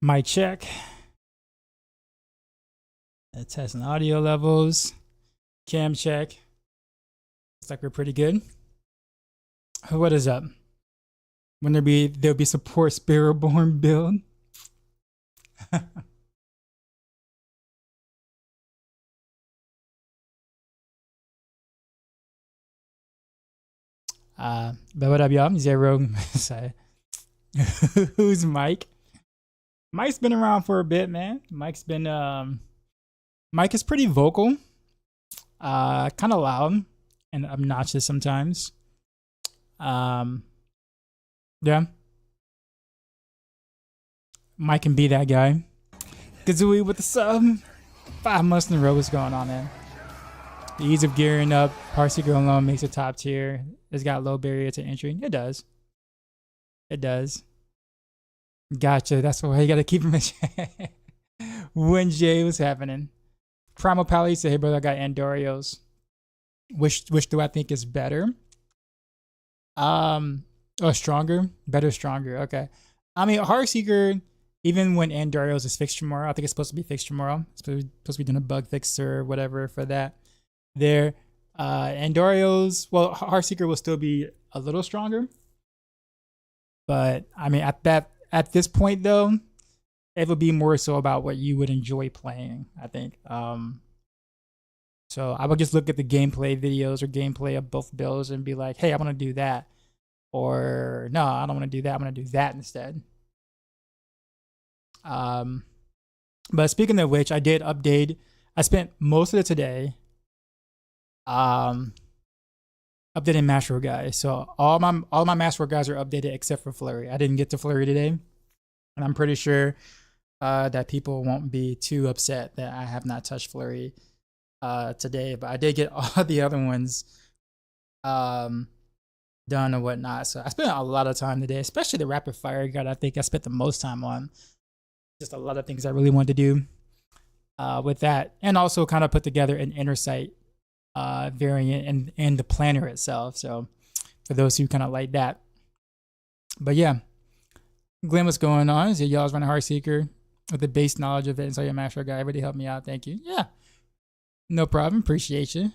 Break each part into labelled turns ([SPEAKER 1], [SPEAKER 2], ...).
[SPEAKER 1] Mic check. Testing audio levels. Cam check. Looks like we're pretty good. What is up? When there'll be support Spiritborn build. But what up, y'all? Zero. Who's Mike? Mike's been around for a bit, man. Mike is pretty vocal. Kind of loud and obnoxious sometimes. Yeah. Mike can be that guy. Kazooie with the sub. 5 months in a row. What's going on, man? The ease of gearing up, Heartseeker alone makes it top tier. It's got low barrier to entry. It does. It does. Gotcha. That's why you gotta keep him in check. When Jay was happening. Primal Pally said, hey brother, I got Andorios. Which do I think is better? Stronger? Better, stronger. Okay. I mean, Heartseeker, even when Andorios is fixed tomorrow, I think it's supposed to be fixed tomorrow. It's supposed to be doing a bug fix or whatever for that. There. Andorios, well, Heartseeker will still be a little stronger. But I mean, at this point though, it would be more so about what you would enjoy playing, I think. So I would just look at the gameplay videos or gameplay of both builds and be like, hey, I want to do that. Or no, I don't want to do that. I'm going to do that instead. But speaking of which, I did update. I spent most of the today updating Maxroll guys. So all my Maxroll guys are updated except for Flurry. I didn't get to Flurry today. And I'm pretty sure that people won't be too upset that I have not touched Flurry today, but I did get all the other ones done and whatnot. So I spent a lot of time today, especially the rapid fire guide. I think I spent the most time on. Just a lot of things I really wanted to do with that, and also kind of put together an Intersight variant and the planner itself. So for those who kind of like that, but yeah. Glenn, what's going on? Is it y'all's running Heartseeker with the base knowledge of it? And so your Maxroll guy really helped me out. Thank you. Yeah, no problem. Appreciate you.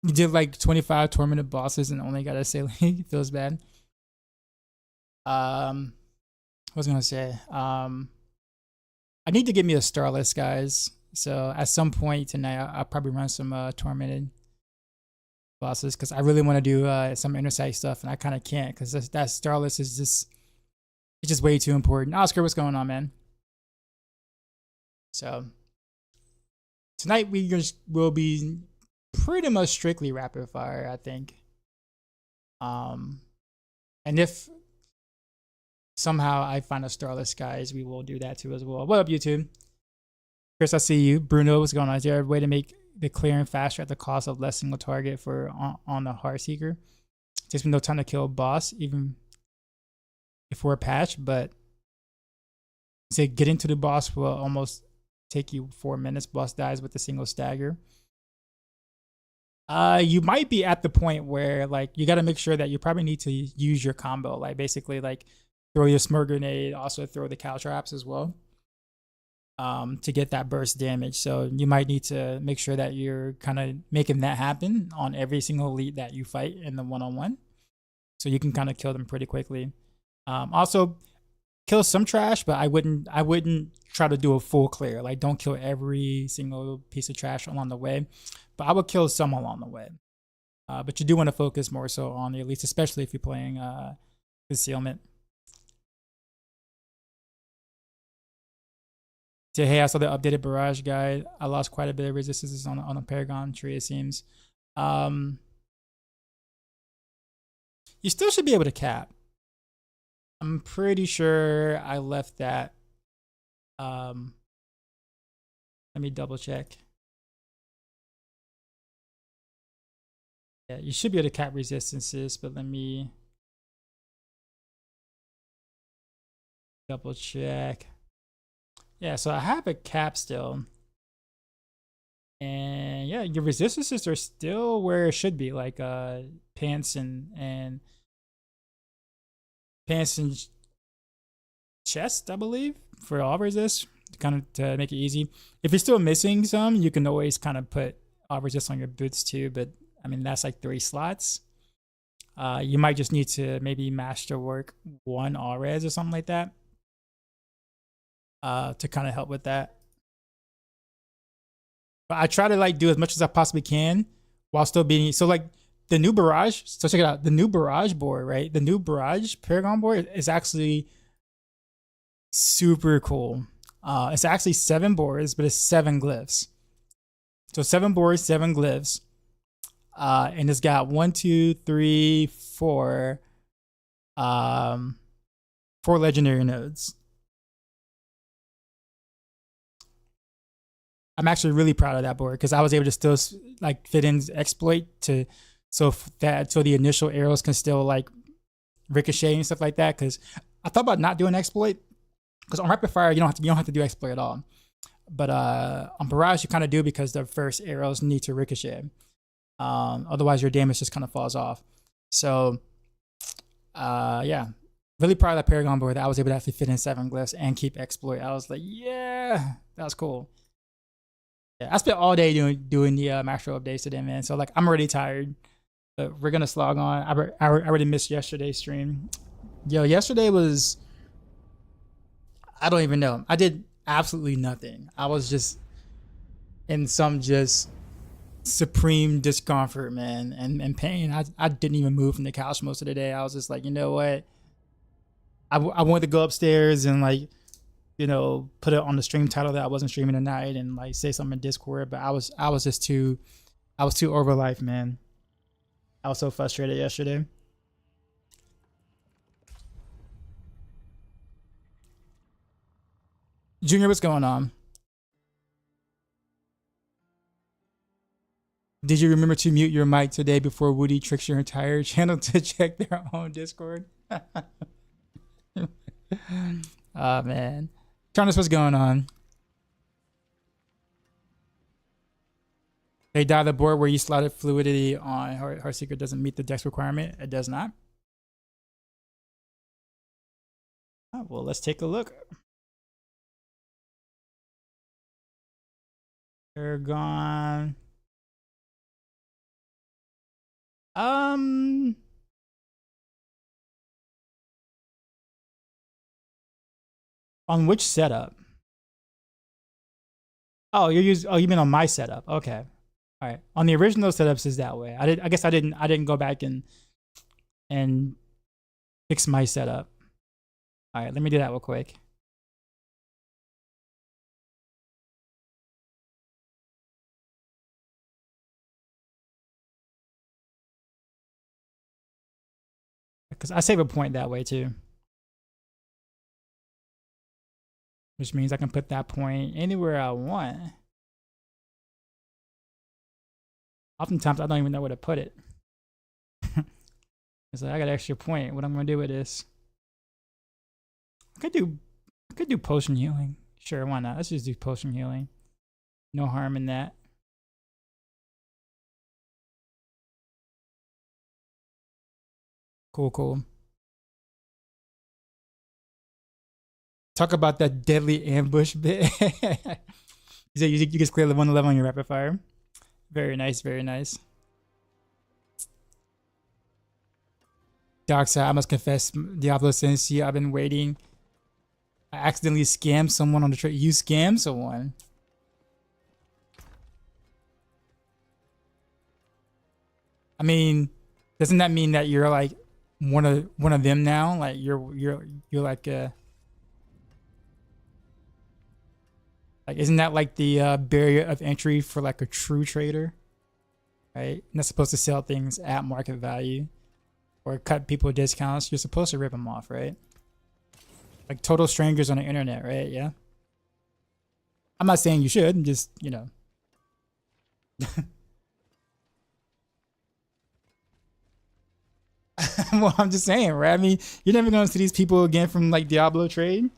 [SPEAKER 1] You did like 25 tournament bosses and only got a say league. Feels bad. What was I gonna say? I need to get me a Starless Skies. So at some point tonight, I'll probably run some tormented bosses because I really want to do some Intersight stuff, and I kind of can't because that Starless is just way too important. Oscar, what's going on, man? So tonight will be pretty much strictly rapid fire, I think. And if somehow I find a Starless Skies, we will do that too as well. What up, YouTube? Chris, I see you. Bruno, what's going on? Is there a way to make the clearing faster at the cost of less single target for on the Heartseeker? Takes me no time to kill a boss, even before a patch, but say getting to the boss will almost take you 4 minutes. Boss dies with a single stagger. You might be at the point where like you got to make sure that you probably need to use your combo, like basically like throw your smurf grenade, also throw the cow traps as well. To get that burst damage. So you might need to make sure that you're kind of making that happen on every single elite that you fight in the one-on-one. So you can kind of kill them pretty quickly. Also kill some trash, but I wouldn't try to do a full clear. Like don't kill every single piece of trash along the way, but I would kill some along the way. But you do want to focus more so on the elites, especially if you're playing concealment. So, hey, I saw the updated Barrage guide. I lost quite a bit of resistances on the Paragon tree, it seems. You still should be able to cap. I'm pretty sure I left that. Let me double check. Yeah, you should be able to cap resistances, but let me double check. Yeah, so I have a cap still. And yeah, your resistances are still where it should be, like pants and pants and chest, I believe, for all resist, kind of to make it easy. If you're still missing some, you can always kind of put all resist on your boots too, but I mean, that's like 3 slots. You might just need to maybe masterwork 1 all res or something like that to kind of help with that. But I try to like do as much as I possibly can while still being, so like the new Barrage, so check it out, the new Barrage board, right? The new Barrage Paragon board is actually super cool. It's actually 7 boards, but it's 7 glyphs. So 7 boards, 7 glyphs. And it's got 1, 2, 3, 4, 4 legendary nodes. I'm actually really proud of that board because I was able to still like fit in exploit to so the initial arrows can still like ricochet and stuff like that. Because I thought about not doing exploit because on rapid fire you don't have to do exploit at all, but on Barrage you kind of do because the first arrows need to ricochet. Otherwise your damage just kind of falls off. So yeah, really proud of that Paragon board that I was able to actually fit in 7 glyphs and keep exploit. I was like, yeah, that was cool. Yeah, I spent all day doing the Maxroll updates today, man. So like I'm already tired, but we're gonna slog on. I already missed yesterday's stream. Yo, yesterday was, I don't even know. I did absolutely nothing. I was just in some just supreme discomfort, man, and pain. I didn't even move from the couch most of the day. I was just like, you know what? I wanted to go upstairs and like, you know, put it on the stream title that I wasn't streaming tonight and like say something in Discord, but I was too over life, man. I was so frustrated yesterday. Junior, what's going on? Did you remember to mute your mic today before Woody tricks your entire channel to check their own Discord? Oh man. Thomas, what's going on? They died the board where you slotted fluidity on Heartseeker doesn't meet the dex requirement. It does not. Oh, well, let's take a look. Paragon. On which setup? Oh, you mean on my setup? Okay. All right. On the original setups is that way. I guess I didn't go back and fix my setup. All right, let me do that real quick. Because I save a point that way too. Which means I can put that point anywhere I want. Oftentimes I don't even know where to put it. It's like I got an extra point. What I'm gonna do with this? I could do potion healing. Sure, why not? Let's just do potion healing. No harm in that. Cool. Talk about that deadly ambush bit. So you just clear the 1 level on your rapid fire. Very nice, very nice. Dark side, I must confess, Diablo Sensei, I've been waiting. I accidentally scammed someone on the trade. You scammed someone. I mean, doesn't that mean that you're like one of them now? Like you're like a like, isn't that like the barrier of entry for like a true trader, right? Not supposed to sell things at market value or cut people discounts. You're supposed to rip them off, right? Like total strangers on the internet, right? Yeah. I'm not saying you should, just, you know. Well, I'm just saying, right? I mean, you're never going to see these people again from like Diablo trade.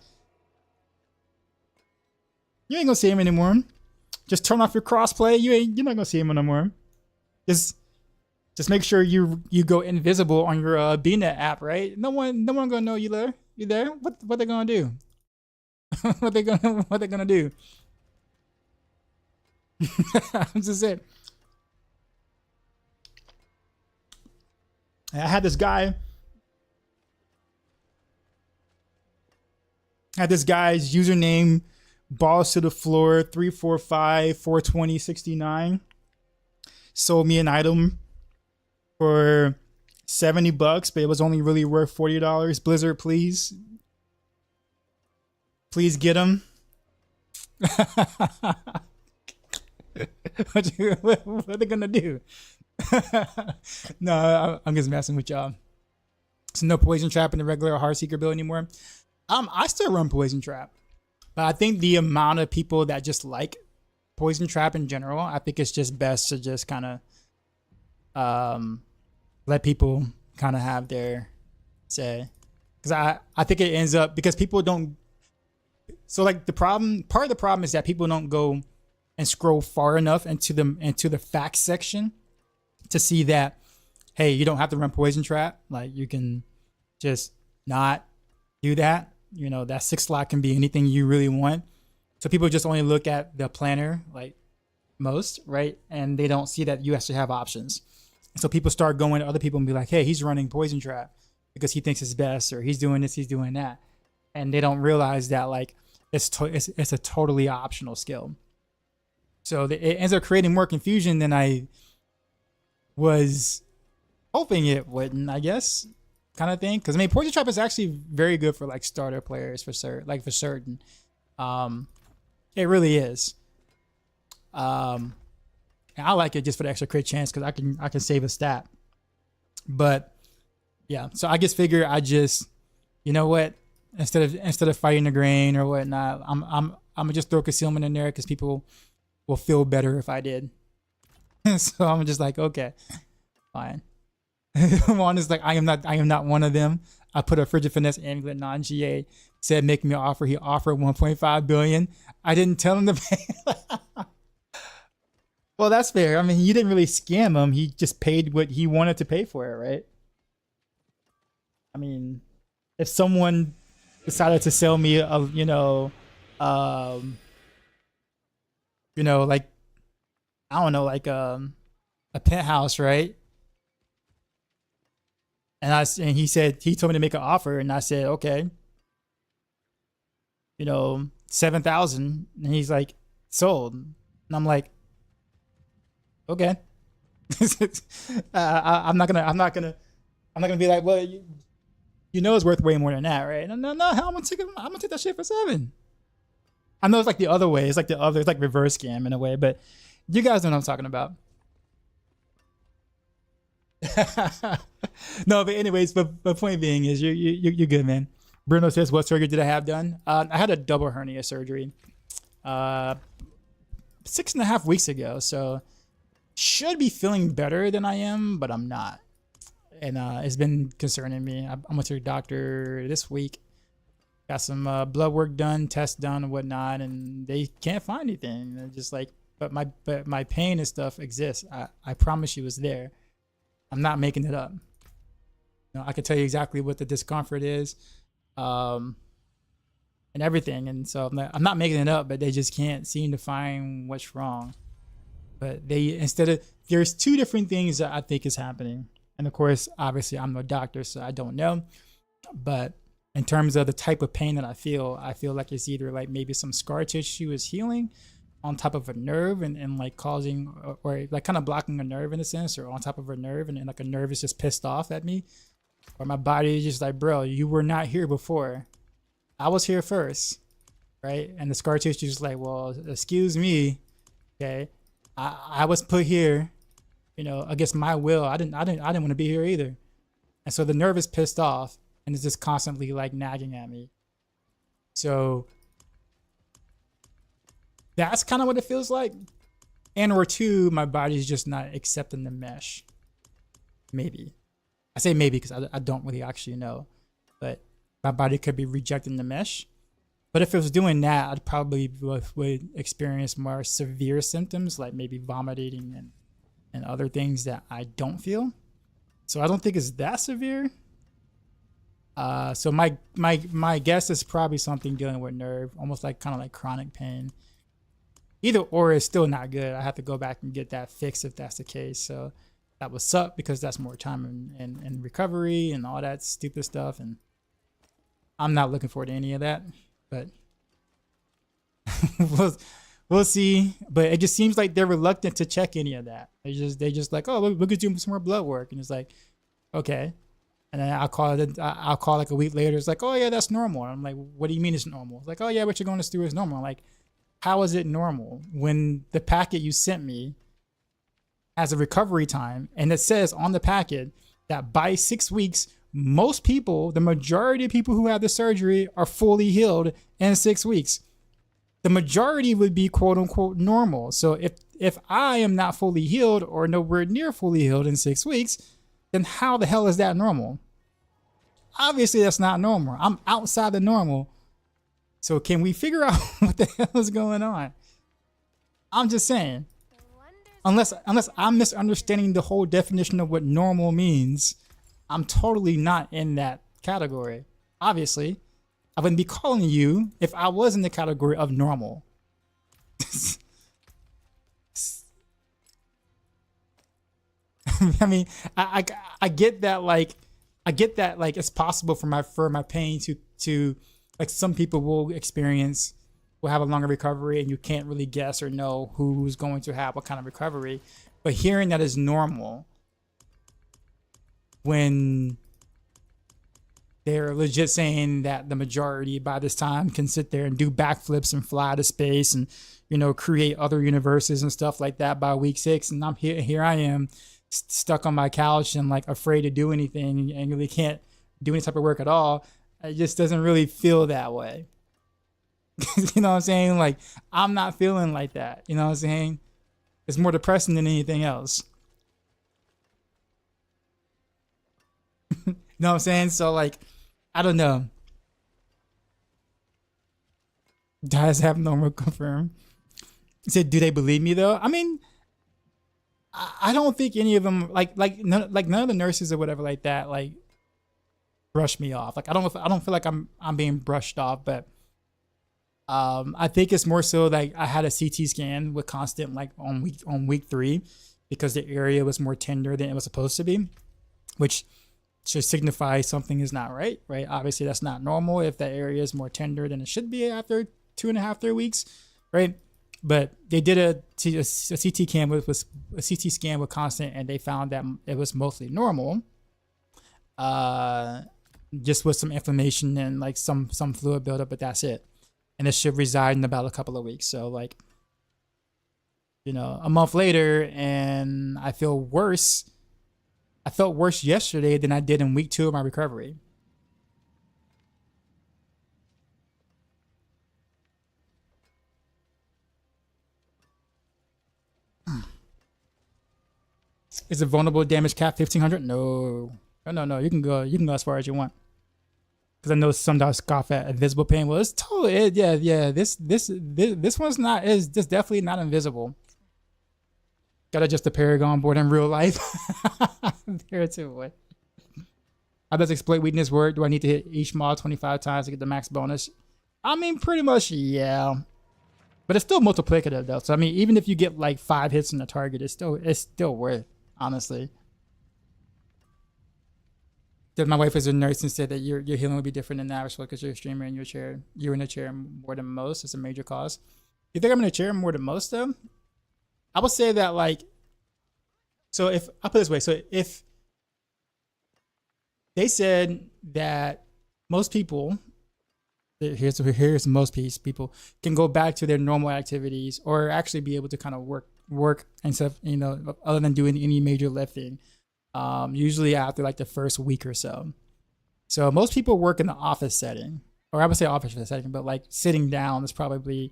[SPEAKER 1] You ain't gonna see him anymore. Just turn off your crossplay. You're not gonna see him anymore. Just Just make sure you go invisible on your BNet app, right? No one gonna know you there. You there? What they gonna do? what they gonna do? That's just it. I had this guy. Had this guy's username balls to the floor 345 420 69. Sold me an item for $70, but it was only really worth $40. Blizzard, please get him. what are they gonna do? No, I'm just messing with y'all. So no poison trap in the regular Heartseeker build anymore. I still run poison trap, but I think the amount of people that just like poison trap in general, I think it's just best to just kind of let people kind of have their say, because I think it ends up because people don't. So like part of the problem is that people don't go and scroll far enough into the facts section to see that, hey, you don't have to run poison trap. Like you can just not do that. You know, that 6 slot can be anything you really want. So people just only look at the planner like most, right? And they don't see that you actually have options. So people start going to other people and be like, hey, he's running poison trap because he thinks it's best, or he's doing this, he's doing that. And they don't realize that like it's a totally optional skill. So it ends up creating more confusion than I was hoping it wouldn't, I guess, kind of thing. Because I mean, poison trap is actually very good for like starter players for certain. It really is. And I like it just for the extra crit chance because I can save a stat. But yeah, so I just figure you know what, instead of fighting the grain or whatnot, I'm gonna just throw concealment in there because people will feel better if I did. So I'm just like, okay, fine. One is like, I am not one of them. I put a frigid finesse amulet non-GA, said make me an offer. He offered 1.5 billion. I didn't tell him to pay. Well, that's fair. I mean, you didn't really scam him. He just paid what he wanted to pay for it, right? I mean, if someone decided to sell me a, like, I don't know, like a penthouse, right? And he told me to make an offer, and I said, okay, 7,000, and he's like, sold, and I'm like, okay. I'm not gonna be like, well, it's worth way more than that, right? No, I'm gonna take that shit for 7. I know it's like the other way. It's like reverse scam in a way, but you guys know what I'm talking about. No, but anyways, but point being is you're good, man. Bruno says, what surgery did I have done? I had a double hernia surgery 6.5 weeks ago, so should be feeling better than I am, but I'm not. And it's been concerning me. I went to the doctor this week, got some blood work done, tests done and whatnot, and they can't find anything. They're just like, but my pain and stuff exists. I promise you it's there. I'm not making it up. I can tell you exactly what the discomfort is, and everything. And so I'm not making it up, but they just can't seem to find what's wrong. But there's 2 different things that I think is happening. And of course, obviously I'm no doctor, so I don't know. But in terms of the type of pain that I feel like it's either like maybe some scar tissue is healing on top of a nerve and like causing or like kind of blocking a nerve in a sense, or on top of a nerve, and like a nerve is just pissed off at me, or my body is just like, bro, you were not here before. I was here first, right? And the scar tissue is like, well, excuse me, okay, I was put here, against my will. I didn't want to be here either. And so the nerve is pissed off and it's just constantly like nagging at me. So that's kind of what it feels like. And or 2, my body's just not accepting the mesh. Maybe. I say maybe because I don't really actually know. But my body could be rejecting the mesh. But if it was doing that, I'd probably would experience more severe symptoms, like maybe vomiting and and other things that I don't feel. So I don't think it's that severe. So my guess is probably something dealing with nerve, almost like kind of like chronic pain. Either or is still not good. I have to go back and get that fixed if that's the case. So that would suck because that's more time in recovery and all that stupid stuff. And I'm not looking forward to any of that. But we'll see. But it just seems like they're reluctant to check any of that. They just like, oh, look at doing some more blood work, and it's like, okay. And then I'll call like a week later. It's like, oh yeah, that's normal. And I'm like, what do you mean it's normal? It's like, oh yeah, what you're going through is normal. I'm like, how is it normal when the packet you sent me has a recovery time and it says on the packet that by 6 weeks, most people, the majority of people who have the surgery are fully healed in 6 weeks. The majority would be quote unquote normal. So if I am not fully healed or nowhere near fully healed in 6 weeks, then how the hell is that normal? Obviously that's not normal. I'm outside the normal. So can we figure out what the hell is going on? I'm just saying, unless I'm misunderstanding the whole definition of what normal means, I'm totally not in that category. Obviously, I wouldn't be calling you if I was in the category of normal. I mean, I get that, like, it's possible for my pain to like, some people will have a longer recovery and you can't really guess or know who's going to have what kind of recovery. But hearing that is normal when they're legit saying that the majority by this time can sit there and do backflips and fly to space and, you know, create other universes and stuff like that by week 6. And I'm here I am stuck on my couch and like afraid to do anything and really can't do any type of work at all. It just doesn't really feel that way. You know what I'm saying? Like, I'm not feeling like that. You know what I'm saying? It's more depressing than anything else. You know what I'm saying? So, like, I don't know. Guys have normal confirmed. He said, do they believe me though? I mean, I don't think any of them, like none of the nurses or whatever like that, like, brush me off. Like, I don't feel like I'm being brushed off, but I think it's more so like I had a CT scan with constant, like, on week 3 because the area was more tender than it was supposed to be, which should signify something is not right. Obviously that's not normal if that area is more tender than it should be after 2.5, 3 weeks, right? But they did a CT scan with a CT scan with constant, and they found that it was mostly normal, just with some inflammation and like some fluid buildup, but that's it. And it should reside in about a couple of weeks. So, like, you know, a month later, and I feel worse. I felt worse yesterday than I did in week 2 of my recovery. Is it vulnerable damage cap 1500? No. You can go as far as you want. Because I know some dogs scoff at invisible pain. Well, it's totally, yeah. This one's not, is just definitely not invisible. Gotta adjust the Paragon board in real life. There too, boy. How does exploit weakness work? Do I need to hit each mod 25 times to get the max bonus? I mean, pretty much, yeah. But it's still multiplicative though. So I mean, even if you get like 5 hits on the target, it's still worth, honestly. My wife is a nurse and said that your healing would be different than the average because you're a streamer in your chair. You're in a chair more than most. It's a major cause. You think I'm in a chair more than most though? I would say that, like, so if I'll put it this way, so if they said that most people, here's most people can go back to their normal activities or actually be able to kind of work and stuff, you know, other than doing any major lifting. Usually after like the first week or so. So most people work in the office setting, or I would say office setting, but like sitting down is probably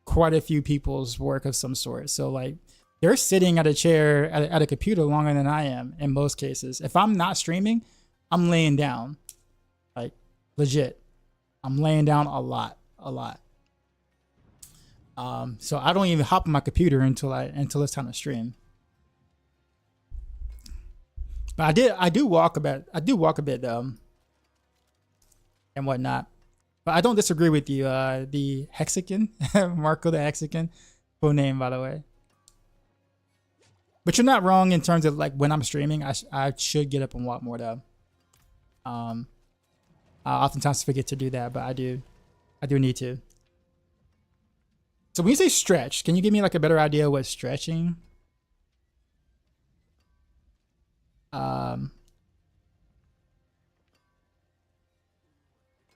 [SPEAKER 1] quite a few people's work of some sort. So like they're sitting at a chair at a computer longer than I am in most cases. If I'm not streaming, I'm laying down, like legit. I'm laying down a lot. So I don't even hop on my computer until it's time to stream. But I do walk a bit and whatnot. But I don't disagree with you. The Hexican, Marco the Hexican, full name by the way. But you're not wrong in terms of like when I'm streaming, I should get up and walk more though. I oftentimes forget to do that, but I do need to. So when you say stretch, can you give me like a better idea of what stretching?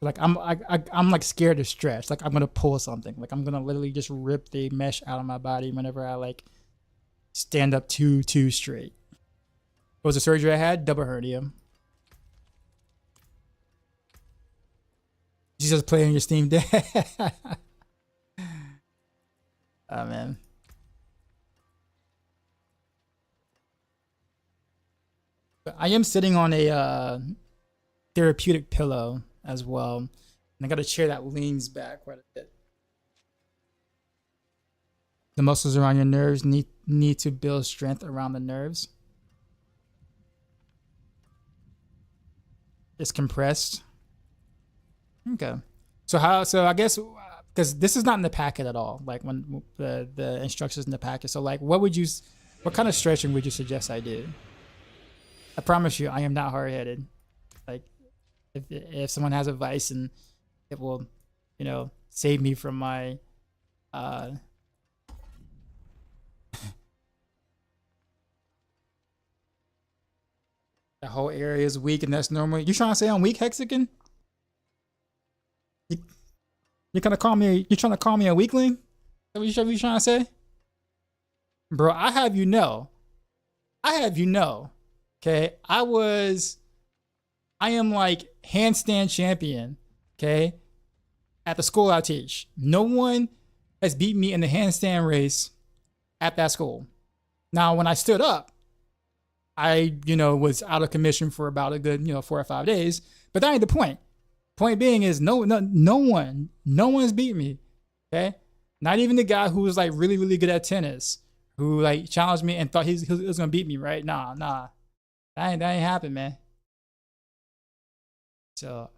[SPEAKER 1] Like I'm like scared to stretch. Like I'm gonna pull something. Like I'm gonna literally just rip the mesh out of my body whenever I like stand up too straight. What was the surgery I had? Double hernia. You just playing your Steam Deck. Oh man. But I am sitting on a therapeutic pillow as well. And I got a chair that leans back quite a bit. The muscles around your nerves need to build strength around the nerves. It's compressed. Okay. So I guess because this is not in the packet at all. Like when the instructions in the packet. So like what kind of stretching would you suggest I do? I promise you I am not hard-headed. Like if someone has advice and it will, save me from my the whole area is weak and that's normal. You trying to say I'm weak, Hexican? You're trying to call me a weakling? Is that what you trying to say? Bro, I have you know, okay, I am like handstand champion, okay, at the school I teach. No one has beat me in the handstand race at that school. Now, when I stood up, I, was out of commission for about a good, 4 or 5 days, but that ain't the point. Point being is no one's beat me, okay? Not even the guy who was like really, really good at tennis, who like challenged me and thought he was gonna beat me, right? Nah, that ain't happened, man. So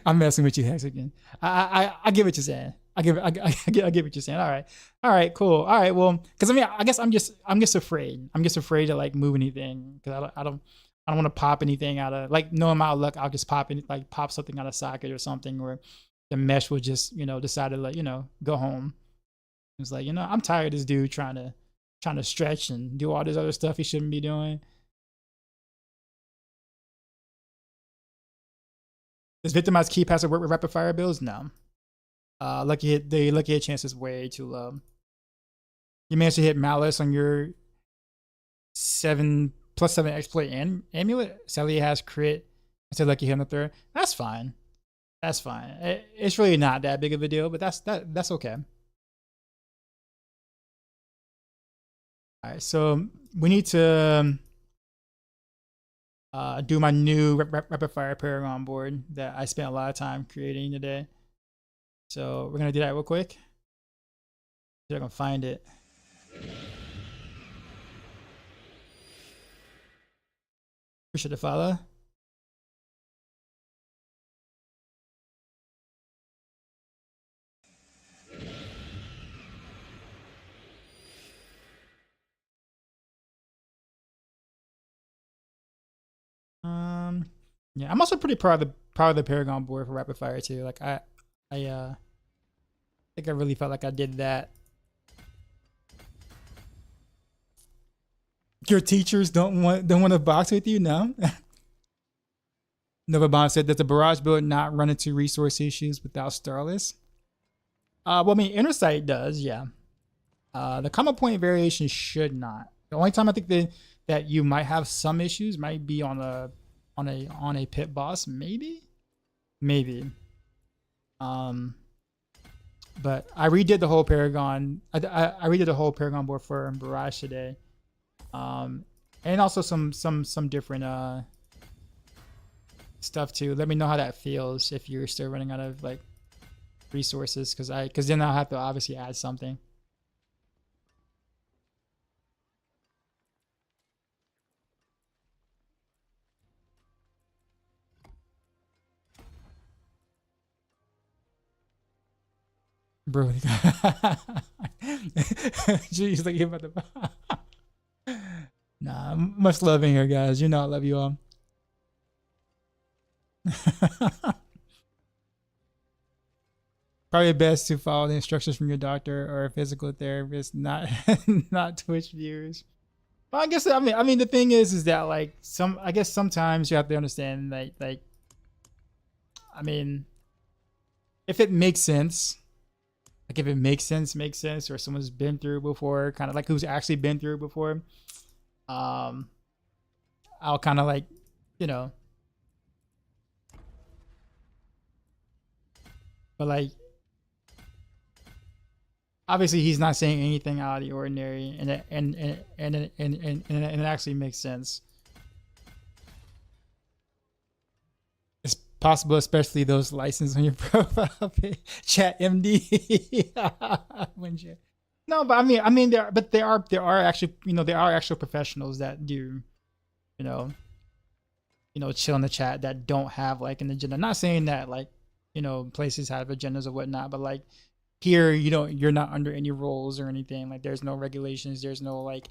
[SPEAKER 1] I'm messing with you, Hex again. I get what you're saying. I get what you're saying. All right, cool. All right, well, because I guess I'm just afraid. I'm just afraid to like move anything because I don't want to pop anything out of like knowing my luck. I'll just pop something out of socket or something where the mesh will just decide to like go home. It's like I'm tired of this dude trying to stretch and do all this other stuff he shouldn't be doing. Does victimized key passive work with rapid fire builds? No. Lucky hit chance is way too low. You managed to hit Malice on your 7+7 exploit and amulet. Sally has crit. I said lucky hit on the third. That's fine. It's really not that big of a deal, but that's okay. All right, so we need to do my new rapid fire Paragon board that I spent a lot of time creating today. So we're gonna do that real quick. See if I can find it. Appreciate the follow. Yeah, I'm also pretty proud of the Paragon board for rapid fire too. Like I think I really felt like I did that. Your teachers don't want to box with you, no? Nova Bond said, does the Barrage build not run into resource issues without Starless? Well, I mean, Intersight does, yeah. The common point variation should not. The only time I think that you might have some issues might be on a pit boss, maybe. But I redid the whole Paragon. I redid the whole Paragon board for Barrage today, and also some different stuff too. Let me know how that feels if you're still running out of like resources because then I'll have to obviously add something. Bro, jeez, like about the. Nah, much love in here, guys. You know I love you all. Probably best to follow the instructions from your doctor or a physical therapist, not not Twitch viewers. Well, I mean the thing is that like I guess sometimes you have to understand like I mean if it makes sense, like if it makes sense, or someone's been through before, kind of like who's actually been through before, um, I'll kind of like, you know, but like obviously he's not saying anything out of the ordinary, and it actually makes sense. It's possible, especially those licenses on your profile page. Chat MD. No, but I mean, there are actually, there are actual professionals that do, you know, chill in the chat that don't have like an agenda. Not saying that like, places have agendas or whatnot, but like here, you're not under any rules or anything. Like there's no regulations. There's no like,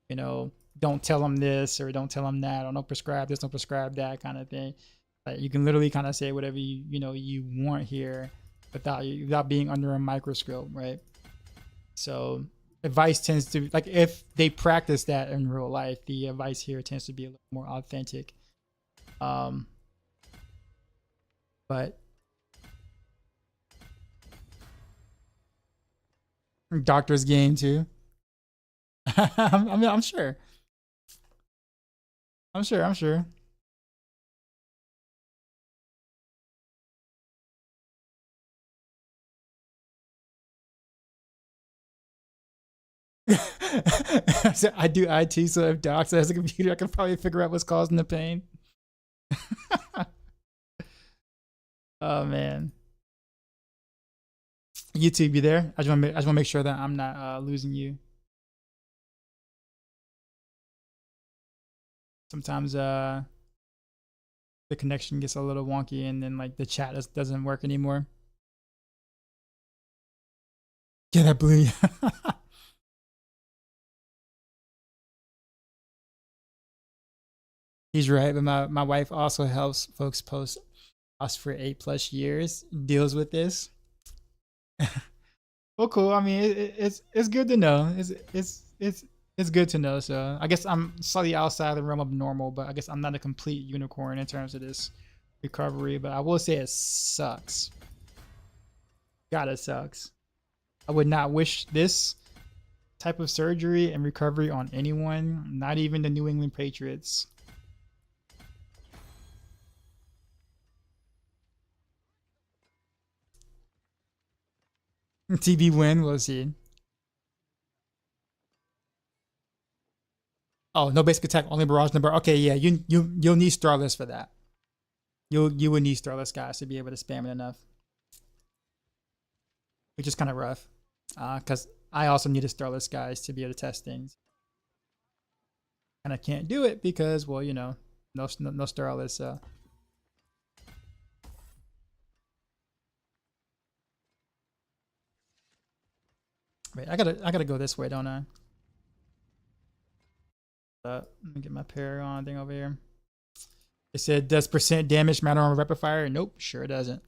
[SPEAKER 1] don't tell them this or don't tell them that, or don't prescribe this, don't prescribe that kind of thing. Like you can literally kind of say whatever you want here without being under a microscope, right? So advice tends to, like, if they practice that in real life, the advice here tends to be a little more authentic. But doctor's game too. I mean, I'm sure. I'm sure. I'm sure. So I do IT, so if Docs has a computer, I can probably figure out what's causing the pain. Oh man. YouTube, you there? I just want to make sure that I'm not losing you. Sometimes the connection gets a little wonky, and then like the chat doesn't work anymore. Yeah, that blew you. He's right, but my wife also helps folks post us for 8+ years, deals with this. Well, cool. I mean, it's good to know. It's good to know. So I guess I'm slightly outside the realm of normal, but I guess I'm not a complete unicorn in terms of this recovery. But I will say it sucks. God, it sucks. I would not wish this type of surgery and recovery on anyone, not even the New England Patriots. TV win, we'll see. Oh, no basic attack, only barrage number. Okay, yeah, you'll need Starless for that. You would need Starless Skies to be able to spam it enough, which is kind of rough. Because I also needed Starless Skies to be able to test things, and I can't do it because, well, no Starless. So wait, I gotta go this way, don't I? Let me get my Paragon thing over here. It said, does percent damage matter on a rapid fire? Nope, sure doesn't.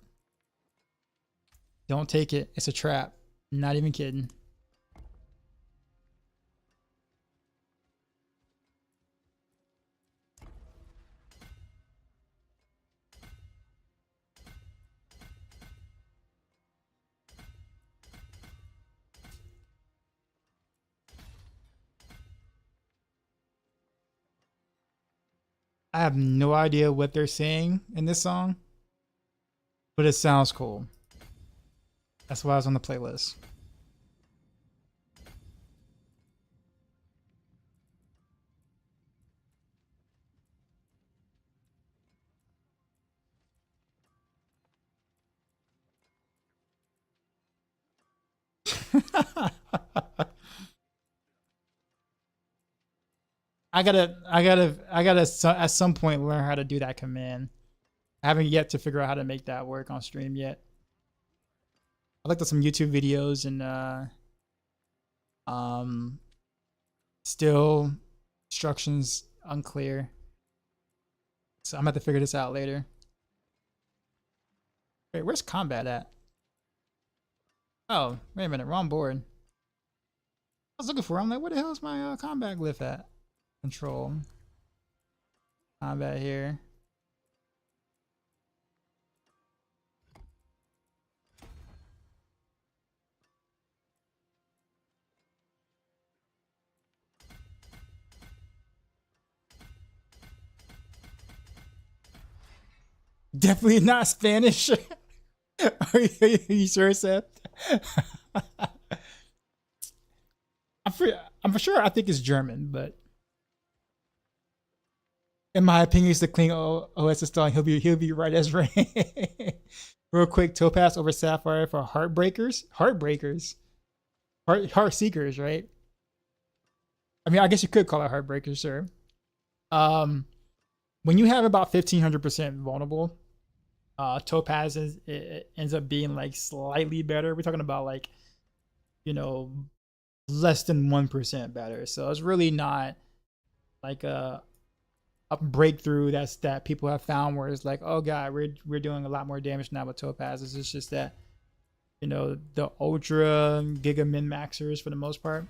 [SPEAKER 1] Don't take it. It's a trap. Not even kidding. I have no idea what they're saying in this song, but it sounds cool. That's why I was on the playlist. I gotta at some point learn how to do that command. I haven't yet to figure out how to make that work on stream yet. I looked at some YouTube videos and still instructions unclear. So I'm gonna have to figure this out later. Wait, where's combat at? Oh, wait a minute, wrong board. I was looking for it. I'm like, where the hell is my combat glyph at? Control. Combat here. Definitely not Spanish. Are you sure, Seth? I'm sure. I think it's German, but in my opinion, it's the clean OS installing. He'll be right as rain. Real quick, Topaz over Sapphire for Heartbreakers. Heartseekers, right? I mean, I guess you could call it Heartbreakers, sure. When you have about 1500% vulnerable, Topaz it ends up being like slightly better. We're talking about like, you know, less than 1% better. So it's really not like a breakthrough that people have found where it's like, oh god, we're doing a lot more damage now with Topaz. It's just that, you know, the ultra giga min maxers for the most part,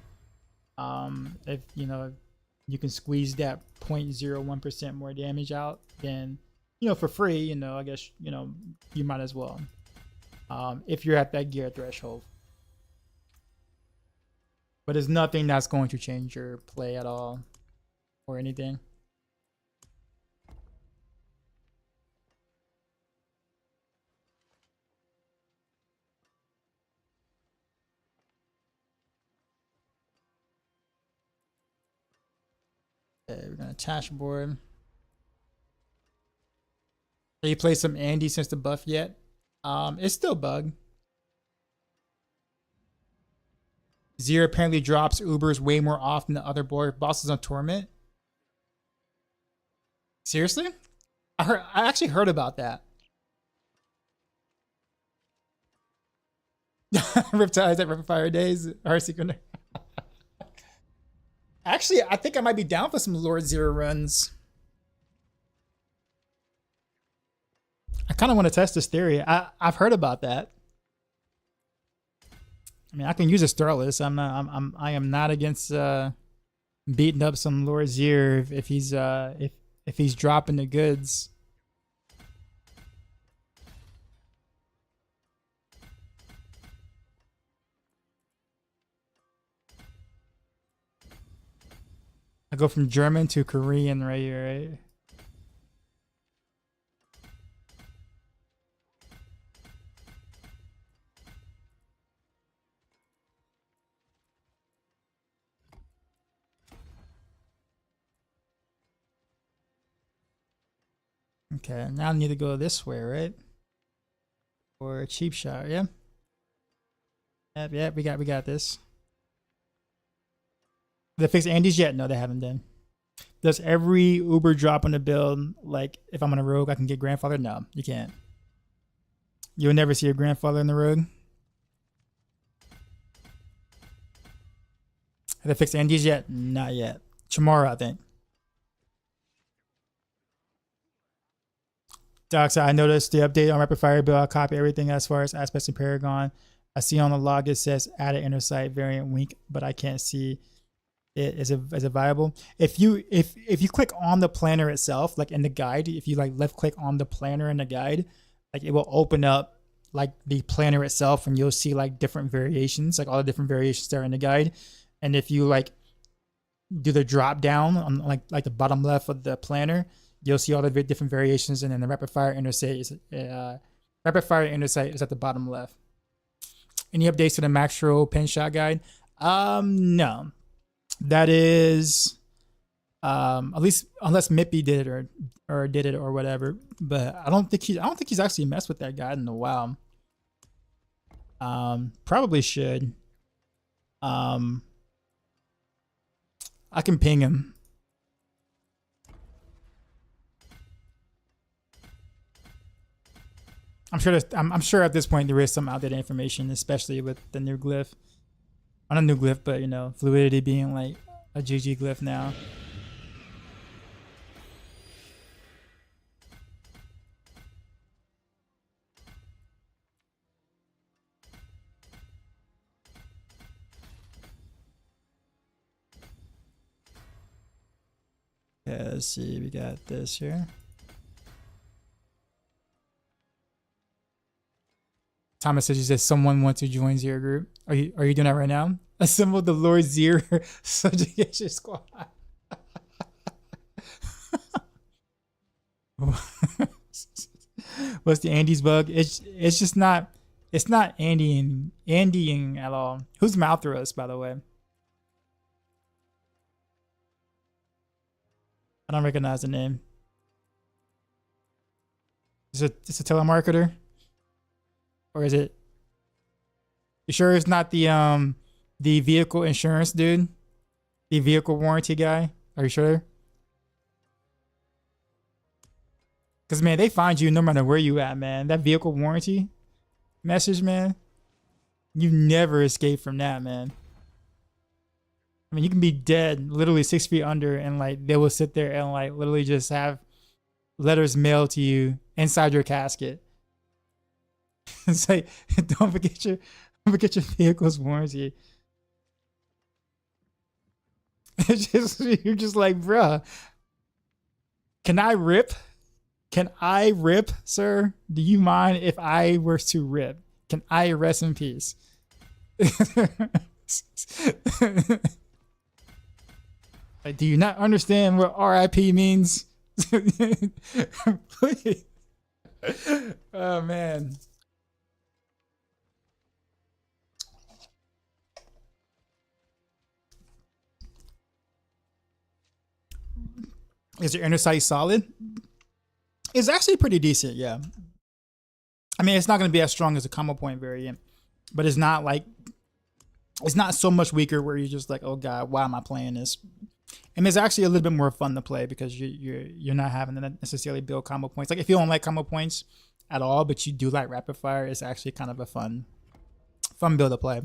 [SPEAKER 1] if you know you can squeeze that 0.01% more damage out, then, you know, for free, you know, I guess, you know, you might as well, if you're at that gear threshold. But it's nothing that's going to change your play at all or anything. Okay, we're gonna attach board. Have you played some Andy since the buff yet? It's still bug. Zero apparently drops Ubers way more often than other bosses on Torment. Seriously? I actually heard about that. Riptides at Rapid Fire Days. Heartseeker. Actually, I think I might be down for some Lord Zero runs. I kind of want to test this theory. I've heard about that. I mean, I can use a Starless. I am not against beating up some Lord Zero if he's dropping the goods. I go from German to Korean right here, right? Okay, now I need to go this way, right? Or a cheap shot, yeah? Yep, we got this. They fixed Andy's yet? No, they haven't done. Does every Uber drop on the build, like if I'm on a rogue, I can get grandfather? No, you can't. You'll never see a grandfather in the rogue. Have they fixed Andy's yet? Not yet. Tomorrow, I think. Doc, I noticed the update on Rapid Fire build. I'll copy everything as far as aspects in Paragon. I see on the log it says added Intersight variant wink, but I can't see it as a viable. If you click on the planner itself, like in the guide, if you like left click on the planner in the guide, like it will open up like the planner itself, and you'll see like different variations, like all the different variations that are in the guide. And if you like do the drop down on like the bottom left of the planner, you'll see all the different variations, and then the Rapid Fire Intersight is at the bottom left. Any updates to the Maxroll pen shot guide? No. That is at least unless Mippy did it or did it or whatever. But I don't think he's actually messed with that guide in a while. Probably should. I can ping him. I'm sure at this point there is some outdated information, especially with the new glyph. Not a new glyph, but you know, fluidity being like a GG glyph now. Yeah, let's see, we got this here. Thomas says, he says someone wants to join Zero group. Are you doing that right now? Assemble the Lord Zero subjugation squad. What's the Andy's bug? It's just not, it's not Andying at all. Who's Malthus, by the way? I don't recognize the name. Is it just a telemarketer? Or is it? You sure it's not the vehicle insurance dude? The vehicle warranty guy? Are you sure? Cause man, they find you no matter where you at, man. That vehicle warranty message, man. You never escape from that, man. I mean, you can be dead, literally 6 feet under, and like they will sit there and like literally just have letters mailed to you inside your casket. It's like, don't forget your vehicle's warranty. It's just, you're just like, bruh, can I rip? Can I rip, sir? Do you mind if I were to rip? Can I rest in peace? Like, do you not understand what RIP means? Please. Oh man. Is your Intersight solid? It's actually pretty decent, yeah. I mean, it's not going to be as strong as a combo point variant, but it's not like, it's not so much weaker where you're just like, oh god, why am I playing this? And it's actually a little bit more fun to play because you're not having to necessarily build combo points. Like if you don't like combo points at all, but you do like rapid fire, it's actually kind of a fun build to play.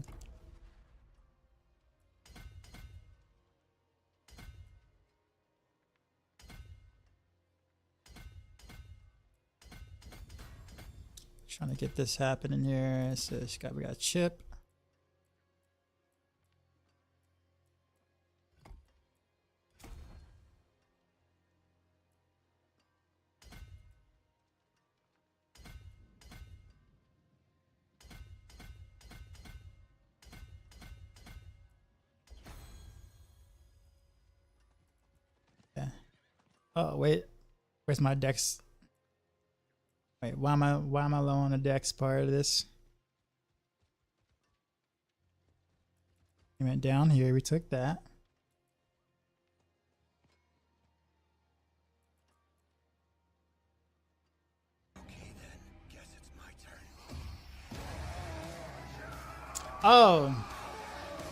[SPEAKER 1] Trying to get this happening here. So we got a chip. Yeah. Oh wait, where's my dex? Wait, why am I low on the dex part of this? We went down here, we took that.
[SPEAKER 2] Okay then, guess it's my turn.
[SPEAKER 1] Oh,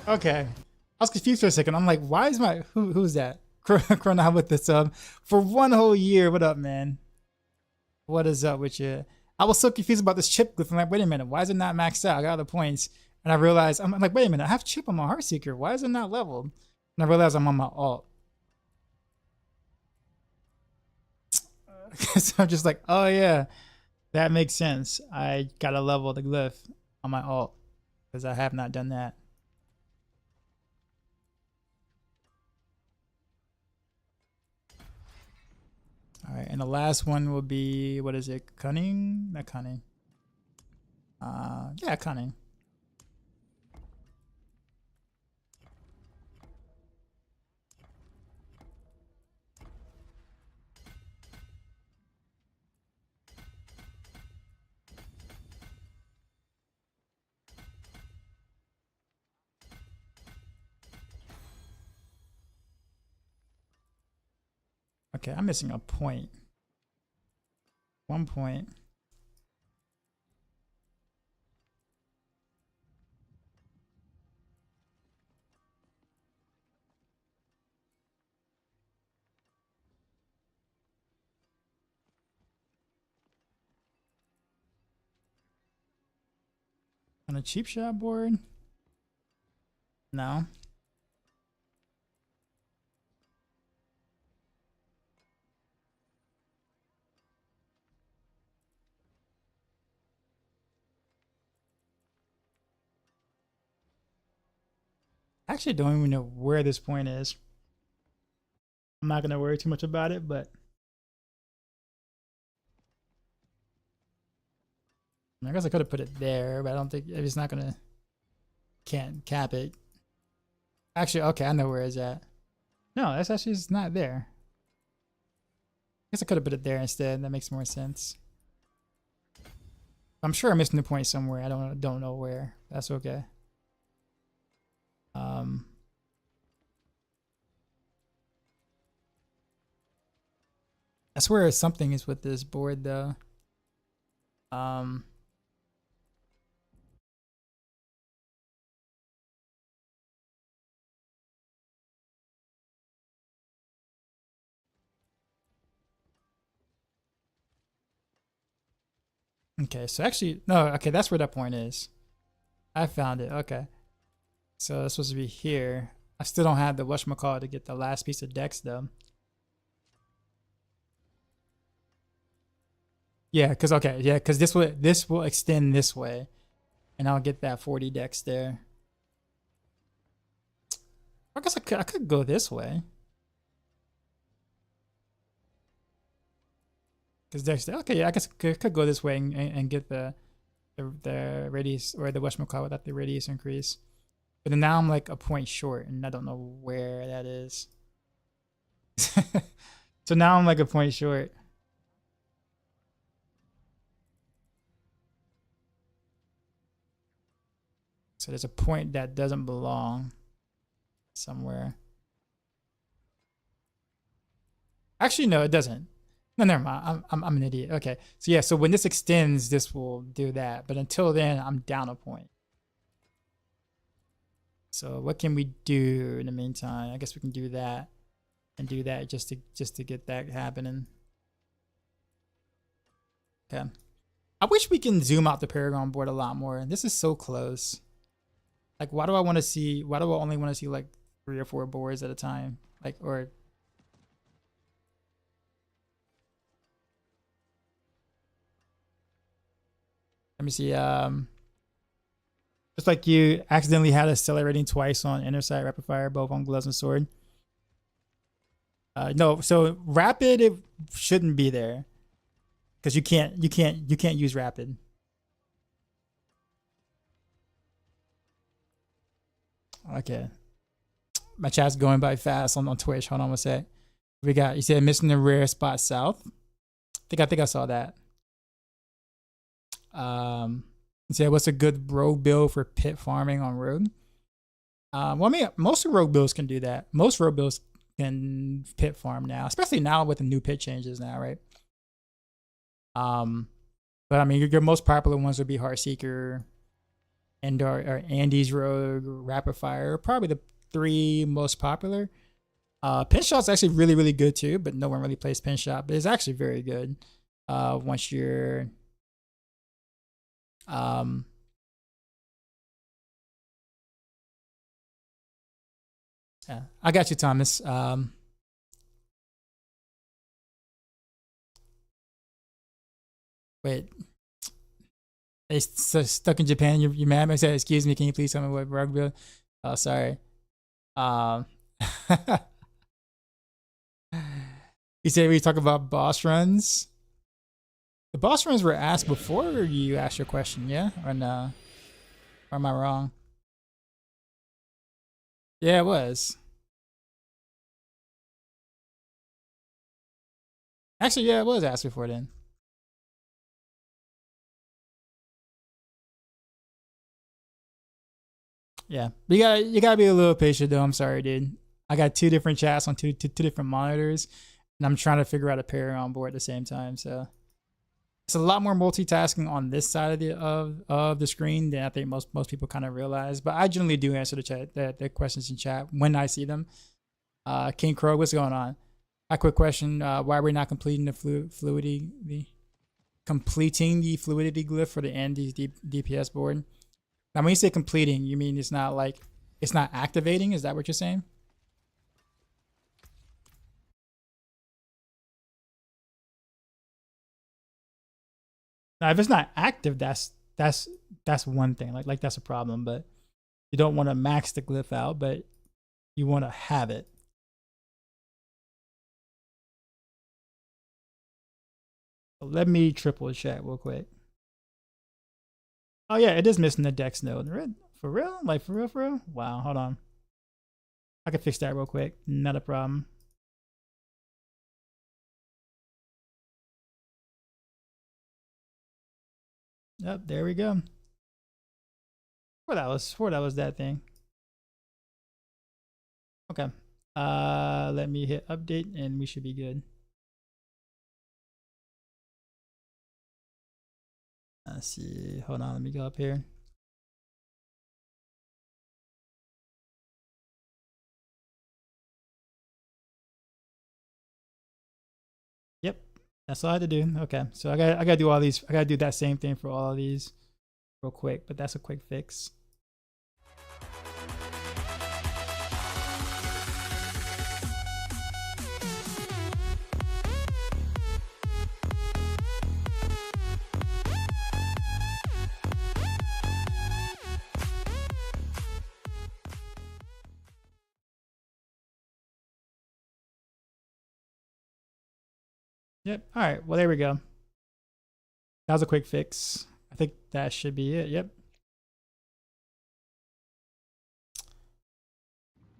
[SPEAKER 1] okay. I was confused for a second. I'm like, why is my who's that? Chrono with the sub for 1 whole year. What up, man? What is up with you? I was so confused about this chip glyph. I'm like, wait a minute, why is it not maxed out? I got all the points. And I realized, I'm like, wait a minute, I have chip on my Heartseeker. Why is it not leveled? And I realized I'm on my alt. So I'm just like, oh yeah, that makes sense. I gotta level the glyph on my alt because I have not done that. All right, and the last one will be, what is it? Cunning? Not cunning. Yeah, cunning. Okay, I'm missing a point. 1 point. On a cheap shot board? No. I actually don't even know where this point is. I'm not gonna worry too much about it, but I guess I could have put it there, but I don't think it's not gonna can't cap it. Actually, okay, I know where it's at. No, that's actually it's not there. I guess I could have put it there instead. That makes more sense. I'm sure I'm missing the point somewhere. I don't know where. That's okay. I swear something is with this board though. Okay, so actually, no, okay, that's where that point is. I found it, okay. So it's supposed to be here. I still don't have the whatchamacallit to get the last piece of decks though. Yeah, cause okay, yeah, cause this will extend this way, and I'll get that 40 decks there. I guess I could go this way. Cause decks, okay, yeah, I guess I could go this way and get the radius or the whatchamacallit without the radius increase. But then now I'm like a point short, and I don't know where that is. So now I'm like a point short. So there's a point that doesn't belong somewhere. Actually, no, it doesn't. No, never mind. I'm an idiot. Okay. So yeah, so when this extends, this will do that. But until then, I'm down a point. So what can we do in the meantime? I guess we can do that and do that just to get that happening. Okay. I wish we can zoom out the Paragon board a lot more. This is so close. Like, why do I want to see? Why do I only want to see like 3 or 4 boards at a time? Like, or let me see. Just like you accidentally had accelerating twice on Intersight, Rapid Fire, both on Gloves and Sword. No, so Rapid it shouldn't be there because you can't use Rapid. Okay, my chat's going by fast on Twitch. Hold on one sec. We got, you said missing the rare spot south. I think I saw that. You said what's a good rogue build for pit farming on rogue? Well, I mean, most of rogue builds can do that. Most rogue builds can pit farm now, especially now with the new pit changes now, right? But I mean, your most popular ones would be Heartseeker and or Andy's Rogue, Rapid Fire, probably the 3 most popular. Pin shot's actually really, really good too, but no one really plays pin shot, but it's actually very good. Once you're yeah, I got you, Thomas. Wait, it's stuck in Japan. You mad? I said, excuse me. Can you please tell me what rugby? Oh, sorry. You said we talk about boss runs. The boss runs were asked before you asked your question, yeah, or no? Or am I wrong? Yeah, it was. Actually, yeah, it was asked before then. Yeah, but you gotta be a little patient though. I'm sorry, dude. I got 2 different chats on two different monitors, and I'm trying to figure out a Paragon board at the same time. So it's a lot more multitasking on this side of the screen than I think most people kind of realize. But I generally do answer the questions in chat when I see them. King Crow, what's going on? A quick question: why are we not completing the fluidity glyph for the Andy's DPS board? Now, when you say completing, you mean it's not like it's not activating? Is that what you're saying? Now, if it's not active, that's one thing. Like that's a problem. But you don't want to max the glyph out, but you want to have it. So let me triple check real quick. Oh yeah, it is missing the dex node. For real? Like for real? For real? Wow. Hold on. I can fix that real quick. Not a problem. Yep, there we go. That was that thing. Okay. Let me hit update and we should be good. Let's see. Hold on, let me go up here. Yep, that's all I had to do. Okay, so I gotta do all these. I gotta do that same thing for all of these real quick, but that's a quick fix. Yep. All right. Well, there we go. That was a quick fix. I think that should be it. Yep.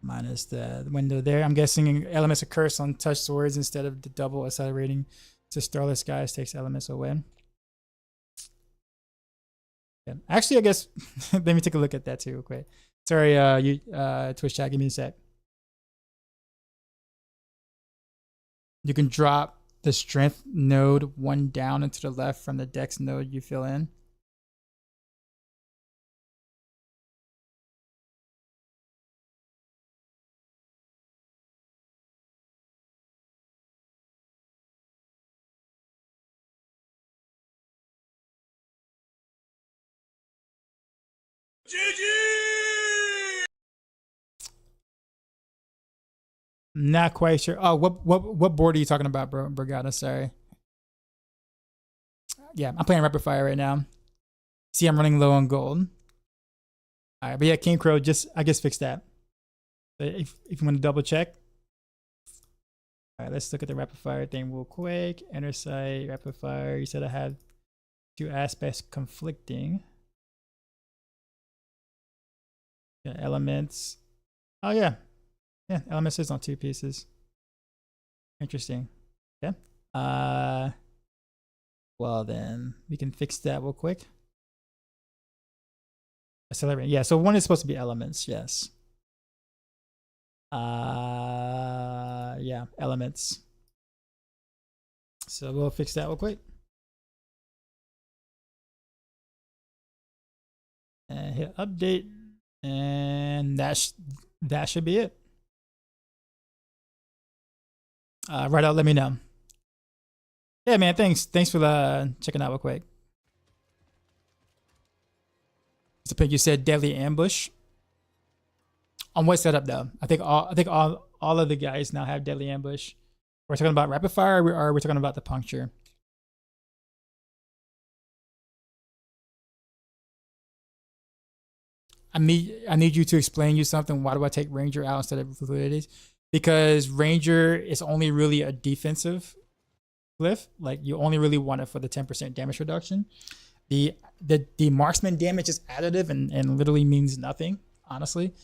[SPEAKER 1] Minus the window there. I'm guessing elements are cursed on touch swords instead of the double accelerating to Starless Skies takes elements away. Yeah. Actually, I guess let me take a look at that too real quick. Sorry, you Twitch chat, give me a sec. You can drop the strength node one down and to the left from the dex node you fill in.
[SPEAKER 2] GG!
[SPEAKER 1] Not quite sure. Oh, what board are you talking about, bro? Brigada, sorry. Yeah, I'm playing Rapid Fire right now. See, I'm running low on gold. All right, but yeah, King Crow I guess fix that. But if you want to double check. All right, let's look at the Rapid Fire thing real quick. Intersight, Rapid Fire. You said I had two aspects conflicting. Yeah, elements. Oh yeah. Yeah, elements is on two pieces. Interesting. Yeah. Well then we can fix that real quick. Accelerate. Yeah, so one is supposed to be elements, yes. Yeah, elements. So we'll fix that real quick. And hit update. And that should be it. Right out, let me know. Yeah, man, thanks for checking out real quick. So you said deadly ambush. On what setup though? I think all of the guys now have deadly ambush. We're talking about rapid fire, or we're talking about the puncture. I need you to explain you something. Why do I take Ranger out instead of Fluidities? Because Ranger is only really a defensive glyph. Like you only really want it for the 10% damage reduction. The marksman damage is additive and literally means nothing, honestly,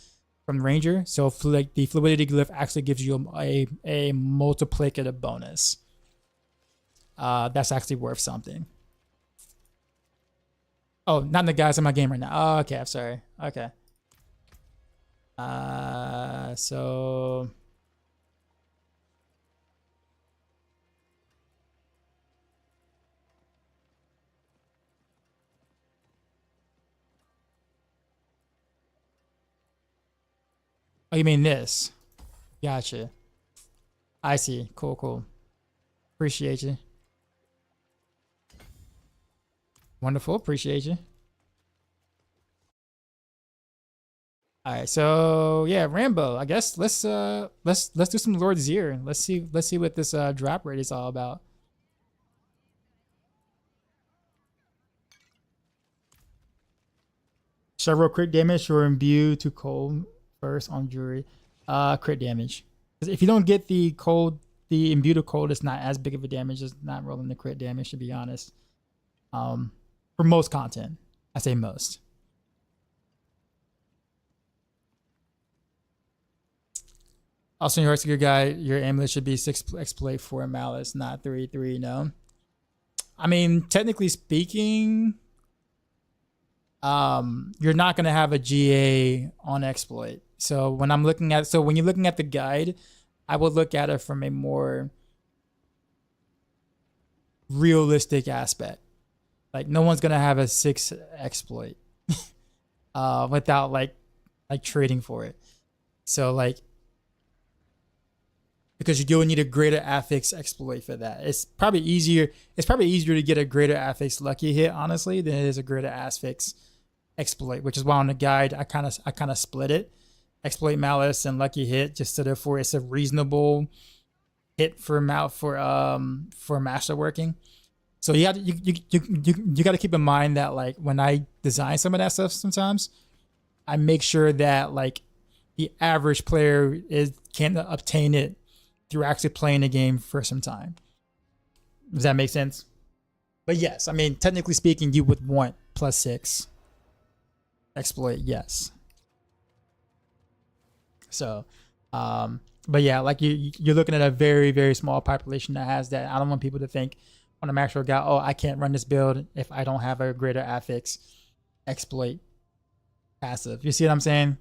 [SPEAKER 1] from Ranger. So like the fluidity glyph actually gives you a multiplicative bonus. That's actually worth something. Oh, not the guys in my game right now. Oh, okay, I'm sorry. Okay. So oh, you mean this? Gotcha. I see. Cool. Appreciate you. Wonderful. Appreciate you. All right, so yeah, Rambo. I guess let's do some Lord Zir. Let's see what this drop rate is all about. Several crit damage or imbue to cold first on jury. Crit damage. If you don't get the cold, the imbue to cold, it's not as big of a damage. It's not rolling the crit damage, to be honest. For most content, I say most. Also, your Heartseeker guy, your amulet should be 6 exploit 4 malice, not 3/3. No, I mean technically speaking, you're not gonna have a GA on exploit. So when I'm looking at, when you're looking at the guide, I would look at it from a more realistic aspect. Like no one's gonna have a 6 exploit without like trading for it. So like, because you will need a greater affix exploit for that. It's probably easier to get a greater affix lucky hit, honestly, than it is a greater affix exploit, which is why on the guide I kind of split it. Exploit malice and lucky hit, just so therefore it's a reasonable hit for masterworking. So you got to keep in mind that like when I design some of that stuff, sometimes I make sure that like the average player can obtain it through actually playing the game for some time. Does that make sense? But yes, I mean technically speaking, you would want +6 exploit, yes. So, but yeah, like you're looking at a very, very small population that has that. I don't want people to think on a Maxroll guy, oh, I can't run this build if I don't have a greater affix exploit passive. You see what I'm saying?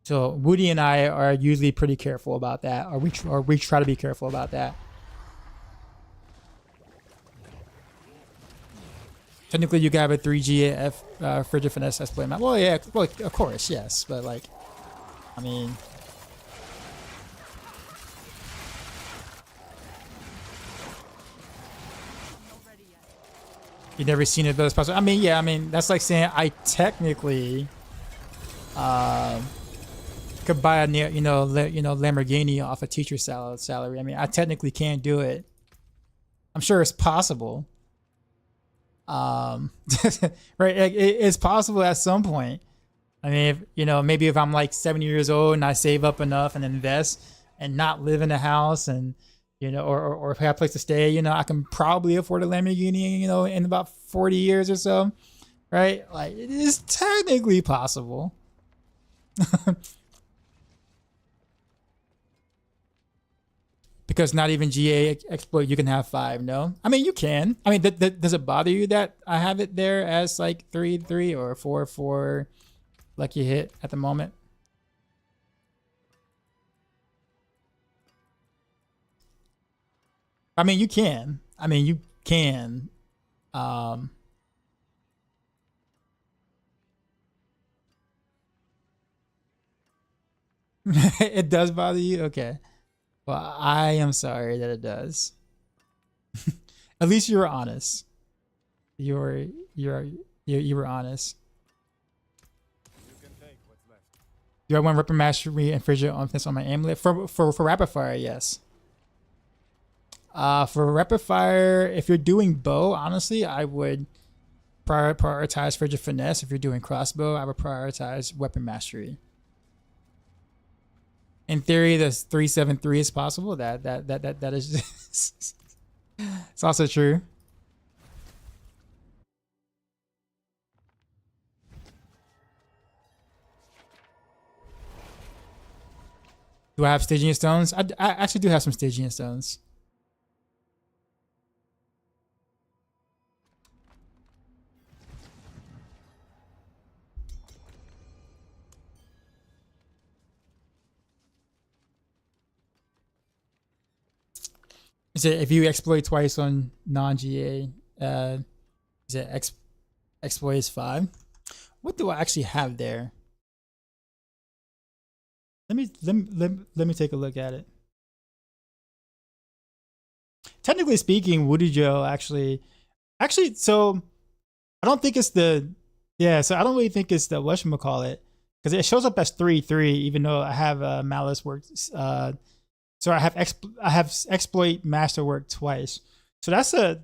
[SPEAKER 1] So Woody and I are usually pretty careful about that, or we try to be careful about that. Technically, you can have a 3G Frigid Finesse exploit map. Well, yeah, well, of course, yes, but like, I mean, you've never seen it, but it's possible. I mean, yeah, I mean that's like saying I technically could buy a Lamborghini off a teacher salary. I mean, I technically can't do it. I'm sure it's possible. Right, it's possible at some point. I mean, if, maybe if I'm like 70 years old and I save up enough and invest and not live in a house and or if I have a place to stay, I can probably afford a Lamborghini, in about 40 years or so, right? Like it is technically possible. Because not even GA exploit, you can have 5. No, I mean you can. I mean, does it bother you that I have it there as like 3/3 or 4/4 lucky hit at the moment? I mean, you can. I mean, you can. It does bother you? Okay. Well, I am sorry that it does. At least you were honest. You were honest. Do I want Rapid Mastery and Frigid on this on my amulet? For Rapid Fire, yes. For Rapid Fire, if you're doing bow, honestly, I would prioritize Frigid Finesse. If you're doing crossbow, I would prioritize Weapon Mastery. In theory, the 3/7/3 is possible. That is it's also true. Do I have Stygian stones? I actually do have some Stygian stones. Is it if you exploit twice on non-GA? Is it exploit is 5? What do I actually have there? Let me take a look at it. Technically speaking, Woody Joe actually, so I don't think it's the, yeah. So I don't really think it's the whatchamacallit, because it shows up as 3-3, even though I have Malice work. So I have exploit masterwork twice. So that's a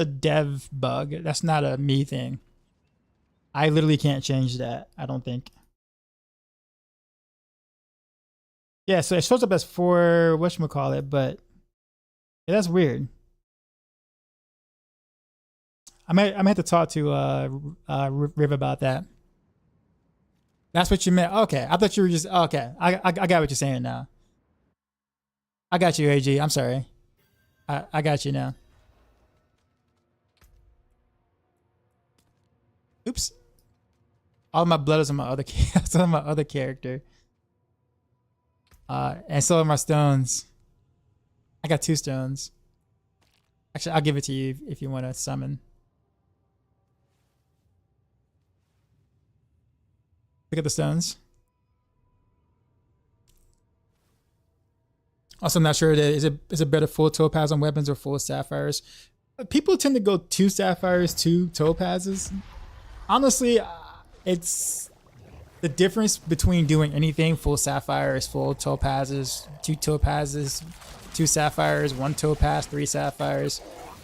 [SPEAKER 1] dev bug. That's not a me thing. I literally can't change that. I don't think. Yeah, so it shows up as 4 whatchamacallit, but yeah, that's weird. I might have to talk to Riv about that. That's what you meant. Okay, I thought you were just okay. I got what you're saying now. I got you, AG. I'm sorry. I got you now. Oops. All my blood is on my other on my other character. And so are my stones. I got 2 stones. Actually, I'll give it to you if you want to summon. Look at the stones. Also, I'm not sure that is it better full topaz on weapons or full sapphires. People tend to go 2 sapphires, 2 topazes. Honestly, it's the difference between doing anything full sapphires, full topazes, 2 topazes, 2 sapphires, 1 topaz, 3 sapphires.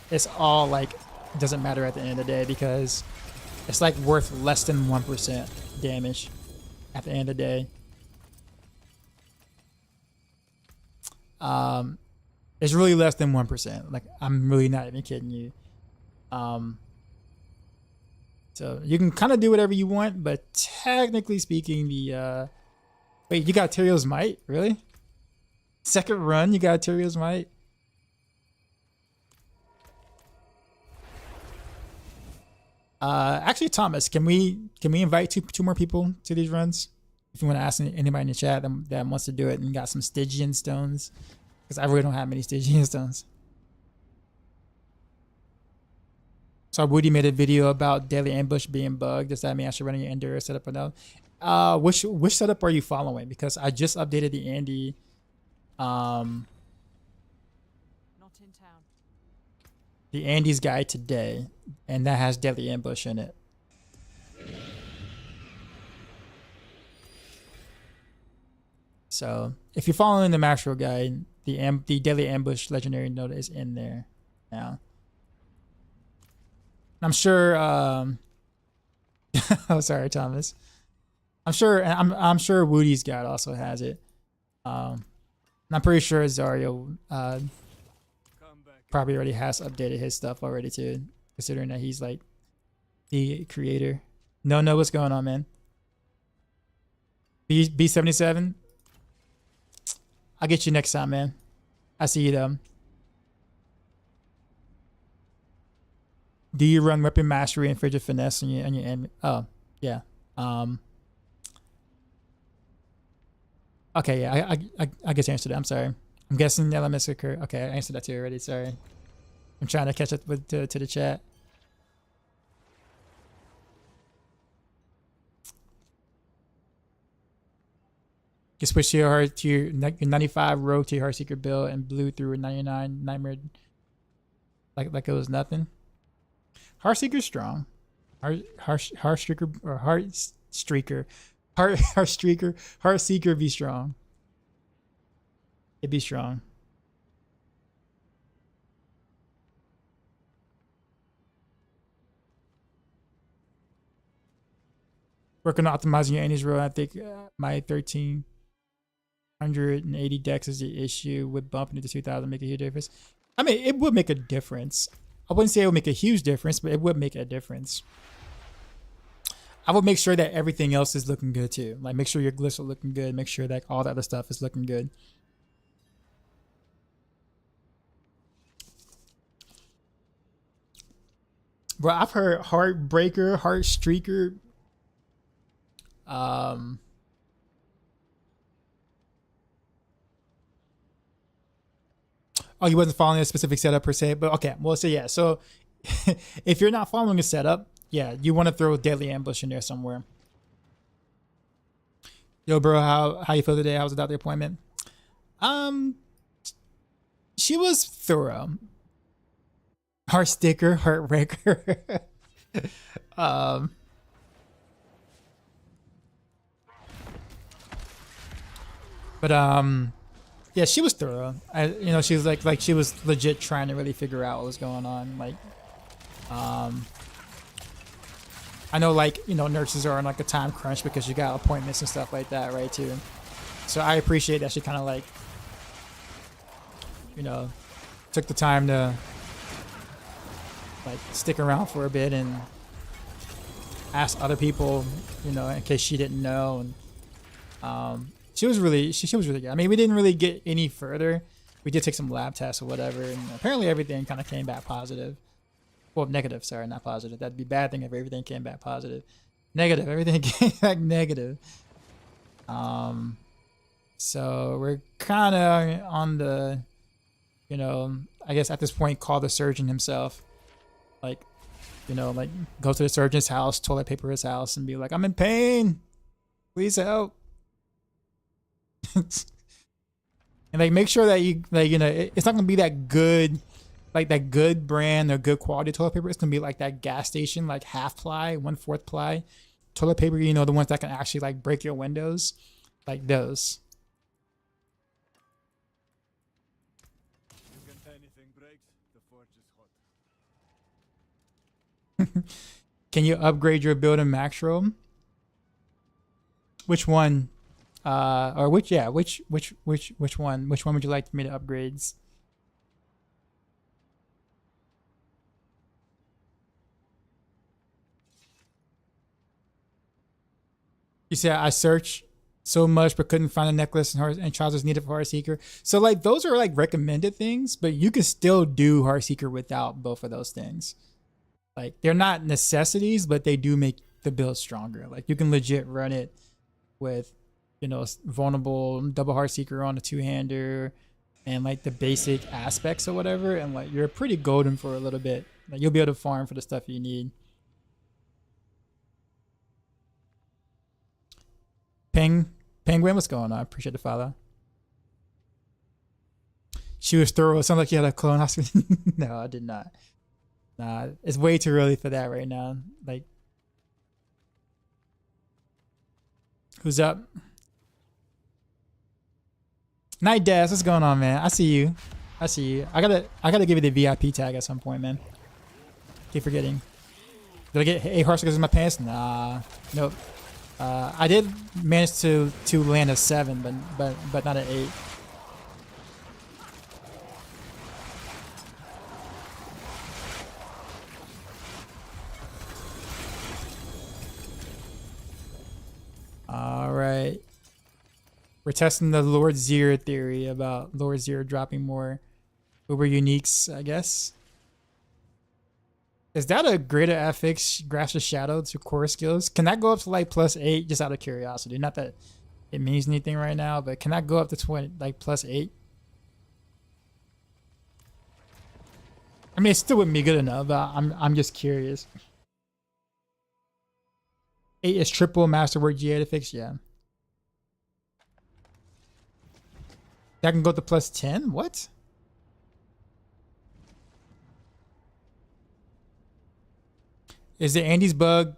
[SPEAKER 1] It's all like doesn't matter at the end of the day because it's like worth less than 1% damage at the end of the day. It's really less than 1%. Like I'm really not even kidding you. So you can kind of do whatever you want, but technically speaking, the wait, you got Tyrion's Might, really? Second run, you got Tyrion's Might. Actually, Thomas, can we invite two more people to these runs? If you want to ask anybody in the chat that wants to do it and got some Stygian stones, because I really don't have many Stygian stones. So Woody made a video about Daily Ambush being bugged. Does that mean I should run your Enduro setup or no? Which setup are you following? Because I just updated the Andy. Not in town. The Andy's guide today, and that has Daily Ambush in it. So if you're following the Maxroll guide, the Daily Ambush Legendary Note is in there now. I'm sure. Oh, sorry, Thomas. I'm sure Woody's guide also has it. I'm pretty sure Zario probably already has updated his stuff already too, considering that he's like the creator. No, what's going on, man? B77. I'll get you next time, man. I see you though. Do you run weapon mastery and frigid finesse on your enemy? Oh, yeah. Okay, yeah. I guess I answered that. I'm sorry. I'm guessing elements occur. Okay, I answered that too already. Sorry. I'm trying to catch up with to the chat. You switch your 95 Rogue to your Heartseeker build and blew through a 99 Nightmare like it was nothing. Heartseeker's strong. Heartseeker be strong. It'd be strong. Working on optimizing your Annie's roll. I think my 1380 dex is the issue. Would bumping into 2000 make a huge difference? I mean, it would make a difference. I wouldn't say it would make a huge difference, but it would make a difference. I would make sure that everything else is looking good too. Like make sure your glyphs are looking good. Make sure that all the other stuff is looking good. Bro, I've heard Heartbreaker, Heartstreaker. Oh, you wasn't following a specific setup per se, but okay. Well, so yeah. So if you're not following a setup, yeah, you want to throw Deadly Ambush in there somewhere. Yo, bro, how you feel today? How was the appointment? She was thorough. Heartseeker, Heartbreaker. But yeah, she was thorough. She was like she was legit trying to really figure out what was going on. Like, I know, like, nurses are on like a time crunch because you got appointments and stuff like that, right? Too. So I appreciate that she kind of like, took the time to like stick around for a bit and ask other people, in case she didn't know. And she was really good. I mean, we didn't really get any further. We did take some lab tests or whatever, and apparently everything kind of came back positive. Well, negative, sorry, not positive. That'd be a bad thing if everything came back positive. Negative, everything came back negative. So we're kind of on the, I guess at this point, call the surgeon himself. Like, like go to the surgeon's house, toilet paper his house, and be like, I'm in pain. Please help. And like make sure that you like, it's not gonna be that good, like that good brand or good quality toilet paper. It's gonna be like that gas station, like half ply, 1/4 ply toilet paper, the ones that can actually like break your windows, like those. Can you upgrade your build in Maxroll? Which one? Or which one? Which one would you like me to upgrades? You said I searched so much but couldn't find a necklace and trousers needed for Heartseeker. So like those are like recommended things, but you can still do Heartseeker without both of those things. Like they're not necessities, but they do make the build stronger. Like you can legit run it with, vulnerable double Heartseeker on a two-hander and like the basic aspects or whatever, and like you're pretty golden for a little bit. Like you'll be able to farm for the stuff you need. Penguin, what's going on? Appreciate the follow. She was thorough. It sounds like you had a colonoscopy. No, I did not. Nah, it's way too early for that right now. Like, who's up? Night Dash, what's going on, man? I see you. I gotta give you the VIP tag at some point, man. Keep forgetting. Did I get 8 Heartseekers in my pants? Nah. Nope. I did manage to land a 7, but not an 8. All right. We're testing the Lord Zero theory about Lord Zero dropping more Uber uniques, I guess. Is that a greater FX Grasp of Shadow to core skills? Can that go up to like +8 just out of curiosity? Not that it means anything right now, but can that go up to 20, like +8? I mean, it still wouldn't be good enough, but I'm just curious. 8 is triple Masterwork GA to fix, yeah. That can go to +10? What? Is it Andy's bug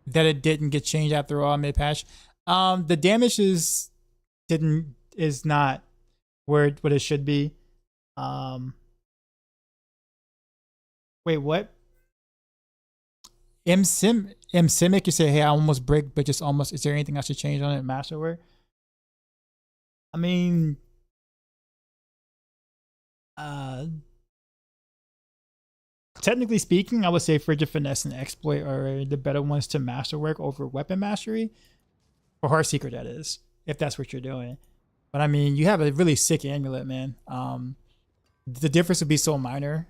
[SPEAKER 1] that it didn't get changed after all mid-patch? The damage is not where what it should be. Wait, what? Simic, you say, hey, I almost break, but just almost. Is there anything I should change on it, Masterwork? I mean, technically speaking, I would say Frigid Finesse and Exploit are the better ones to Masterwork over Weapon Mastery. For Heartseeker, that is, if that's what you're doing. But I mean, you have a really sick amulet, man. The difference would be so minor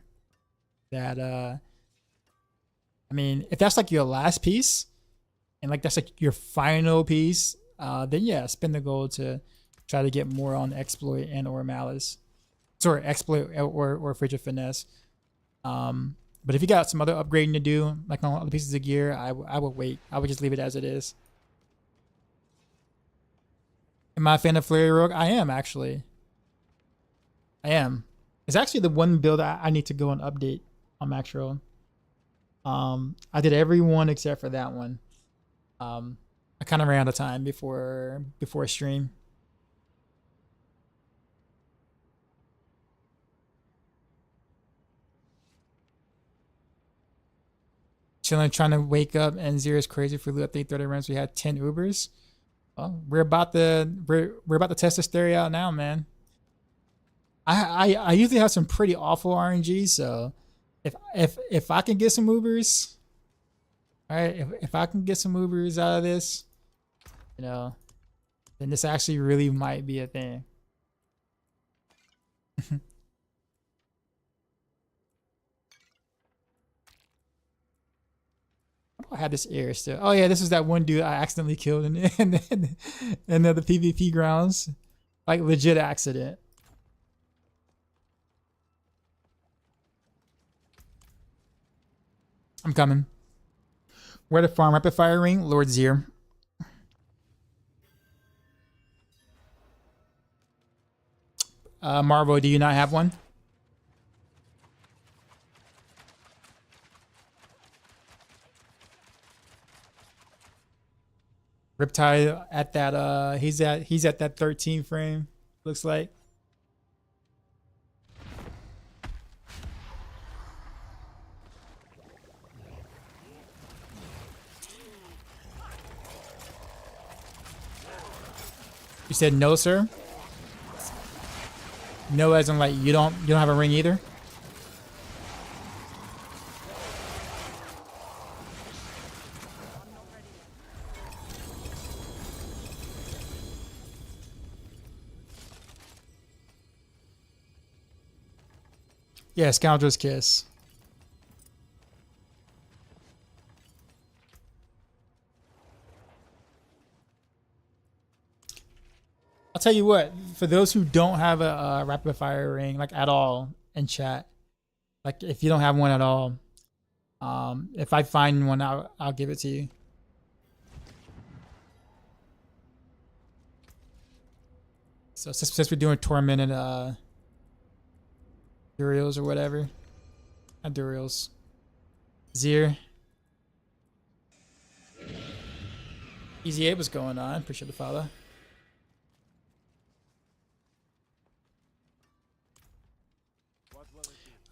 [SPEAKER 1] that, I mean, if that's like your last piece, and like that's like your final piece, then yeah, spend the gold to try to get more on Exploit and or Malice. Sorry, Exploit or Frigid Finesse. But if you got some other upgrading to do, like on other pieces of gear, I would wait. I would just leave it as it is. Am I a fan of Flurry Rogue? I am, actually. I am. It's actually the one build I need to go and update on Maxroll. I did every one except for that one. I kind of ran out of time before stream. Chilling, trying to wake up, and Zero's crazy for loot. I think 30 rounds. We had 10 Ubers. Well, we're about to test this theory out now, man. I usually have some pretty awful RNG, so if I can get some Ubers, all right, if I can get some Ubers out of this, you know, then this actually really might be a thing. I had this air still. Oh yeah, this is that one dude I accidentally killed in the PvP grounds, like legit accident. I'm coming. Where to farm? Rapid fire ring, Lord Zier. Marvo, do you not have one? Riptide at that he's at that 13 frame, looks like. You said no, sir? No, as in like you don't have a ring either? Yeah, Scoundrel's Kiss. I'll tell you what, for those who don't have a rapid fire ring, like at all in chat, like if you don't have one at all, if I find one, I'll give it to you. So since we're doing tormented Duriels or whatever, not Duriels, Zier. Easy 8 was going on. Appreciate the follow.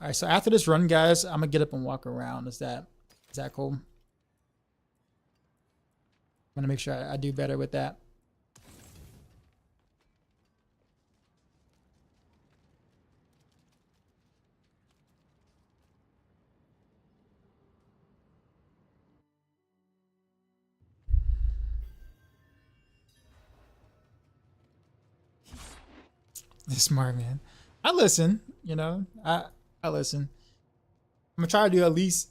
[SPEAKER 1] All right, so after this run, guys, I'm gonna get up and walk around. Is that cool? I'm gonna make sure I do better with that. Smart man. I listen, you know. I listen. I'm gonna try to do at least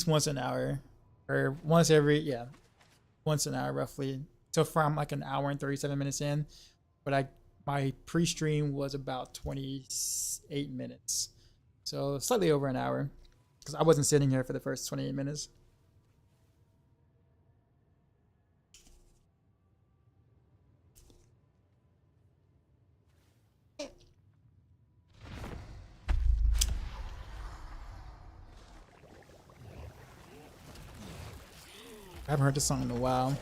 [SPEAKER 1] once an hour, or once an hour roughly. So far I'm like an hour and 37 minutes in, but my pre-stream was about 28 minutes, so slightly over an hour, because I wasn't sitting here for the first 28 minutes. I haven't heard this song in a while.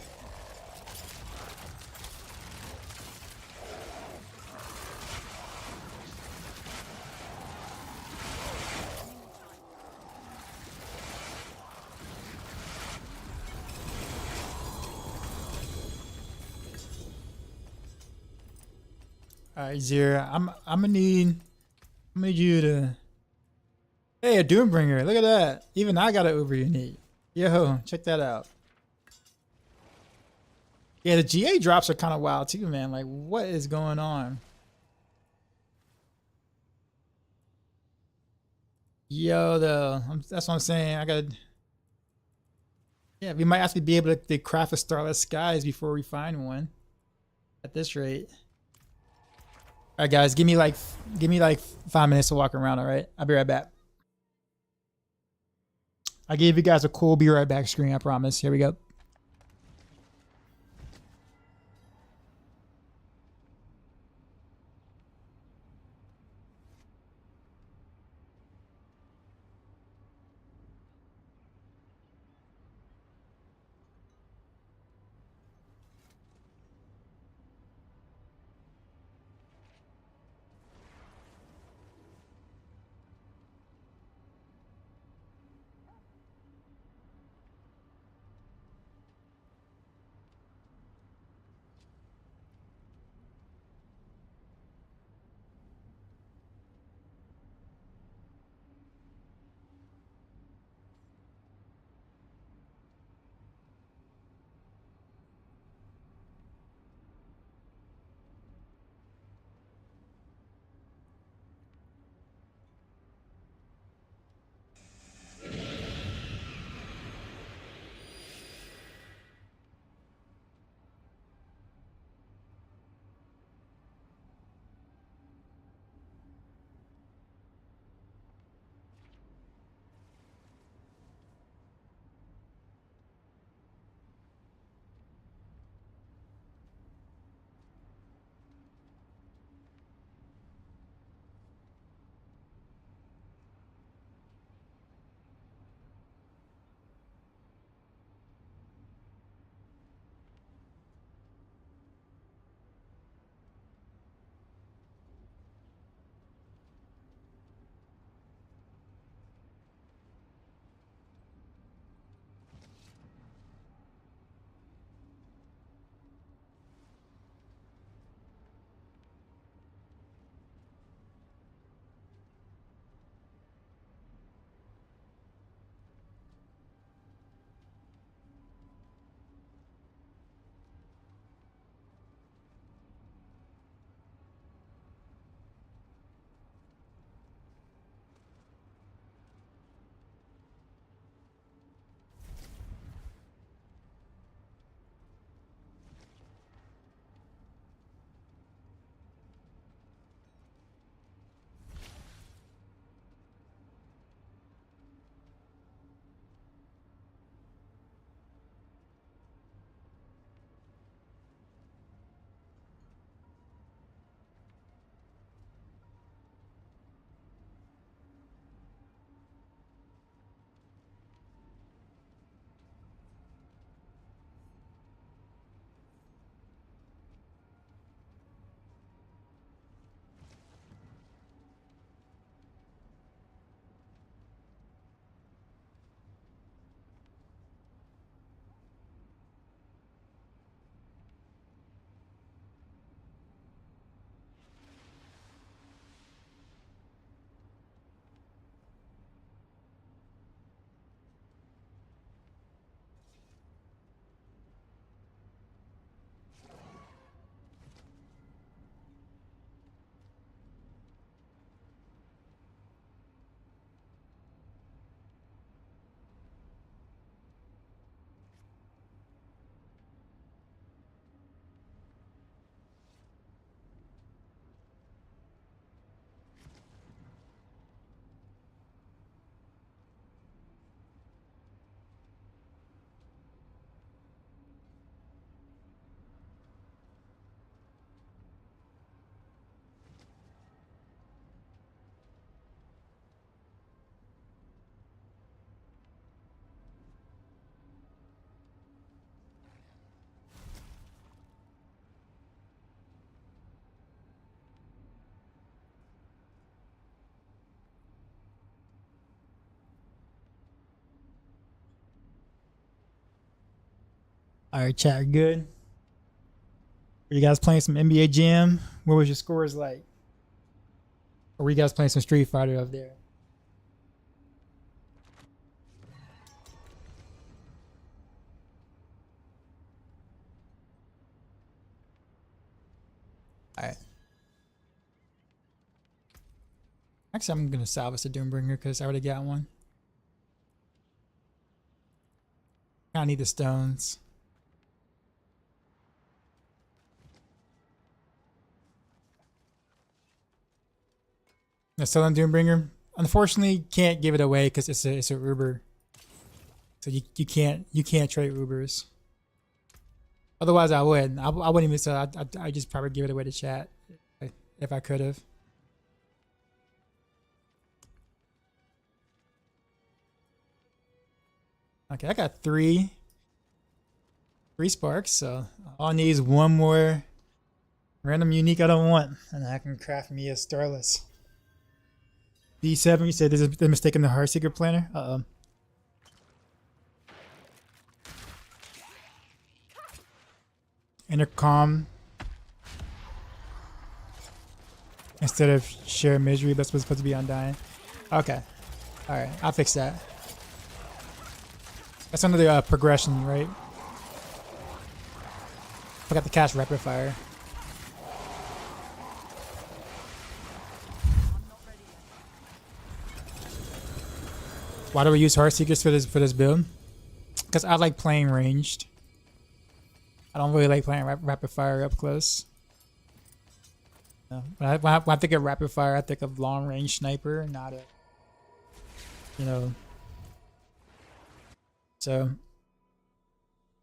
[SPEAKER 1] All right, Zira, I'm gonna need you to. Hey, a Doombringer! Look at that. Even I got an Uber unique. Yo, check that out. Yeah, the GA drops are kind of wild too, man. Like, what is going on? Yo, that's what I'm saying. I got. Yeah, we might actually be able to craft a Starless Skies before we find one. At this rate. All right, guys, give me like 5 minutes to walk around. All right, I'll be right back. I gave you guys a cool "be right back" screen. I promise. Here we go. All right, chat, good. Were you guys playing some NBA Jam? What was your scores like? Or were you guys playing some Street Fighter up there? All right. Actually, I'm gonna salvage the Doombringer because I already got one. I need the stones. The Sullen Doombringer. Unfortunately, can't give it away because it's a Uber. So you can't trade Ubers. Otherwise, I would. I wouldn't even say. I just probably give it away to chat if I could have. Okay, I got three sparks, so all I need is one more random unique I don't want, and I can craft me a Starless. D7, you said there's a mistake in the Heartseeker planner? Uh-oh. Intercom. Instead of share misery, that's what's supposed to be undying. Okay. Alright, I'll fix that. That's under the progression, right? Forgot to cast Rapid Fire. Why do we use Heartseekers for this build? Because I like playing ranged. I don't really like playing Rapid Fire up close. No. When I think of Rapid Fire, I think of long range sniper, not a, you know. So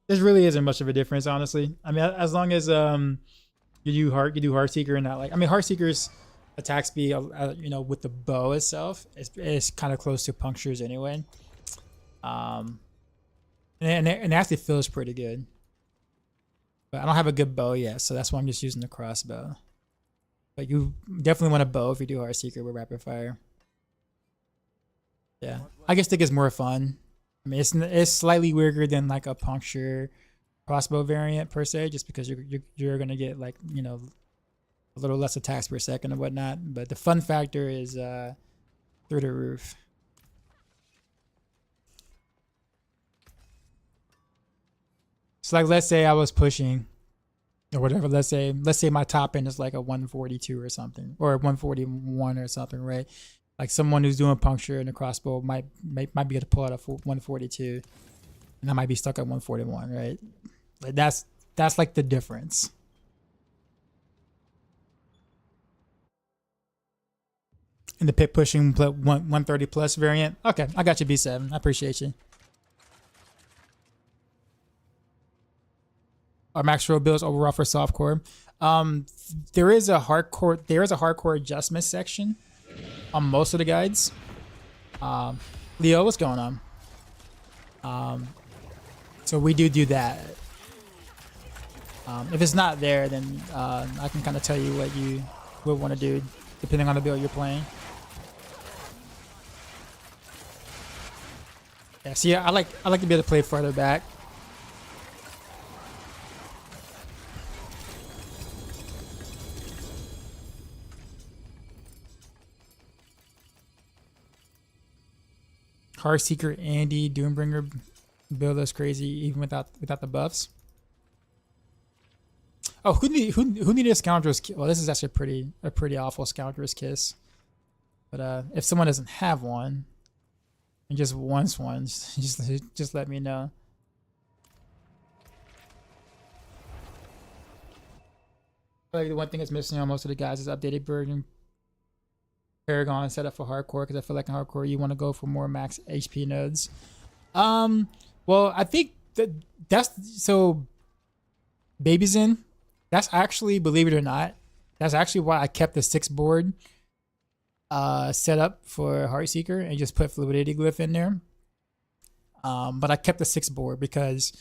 [SPEAKER 1] this really isn't much of a difference, honestly. I mean, as long as you do Heartseeker and not like, I mean, Heartseeker's attack speed, you know, with the bow itself is kind of close to Puncture's anyway. And it actually feels pretty good. But I don't have a good bow yet, so that's why I'm just using the crossbow. But you definitely want a bow if you do Heartseeker with Rapid Fire. Yeah, I just think it's more fun. I mean, it's slightly weaker than like a Puncture crossbow variant per se, just because you're gonna get like, you know, a little less attacks per second and whatnot. But the fun factor is through the roof. So like, let's say I was pushing or whatever. Let's say my top end is like a 142 or something, or 141 or something, right? Like someone who's doing Puncture and a crossbow might be able to pull out a 142, and I might be stuck at 141, right? Like that's like the difference. In the pit pushing 130 plus variant. Okay, I got you, B7. I appreciate you. Our Maxroll builds overall for softcore. There is a hardcore adjustment section on most of the guides. Leo, what's going on? So we do that. If it's not there, then I can kind of tell you what you would want to do depending on the build you're playing. Yeah, see, I like to be able to play further back. Heartseeker, Andy, Doombringer build us crazy even without the buffs. Oh, who needed a Scoundrel's Kiss? Well, this is actually a pretty awful Scoundrel's Kiss. But if someone doesn't have one and just wants one, just let me know. I feel like the one thing that's missing on most of the guys is updated version Paragon set up for hardcore, because I feel like in hardcore you want to go for more max HP nodes. Well, I think that's so Baby's in. That's actually, believe it or not, that's actually why I kept the 6 board set up for Heartseeker and just put Fluidity Glyph in there. But I kept the 6 board because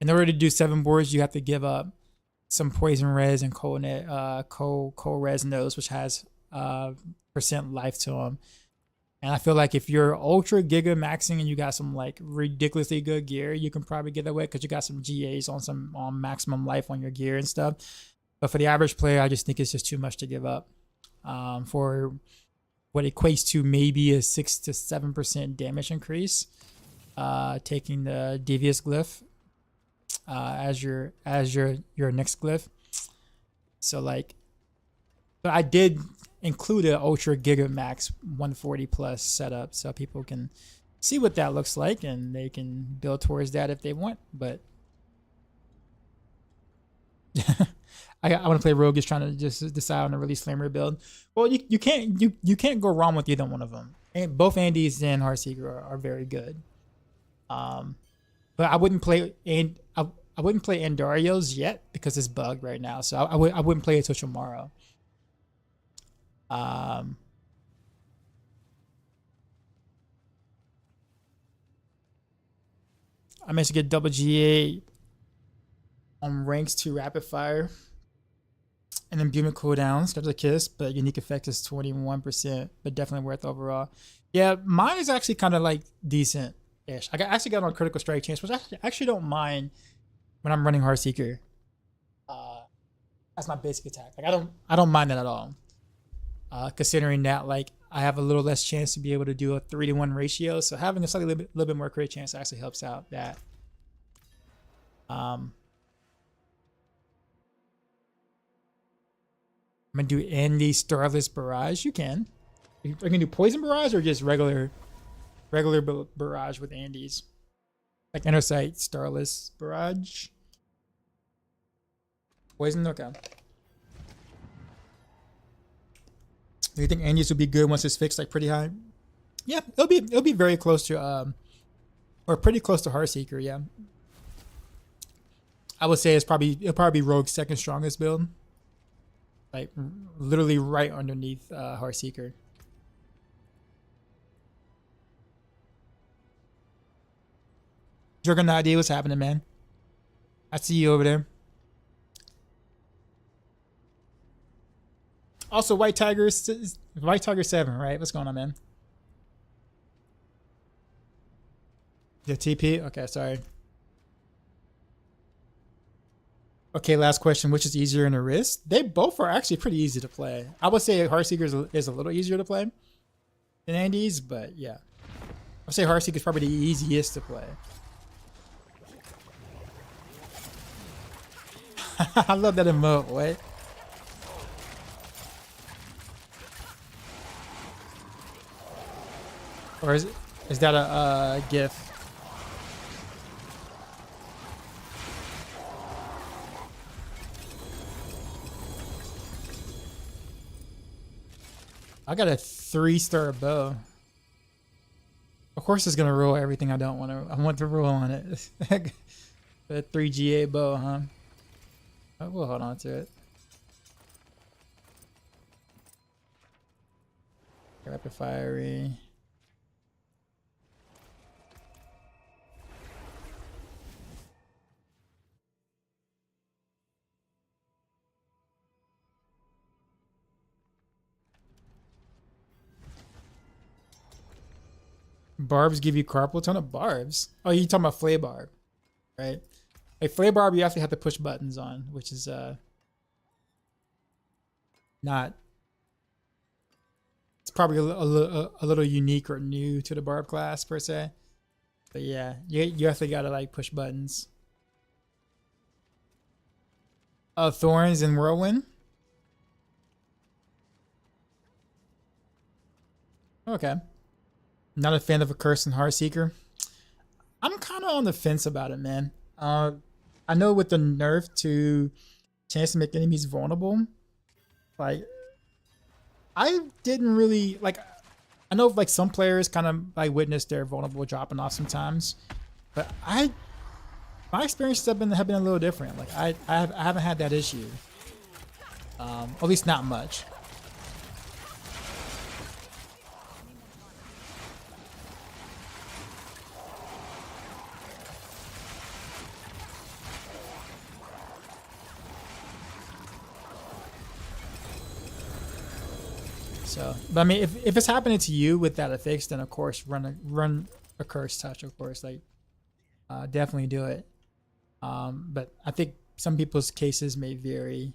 [SPEAKER 1] in order to do 7 boards, you have to give up some poison res and cold res nodes, which has % life to them. And I feel like if you're ultra giga maxing and you got some like ridiculously good gear, you can probably get away because you got some GAs on some on maximum life on your gear and stuff. But for the average player, I just think it's just too much to give up. For what equates to maybe a 6 to 7% damage increase, taking the devious glyph as your next glyph. So like, but I did include an ultra giga max 140 plus setup so people can see what that looks like and they can build towards that if they want. But I want to play Rogue is trying to just decide on a really slammer build. Well, you can't go wrong with either one of them. And both Andes and Heartseeker are very good. But I wouldn't play I wouldn't play Andariel's yet because it's bugged right now. So I wouldn't play it till tomorrow. I managed to get double GA on ranks 2 rapid fire. And then Buma cooldowns, there's a kiss, but unique effect is 21%, but definitely worth overall. Yeah, mine is actually kind of like decent-ish. I actually got on critical strike chance, which I actually don't mind when I'm running Heartseeker. That's my basic attack. Like I don't mind that at all. Considering that like I have a little less chance to be able to do a 3-to-1 ratio, so having a slightly little bit more crit chance actually helps out that. I'm gonna do Andy Starless Barrage. You can. Are you gonna do Poison Barrage or just regular Barrage with Andes? Like Intersight Starless Barrage. Poison, okay. Do you think Andes would be good once it's fixed like pretty high? Yeah, it'll be very close to or pretty close to Heartseeker, yeah. I would say it'll probably be Rogue's second strongest build. Like literally right underneath Heartseeker. You're no idea what's happening, man. I see you over there. Also, White Tiger 7, right? What's going on, man? The TP? Okay, sorry. Okay, last question. Which is easier in the wrist? They both are actually pretty easy to play. I would say Heartseeker is a little easier to play than Andes, but yeah. I would say Heartseeker is probably the easiest to play. I love that emote. What? Or is that a GIF? I got a 3-star bow. Of course it's gonna roll everything I don't want to. I want to roll on it. A 3 GA bow, huh? Oh, we'll hold on to it. Rapid fiery. Barbs give you carpal tunnel? Barbs? Oh, you talking about Flay Barb, right? Like Flay Barb, you actually have to push buttons on, which is not. It's probably a little unique or new to the Barb class per se. But yeah, you actually gotta like push buttons. Thorns and Whirlwind. Okay. Not a fan of a Curse and Heartseeker. I'm kind of on the fence about it, man. I know with the nerf to chance to make enemies vulnerable, like I didn't really like. I know like some players kind of like witness their vulnerable dropping off sometimes, but my experiences have been a little different. Like I haven't had that issue. At least not much. So, but I mean, if it's happening to you with that affix, then of course run a curse touch. Of course, like definitely do it. But I think some people's cases may vary.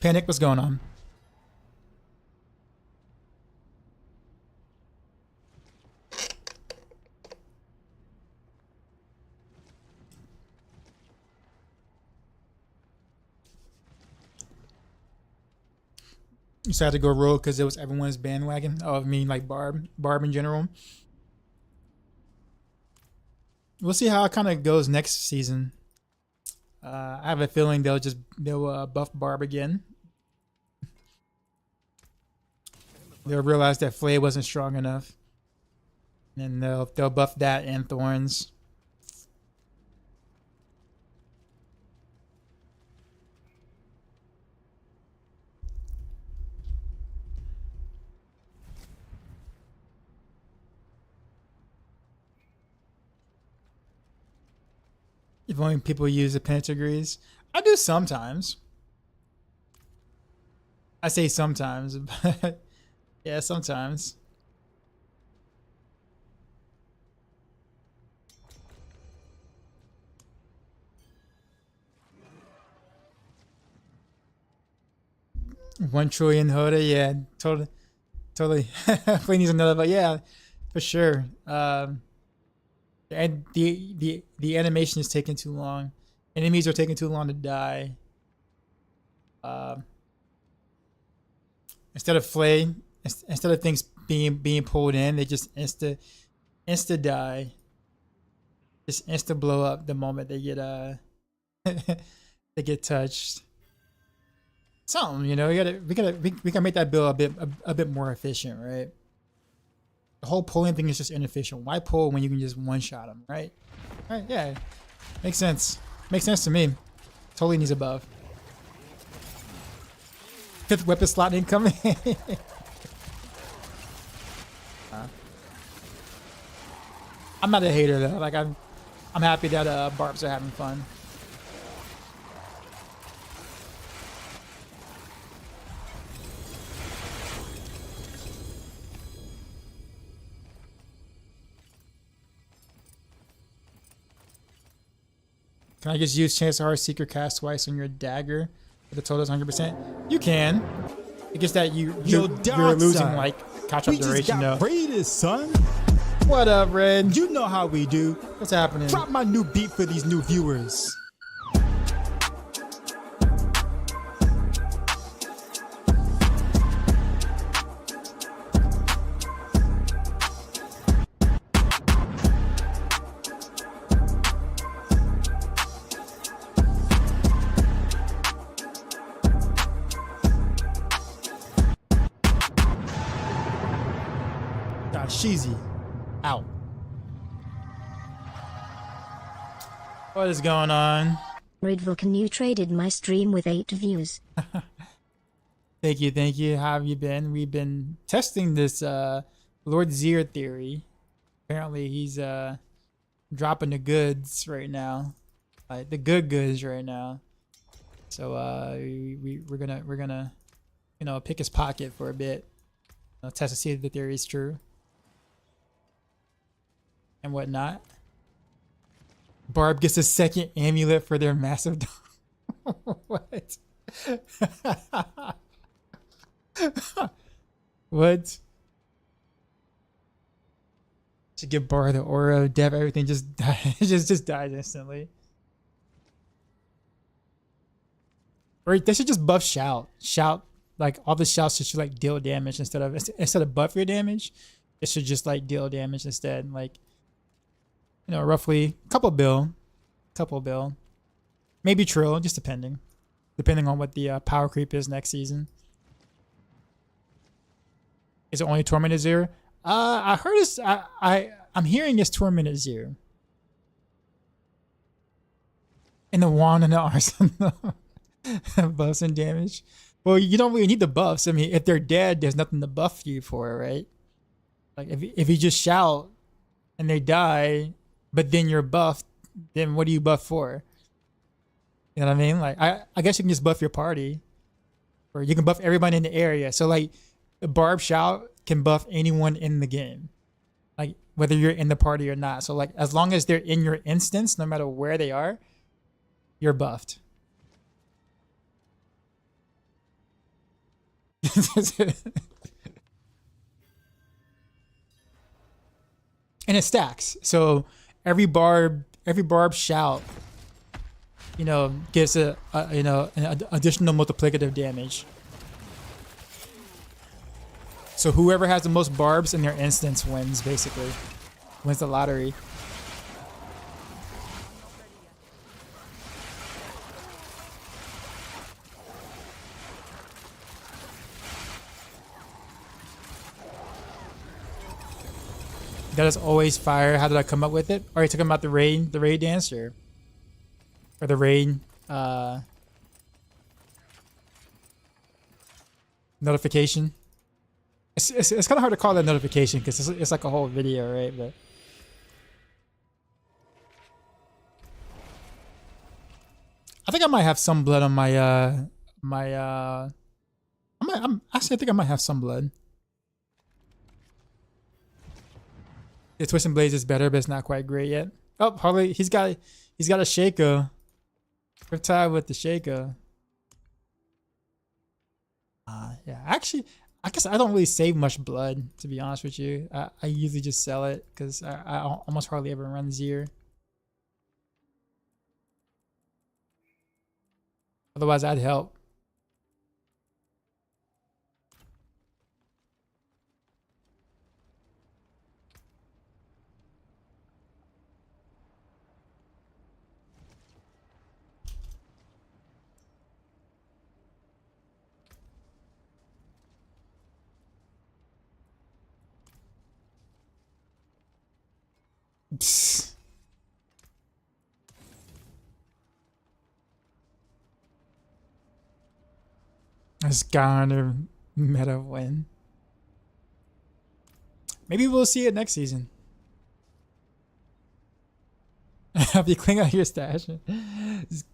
[SPEAKER 1] Panic, what's going on? You decided to go rogue because it was everyone's bandwagon. Oh, I mean, like Barb in general. We'll see how it kind of goes next season. I have a feeling they'll buff Barb again. They'll realize that Flay wasn't strong enough, and they'll buff that and Thorns. If only people use the pentagrees. I do sometimes. I say sometimes, but yeah, sometimes. $1 trillion Hoda, yeah, totally. Flea needs another, but yeah, for sure. And the animation is taking too long. Enemies are taking too long to die. Instead of flay, instead of things being pulled in, they just insta die. Just insta blow up the moment they get they get touched. Something, you know, we gotta make that build a bit more efficient, right? The whole pulling thing is just inefficient. Why pull when you can just one-shot them, right? Right, yeah. Makes sense. Makes sense to me. Totally needs a buff. 5th weapon slot incoming. I'm not a hater though. Like I'm happy that Barbs are having fun. Can I just use Chance to Heartseeker cast twice on your dagger for the total is 100%? You can. It gets that you're losing son. Like catch up duration though.
[SPEAKER 3] Raided, son.
[SPEAKER 1] What up, Red?
[SPEAKER 3] You know how we do.
[SPEAKER 1] What's happening?
[SPEAKER 3] Drop my new beat for these new viewers.
[SPEAKER 1] Sheezy out. What is going on?
[SPEAKER 4] Red Vulcan, you traded my stream with 8 views.
[SPEAKER 1] Thank you. How have you been? We've been testing this Lord Zir theory. Apparently he's dropping the goods right now. Like the goods right now. So we're gonna you know pick his pocket for a bit. Test to see if the theory is true. And whatnot. Barb gets a second amulet for their massive what? What? Should give Barb the aura of death, everything just dies, just dies instantly. Or they should just buff shout like all the shouts should like deal damage instead of buff your damage. It should just like deal damage instead, like you know, roughly couple bill, maybe trill, just depending on what the power creep is next season. Is it only Tormented Zero? I heard it's I'm hearing it's Tormented Zero. And the wand and the arsenal buffs and damage. Well, you don't really need the buffs. I mean, if they're dead, there's nothing to buff you for, right? Like if you just shout and they die, but then you're buffed, then what do you buff for? You know what I mean? Like I guess you can just buff your party, or you can buff everybody in the area. So like the barb shout can buff anyone in the game, like whether you're in the party or not. So like as long as they're in your instance, no matter where they are, you're buffed. And it stacks. So every barb shout, you know, gives an additional multiplicative damage. So whoever has the most barbs in their instance wins, basically. Wins the lottery. That is always fire. How did I come up with it? Are you talking about the raid dance or the raid notification? It's kind of hard to call that notification because it's like a whole video, right? But I think I might have some blood on my actually I think I might have some blood. The Twisting Blades is better, but it's not quite great yet. Oh, Harley, he's got a shaker. Riptide with the shaker. Yeah, actually, I guess I don't really save much blood, to be honest with you. I usually just sell it because I almost hardly ever run Zier. Otherwise, I'd help. Psst. Let's garner meta win. Maybe we'll see it next season. If you clean out your stash,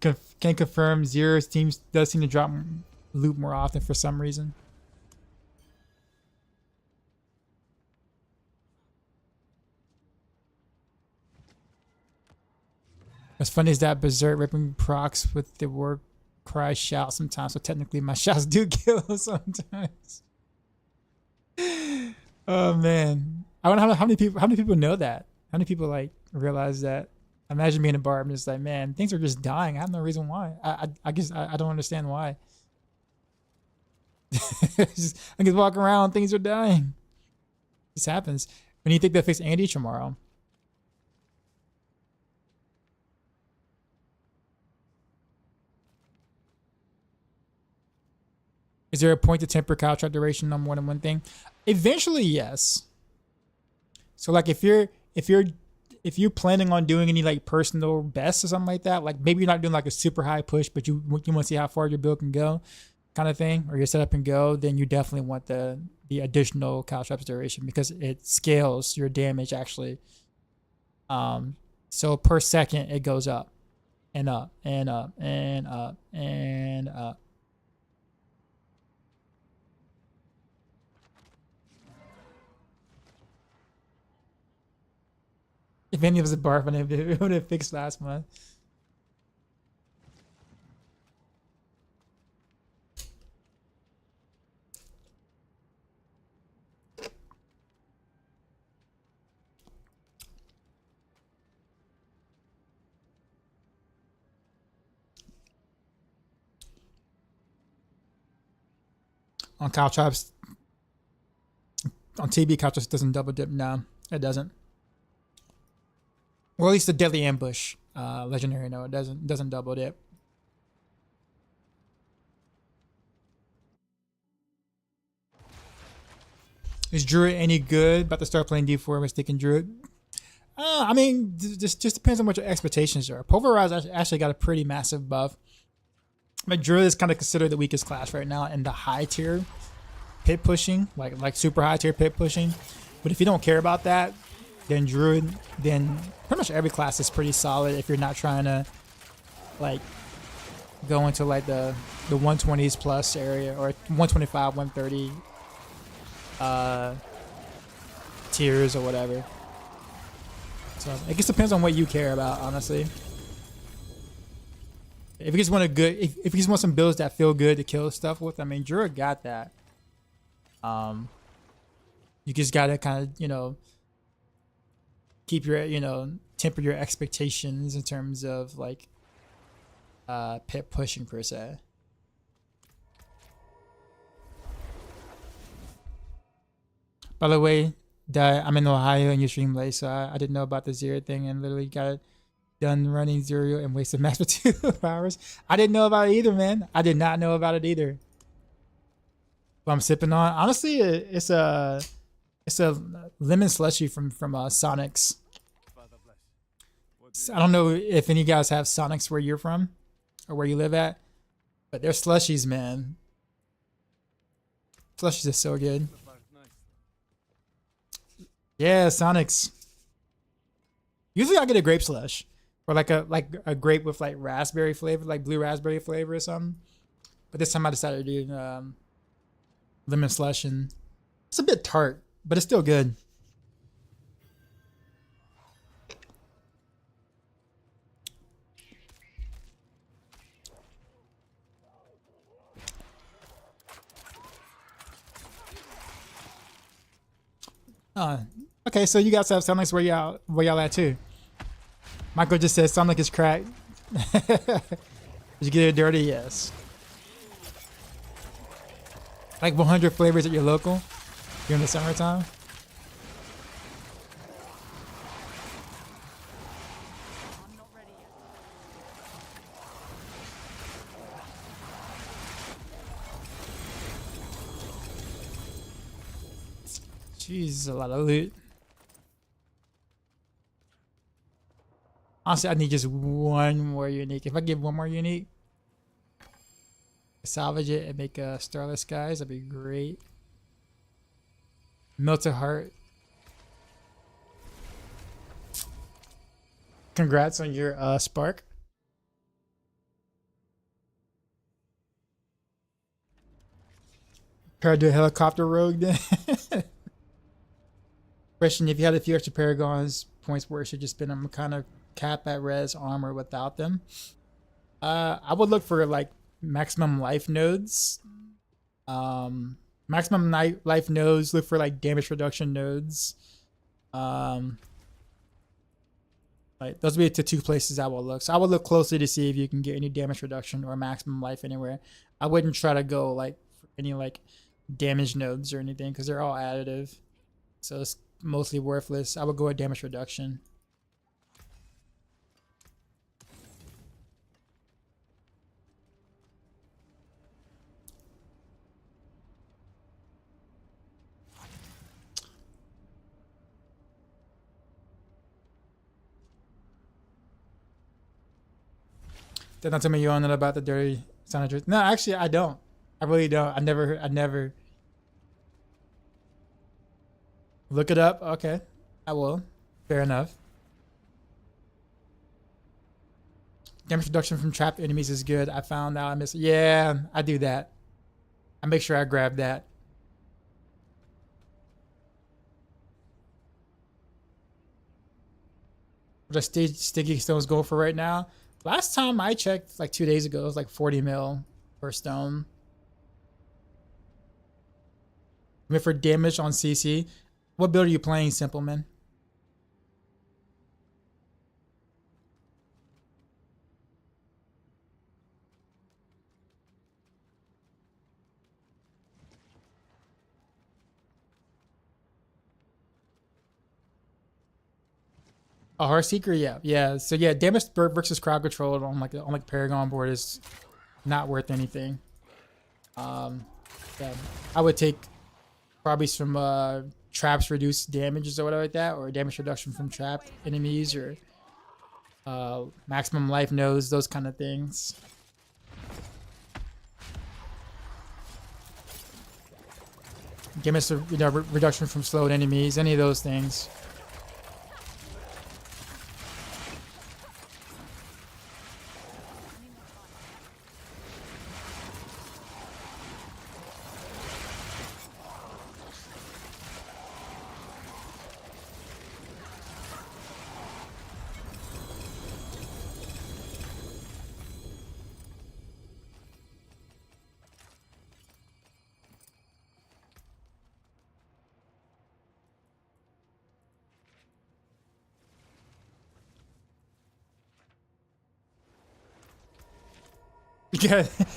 [SPEAKER 1] can confirm Zero's team does seem to drop loot more often for some reason. What's funny is that Berserk ripping procs with the war cry shout sometimes, so technically my shouts do kill sometimes. Oh man, I wonder how many people know that. How many people like realize that? Imagine being a barb and just like, man, things are just dying. I have no reason why. I guess I don't understand why. I can walk around, things are dying. This happens. When do you think they'll fix Andy tomorrow? Is there a point to temper contract duration on more than one thing? Eventually, yes. So like if you're planning on doing any like personal bests or something like that, like maybe you're not doing like a super high push, but you want to see how far your build can go, kind of thing, or your setup can go, then you definitely want the additional caltrops duration because it scales your damage actually. So per second it goes up and up and up and up and up. If any of us barf on it, it would have fixed last month. On caltrops, on TB, caltrops doesn't double dip. No, it doesn't. Or at least the Deadly Ambush, legendary. No, it doesn't double dip. Is Druid any good? About to start playing D4 Mistaken Druid. I mean, this just depends on what your expectations are. Pulverize actually got a pretty massive buff. But Druid is kind of considered the weakest class right now in the high tier pit pushing, like super high tier pit pushing. But if you don't care about that, then Druid, then pretty much every class is pretty solid if you're not trying to like go into like the 120s plus area or 125, 130 tiers or whatever. So it just depends on what you care about, honestly. If you just want a good, if you just want some builds that feel good to kill stuff with, I mean, Druid got that. You just gotta kind of, you know, keep your, you know, temper your expectations in terms of like pit pushing per se. By the way, I'm in Ohio and you stream late, so I didn't know about the zero thing and literally got it done running zero and wasted max for 2 hours. I didn't know about it either, man. I did not know about it either. What I'm sipping on, honestly, it's a lemon slushy from Sonic's. I don't know if any of you guys have Sonic's where you're from or where you live at, but they're slushies, man. Slushies are so good. Yeah, Sonic's. Usually I get a grape slush or like a grape with like raspberry flavor, like blue raspberry flavor or something. But this time I decided to do lemon slush, and it's a bit tart, but it's still good. Okay, so you guys have Sonics where y'all at too. Michael just says Sonic is cracked. Did you get it dirty? Yes. Like 100 flavors at your local during the summertime. Jeez, a lot of loot. Honestly, I need just one more unique. If I get one more unique, salvage it and make a Starless Skies, that'd be great. Melted Heart. Congrats on your spark. Try to do a helicopter rogue then. Question: if you had a few extra Paragons points where it should just spend them, kind of cap at res armor without them. I would look for like maximum life nodes. Maximum life nodes. Look for like damage reduction nodes. Like those would be the 2 places I will look. So I would look closely to see if you can get any damage reduction or maximum life anywhere. I wouldn't try to go like for any like damage nodes or anything because they're all additive. So it's mostly worthless. I would go with damage reduction. Did not tell me you don't know about the dirty sound of. No, actually, I don't. I really don't. I never. Look it up. Okay, I will. Fair enough. Damage reduction from trapped enemies is good. I found out I missed. Yeah, I do that. I make sure I grab that. What sticky stones go for right now? Last time I checked, like 2 days ago, it was like 40 mil per stone. I mean, for damage on CC. What build are you playing, Simpleman? A Heartseeker, yeah. So yeah, damage versus crowd control on like Paragon board is not worth anything. Yeah, I would take probably some traps reduce damages or whatever like that, or damage reduction from trapped enemies, or maximum life nodes, those kind of things. Give us a reduction from slowed enemies, any of those things.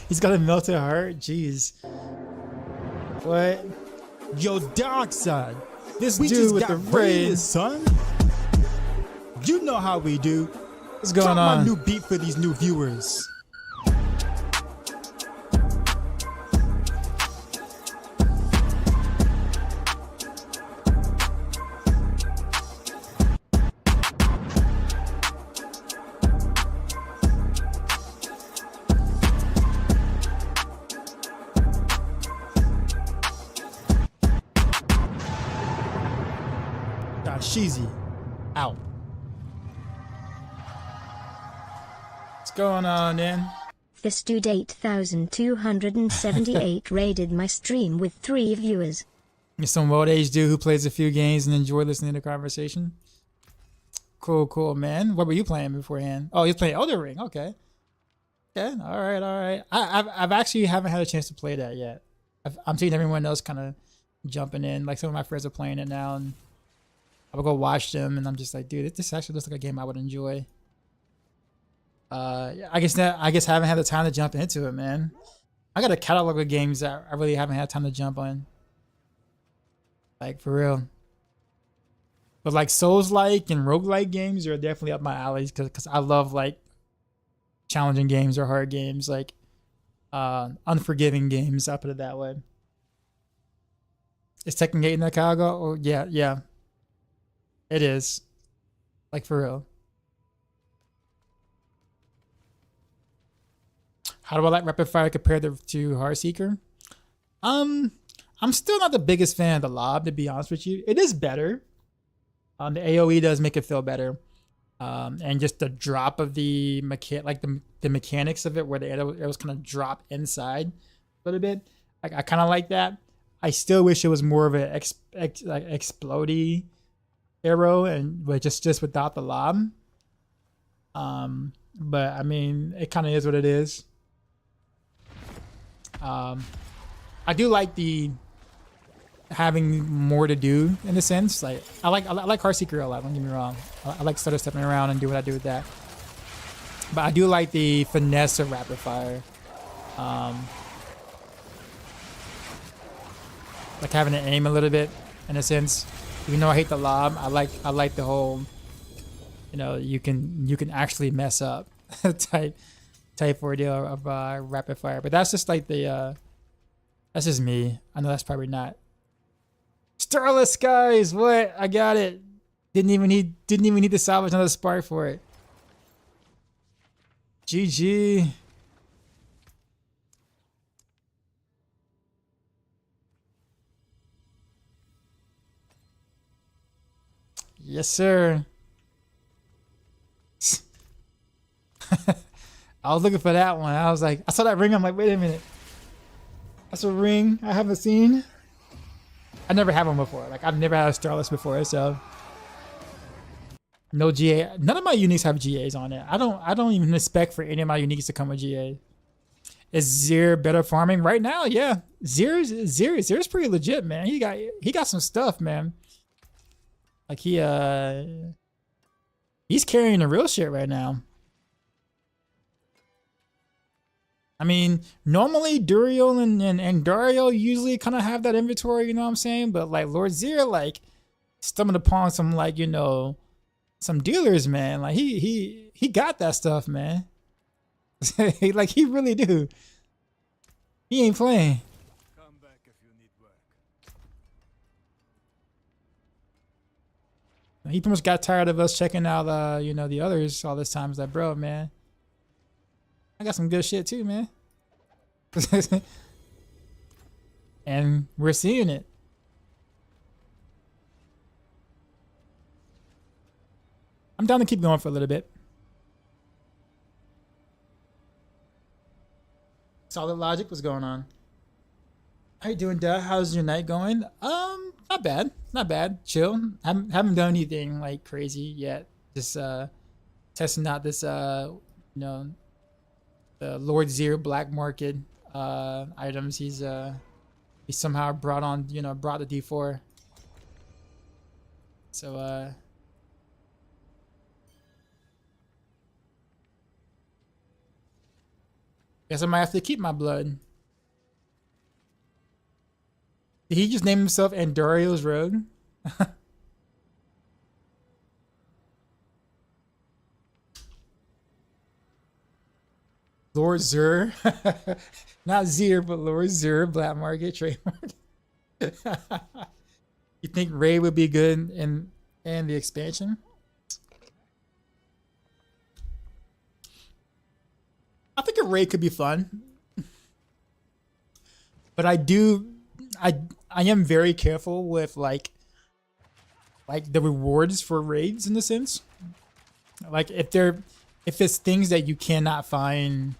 [SPEAKER 1] He's got a melted heart. Jeez. What?
[SPEAKER 3] Yo, Dark Side.
[SPEAKER 1] This
[SPEAKER 3] We
[SPEAKER 1] dude
[SPEAKER 3] just
[SPEAKER 1] with
[SPEAKER 3] got
[SPEAKER 1] the
[SPEAKER 3] raided,
[SPEAKER 1] raid.
[SPEAKER 3] son. You know how we do.
[SPEAKER 1] What's going
[SPEAKER 3] Drop my
[SPEAKER 1] on?
[SPEAKER 3] new beat for these new viewers.
[SPEAKER 1] Sheezy. Out. What's going on, then?
[SPEAKER 4] This dude 8278 raided my stream with 3 viewers.
[SPEAKER 1] You're some old age dude who plays a few games and enjoy listening to conversation. Cool, man. What were you playing beforehand? Oh, you're playing Elden Ring. Okay. Okay. All right. I've actually haven't had a chance to play that yet. I'm seeing everyone else kind of jumping in. Like some of my friends are playing it now, and I would go watch them, and I'm just like, dude, this actually looks like a game I would enjoy. I guess I haven't had the time to jump into it, man. I got a catalog of games that I really haven't had time to jump on. Like, for real. But like Souls-like and roguelike games are definitely up my alleys because I love like challenging games or hard games, like unforgiving games. I'll put it that way. Is Tekken 8 in that catalog? Oh yeah. It is. Like, for real. How do I like Rapid Fire compared to Heartseeker? I'm still not the biggest fan of the lob, to be honest with you. It is better. The AoE does make it feel better. And just the drop of the mechanics of it, where the arrows kind of drop inside a little bit. I kind of like that. I still wish it was more of an explodey arrow, and but just without the lob. But I mean, it kind of is what it is. I do like the having more to do in a sense. Like I like Heartseeker a lot. Don't get me wrong. I like stepping around and do what I do with that. But I do like the finesse of Rapid Fire. Like having to aim a little bit in a sense. Even though I hate the lob, I like the whole, you can actually mess up type ordeal of Rapid Fire. But that's just like that's just me. I know that's probably not. Starless Skies, what? I got it. Didn't even need to salvage another spark for it. GG. Yes, sir. I was looking for that one. I was like, I saw that ring. I'm like, wait a minute. That's a ring I haven't seen. I never had one before. Like, I've never had a Starless before, so no GA. None of my uniques have GAs on it. I don't even expect for any of my uniques to come with GA. Is Zir better farming right now? Yeah, Zir's pretty legit, man. He got some stuff, man. Like he's carrying the real shit right now. I mean, normally Duriel and Dario usually kind of have that inventory, you know what I'm saying? But like Lord Zir, like stumbled upon some like, some dealers, man. Like he got that stuff, man. Like he really do. He ain't playing.
[SPEAKER 2] Come back if you need work.
[SPEAKER 1] He pretty much got tired of us checking out, the others all this time. He's like, bro, man, I got some good shit too, man. And we're seeing it. I'm down to keep going for a little bit. Solid Logic, what's going on? How you doing, Duh? How's your night going? Not bad. Not bad. Chill. Haven't done anything like crazy yet. Just testing out this you know, the Lord Zero black market items. He somehow brought on, you know, brought the D4. So guess I might have to keep my blood. Did he just name himself Andorio's Rogue? Lord Zur. Not Zir, but Lord Zur, black market trademark. You think Ray would be good in the expansion? I think a Ray could be fun. But I am very careful with like the rewards for raids in the sense. Like if it's things that you cannot find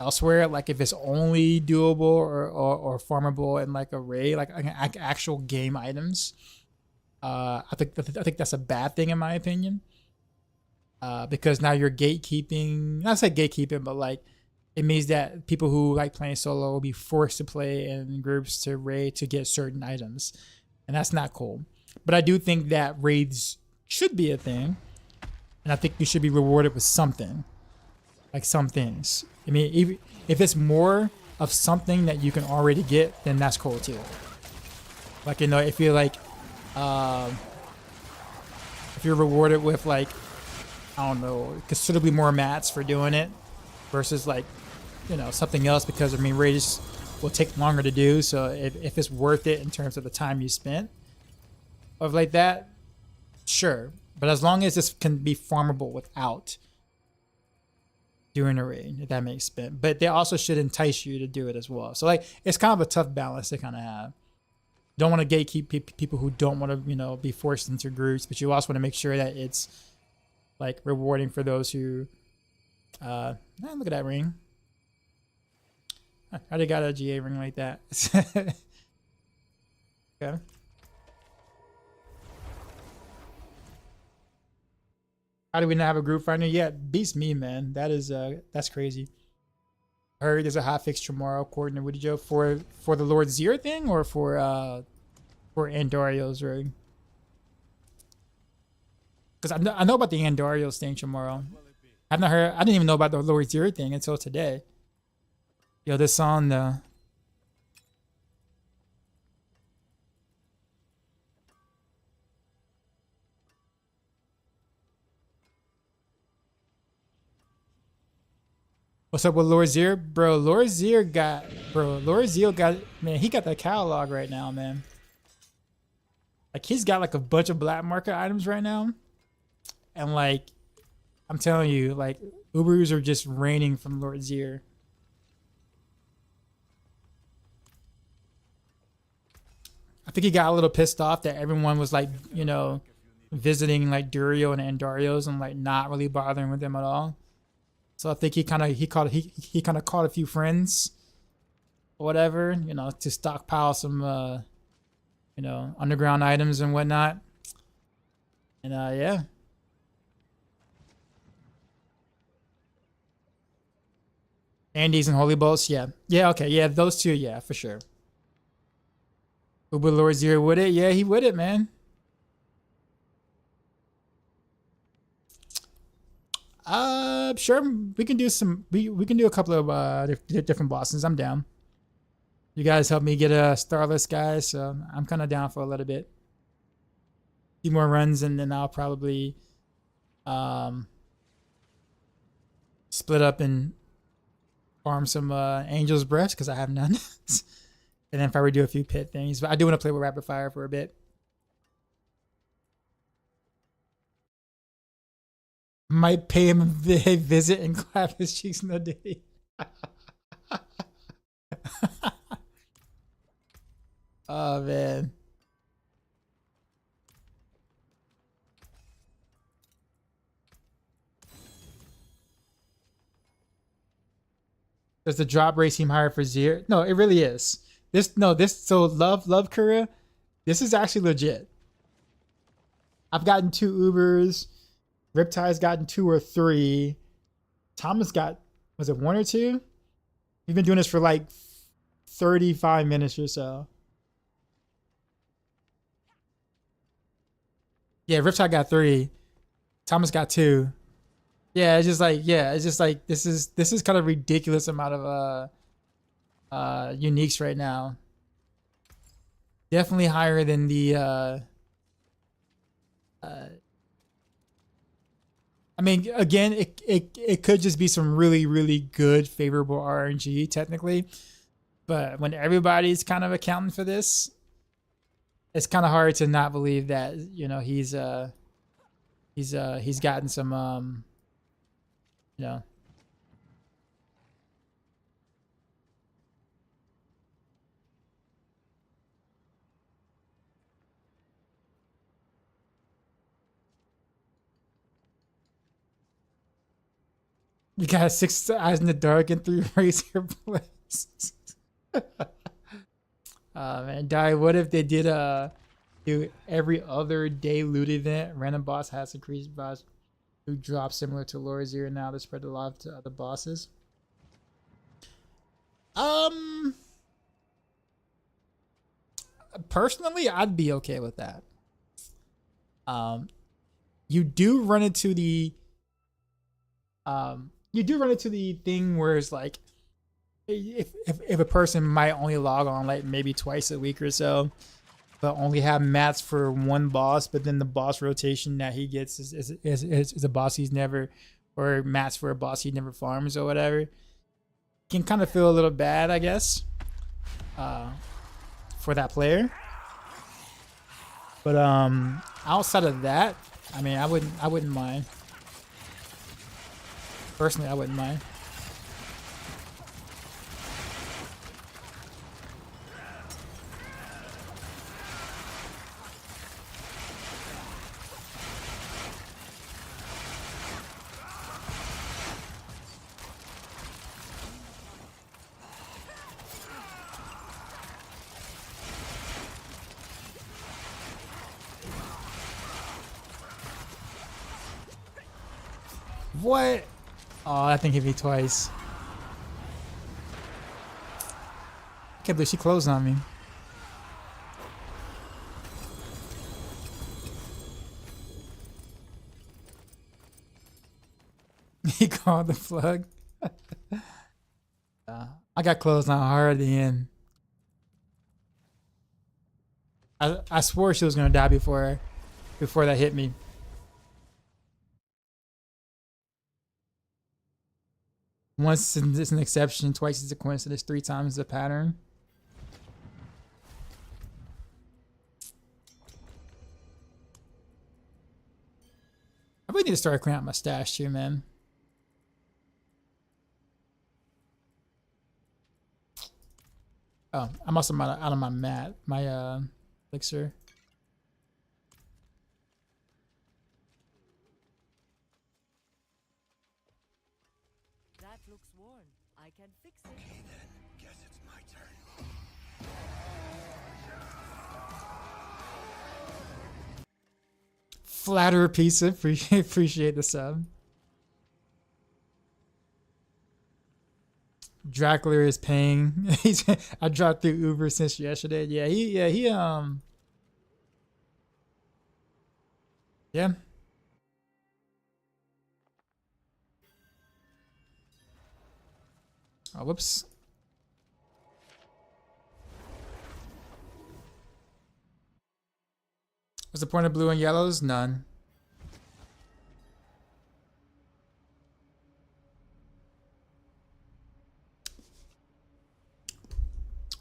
[SPEAKER 1] elsewhere, like if it's only doable or farmable in like a raid, like actual game items, I think that's a bad thing in my opinion. Because now you're gatekeeping, not say gatekeeping, but like it means that people who like playing solo will be forced to play in groups to raid to get certain items, and that's not cool. But I do think that raids should be a thing, and I think you should be rewarded with something, like some things. I mean, even if it's more of something that you can already get, then that's cool too. Like, you know, if you're like, if you're rewarded with like, I don't know, considerably more mats for doing it versus like, you know, something else, because I mean raids will take longer to do, so if it's worth it in terms of the time you spent of like that, sure. But as long as this can be farmable without doing a raid, if that makes sense. But they also should entice you to do it as well. So like it's kind of a tough balance to kind of have. Don't want to gatekeep people who don't want to, you know, be forced into groups, but you also want to make sure that it's like rewarding for those who look at that ring. I already got a GA ring like that. Okay. How do we not have a group finder yet? Beats me, man. That is that's crazy. I heard there's a hot fix tomorrow, according to Woody Joe, for the Lord Zero thing or for Andorio's Rogue. Because I know about the Andorio's thing tomorrow. I've not heard. I didn't even know about the Lord Zero thing until today. Yo, this song though. What's up with Lord Zero? Bro, Lord Zero got, man, he got the catalog right now, man. Like, he's got like a bunch of black market items right now. And like, I'm telling you, like, Ubers are just raining from Lord Zero. I think he got a little pissed off that everyone was like, you know, visiting like Durio and Andarios and like not really bothering with them at all. So I think he kind of caught a few friends or whatever, you know, to stockpile some you know, underground items and whatnot. And yeah. Andes and Holy Bolts, yeah. Yeah, okay, yeah, those two, yeah, for sure. Uber Lord Zero with it? Yeah, he with it, man. Sure. We can do some. We can do a couple of different bosses. I'm down. You guys helped me get a Starless Skies, so I'm kind of down for a little bit. A few more runs, and then I'll probably split up and farm some Angel's Breast because I have none. And then probably do a few pit things. But I do want to play with Rapid Fire for a bit. Might pay him a visit and clap his cheeks in the day. Oh, man. Does the drop rate seem higher for Zero? No, it really is. So love Kura. This is actually legit. I've gotten 2 Ubers. Riptide's gotten 2 or 3. Thomas got, was it 1 or 2? We've been doing this for like 35 minutes or so. Yeah, Riptide got 3. Thomas got 2. Yeah, it's just like this is kind of ridiculous amount of uniques right now. Definitely higher than the I mean, again, it could just be some really good favorable RNG technically, but when everybody's kind of accounting for this, it's kind of hard to not believe that, you know, he's gotten some you know. You got 6 eyes in the dark and 3 razor blades. Man, Die, what if they did do every other day loot event? Random boss has increased boss who drop similar to Lord Zero now to spread the love to other bosses. Personally, I'd be okay with that. You do run into the thing where it's like if a person might only log on like maybe twice a week or so, but only have mats for 1 boss, but then the boss rotation that he gets is a boss he's never, or mats for a boss he never farms or whatever, can kind of feel a little bad, I guess, for that player. But outside of that, I mean, I wouldn't mind. Personally, I wouldn't mind. What? Oh, that thing hit me twice. I can't believe she closed on me. He called the plug. I got closed on hard at the end. I swore she was gonna die before that hit me. Once it's an exception, twice it's a coincidence, 3 times the pattern. I really need to start cleaning out my stash too, man. Oh, I'm also out of my mat, my elixir.
[SPEAKER 5] That looks worn. I can fix it.
[SPEAKER 2] Okay then, guess it's my turn.
[SPEAKER 1] Flatterer pizza, appreciate the sub. Drackler is paying. I dropped through Uber since yesterday. Yeah, yeah. Oh, whoops. What's the point of blue and yellows? None.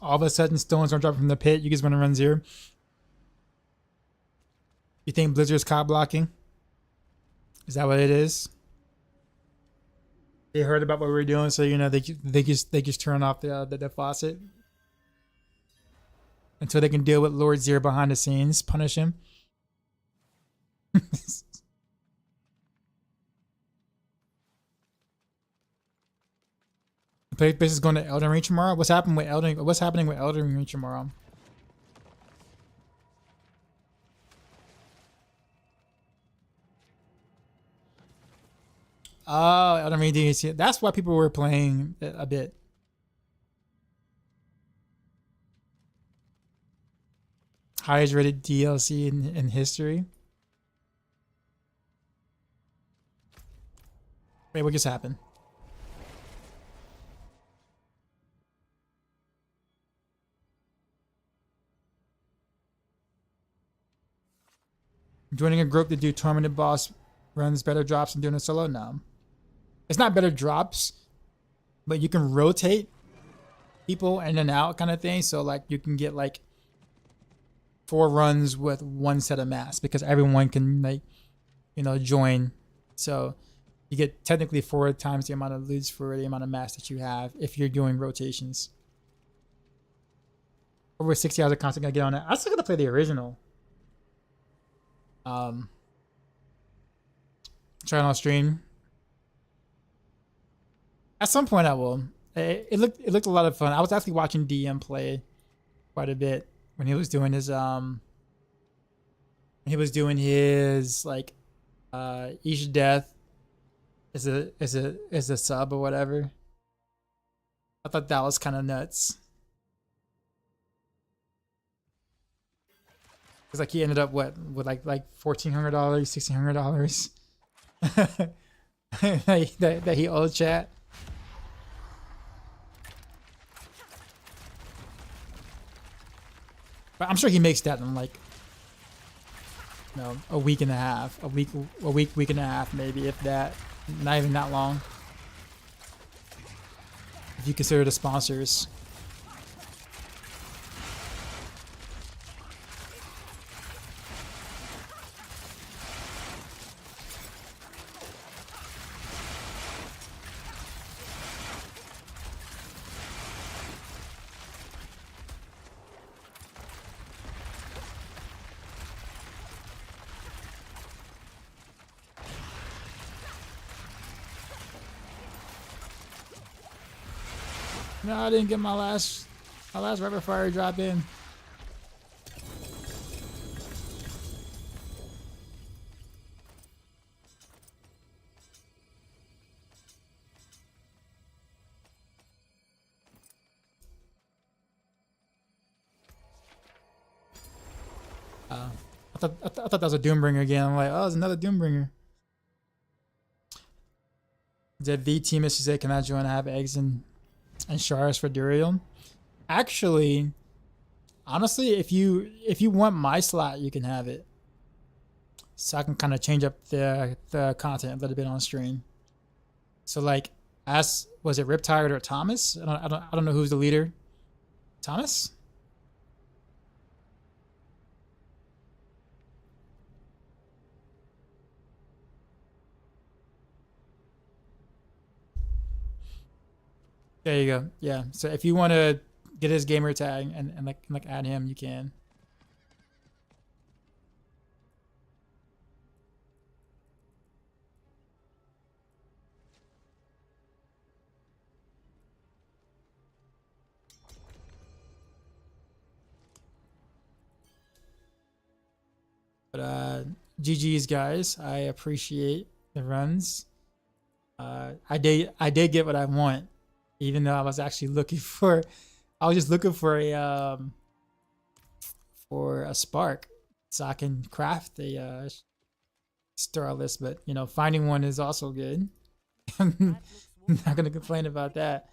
[SPEAKER 1] All of a sudden, stones are dropping from the pit. You guys want to run 0? You think Blizzard's cop blocking? Is that what it is? They heard about what we were doing, so you know they just turn off the faucet until they can deal with Lord Zero behind the scenes, punish him. Playbase is going to Elden Ring tomorrow. What's happening with Elden Ring tomorrow? Oh, Elden Ring DLC. That's why people were playing it a bit. Highest rated DLC in history. Wait, what just happened? Joining a group to do tormented boss runs better drops than doing a solo? No. It's not better drops, but you can rotate people in and out kind of thing. So like you can get like 4 runs with 1 set of masks because everyone can like, you know, join. So you get technically 4 times the amount of loots for the amount of masks that you have if you're doing rotations. Over 60 hours of content gonna get on it. I still gotta play the original. Try it on stream. At some point I will. It looked a lot of fun. I was actually watching DM play quite a bit when he was doing his like each death is a sub or whatever. I thought that was kind of nuts. Cause like he ended up with like $1,400, $1,600 that he owed chat. But I'm sure he makes that in like, you know, a week and a half, a week and a half, maybe, if that. Not even that long. If you consider the sponsors. No, I didn't get my last rapid fire drop in. I thought that was a Doombringer again. I'm like, oh, it's another Doombringer. Did V team is to say, can I join? I have eggs and shards for Duriel. Actually, honestly, if you want my slot, you can have it. So I can kind of change up the content a little bit on stream. So like, was it Riptide or Thomas? I don't know who's the leader. Thomas? There you go. Yeah. So if you want to get his gamer tag and like add him, you can. But GG's guys, I appreciate the runs. I did get what I want. Even though I was actually looking for, I was just looking for a spark, so I can craft a Starless. But you know, finding one is also good. I'm not gonna complain about that.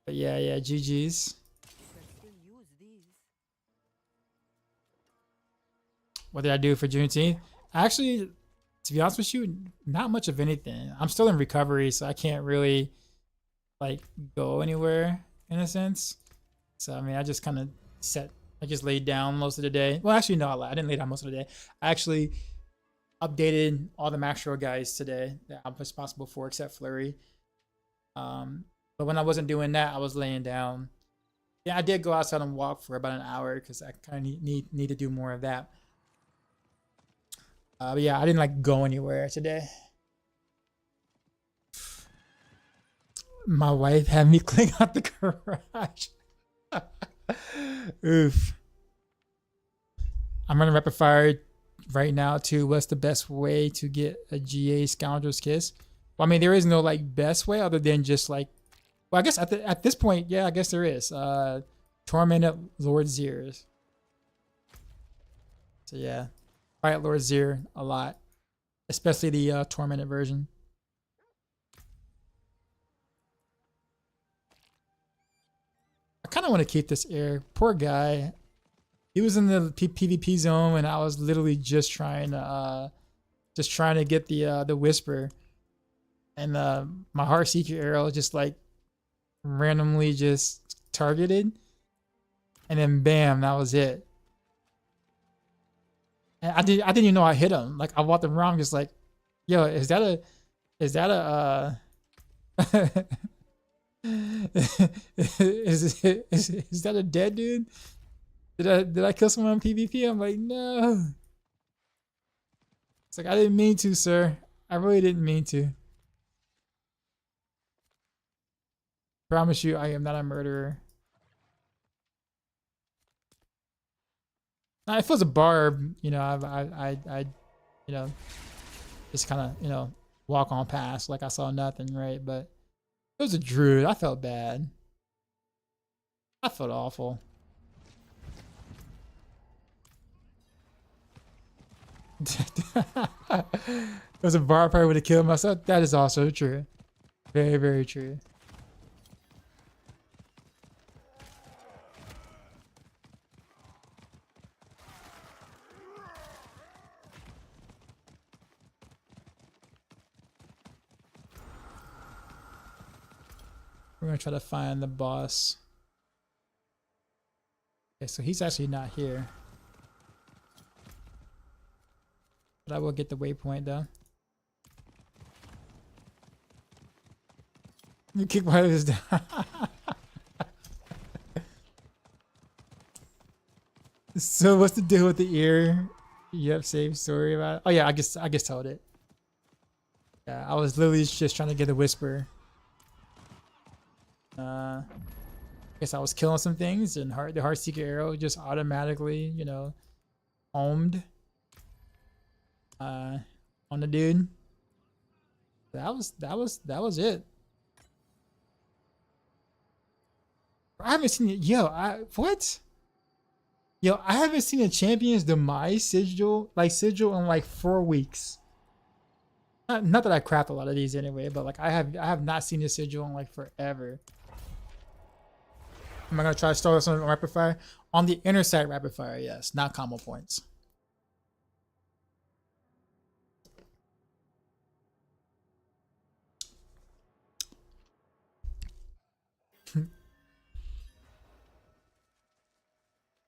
[SPEAKER 1] But yeah, GG's. What did I do for Juneteenth? Actually, to be honest with you, not much of anything. I'm still in recovery, so I can't really like go anywhere in a sense. So I mean, I just kind of I just laid down most of the day. Well, actually, no, I didn't lay down most of the day. I actually updated all the Maxroll guys today that I'm responsible for, except Flurry. But when I wasn't doing that, I was laying down. Yeah, I did go outside and walk for about an hour because I kind of need to do more of that. But yeah, I didn't like go anywhere today. My wife had me clean out the garage. Oof. I'm running rapid fire right now too. What's the best way to get a GA Scoundrel's Kiss? Well, I mean, there is no like best way other than just like, well, I guess at this point, yeah, I guess there is. Tormented Lord Zeers. So yeah, fight Lord Zeer a lot, especially the tormented version. I kind of want to keep this air. Poor guy. He was in the PvP zone, and I was literally just trying to get the whisper, and my Heartseeker arrow just like randomly just targeted, and then bam, that was it. And I didn't even know I hit him. Like I walked around just like, yo, is that a is that a dead dude? Did I kill someone on PvP? I'm like, no. It's like I didn't mean to, sir. I really didn't mean to. Promise you, I am not a murderer. Now, if it was a barb, you know, I you know, just kind of, you know, walk on past like I saw nothing, right? But it was a druid. I felt bad. I felt awful. It was a bar, I probably would have killed myself. That is also true. Very, very true. We're gonna try to find the boss. Okay, so he's actually not here. But I will get the waypoint though. You kick my this down. So what's the deal with the ear? You have saved story about it? Oh yeah, I guess told it. Yeah, I was literally just trying to get a whisper. Guess I was killing some things, and the Heartseeker arrow just automatically, you know, homed on the dude. That was it. I haven't seen it. What? Yo, I haven't seen a Champion's Demise sigil in like 4 weeks. Not that I craft a lot of these anyway, but like I have not seen a sigil in like forever. Am I gonna try to start something on rapid fire? On the Intersight rapid fire, yes, not combo points.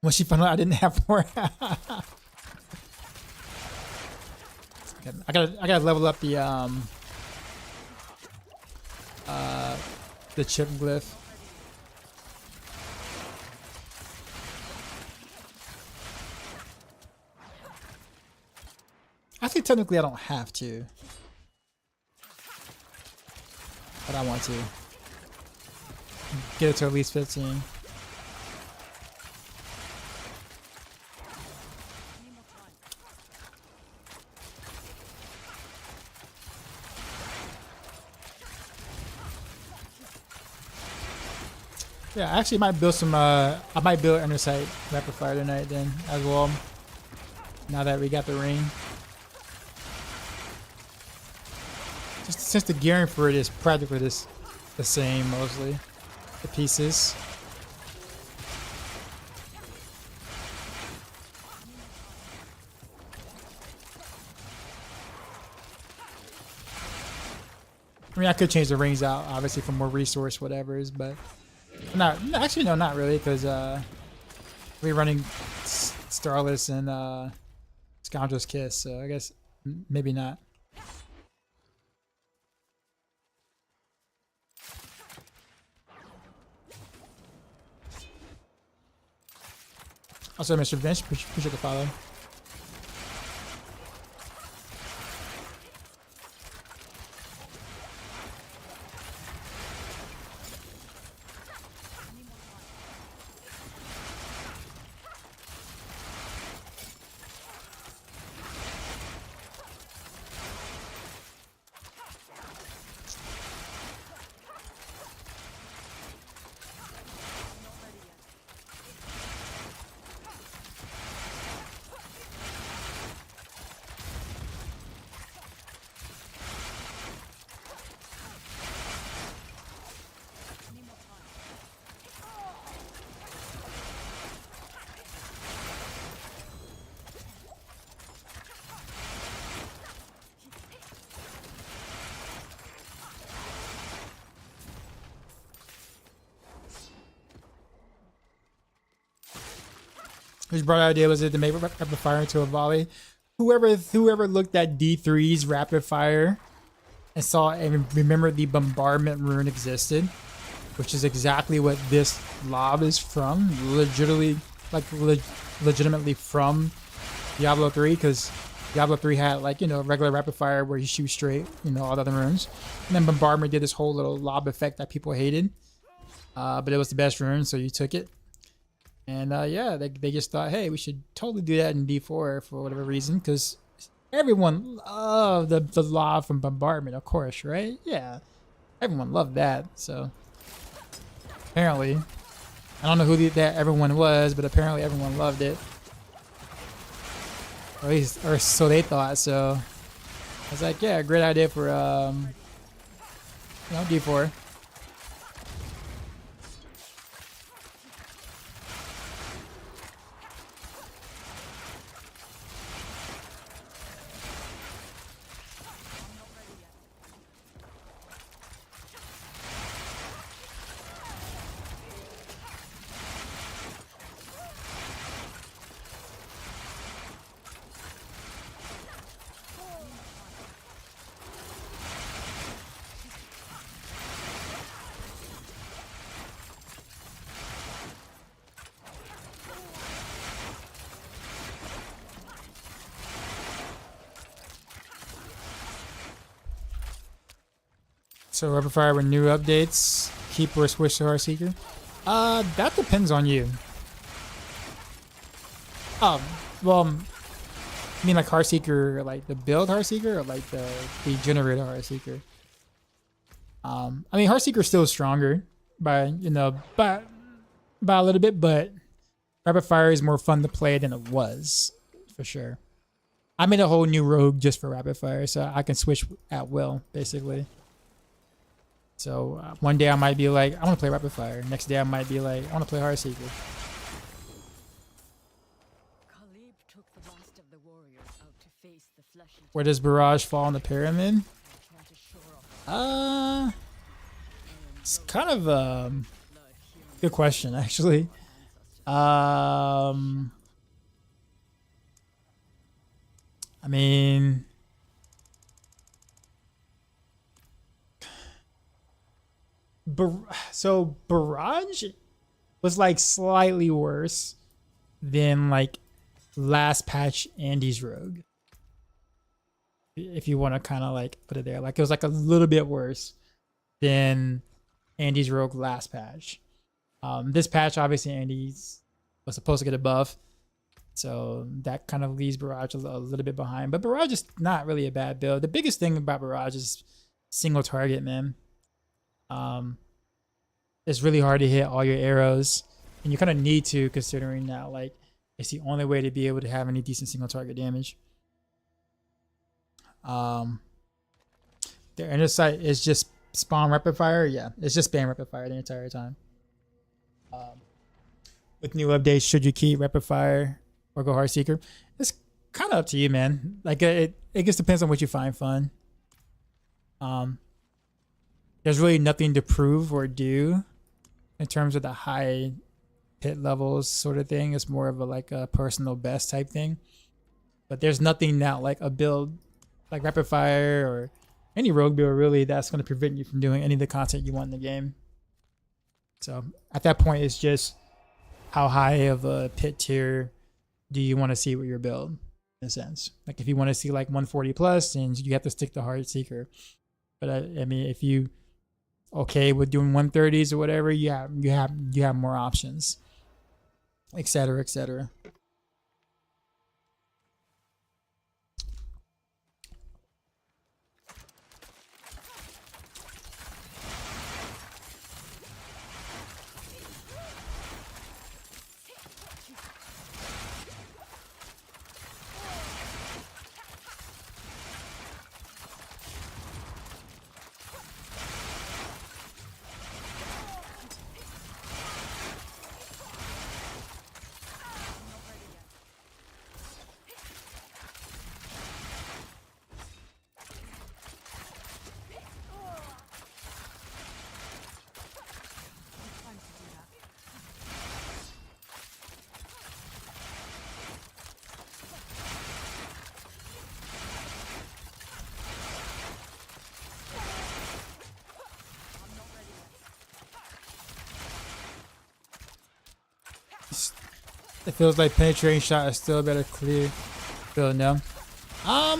[SPEAKER 1] When she found out I didn't have more. I gotta level up the chip glyph. I think technically I don't have to, but I want to get it to at least 15. Yeah, I actually might build some, I might build Intersight rapid fire tonight then as well. Now that we got the ring. Just since the gearing for it is practically the same mostly. The pieces. I mean, I could change the rings out, obviously, for more resource whatevers, but not really, because we're running Starless and Scoundrel's Kiss, so I guess maybe not. Also, Mr. Vince, appreciate the follow. His broad idea was to make rapid fire into a volley. Whoever looked at D3's rapid fire and saw and remembered the bombardment rune existed, which is exactly what this lob is from, legitimately from Diablo 3, because Diablo 3 had like, you know, regular rapid fire where you shoot straight, you know, all the other runes. And then bombardment did this whole little lob effect that people hated. But it was the best rune, so you took it. And yeah, they just thought, hey, we should totally do that in D4 for whatever reason, because everyone loved the lob from bombardment, of course, right? Yeah, everyone loved that. So apparently, I don't know who that everyone was, but apparently everyone loved it. Or at least, or so they thought. So I was like, yeah, great idea for you know, D4. So rapid fire with new updates, keep or switch to Heartseeker. That depends on you. Well, I mean like Heartseeker, like the build Heartseeker, or like the generator Heartseeker. I mean Heartseeker is still stronger by, you know, by a little bit, but rapid fire is more fun to play than it was, for sure. I made a whole new rogue just for rapid fire, so I can switch at will, basically. So one day I might be like, I want to play rapid fire. Next day I might be like, I want to play Heartseeker.
[SPEAKER 5] Khalib took the last of the warriors out to face the fleshy
[SPEAKER 1] Where does Barrage fall in the pyramid?
[SPEAKER 5] and try to shore up
[SPEAKER 1] It's kind of
[SPEAKER 5] blood here.
[SPEAKER 1] good question actually. I mean, so Barrage was like slightly worse than like last patch Andy's Rogue, if you want to kind of like put it there. Like it was like a little bit worse than Andy's Rogue last patch. This patch obviously Andy's was supposed to get a buff, so that kind of leaves Barrage a little bit behind. But Barrage is not really a bad build. The biggest thing about Barrage is single target, man. It's really hard to hit all your arrows, and you kind of need to, considering that like it's the only way to be able to have any decent single target damage. Their Intersight is just spawn rapid fire. Yeah, it's just spam rapid fire the entire time. With new updates, should you keep rapid fire or go Heartseeker? It's kind of up to you, man. Like it just depends on what you find fun. There's really nothing to prove or do in terms of the high hit levels sort of thing. It's more of a like a personal best type thing. But there's nothing that like a build like rapid fire or any rogue build really that's going to prevent you from doing any of the content you want in the game. So at that point, it's just how high of a pit tier do you want to see with your build, in a sense. Like if you want to see like 140 plus, then you have to stick to Heartseeker. But I mean, if you okay with doing 130s or whatever, you have more options, etc., etc. It feels like penetrating shot is still a better clear. Feel no. I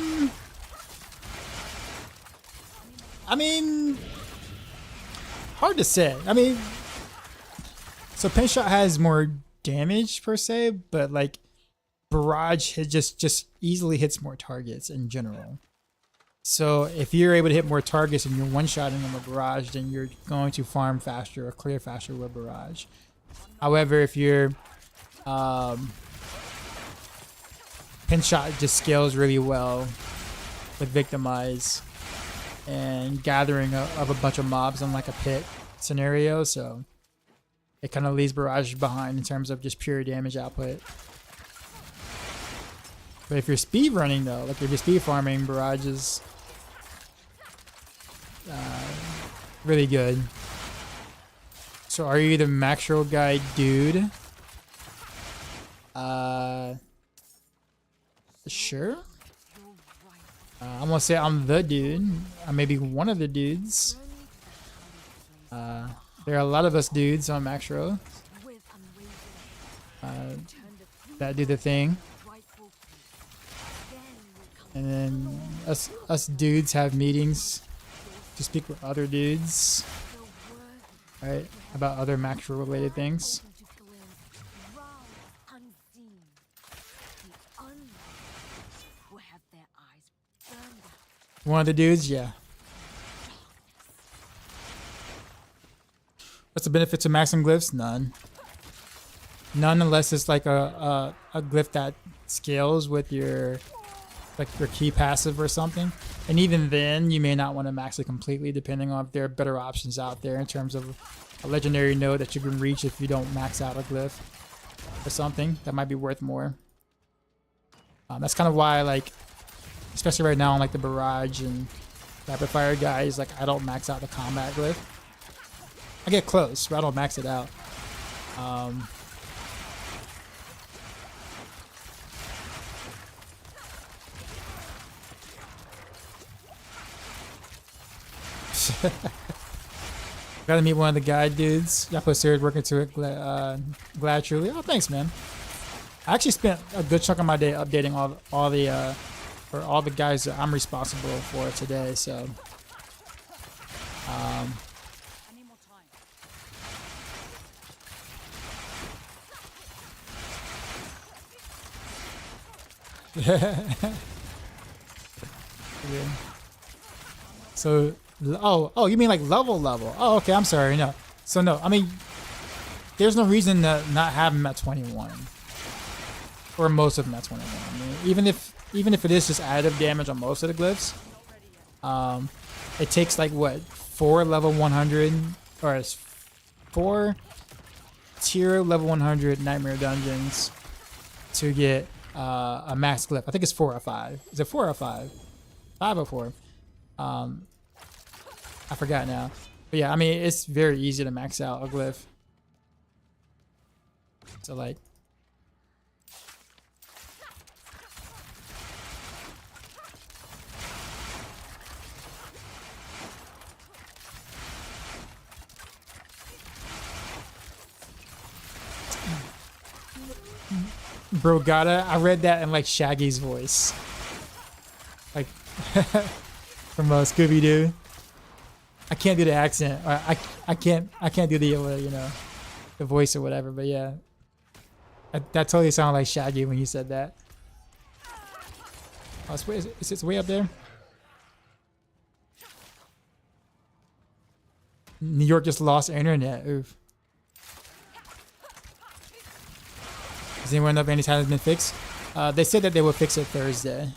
[SPEAKER 1] mean, hard to say. I mean, so pen shot has more damage per se, but like barrage hit just easily hits more targets in general. So if you're able to hit more targets and you're one-shotting them with barrage, then you're going to farm faster or clear faster with barrage. However, if you're pin shot just scales really well with victimize and gathering of a bunch of mobs in like a pit scenario, so it kind of leaves barrage behind in terms of just pure damage output. But if you're speed running though, like if you're speed farming, barrage is really good. So are you the Maxroll guy dude? Sure. I'm gonna say I'm the dude. I may be one of the dudes. There are a lot of us dudes on Maxroll that do the thing. And then us dudes have meetings to speak with other dudes, right, about other Maxroll related things. One of the dudes, yeah. What's the benefit to maximum glyphs? None. None unless it's like a glyph that scales with your key passive or something. And even then, you may not want to max it completely, depending on if there are better options out there in terms of a legendary node that you can reach if you don't max out a glyph or something that might be worth more. That's kind of why, like, especially right now on like the barrage and rapid fire guys, like I don't max out the combat glyph. I get close, but I don't max it out. Gotta meet one of the guide dudes. Y'all put serious work into it. Glad truly. Oh, thanks, man. I actually spent a good chunk of my day updating all the guys that I'm responsible for today. So, yeah. So, oh, you mean like level? Oh, okay. I'm sorry. No. So no. I mean, there's no reason to not have them at 21, or most of them at 21. I mean, even if it is just additive damage on most of the glyphs, it takes like what 4 level 100 or it's 4 tier level 100 nightmare dungeons to get a max glyph. I think it's 4 or 5. Is it 4 or 5? 5 or 4? I forgot now. But yeah, I mean, it's very easy to max out a glyph. So like, bro, gotta. I read that in like Shaggy's voice, like from Scooby-Doo. I can't do the accent. I can't do the you know, the voice or whatever. But yeah, that totally sounded like Shaggy when you said that. Oh, is it way up there? New York just lost internet. Oof. Does anyone know if any time has been fixed? They said that they will fix it Thursday.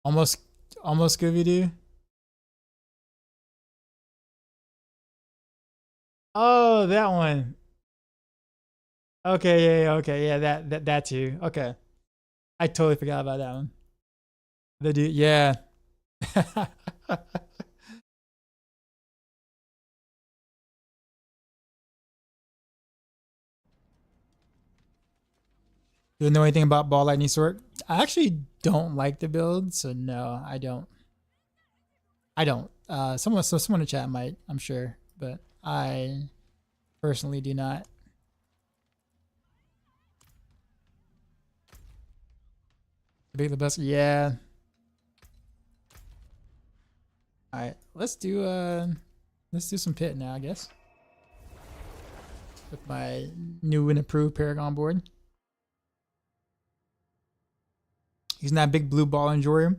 [SPEAKER 1] Almost Scooby-Doo. Oh, that one. Okay, yeah, okay, yeah, that too. Okay, I totally forgot about that one. The dude, yeah. Do you know anything about Ball Lightning Sword? I actually don't like the build, so no, I don't. I don't. Someone in the chat might, I'm sure, but I personally do not. Big the best, yeah. All right, let's do some pit now, I guess. With my new and improved Paragon board. He's not a big blue ball enjoyer.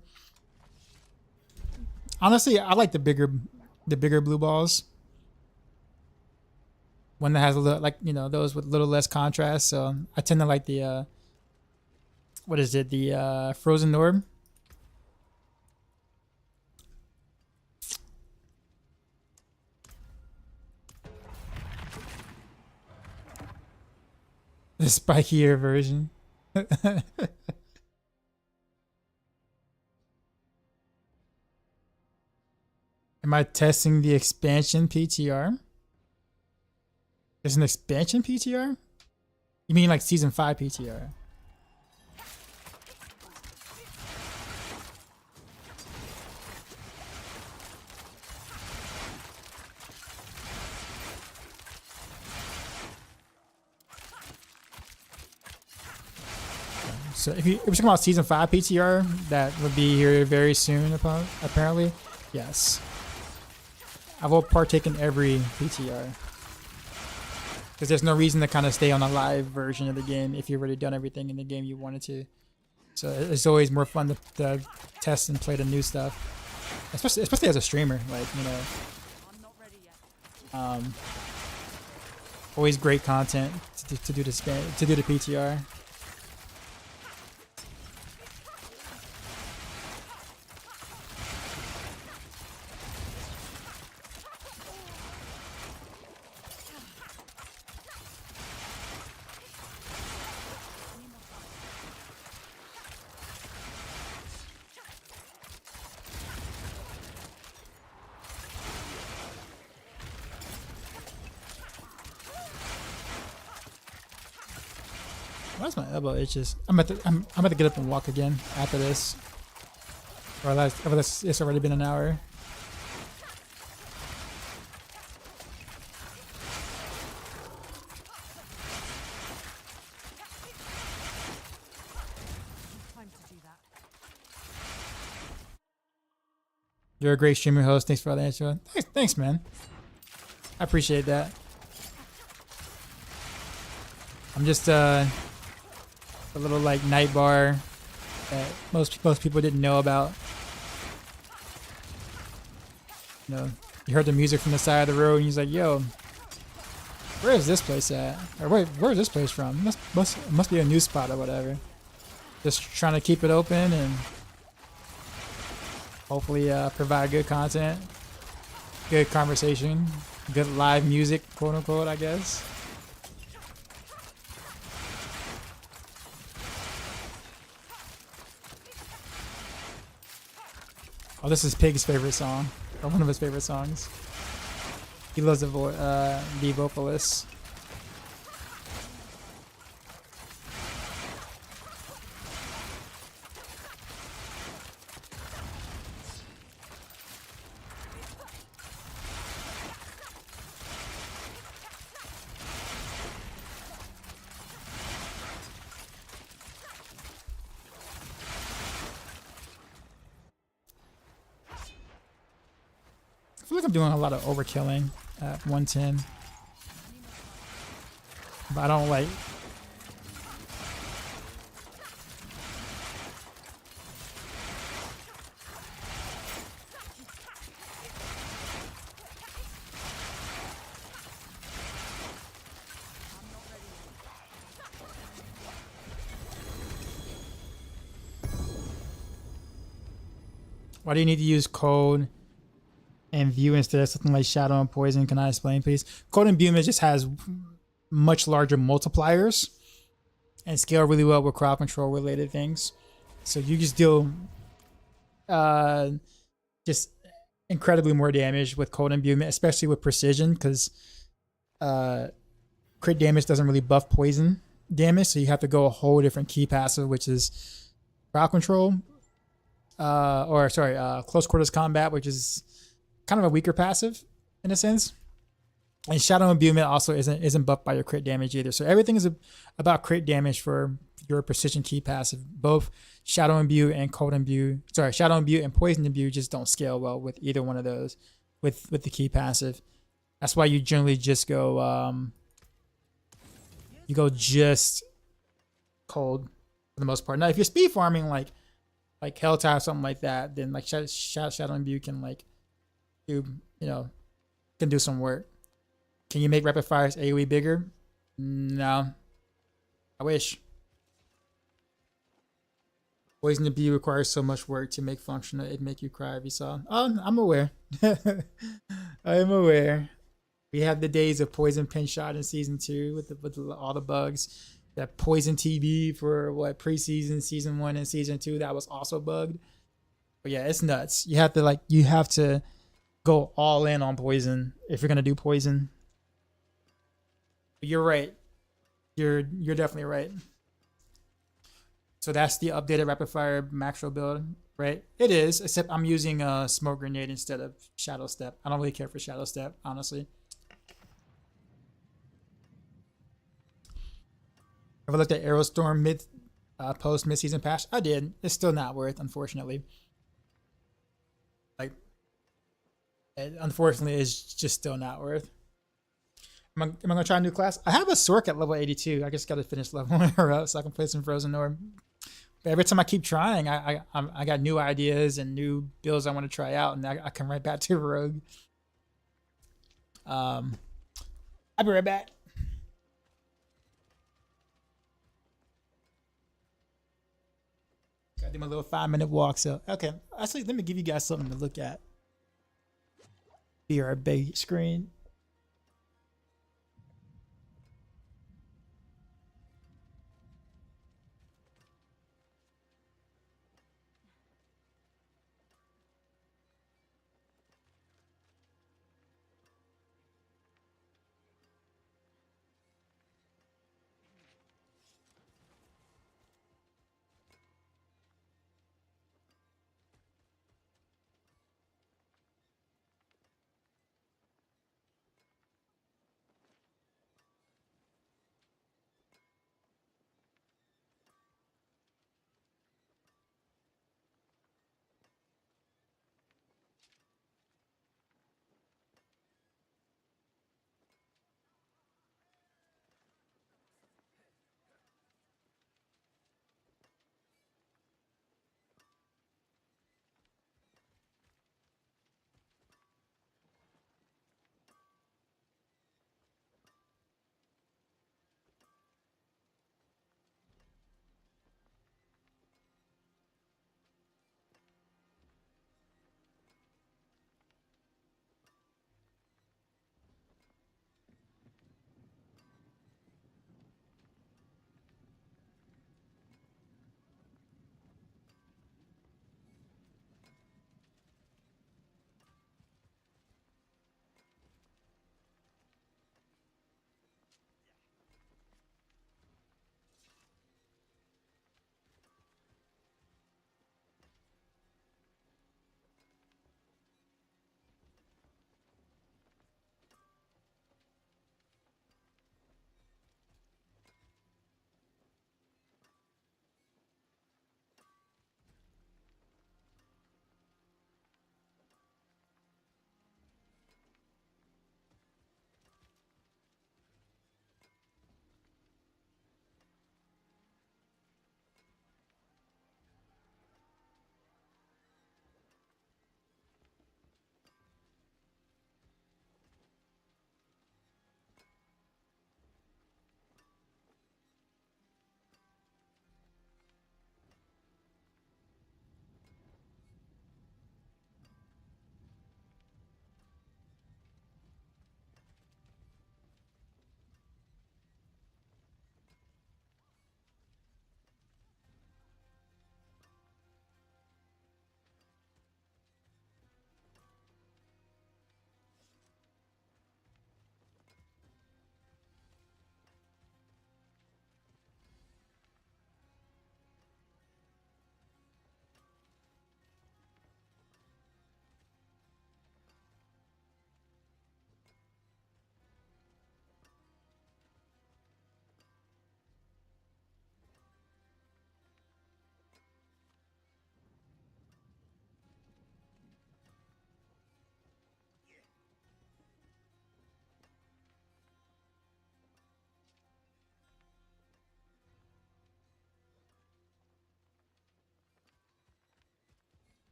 [SPEAKER 1] Honestly, I like the bigger blue balls. One that has a little, like, you know, those with a little less contrast. So I tend to like the what is it? The Frozen Orb. The spikier version. Am I testing the expansion PTR? There's an expansion PTR? You mean like season 5 PTR? So if you're talking about season 5 PTR, that would be here very soon, apparently. Yes. I will partake in every PTR. Because there's no reason to kind of stay on a live version of the game if you've already done everything in the game you wanted to. So it's always more fun to test and play the new stuff. Especially as a streamer, like, you know. Always great content to do the PTR. Why's my elbow itches? I'm about to get up and walk again after this. Or it's already been an hour. You're a great streamer host. Thanks for all the answer. Thanks, man. I appreciate that. I'm just a little like night bar that most people didn't know about. You know, you heard the music from the side of the road, and he's like, "Yo, where is this place at? Or where is this place from? Must be a new spot or whatever." Just trying to keep it open and hopefully provide good content, good conversation, good live music, quote unquote, I guess. Oh, this is Pig's favorite song, or one of his favorite songs. He loves the vocalist. I feel like I'm doing a lot of overkilling at 110. But I don't like... Why do you need to use code and view instead of something like shadow and poison? Can I explain, please? Code and view just has much larger multipliers and scale really well with crowd control related things. So you just deal just incredibly more damage with cold imbuement, especially with precision, because crit damage doesn't really buff poison damage, so you have to go a whole different key passive, which is crowd control, close quarters combat, which is kind of a weaker passive in a sense. And shadow imbuement also isn't buffed by your crit damage either. So everything is about crit damage for your precision key passive. Both shadow imbue and shadow imbue and poison imbue just don't scale well with either one of those with the key passive. That's why you generally just go just cold for the most part. Now if you're speed farming like Helltide or something like that, then like shadow imbue can like can do some work. Can you make rapid fire's AoE bigger? No. I wish. Poison imbue requires so much work to make functional. It'd make you cry if you saw. Oh, I'm aware. I am aware. We have the days of poison pinch shot in season 2 with all the bugs. That poison TB for preseason, season 1 and season 2 that was also bugged. But yeah, it's nuts. You have to go all in on poison if you're gonna do poison. You're right. You're definitely right. So that's the updated rapid fire Maxroll build, right? It is, except I'm using a smoke grenade instead of shadow step. I don't really care for shadow step, honestly. Ever looked at Aerostorm post mid-season patch? I did. It's still not worth, unfortunately. Unfortunately, it's just still not worth. Am I gonna try a new class? I have a Sork at level 82. I just gotta finish leveling her up so I can play some Frozen Orb. But every time I keep trying, I got new ideas and new builds I want to try out, and I come right back to Rogue. I'll be right back. Gotta do my little 5-minute walk. So okay, actually, let me give you guys something to look at. Be our big screen.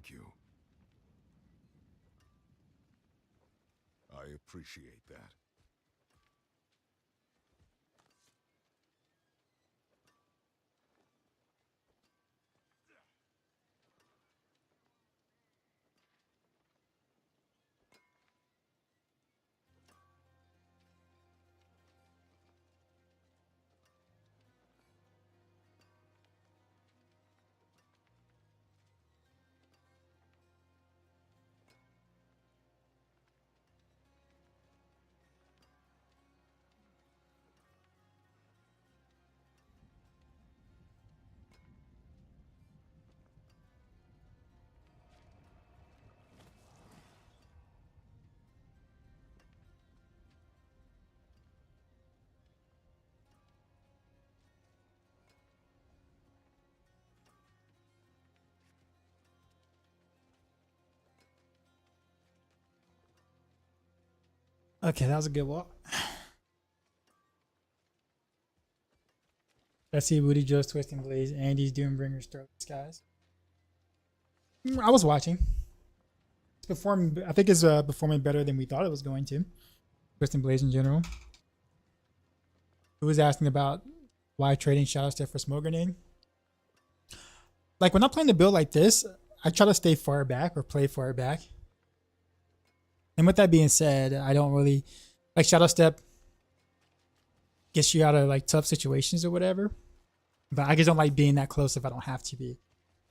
[SPEAKER 2] Thank you. I appreciate that.
[SPEAKER 1] Okay, that was a good walk. Let's see Woody Joe's Twisting Blaze, Andy's Doombringer's Starless Skies. I was watching. It's performing. I think it's performing better than we thought it was going to. Twisting Blaze in general. Who was asking about why trading Shadow Step for Smoke Grenade? Like when I'm playing the build like this, I try to stay far back or play far back. And with that being said, I don't really like Shadow Step. Gets you out of like tough situations or whatever, but I just don't like being that close if I don't have to be.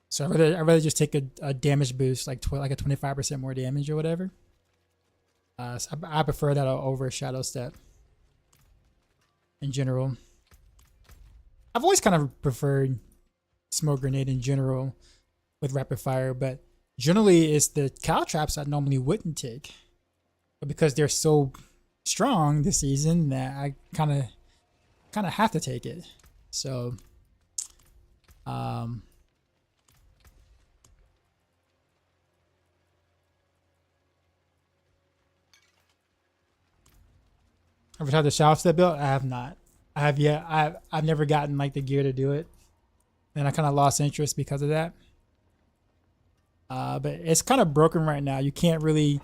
[SPEAKER 1] So I'd rather just take a damage boost, like a 25% more damage or whatever. So I prefer that over Shadow Step in general. I've always kind of preferred Smoke Grenade in general with Rapid Fire, but generally it's the cow traps I normally wouldn't take, but because they're so strong this season that I kind of have to take it. So ever tried the Shadow Step build? I have not. I have yet. I've never gotten like the gear to do it, and I kind of lost interest because of that. But it's kind of broken right now. You can't really.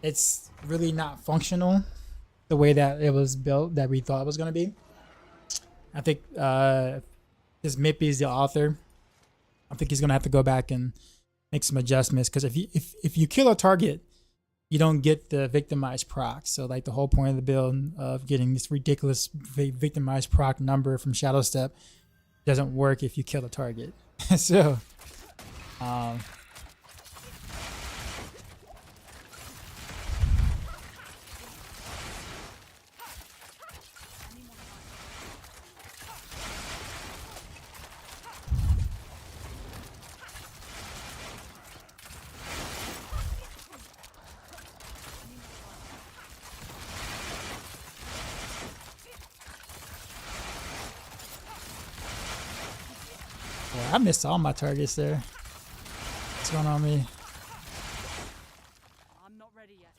[SPEAKER 1] It's really not functional the way that it was built that we thought it was going to be. I think this Mippy is the author. I think he's going to have to go back and make some adjustments, because if you kill a target, you don't get the victimized proc. So like the whole point of the build of getting this ridiculous victimized proc number from Shadow Step doesn't work if you kill a target. So I missed all my targets there. What's going on with me?
[SPEAKER 5] I'm not ready yet.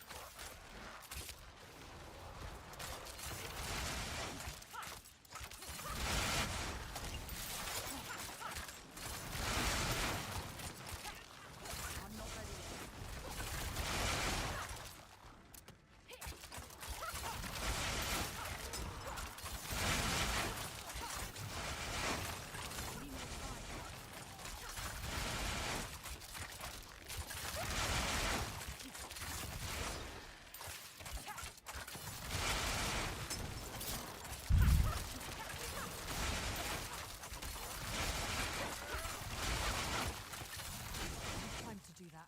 [SPEAKER 5] I'm not ready time to do that.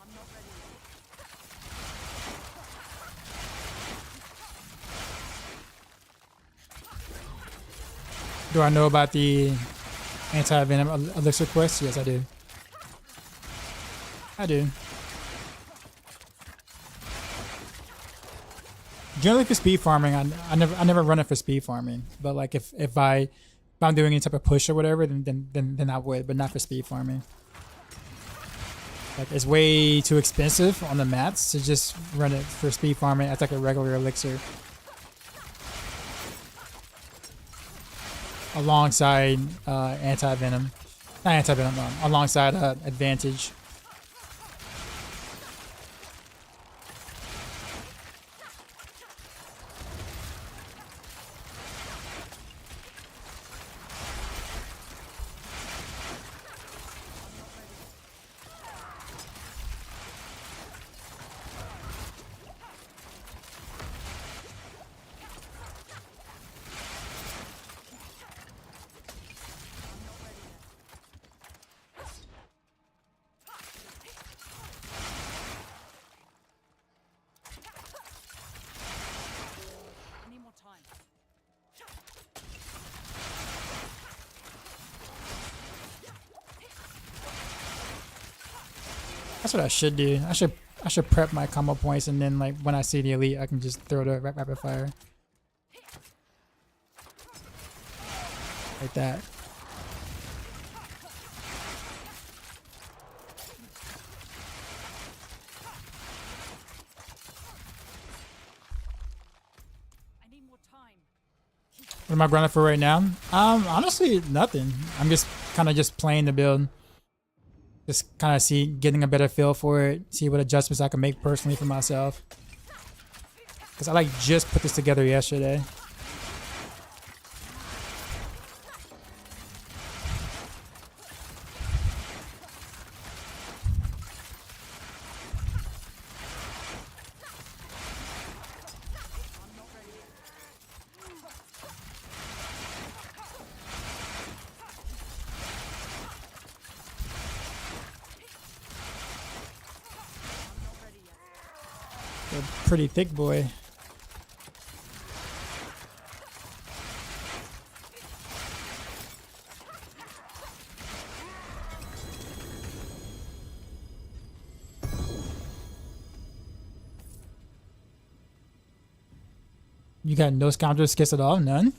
[SPEAKER 5] I'm not ready yet.
[SPEAKER 1] Do I know about the anti-venom elixir quest? Yes, I do. I do. Generally for speed farming, I never run it for speed farming. But like if I'm doing any type of push or whatever, then I would, but not for speed farming. Like it's way too expensive on the mats to just run it for speed farming as like a regular elixir. Alongside anti-venom. Not anti-venom, alongside advantage. That's what I should do. I should prep my combo points, and then like when I see the elite, I can just throw the rapid fire. Like that. What am I grinding for right now? Honestly, nothing. I'm just kind of just playing the build. Just kind of getting a better feel for it. See what adjustments I can make personally for myself. Because I like just put this together yesterday. Pretty thick boy. You got no scoundrel skills at all? None?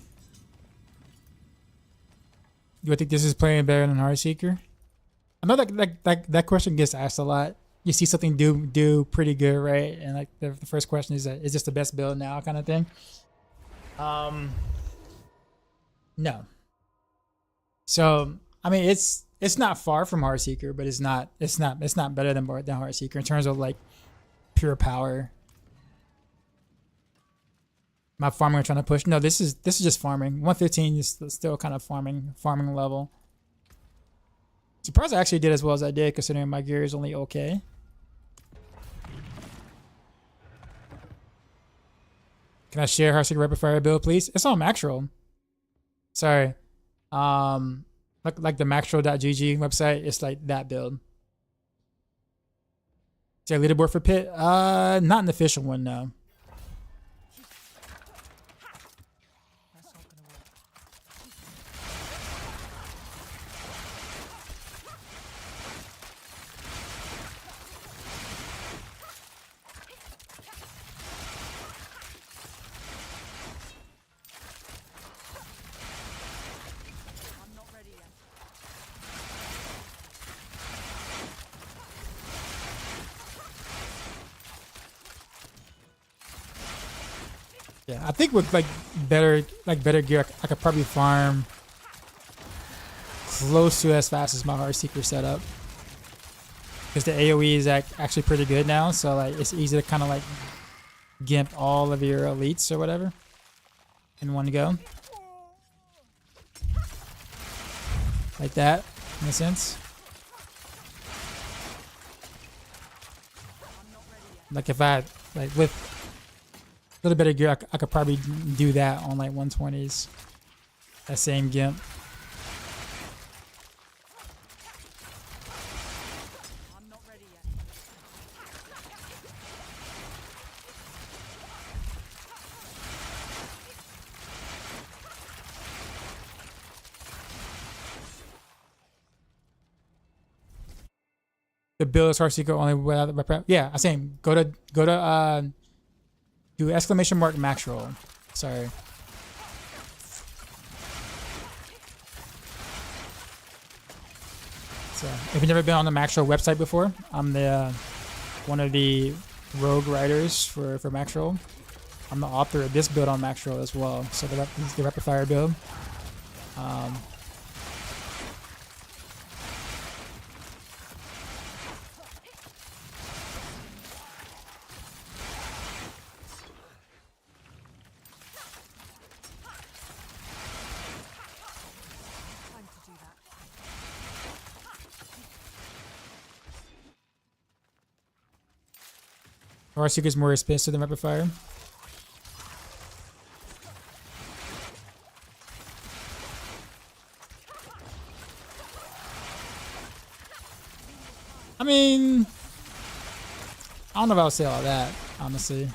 [SPEAKER 1] You think this is playing better than Heartseeker? I know that question gets asked a lot. You see something do pretty good, right? And like the first question is this the best build now, kind of thing? No. So I mean, it's not far from Heartseeker, but it's not better than Heartseeker in terms of like pure power. My farming trying to push. No, this is just farming. 115 is still kind of farming level. Surprised I actually did as well as I did, considering my gear is only okay. Can I share Heartseeker rapid fire build, please? It's on Maxroll. Sorry. Like the maxroll.gg website, it's like that build. Is there a leaderboard for Pit? Not an official one, no. Yeah, I think with better gear, I could probably farm close to as fast as my Heartseeker setup. Because the AoE is actually pretty good now, so like it's easy to kind of like gimp all of your elites or whatever in one go. Like that, in a sense. Like if I like with a little bit of gear, I could probably do that on like 120s. That same gimp. The build is Heartseeker only without the rep. Yeah, I'm saying go to Do exclamation mark Maxroll. Sorry. So if you've never been on the Maxroll website before, I'm the one of the rogue writers for Maxroll. I'm the author of this build on Maxroll as well. So the rapid fire build. Heartseeker is more expensive than rapid fire. I mean, I don't know if I would say all that, honestly.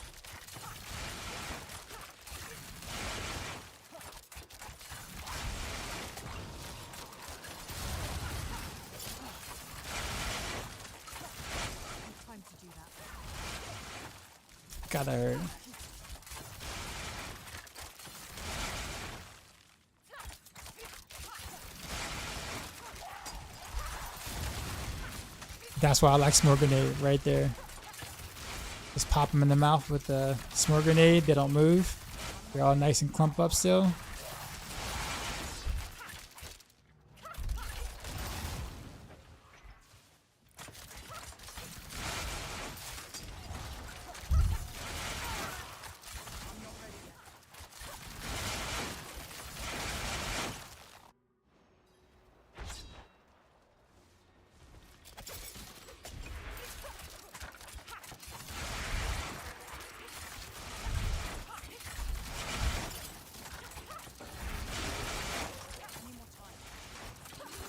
[SPEAKER 1] Got hurt. That's why I like smoke grenade right there. Just pop them in the mouth with the smoke grenade. They don't move. They're all nice and clump up still.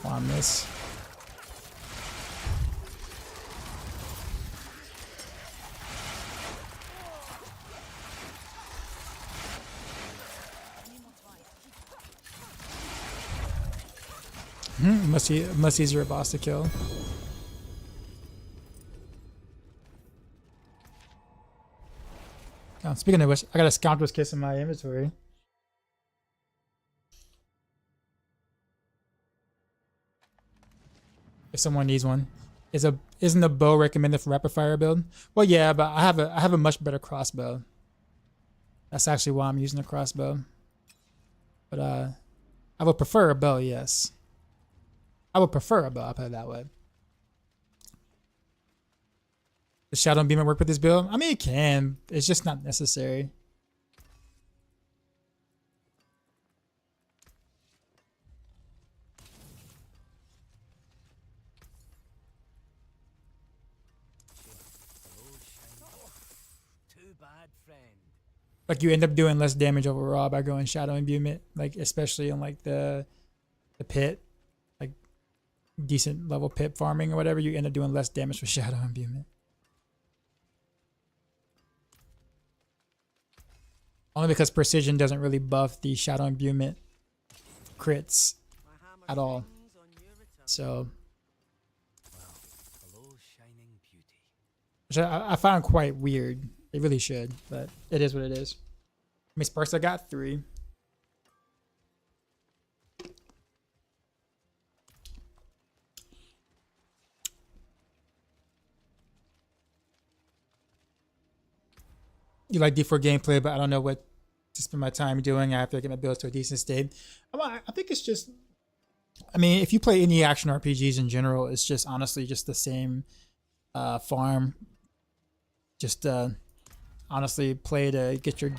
[SPEAKER 1] On this. Much easier boss to kill. Oh, speaking of which, I got a Scoundrel's Kiss in my inventory. If someone needs one, isn't a bow recommended for rapid fire build? Well, yeah, but I have a much better crossbow. That's actually why I'm using a crossbow. But I would prefer a bow. Yes, I would prefer a bow. I'll put it that way. Does Shadow and Beam work with this build? I mean, it can. It's just not necessary. Like you end up doing less damage overall by going Shadow Imbuement, like especially in like the pit, like decent level pit farming or whatever, you end up doing less damage with Shadow Imbuement. Only because precision doesn't really buff the Shadow Imbuement crits at all. So which I find quite weird. It really should, but it is what it is. I mean, Sparks, I got 3. You like D4 gameplay, but I don't know what to spend my time doing. I have to get my builds to a decent state. I think it's just, I mean, if you play any action RPGs in general, it's just honestly just the same farm. Just honestly play to get your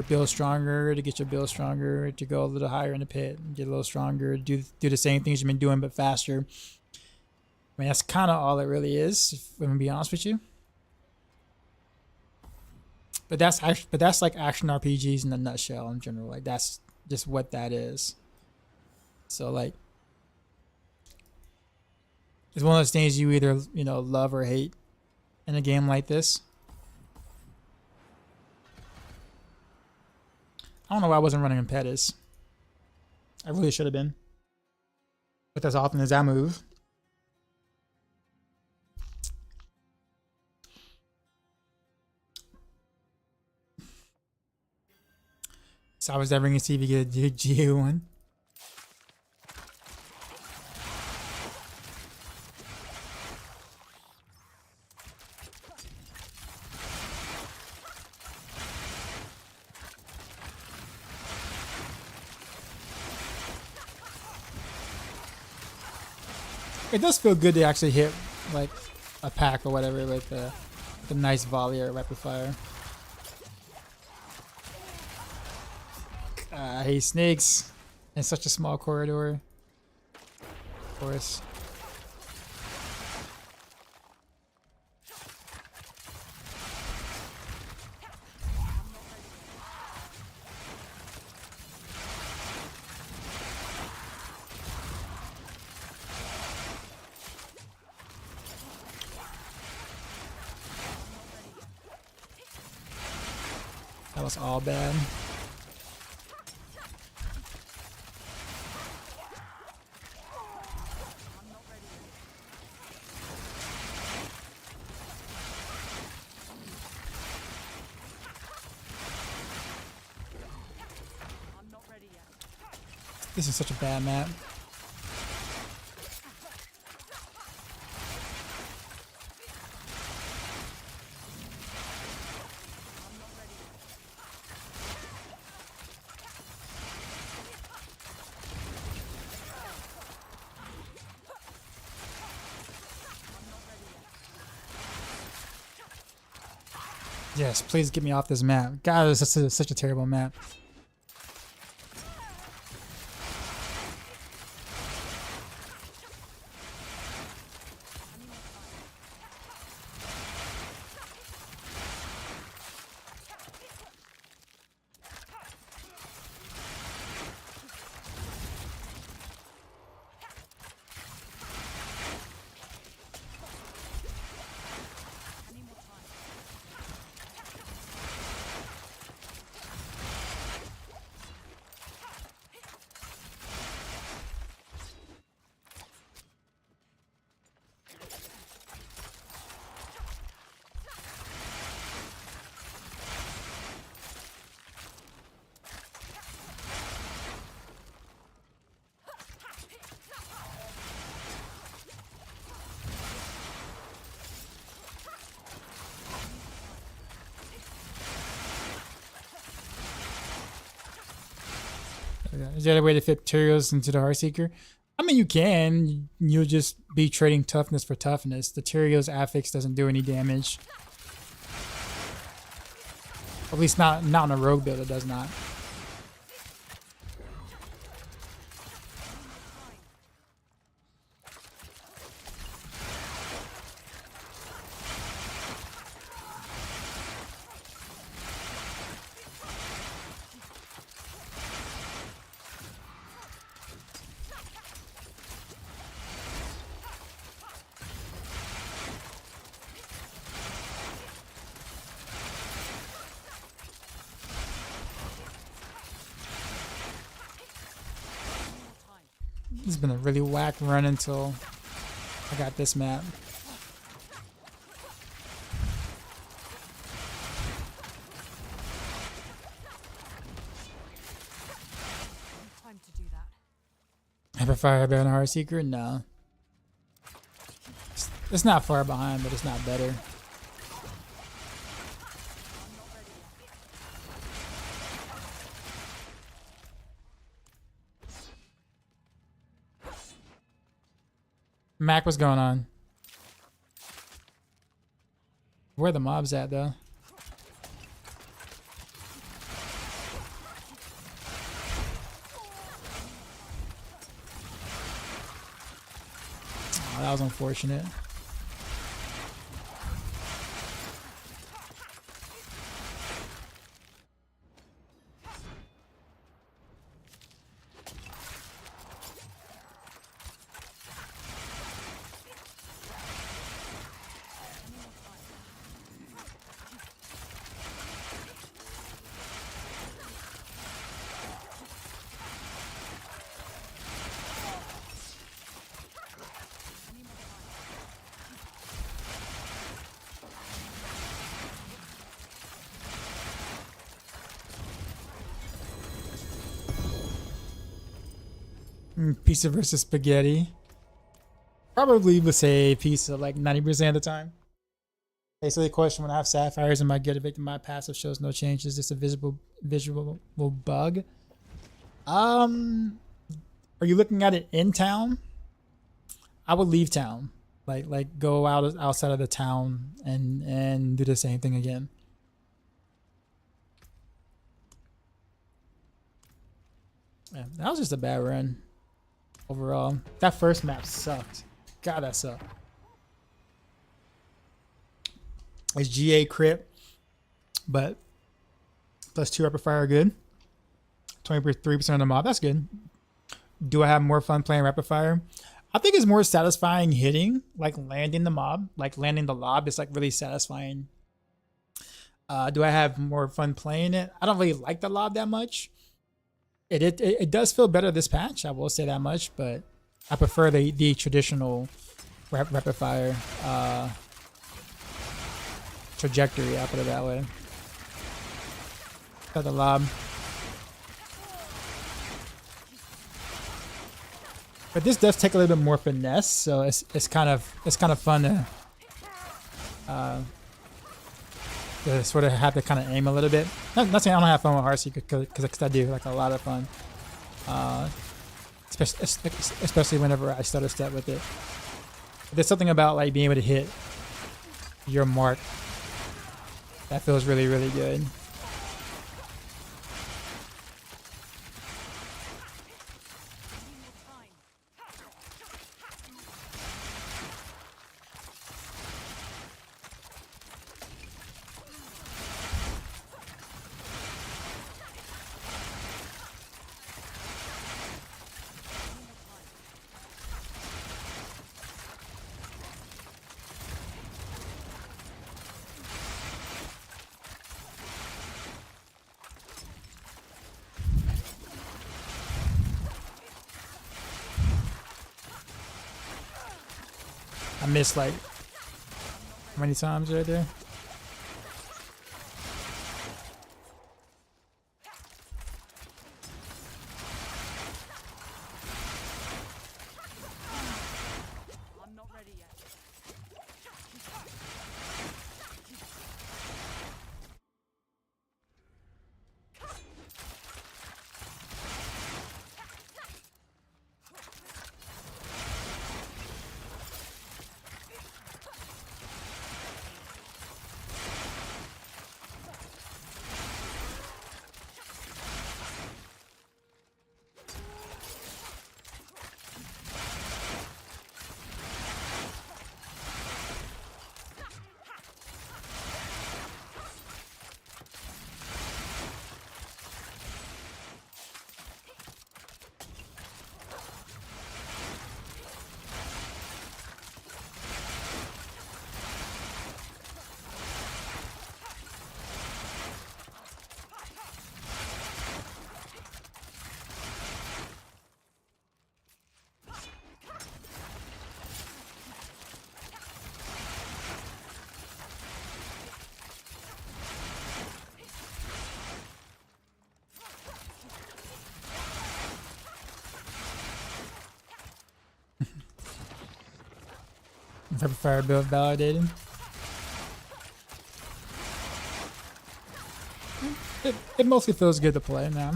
[SPEAKER 1] build stronger, to get your build stronger, to go a little higher in the pit, and get a little stronger, do the same things you've been doing but faster. I mean, that's kind of all it really is, if I'm gonna be honest with you. But that's like action RPGs in a nutshell in general. Like that's just what that is. So like, it's one of those things you either love or hate in a game like this. I don't know why I wasn't running Impetus. I really should have been. But as often as I move. So I was never gonna see if you get a GA one. It does feel good to actually hit like a pack or whatever with the nice volley or rapid fire. I hate snakes in such a small corridor. Of course. That was all bad. This is such a bad map. Yes, please get me off this map. God, this is such a terrible map. Is there a way to fit materials into the Heartseeker? I mean, you can. You'll just be trading toughness for toughness. The Tyrio's affix doesn't do any damage. At least not on a rogue build, it does not. This has been a really whack run until I got this map.
[SPEAKER 5] Time to do that.
[SPEAKER 1] I prefer better than Heartseeker? No. It's not far behind, but it's not better. Mac, what's going on? Where are the mobs at, though? Oh, that was unfortunate. Pizza versus spaghetti. Probably would say pizza like 90% of the time. Okay, so the question: when I have sapphires in my get evicted, my passive shows no changes. Just a visual bug. Are you looking at it in town? I would leave town, like go outside of the town and do the same thing again. Yeah, that was just a bad run overall. That first map sucked. God, that sucked. It's GA crit, but +2 rapid fire good. 23% of the mob. That's good. Do I have more fun playing rapid fire? I think it's more satisfying hitting, like landing the mob, like landing the lob. It's like really satisfying. Do I have more fun playing it? I don't really like the lob that much. It does feel better this patch, I will say that much, but I prefer the traditional rapid fire trajectory. I'll put it that way. Got the lob. But this does take a little bit more finesse, so it's kind of fun to sort of have to kind of aim a little bit. Not saying I don't have fun with Heartseeker, because I do like a lot of fun, especially whenever I start a step with it. But there's something about like being able to hit your mark that feels really, really good. I missed like how many times right there?
[SPEAKER 5] I'm not ready yet.
[SPEAKER 1] Rapid fire build validated. It mostly feels good to play now.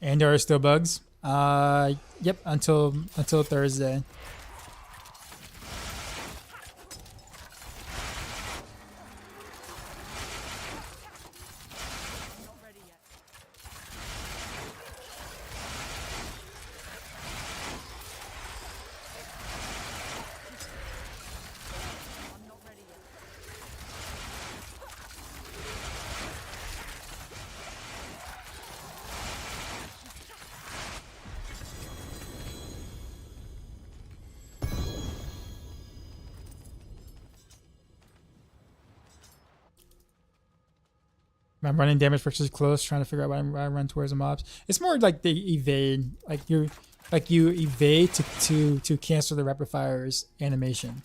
[SPEAKER 1] And there are still bugs. Yep, until Thursday. I'm running damage versus close, trying to figure out why I run towards the mobs. It's more like they evade, like you evade to cancel the rapid fire's animation.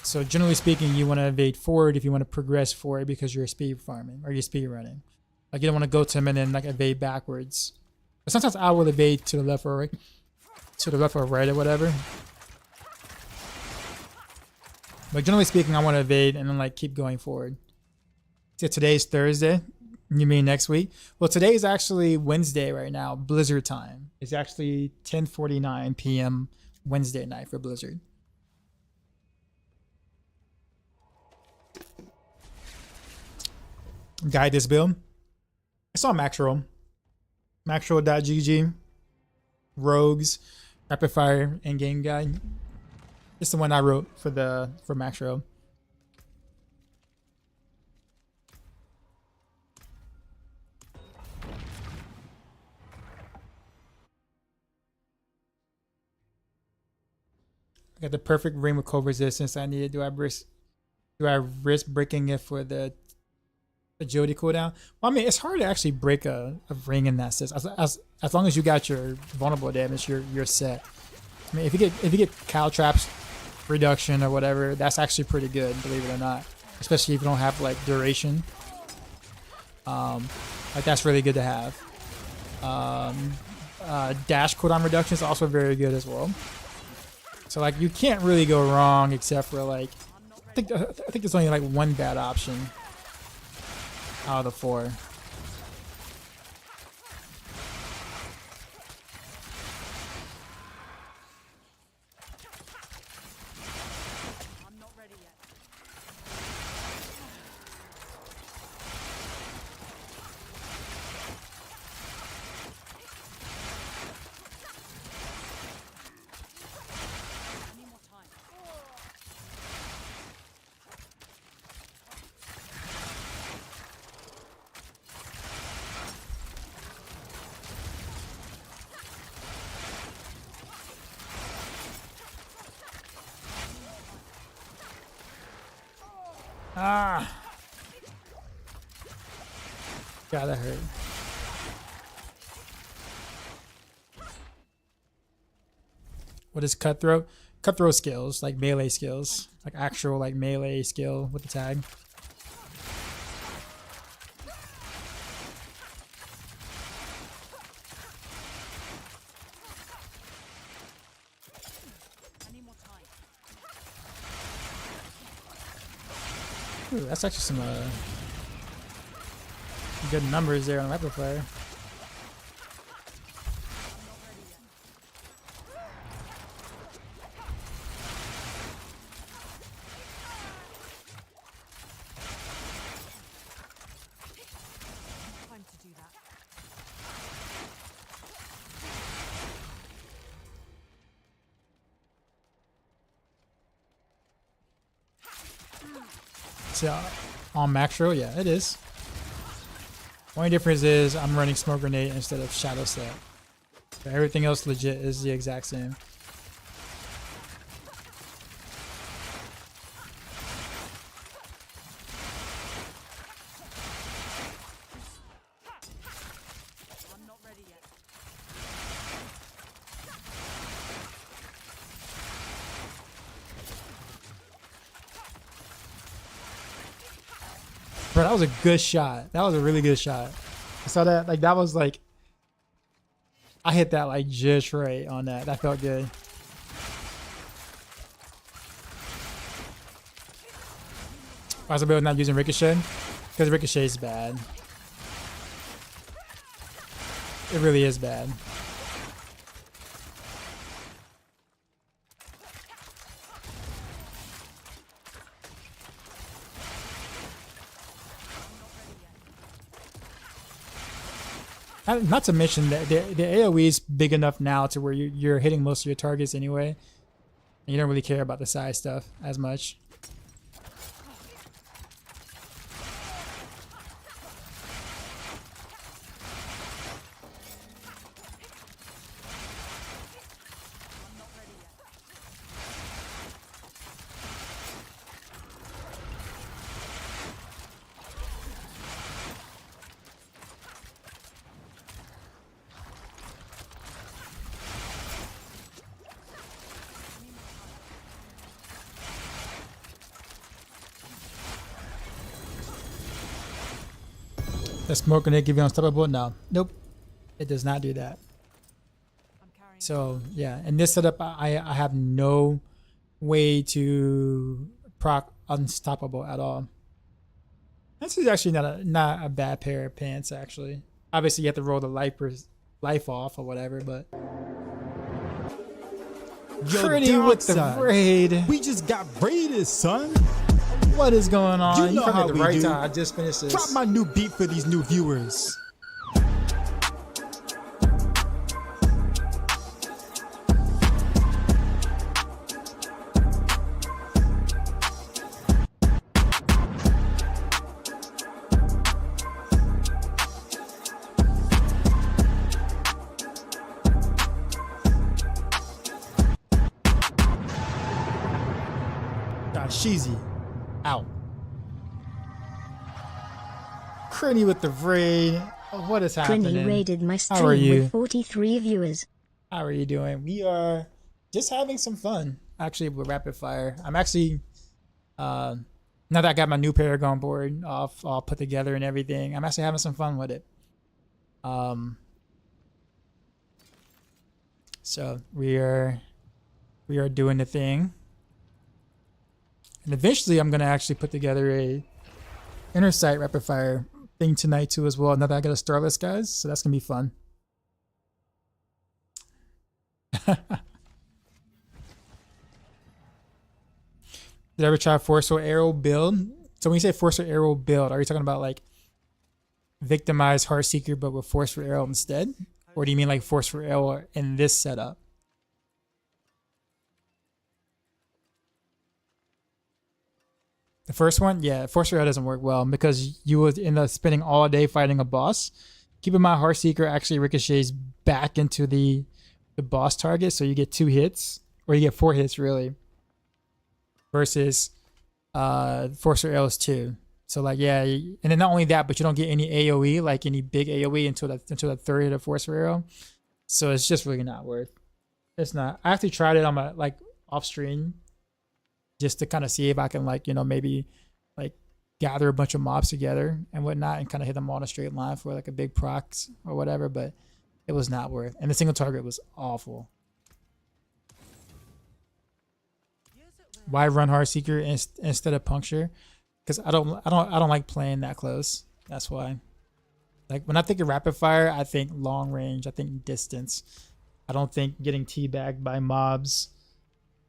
[SPEAKER 1] So generally speaking, you want to evade forward if you want to progress forward because you're speed farming or you're speed running. Like you don't want to go to them and then like evade backwards. But sometimes I will evade to the left or right, or whatever. But generally speaking, I want to evade and then like keep going forward. So today's Thursday. You mean next week? Well, today is actually Wednesday right now, Blizzard time. It's actually 10:49 p.m. Wednesday night for Blizzard. Guide this build. It's on Maxroll. Maxroll.gg. Rogues. Rapid Fire Endgame guide. It's the one I wrote for Maxroll. I got the perfect ring with cold resistance I needed. Do I risk breaking it for the agility cooldown? Well, I mean, it's hard to actually break a ring in that sense. As long as you got your vulnerable damage, you're set. I mean, if you get cow traps reduction or whatever, that's actually pretty good, believe it or not. Especially if you don't have like duration. Like that's really good to have. Dash cooldown reduction is also very good as well. So like you can't really go wrong except for like I think there's only like one bad option out of the 4.
[SPEAKER 5] I'm not ready yet. I need more time.
[SPEAKER 1] Ah. God, that hurt. What is cutthroat? Cutthroat skills, like melee skills, like actual like melee skill with the tag.
[SPEAKER 5] I need more time.
[SPEAKER 1] Ooh, that's actually some good numbers there on rapid fire.
[SPEAKER 5] Time to do that.
[SPEAKER 1] So on Maxroll, yeah, it is. Only difference is I'm running smoke grenade instead of shadow step. But everything else legit is the exact same.
[SPEAKER 5] I'm not ready yet.
[SPEAKER 1] Bro, that was a good shot. That was a really good shot. I saw that. Like, that was like... I hit that, like, just right on that. That felt good. Why is the build not using Ricochet? Because Ricochet is bad. It really is bad. Not to mention that the AoE is big enough now to where you're hitting most of your targets anyway. And you don't really care about the size stuff as much. The smoke grenade give you unstoppable? No. Nope. It does not do that. So yeah, in this setup, I have no way to proc unstoppable at all. This is actually not a bad pair of pants actually. Obviously you have to roll the life off or whatever, but pretty with the raid.
[SPEAKER 3] We just got raided, son.
[SPEAKER 1] What is going on?
[SPEAKER 3] You know
[SPEAKER 1] come
[SPEAKER 3] how
[SPEAKER 1] at the
[SPEAKER 3] we
[SPEAKER 1] right
[SPEAKER 3] do.
[SPEAKER 1] time. I just finished this.
[SPEAKER 3] Drop my new beat for these new viewers.
[SPEAKER 1] Sheezy out. Crinny with the raid. What is happening?
[SPEAKER 4] Crinny raided my
[SPEAKER 1] How are
[SPEAKER 4] stream
[SPEAKER 1] you?
[SPEAKER 4] with 43 viewers.
[SPEAKER 1] How are you doing? We are just having some fun actually with rapid fire. I'm actually now that I got my new Paragon board all put together and everything, I'm actually having some fun with it. So we are doing the thing. And eventually I'm gonna actually put together a Intersight rapid fire thing tonight too as well. Now that I got a Starless Skies, so that's gonna be fun. Did I ever try Force or Arrow build? So when you say Force or Arrow build, are you talking about like victimized Heartseeker but with Force for Arrow instead? Or do you mean like Force for Arrow in this setup? The first one, yeah, Force for Arrow doesn't work well because you would end up spending all day fighting a boss. Keep in mind, Heartseeker actually ricochets back into the boss target, so you get 2 hits, or you get 4 hits really, versus Force for Arrow is 2. So like yeah, and then not only that, but you don't get any AOE, like any big AOE until the third hit of Force for Arrow. So it's just really not worth. It's not. I actually tried it on my like off stream, just to kind of see if I can like, you know, maybe like gather a bunch of mobs together and whatnot and kind of hit them all in a straight line for like a big procs or whatever, but it was not worth. And the single target was awful. Why run Heartseeker instead of Puncture? Because I don't like playing that close. That's why. Like when I think of rapid fire, I think long range, I think distance. I don't think getting teabagged by mobs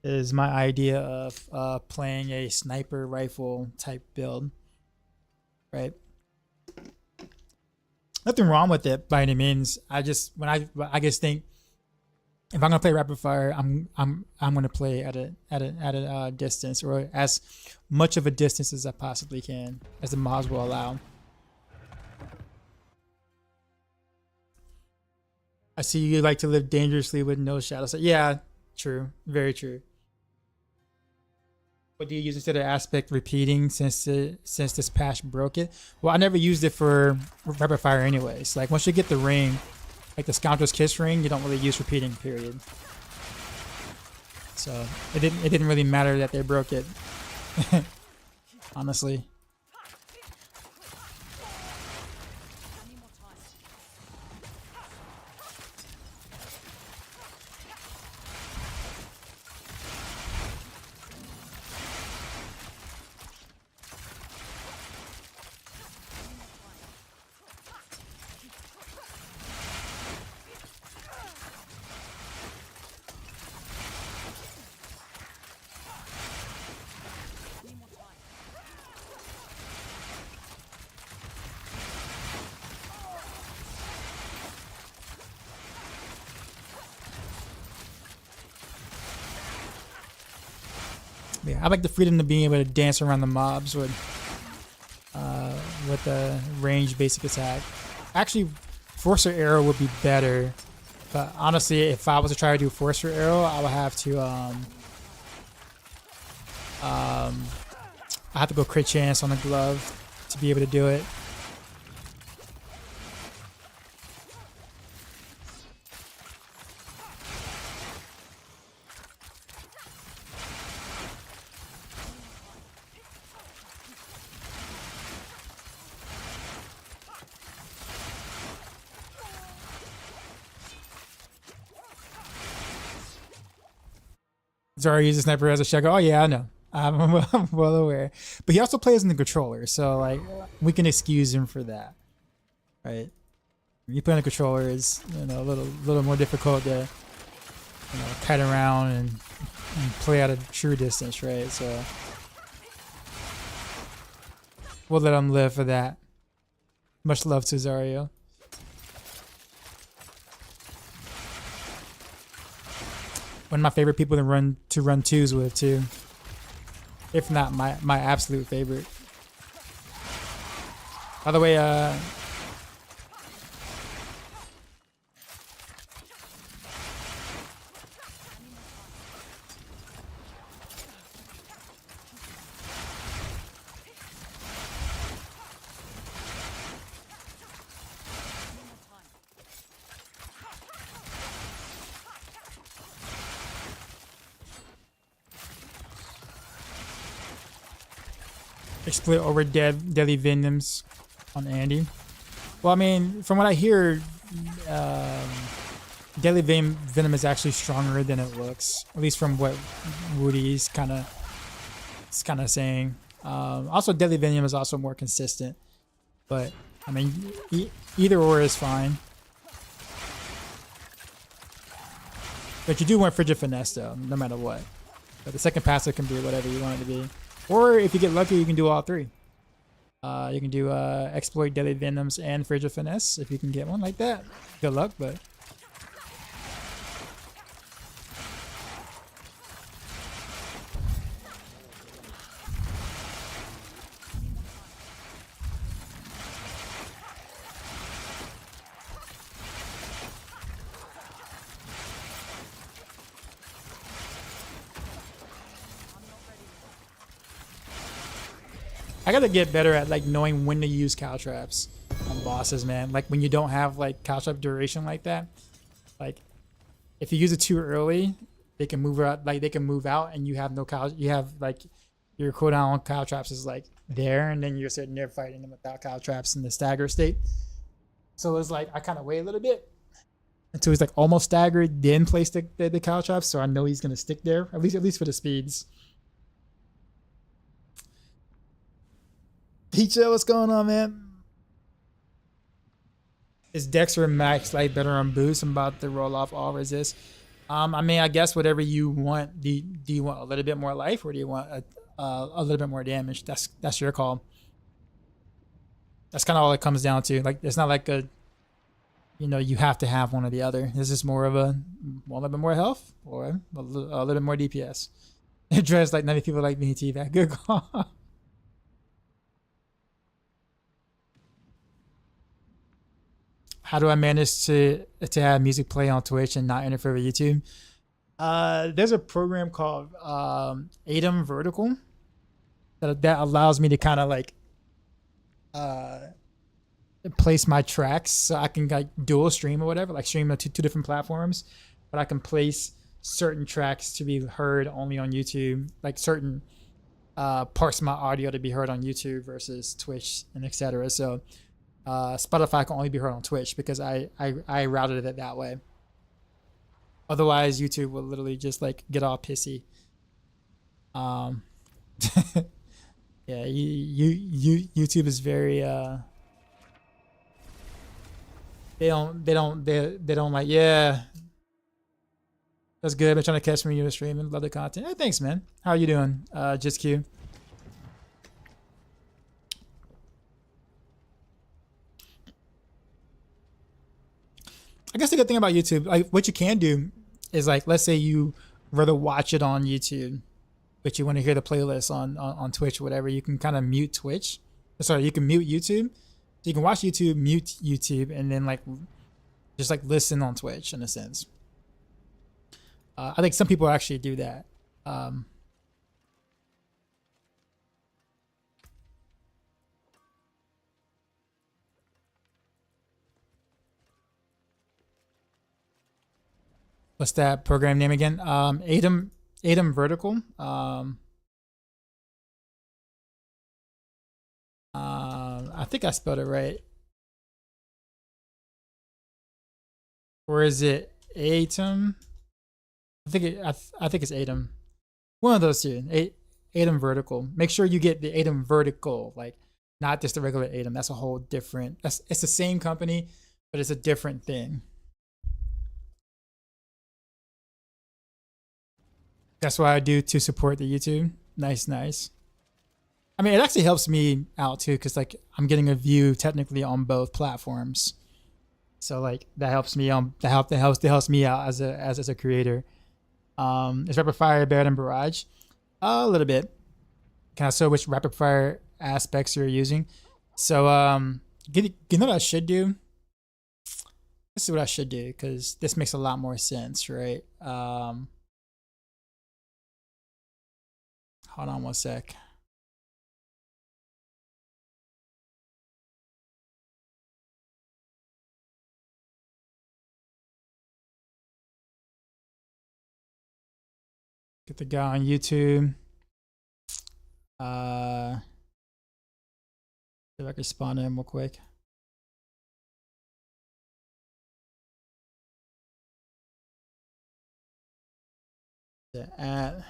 [SPEAKER 1] is my idea of playing a sniper rifle type build, right? Nothing wrong with it by any means. I just think if I'm gonna play rapid fire, I'm gonna play at a distance, or as much of a distance as I possibly can, as the mods will allow. I see you like to live dangerously with no shadows. Yeah, true, very true. What do you use instead of aspect repeating since this patch broke it? Well, I never used it for rapid fire anyways. Like once you get the ring, like the Scoundrel's Kiss ring, you don't really use repeating, period. So it didn't really matter that they broke it. Honestly. Yeah, I like the freedom to being able to dance around the mobs with the range basic attack. Actually, Force or Arrow would be better, but honestly, if I was to try to do Force or Arrow, I would have to I have to go crit chance on the glove to be able to do it. Zarya uses sniper as a shotgun. Oh yeah, I know. I'm well aware. But he also plays in the controller, so like we can excuse him for that, right? You play on the controller is a little more difficult to kite around and play at a true distance, right? So we'll let him live for that. Much love to Zarya. One of my favorite people to run twos with too. If not my absolute favorite. By the way, exploit over deadly venoms on Andy. Well, I mean, from what I hear, deadly venom is actually stronger than it looks. At least from what Woody's kind of saying. Also, deadly venom is also more consistent. But I mean, either or is fine. But you do want frigid finesse though, no matter what. But the second passive can be whatever you want it to be. Or if you get lucky, you can do all three. You can do exploit deadly venoms and frigid finesse if you can get one like that. Good luck, but I gotta get better at like knowing when to use cow traps on bosses, man. Like when you don't have like cow trap duration like that. Like if you use it too early, they can move out. Like they can move out, and you have no cow. You have like your cooldown on cow traps is like there, and then you're sitting there fighting them without cow traps in the stagger state. So it's like I kind of wait a little bit until he's like almost staggered, then place the cow traps, so I know he's gonna stick there at least for the speeds. Peacha, what's going on, man? Is Dexter Max like better on boost? I'm about to roll off all resist. I mean, I guess whatever you want. Do you want a little bit more life, or do you want a little bit more damage? That's your call. That's kind of all it comes down to. Like, it's not like you have to have one or the other. This is more of a little bit more health or a little bit more DPS. Dressed like 90 people like me, T-Vac. Good call. How do I manage to have music play on Twitch and not interfere with YouTube? There's a program called Atom Vertical that allows me to kind of like place my tracks so I can like dual stream or whatever, like stream to two different platforms, but I can place certain tracks to be heard only on YouTube, like certain parts of my audio to be heard on YouTube versus Twitch and etc. So Spotify can only be heard on Twitch because I routed it that way. Otherwise, YouTube will literally just like get all pissy. Yeah, YouTube is very they don't like, yeah, that's good. I've been trying to catch me when you were streaming. Love the content. Hey, thanks, man. How are you doing? Just Q. I guess the good thing about YouTube, like what you can do is like, let's say you rather watch it on YouTube, but you want to hear the playlist on Twitch or whatever, you can kind of mute Twitch. Sorry, you can mute YouTube. So you can watch YouTube, mute YouTube, and then like just like listen on Twitch in a sense. I think some people actually do that. What's that program name again? Atom Vertical. I think I spelled it right. Or is it Atom? I think it's Atom. One of those two. ATOM vertical. Make sure you get the ATOM vertical, like not just the regular ATOM. That's a whole different. It's the same company, but it's a different thing. That's what I do to support the YouTube. Nice, nice. I mean, it actually helps me out too, because like I'm getting a view technically on both platforms. So like that helps me that helps me out as a creator. Is rapid fire better than Barrage? A little bit. Can I show which rapid fire aspects you're using? So you know what I should do? This is what I should do, because this makes a lot more sense, right? Hold on one sec. Get the guy on YouTube. See if I can spawn him real quick. At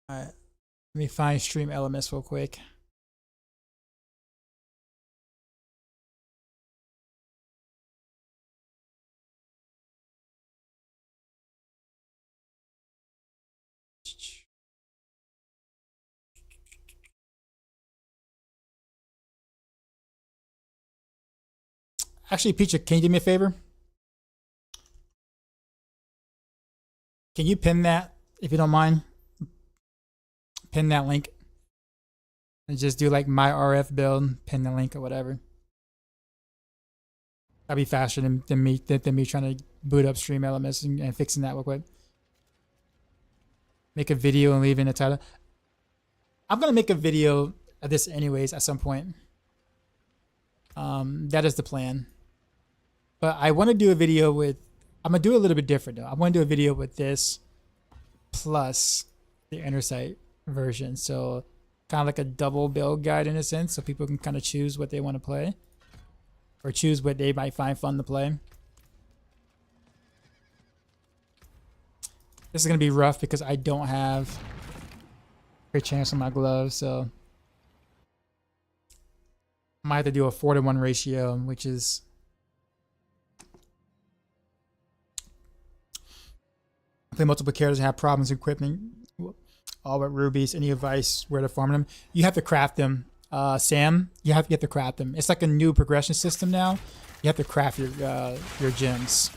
[SPEAKER 1] all right, let me find stream elements real quick. Actually, Peacha, can you do me a favor? Can you pin that, if you don't mind? Pin that link. And just do like my RF build, pin the link or whatever. That'd be faster than me trying to boot up stream elements and fixing that real quick. Make a video and leave in the title. I'm gonna make a video of this anyways at some point. That is the plan. But I want to do a video with, I'm gonna do it a little bit different though. I want to do a video with this plus the Intersight version. So kind of like a double build guide in a sense, so people can kind of choose what they want to play or choose what they might find fun to play. This is gonna be rough because I don't have great chance on my gloves, so I might have to do a 4-to-1 ratio, which is play multiple characters and have problems equipping all but rubies. Any advice where to farm them? You have to craft them. Sam, you have to craft them. It's like a new progression system now. You have to craft your gems.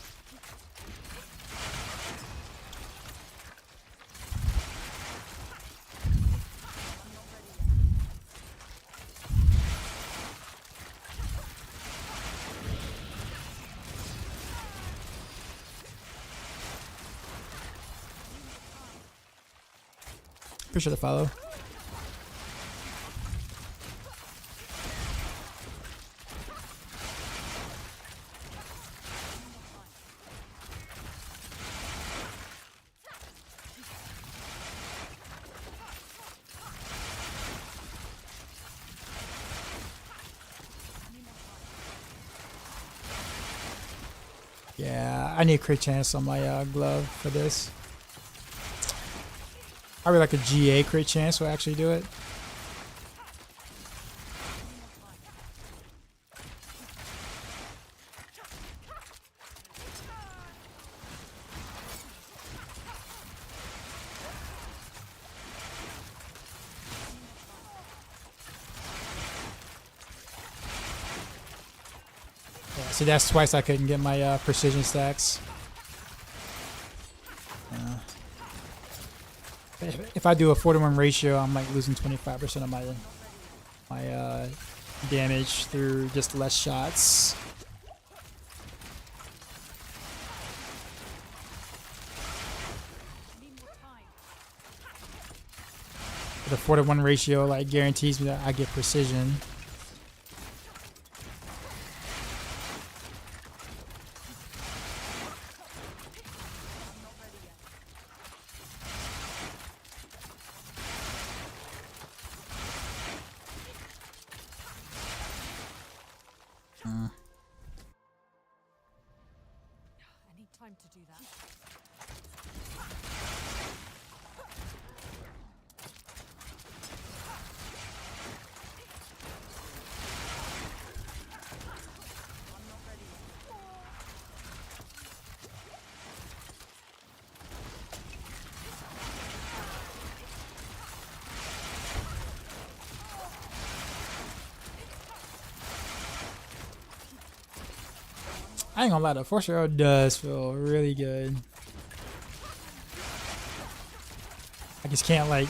[SPEAKER 1] Appreciate the follow. Yeah, I need a crit chance on my glove for this. Probably like a GA crit chance will actually do it. Yeah, see, that's twice I couldn't get my precision stacks. If I do a 4-to-1 ratio, I'm like losing 25% of my damage through just less shots. The 4-to-1 ratio like guarantees me that I get precision.
[SPEAKER 5] I need time to do that.
[SPEAKER 1] I ain't gonna lie, the Force Arrow does feel really good. I just can't like.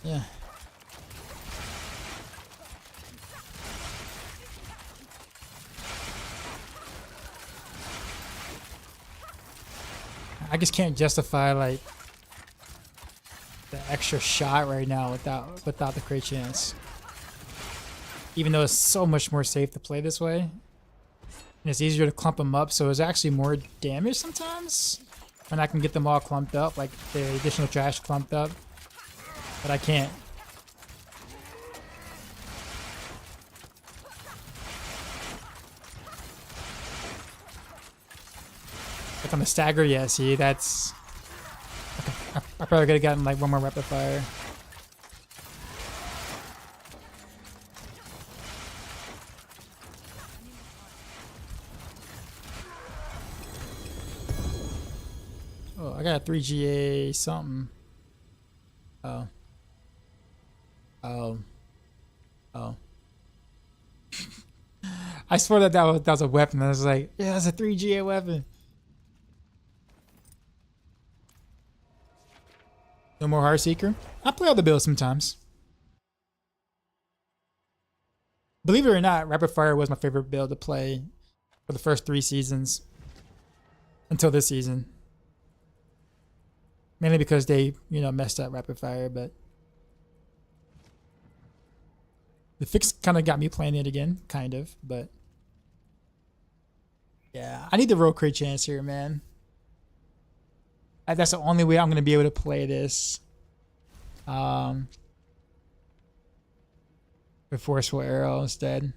[SPEAKER 1] Yeah. I just can't justify like the extra shot right now without the crit chance. Even though it's so much more safe to play this way, and it's easier to clump them up, so it's actually more damage sometimes when I can get them all clumped up, like the additional trash clumped up. But I can't. Like on the stagger, yeah, see, that's... Okay, I probably could have gotten like one more rapid fire. Oh, I got a 3GA something. Oh. Oh. Oh. I swear that that was a weapon. I was like, yeah, that's a 3GA weapon. No more Heartseeker. I play all the builds sometimes. Believe it or not, Rapid Fire was my favorite build to play for the first 3 seasons. Until this season. Mainly because they, you know, messed up Rapid Fire, but the fix kind of got me playing it again, kind of, but yeah, I need the roll crit chance here, man. That's the only way I'm going to be able to play this. With Forceful Arrow instead.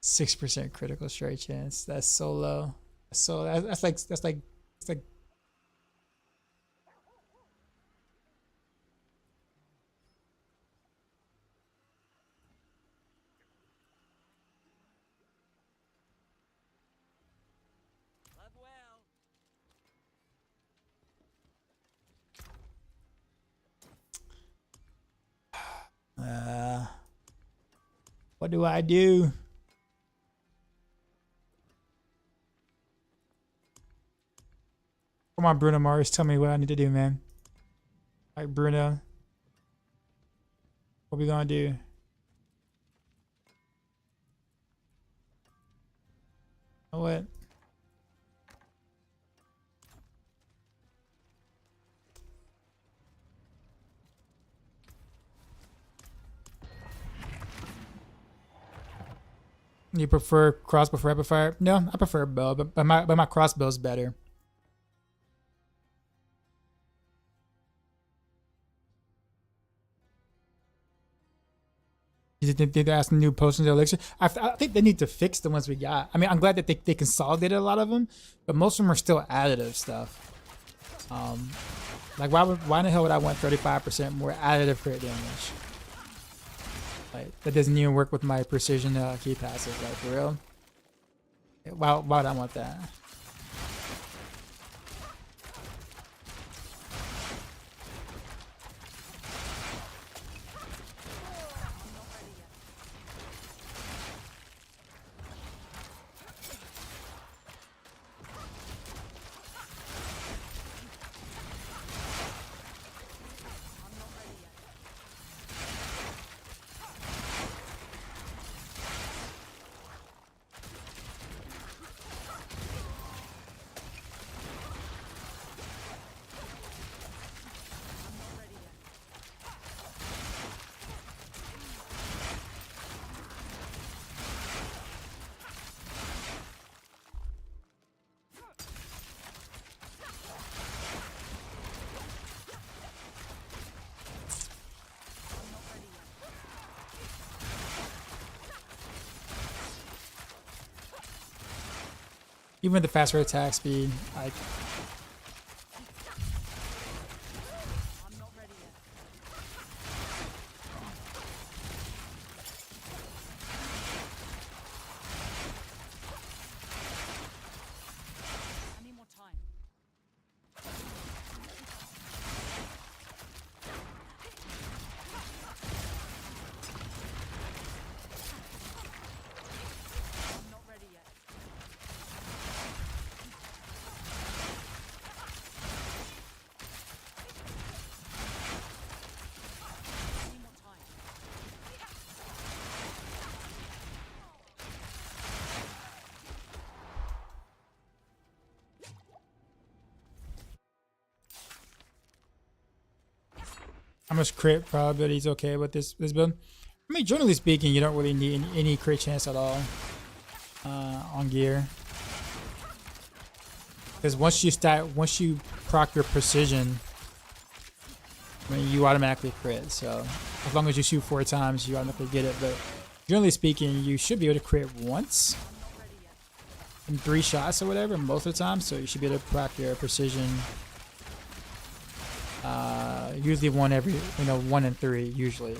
[SPEAKER 1] %6 critical strike chance. That's so low. So that's like it's like what do I do? Come on, Bruno Mars, tell me what I need to do, man. All right, Bruno. What we gonna do? You know what? You prefer crossbow for rapid fire? No, I prefer bow, but my crossbow's better. Did they ask the new potions or elixir? I think they need to fix the ones we got. I mean, I'm glad that they consolidated a lot of them, but most of them are still additive stuff. Like why in the hell would I want 35% more additive crit damage? Like that doesn't even work with my precision key passes. Like for real? Why would I want that? Even with the faster attack speed, like
[SPEAKER 5] I'm not ready yet. I need more time. I'm not ready yet. I need more time.
[SPEAKER 1] how much crit probability is okay with this build? I mean, generally speaking, you don't really need any crit chance at all on gear, because once you proc your precision, I mean, you automatically crit. So as long as you shoot 4 times, you automatically get it. But generally speaking, you should be able to crit once in 3 shots or whatever most of the time. So you should be able to proc your precision. Usually 1 in 3 usually.
[SPEAKER 5] I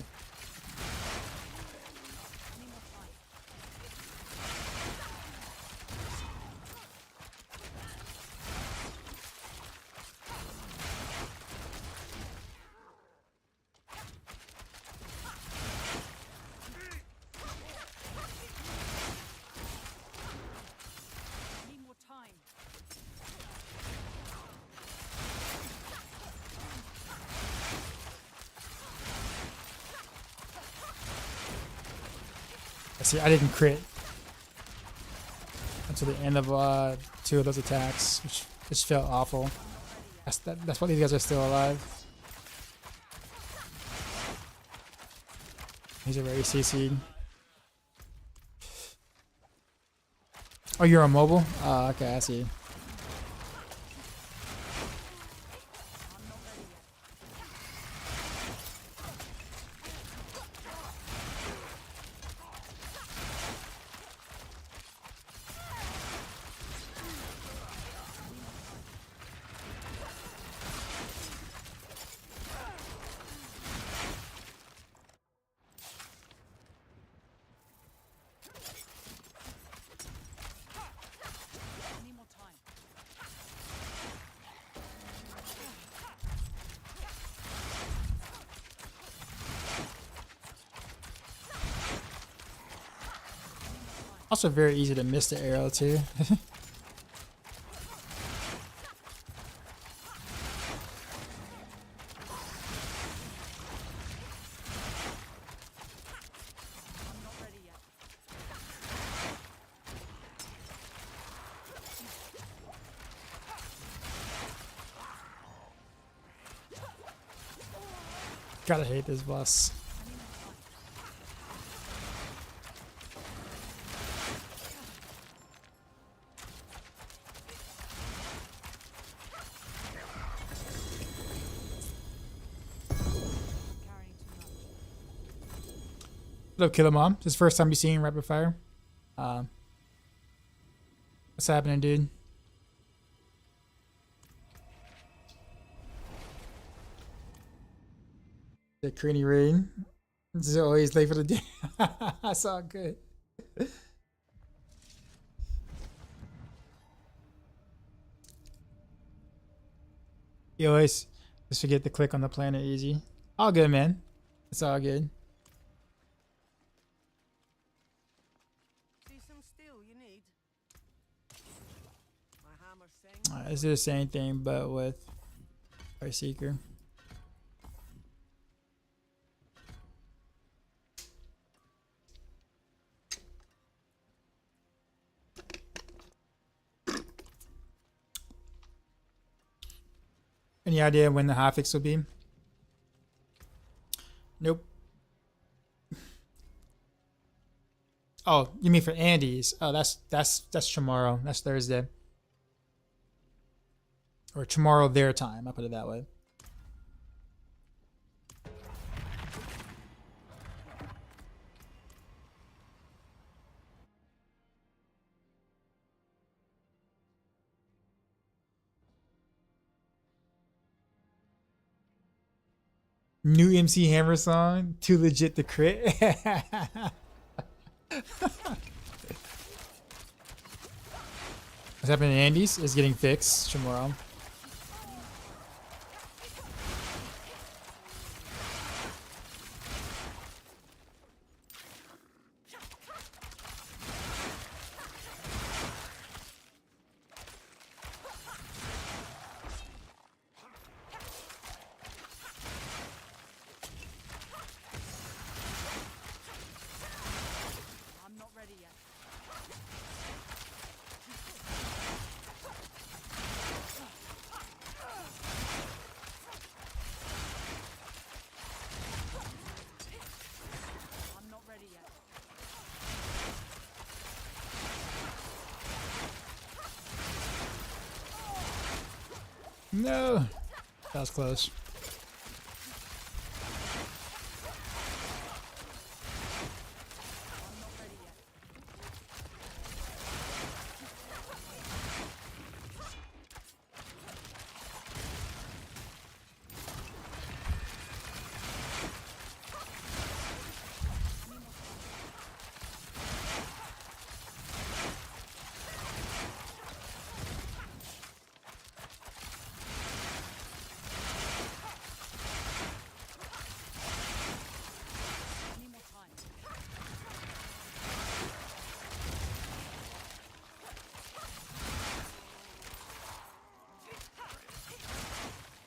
[SPEAKER 5] need more time.
[SPEAKER 1] See, I didn't crit until the end of 2 of those attacks, which just felt awful. That's why these guys are still alive. He's already CC'd. Oh, you're on mobile? Oh, okay, I see.
[SPEAKER 5] I need more time.
[SPEAKER 1] Also very easy to miss the arrow too.
[SPEAKER 5] I'm not ready yet.
[SPEAKER 1] Gotta hate this boss.
[SPEAKER 5] Carrying too much.
[SPEAKER 1] What up, Killer Mom? This is the first time you seeing rapid fire. What's happening, dude? The Creamy Rain. This is always late for the day. That's all good. You always just forget to click on the planet easy. All good, man. It's all good.
[SPEAKER 2] See some steel you need. My hammer saying.
[SPEAKER 1] It's the same thing, but with Heartseeker. Any idea when the hotfix will be? Nope. Oh, you mean for Andy's? Oh, that's tomorrow. That's Thursday. Or tomorrow their time. I'll put it that way. New MC Hammer song, too legit to crit. What's happening in Andes is getting fixed tomorrow.
[SPEAKER 5] I'm not ready yet. I'm not ready yet.
[SPEAKER 1] No, that was close.
[SPEAKER 5] I'm not ready yet.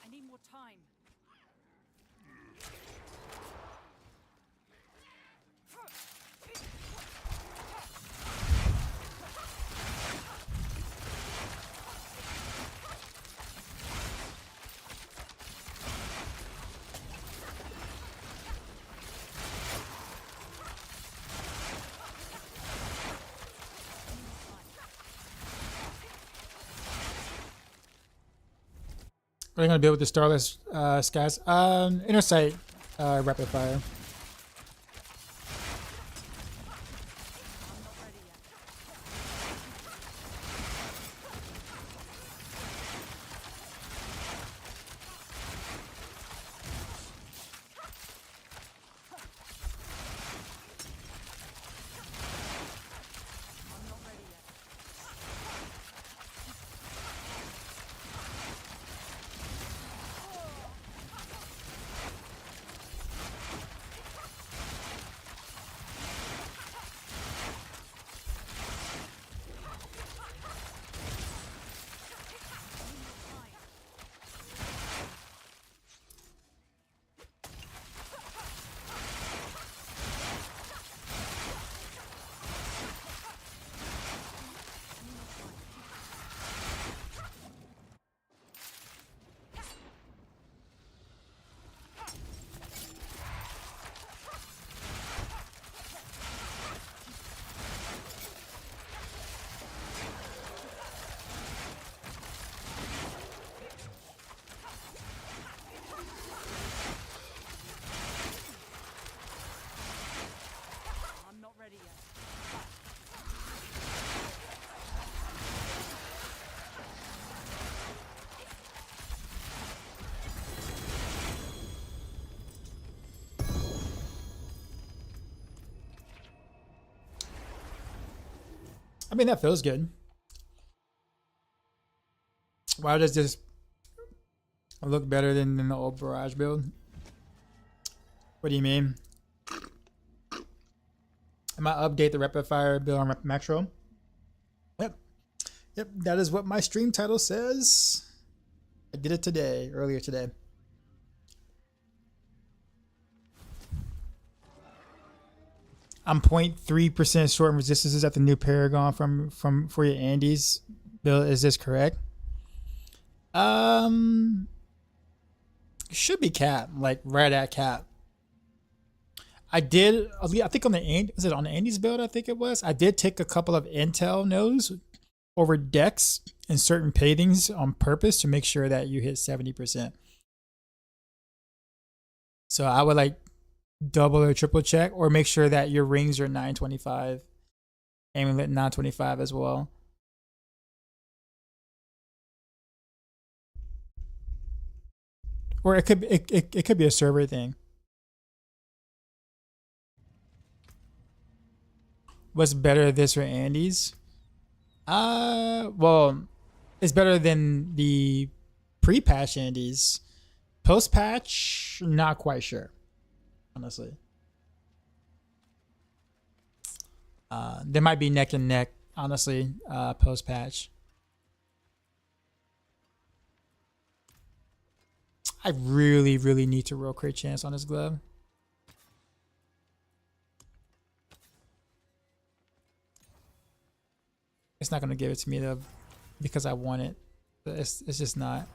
[SPEAKER 5] I need more time. I need more time.
[SPEAKER 1] What are you gonna build with the Starless Skies? Intersight, rapid fire.
[SPEAKER 5] I'm not ready yet. I'm not ready yet. I'm not ready yet.
[SPEAKER 1] I mean, that feels good. Why does this look better than the old Barrage build? What do you mean? I might update the rapid fire build on Maxroll. Yep. Yep, that is what my stream title says. I did it today, earlier today. I'm 0.3% short in resistances at the new Paragon for your Andes build. Is this correct? Should be cap, like right at cap. I did, I think on the was it on the Andes build? I think it was. I did take a couple of intel nodes over decks and certain paintings on purpose to make sure that you hit 70%. So I would like double or triple check, or make sure that your rings are 925, amulet 925 as well. Or it could be a server thing. What's better, this or Andy's? Well, it's better than the pre-patch Andy's. Post-patch, not quite sure, honestly. They might be neck and neck, honestly, post-patch. I really, really need to roll crit chance on this glove. It's not gonna give it to me though, because I want it. It's just not.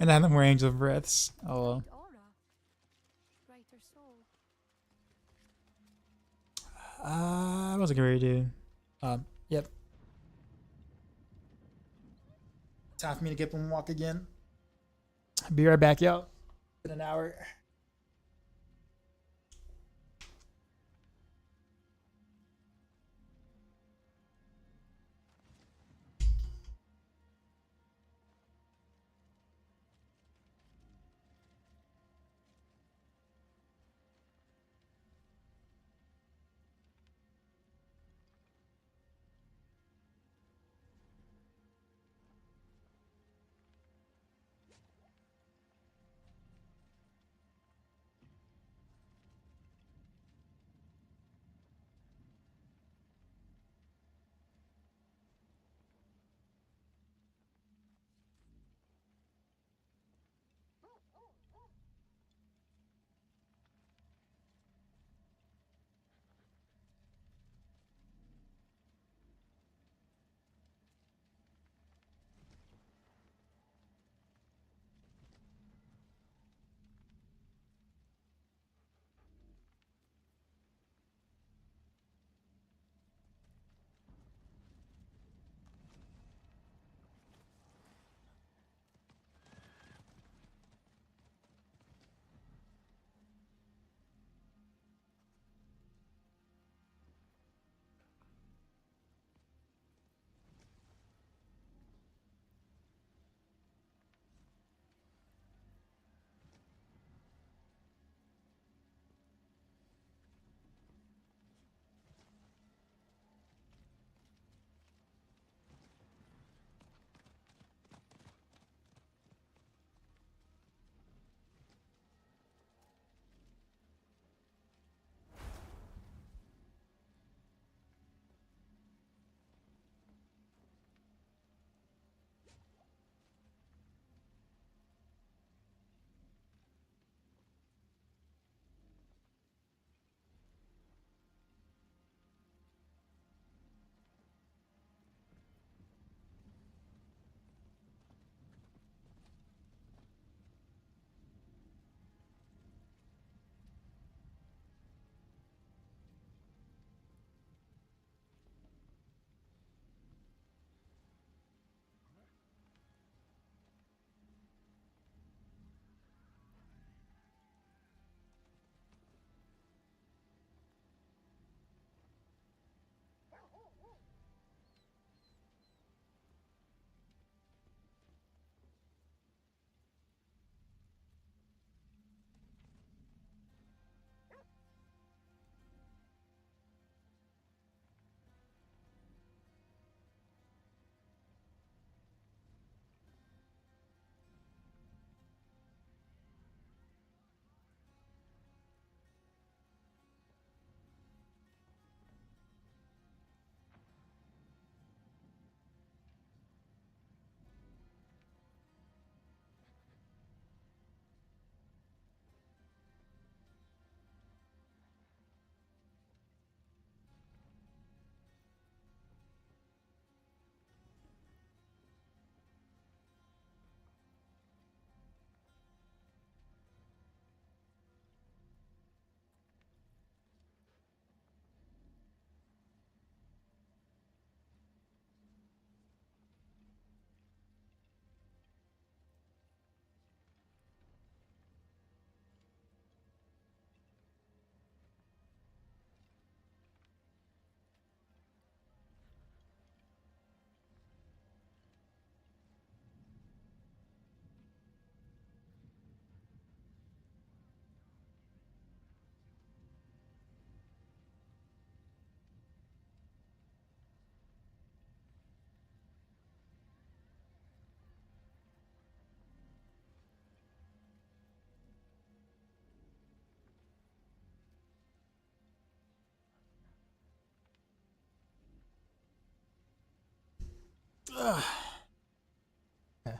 [SPEAKER 1] And I have more angel breaths. Oh well. What was I gonna do? Yep. Time for me to get up and walk again. Be right back, y'all. In an hour. Ugh. Okay.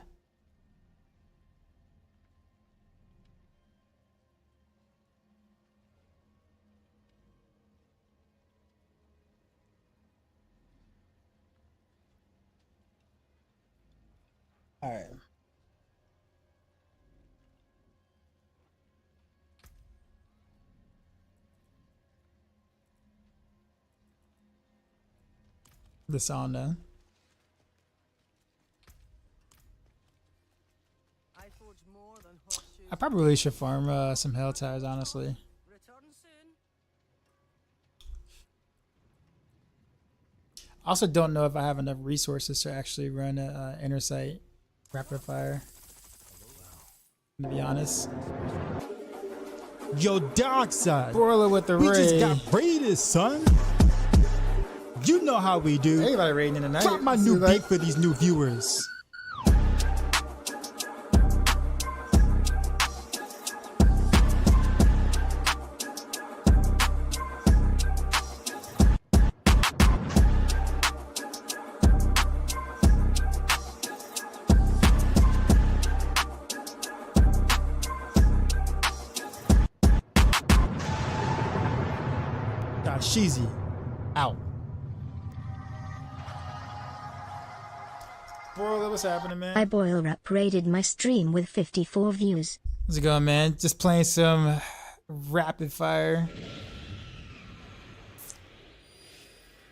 [SPEAKER 1] All right. The sauna.
[SPEAKER 5] I forge more than horseshoes.
[SPEAKER 1] I probably should farm some hell ties, honestly.
[SPEAKER 5] Return soon.
[SPEAKER 1] I also don't know if I have enough resources to actually run a Intersight rapid fire. To be honest.
[SPEAKER 3] Yo, dark side.
[SPEAKER 1] Broiler with the
[SPEAKER 3] We
[SPEAKER 1] raid.
[SPEAKER 3] just got raided, son. You know how we do.
[SPEAKER 1] Everybody raiding in the night.
[SPEAKER 3] Drop my
[SPEAKER 1] See,
[SPEAKER 3] new
[SPEAKER 1] like-
[SPEAKER 3] beat for these new viewers. God, Sheezy. Out.
[SPEAKER 1] Broiler, what's happening, man?
[SPEAKER 4] I Boil Rap raided my stream with 54 views.
[SPEAKER 1] How's it going, man? Just playing some rapid fire.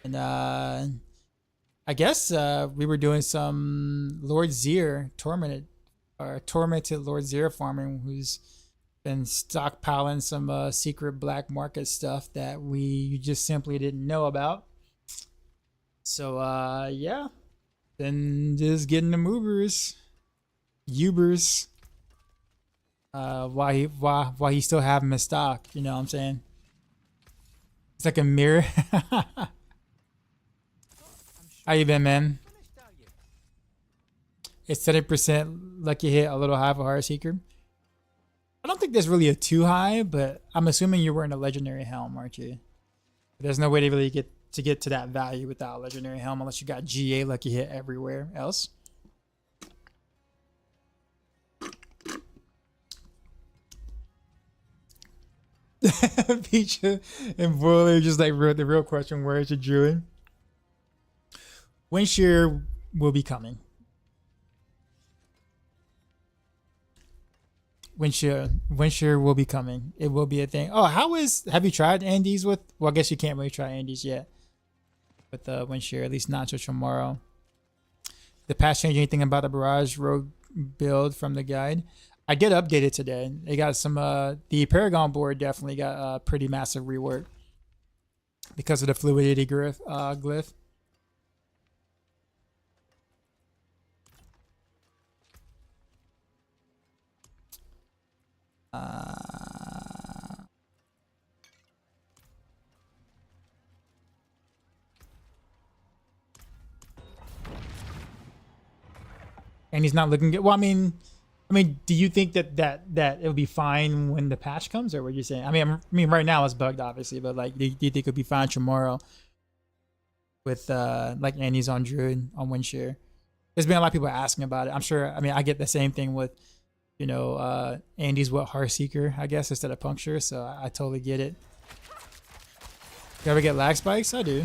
[SPEAKER 1] And I guess we were doing some Lord Zir tormented Lord Zir farming, who's been stockpiling some secret black market stuff that we just simply didn't know about. So yeah. Then just getting the movers. Ubers. Why he still have him in stock, you know what I'm saying? It's like a mirror. How you been, man? It's 70% lucky hit, a little high for Heartseeker. I don't think there's really a too high, but I'm assuming you're wearing a legendary helm, aren't you? There's no way to really get to that value without a legendary helm unless you got GA lucky hit everywhere else. Peach and Boiler just like wrote the real question, where is your druid? Windshear will be coming. Windshear will be coming. It will be a thing. Oh, have you tried Andes with, well, I guess you can't really try Andes yet with Windshear, at least not until tomorrow. The patch change anything about the Barrage Rogue build from the guide? I did update it today. They got some, the Paragon board definitely got a pretty massive rework because of the fluidity glyph. And he's not looking good. Well, I mean, do you think that it'll be fine when the patch comes, or what you're saying? I mean, right now it's bugged, obviously, but like, do you think it'll be fine tomorrow with like Andy's on Druid on Windshear? There's been a lot of people asking about it. I'm sure. I mean, I get the same thing with, you know, Andy's Heartseeker, I guess, instead of Puncture. So I totally get it. You ever get lag spikes? I do.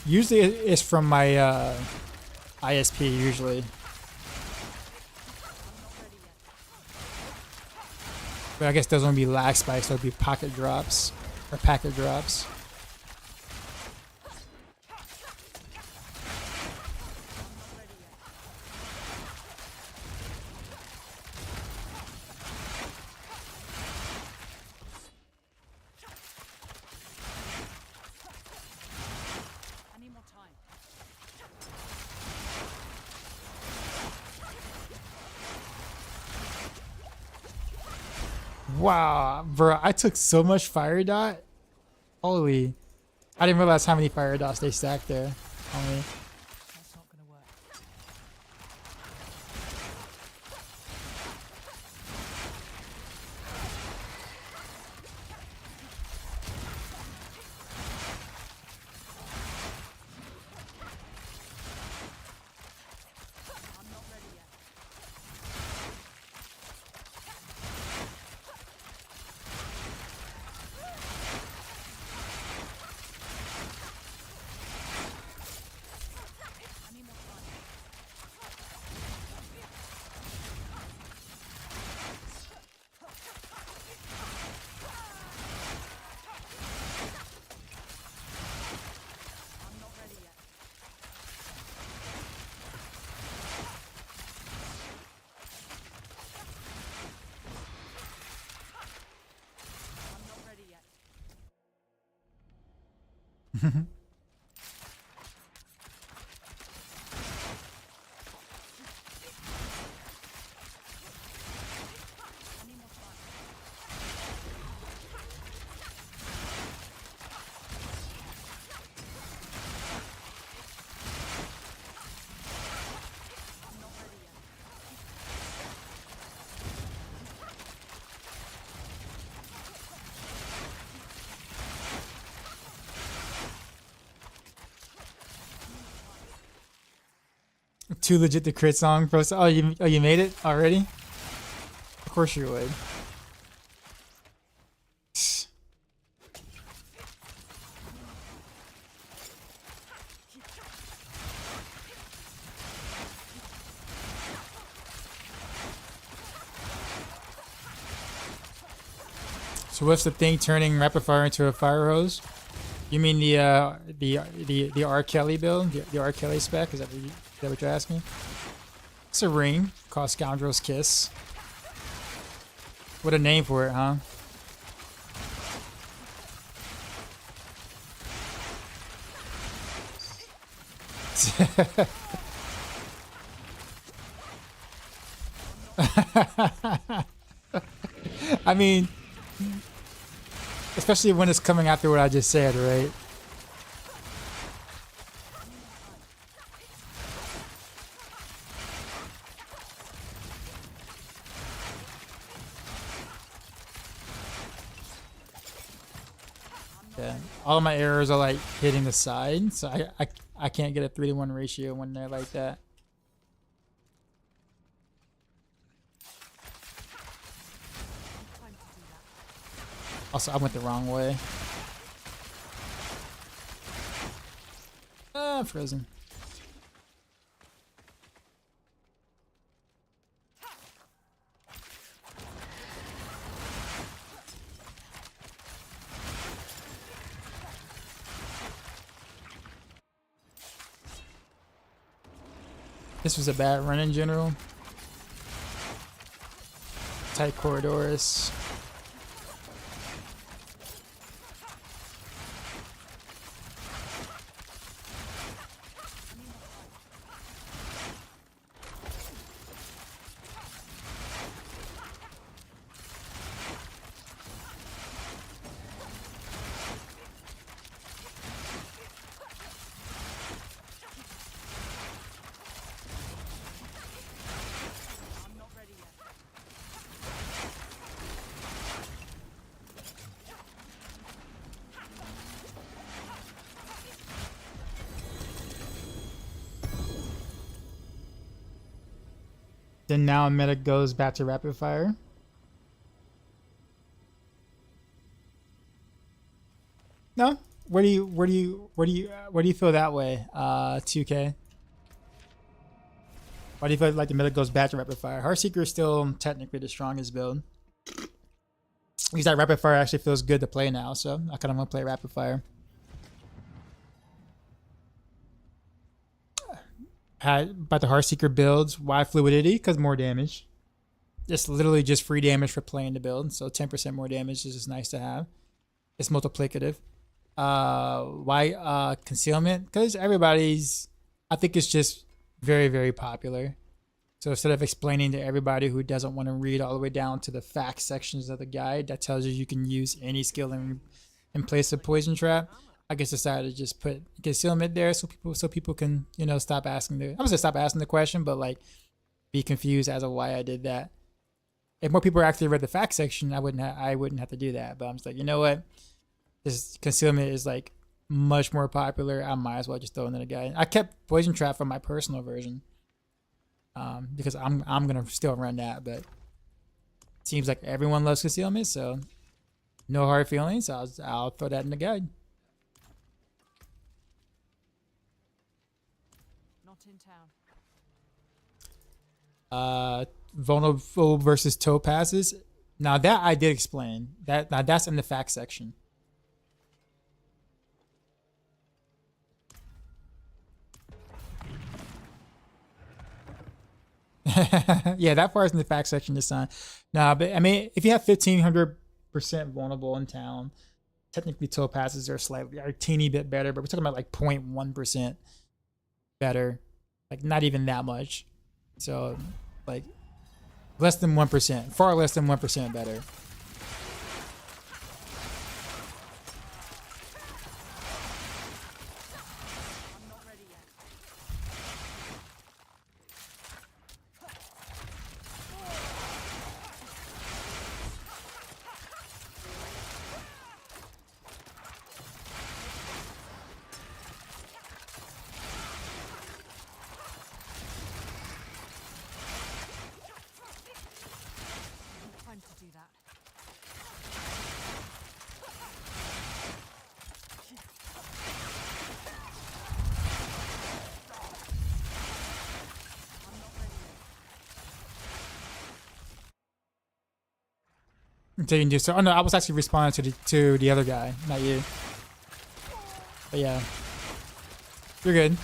[SPEAKER 1] Usually it's from my ISP usually. But I guess those won't be lag spikes, they'll be pocket drops or packet drops.
[SPEAKER 5] I need more time.
[SPEAKER 1] Wow, bro, I took so much fire dot. Holy, I didn't realize how many fire dots they stacked there on me.
[SPEAKER 5] That's not gonna work.
[SPEAKER 1] Too legit to crit song, bro. Oh, you made it already? Of course you would. So what's the thing turning rapid fire into a fire hose? You mean the R. Kelly build, the R. Kelly spec? Is that what you're asking? It's a ring called Scoundrel's Kiss. What a name for it, huh? I mean, especially when it's coming after what I just said, right? Yeah, all of my arrows are like hitting the side, so I can't get a 3-to-1 ratio when they're like that. Also, I went the wrong way. Ah, frozen. This was a bad run in general. Tight corridors. Then now meta goes back to rapid fire. No? Where do you feel that way, 2K? Why do you feel like the meta goes back to rapid fire? Heartseeker is still technically the strongest build. Because that rapid fire actually feels good to play now, so I kind of want to play rapid fire. But the Heartseeker builds, why fluidity? Because more damage. It's literally just free damage for playing the build, so 10% more damage is just nice to have. It's multiplicative. Why concealment? Because I think it's just very, very popular. So instead of explaining to everybody who doesn't want to read all the way down to the facts sections of the guide that tells you can use any skill in place of poison trap, I guess decided to just put concealment there so people can, you know, stop asking the question, but like be confused as to why I did that. If more people actually read the fact section, I wouldn't have to do that. But I'm just like, you know what? This concealment is like much more popular. I might as well just throw it in the guide. I kept poison trap for my personal version. Because I'm gonna still run that, but it seems like everyone loves concealment, so no hard feelings. I'll throw that in the guide.
[SPEAKER 5] Not in town.
[SPEAKER 1] Vulnerable versus topazes. Now that I did explain that. Now that's in the fact section. Yeah, that part is in the fact section this time. Nah, but I mean, if you have 1500% vulnerable in town, technically topazes are a teeny bit better, but we're talking about like 0.1% better, like not even that much. So like less than 1%, far less than 1% better.
[SPEAKER 5] Time to do that.
[SPEAKER 1] So you can do so. Oh no, I was actually responding to the other guy, not you. But yeah, you're good.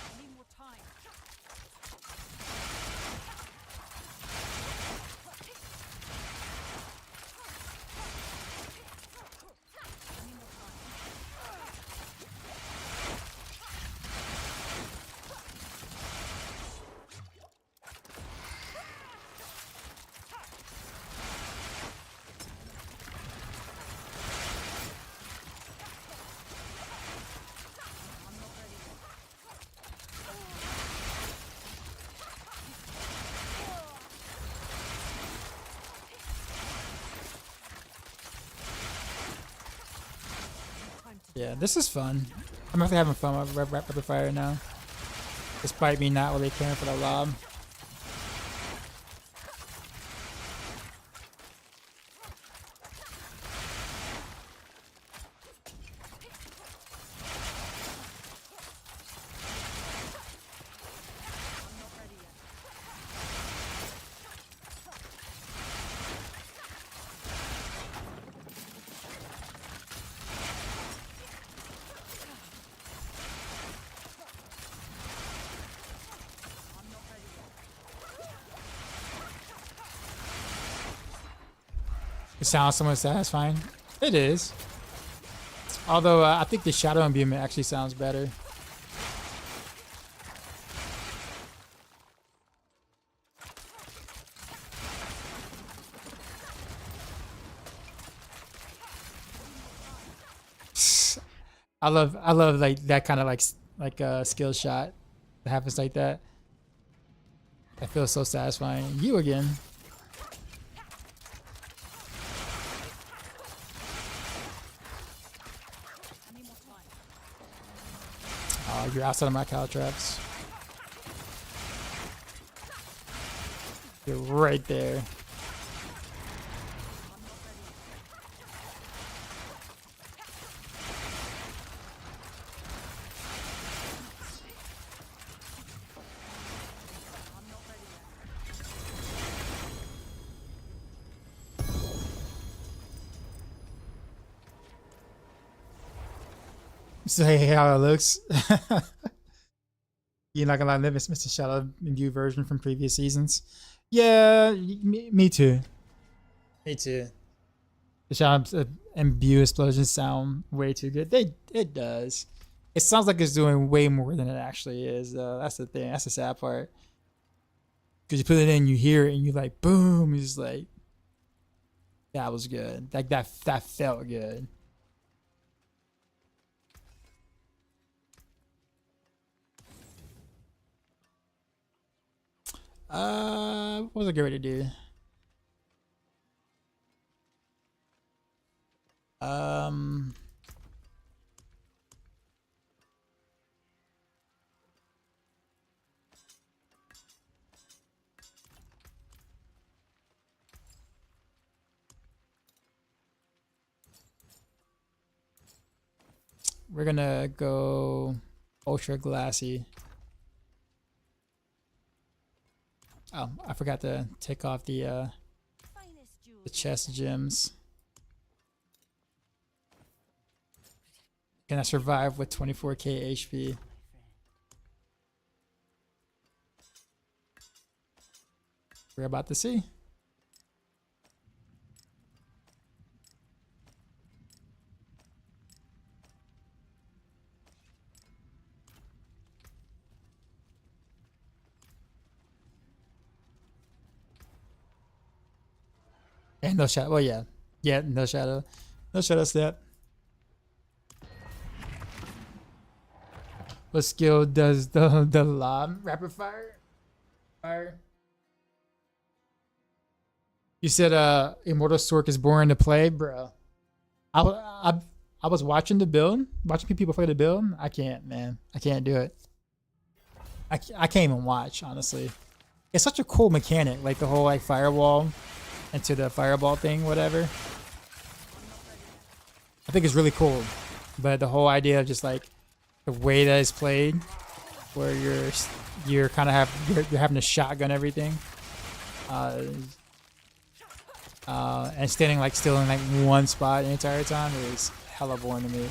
[SPEAKER 5] I need more time.
[SPEAKER 1] Yeah, this is fun. I'm actually having fun with rapid fire now, despite me not really caring for the lob. It sounds somewhat satisfying. It is. Although I think the shadow imbuement actually sounds better. I love like that kind of like a skill shot that happens like that. That feels so satisfying. You again. Oh, you're outside of my cow traps. You're right there. Say how it looks. You're not gonna lie, Mr. Shadow Imbue version from previous seasons. Yeah, me too. Me too. The Shadow Imbue explosions sound way too good. It does. It sounds like it's doing way more than it actually is. That's the thing. That's the sad part. Because you put it in, you hear it, and you like boom. It's just like that was good. Like that felt good. What was I going to do? We're gonna go ultra glassy. Oh, I forgot to take off the chest gems. Can I survive with 24k HP? We're about to see. And no shadow. Well, yeah. Yeah, no shadow. No shadow step. What skill does the lob? Rapid fire? Fire. You said Immortal Stork is boring to play, bro. I was watching the build, watching people play the build. I can't, man. I can't do it. I can't even watch, honestly. It's such a cool mechanic, like the whole like firewall into the fireball thing, whatever. I think it's really cool, but the whole idea of just like the way that it's played, where you're kind of you're having to shotgun everything, and standing like still in like one spot the entire time is hella boring to me.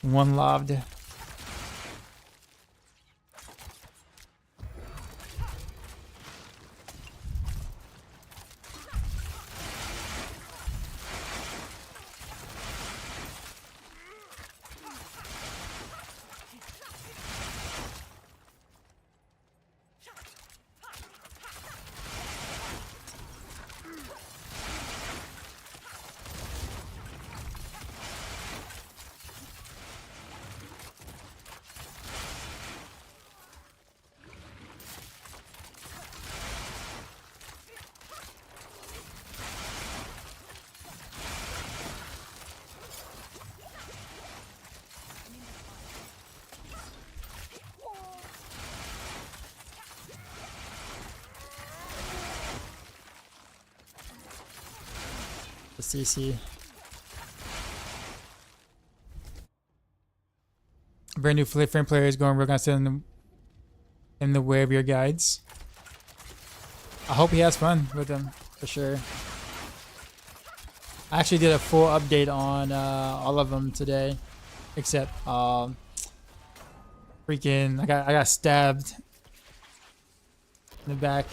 [SPEAKER 1] One lobbed. The CC. Brand new frame players going. We're gonna send in the way of your guides. I hope he has fun with them for sure. I actually did a full update on all of them today, except freaking I got stabbed in the back.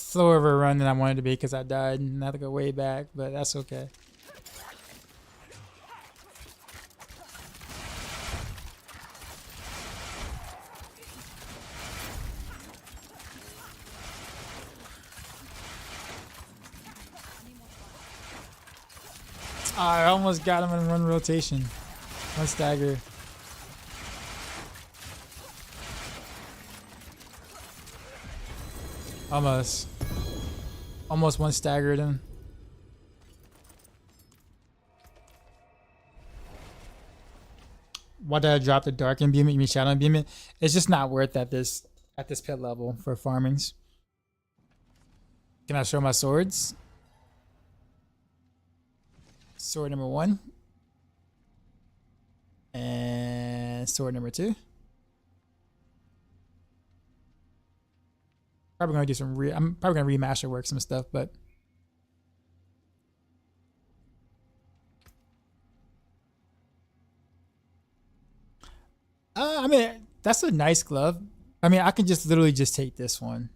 [SPEAKER 1] Slower of a run than I wanted to be because I died and I had to go way back, but that's okay. I almost got him in one rotation. One stagger. Almost one staggered him. Why did I drop the dark and beam it? You mean shadow and beam it? It's just not worth at this pit level for farmings. Can I show my swords? Sword number 1. And sword number 2. Probably gonna do some I'm probably gonna remaster work some stuff, but I mean that's a nice glove. I mean I can just literally just take this one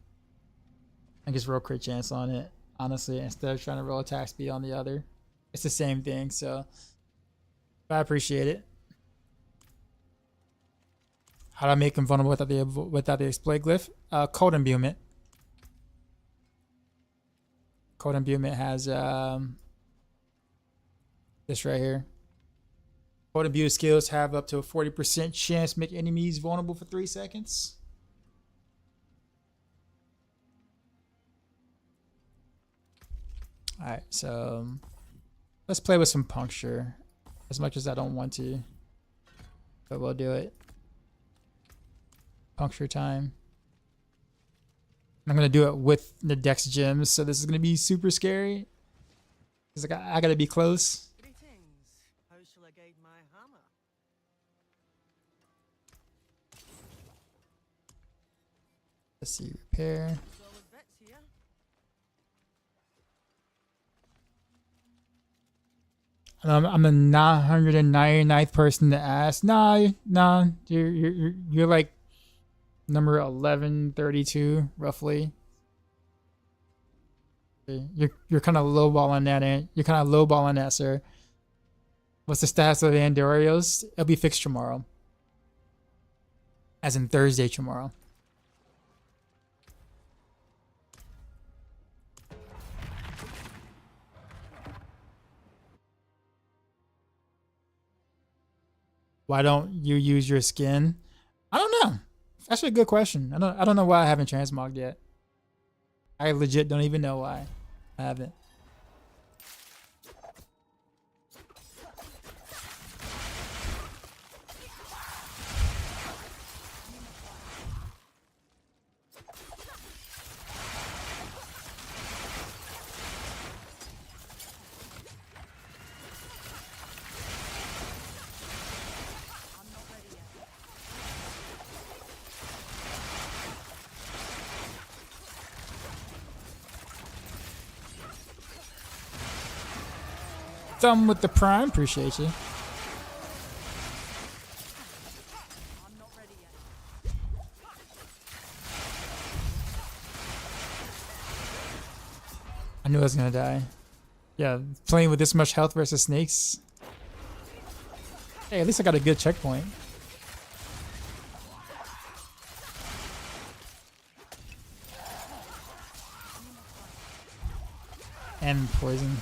[SPEAKER 1] and just roll crit chance on it, honestly, instead of trying to roll attack speed on the other. It's the same thing, so I appreciate it. How do I make him vulnerable without the exploit glyph? Cold imbuement. Cold imbuement has this right here. Cold imbued skills have up to a 40% chance to make enemies vulnerable for 3 seconds. Alright, so let's play with some puncture. As much as I don't want to, but we'll do it. Puncture time. I'm gonna do it with the Dex gems, so this is gonna be super scary. Cause I gotta be close.
[SPEAKER 6] Greetings. How shall I guide my hammer?
[SPEAKER 1] Let's see, repair.
[SPEAKER 6] Solid bits here.
[SPEAKER 1] I'm the 999th person to ask. Nah, you're like number 1132 roughly. You're kind of lowballing that, and you're kind of lowballing that, sir. What's the status of the Andorios? It'll be fixed tomorrow, as in Thursday tomorrow. Why don't you use your skin? I don't know. That's a good question. I don't know why I haven't transmogged yet. I legit don't even know why I haven't. Thumb with the prime, appreciate you.
[SPEAKER 6] I'm not ready yet.
[SPEAKER 1] I knew I was gonna die. Yeah, playing with this much health versus snakes. Hey, at least I got a good checkpoint. And poison.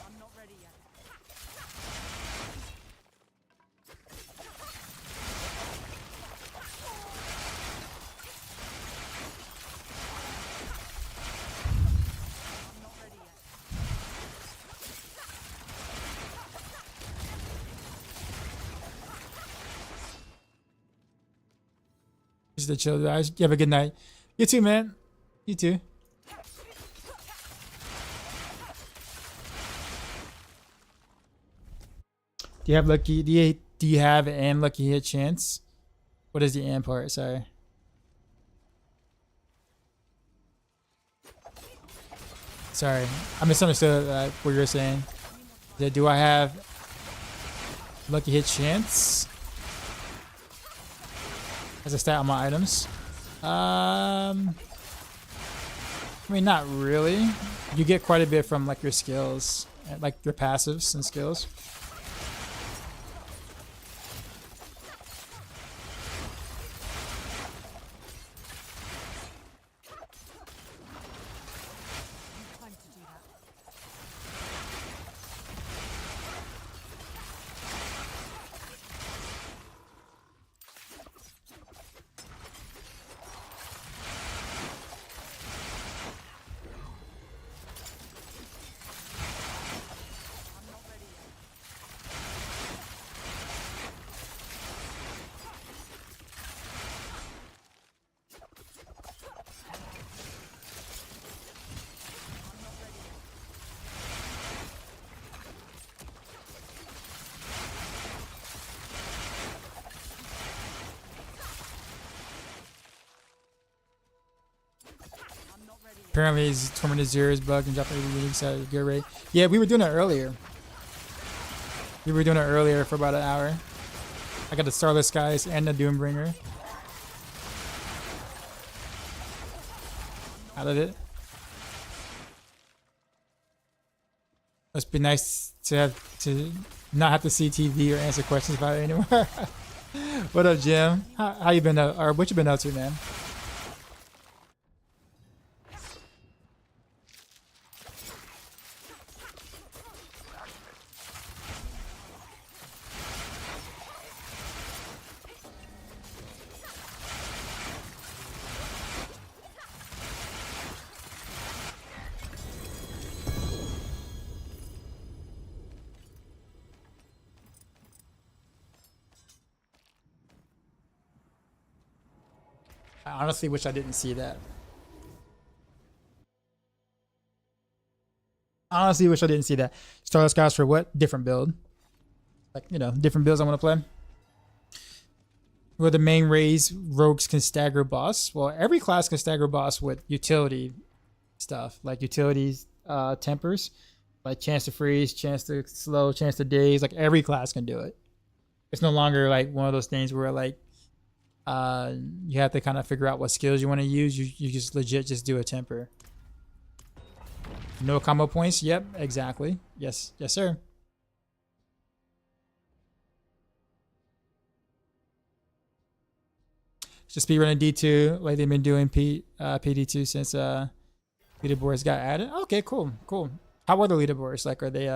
[SPEAKER 6] I'm not ready yet. I'm not ready yet.
[SPEAKER 1] Just to chill, guys. You have a good night. You too, man. You too. Do you have lucky? Do you have an lucky hit chance? What is the and part? Sorry. Sorry, I misunderstood what you were saying. Do I have lucky hit chance as a stat on my items? I mean, not really. You get quite a bit from like your skills, like your passives and skills.
[SPEAKER 6] Time to do that. I'm not ready yet.
[SPEAKER 1] Apparently, his Tormented Zero's bugged and dropped every unique side of the gear rate. Yeah, we were doing it earlier. We were doing it earlier for about an hour. I got the Starless Skies and the Doombringer out of it. Must be nice to not have to see TV or answer questions about it anymore. What up, Jim? How you been up, or what you been up to, man? I honestly wish I didn't see that. Honestly wish I didn't see that. Starless Skies for what? Different build. Like, you know, different builds I want to play. Where the main raise rogues can stagger boss. Well, every class can stagger boss with utility stuff. Like utilities tempers. Like chance to freeze, chance to slow, chance to daze. Like every class can do it. It's no longer like one of those things where like you have to kind of figure out what skills you want to use. You just legit just do a temper. No combo points. Yep, exactly. Yes, yes, sir. Just speedrunning D2 like they've been doing PD2 since leaderboards got added. Okay, cool, cool. How are the leaderboards? Like, are they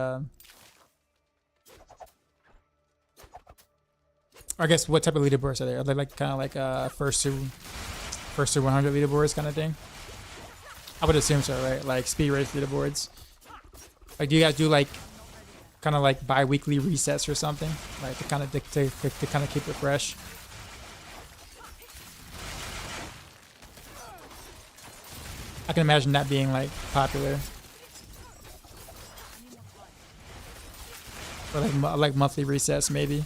[SPEAKER 1] I guess what type of leaderboards are they? Are they like kind of like first to 100 leaderboards kind of thing? I would assume so, right? Like speed race leaderboards. Like, do you guys do like kind of like bi-weekly resets or something? Like to kind of to kind of keep it fresh. I can imagine that being like popular. Or like monthly resets maybe.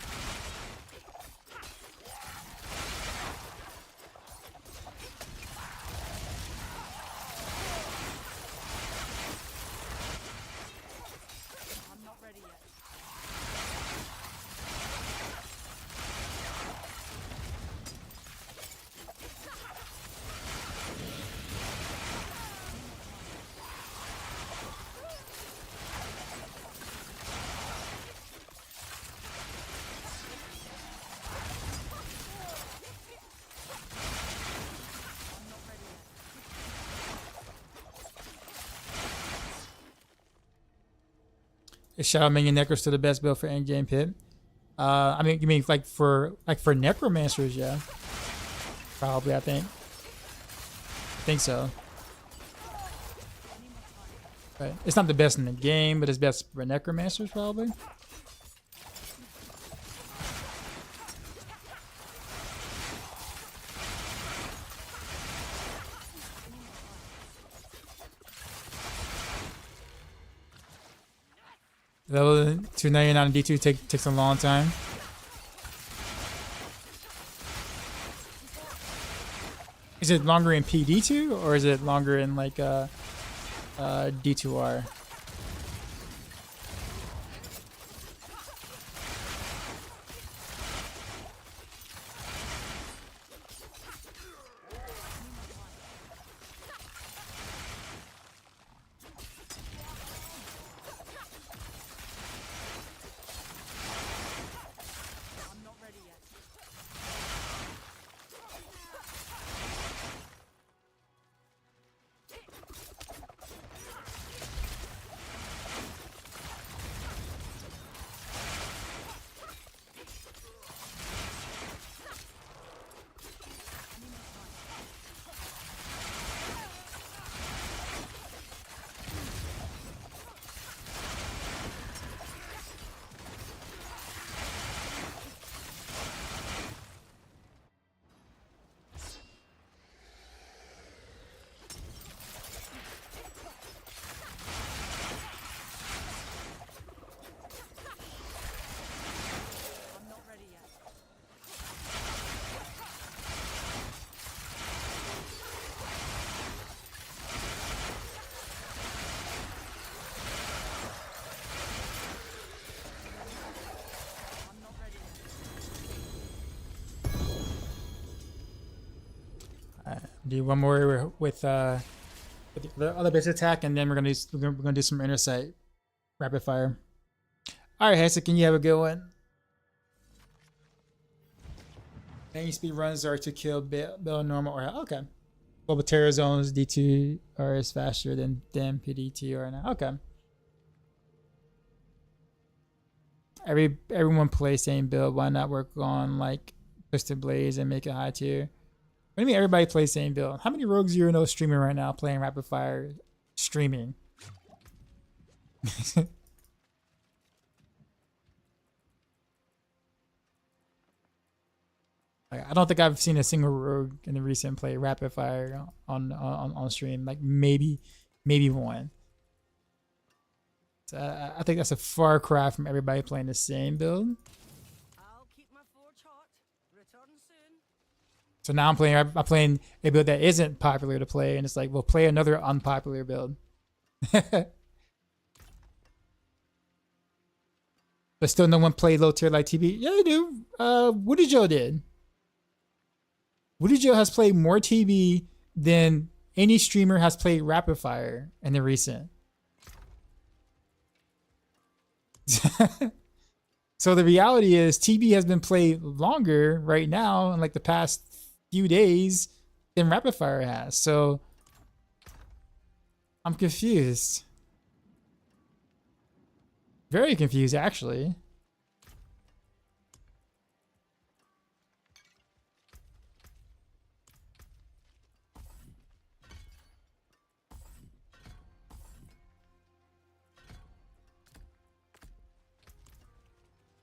[SPEAKER 1] Is Shadow Minion Necro still the best build for endgame pit? I mean, you mean like for necromancers? Yeah, probably. I think so. But it's not the best in the game, but it's best for necromancers probably. Level 299 on D2 takes a long time. Is it longer in PD2 or is it longer in like D2R? Do one more with the other base attack, and then we're gonna do some Intersight rapid fire. All right, Hesa, can you have a good one? Main speed runs are to kill build normal or okay. Well, with Terra zones, D2 is faster than PDT or now. Okay. Everyone plays same build. Why not work on like Twisted Blaze and make it high tier? What do you mean everybody plays same build? How many rogues do you know streaming right now playing rapid fire streaming? I don't think I've seen a single rogue in the recent play rapid fire on stream. Like maybe one. So I think that's a far cry from everybody playing the same build.
[SPEAKER 6] I'll keep my forge hot. Return soon.
[SPEAKER 1] So now I'm playing a build that isn't popular to play, and it's like, we'll play another unpopular build. But still no one played low tier like TB. Yeah, they do. Woody Joe did. Woody Joe has played more TB than any streamer has played rapid fire in the recent. So the reality is TB has been played longer right now in like the past few days than rapid fire has. So I'm confused. Very confused actually.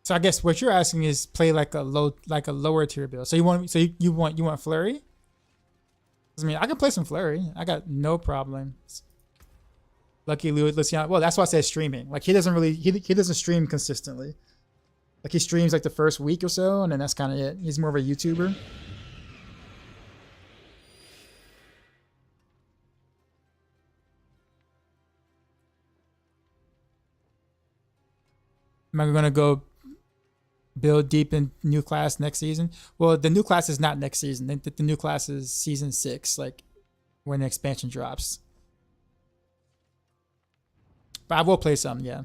[SPEAKER 1] So I guess what you're asking is play like a lower tier build. So you want Flurry? I mean, I can play some Flurry. I got no problem. Lucky Luciano. Well, that's why I said streaming. Like he doesn't stream consistently. Like he streams like the first week or so, and then that's kind of it. He's more of a YouTuber. Am I gonna go build deep in new class next season? Well, the new class is not next season. The new class is season 6, like when the expansion drops. But I will play some, yeah.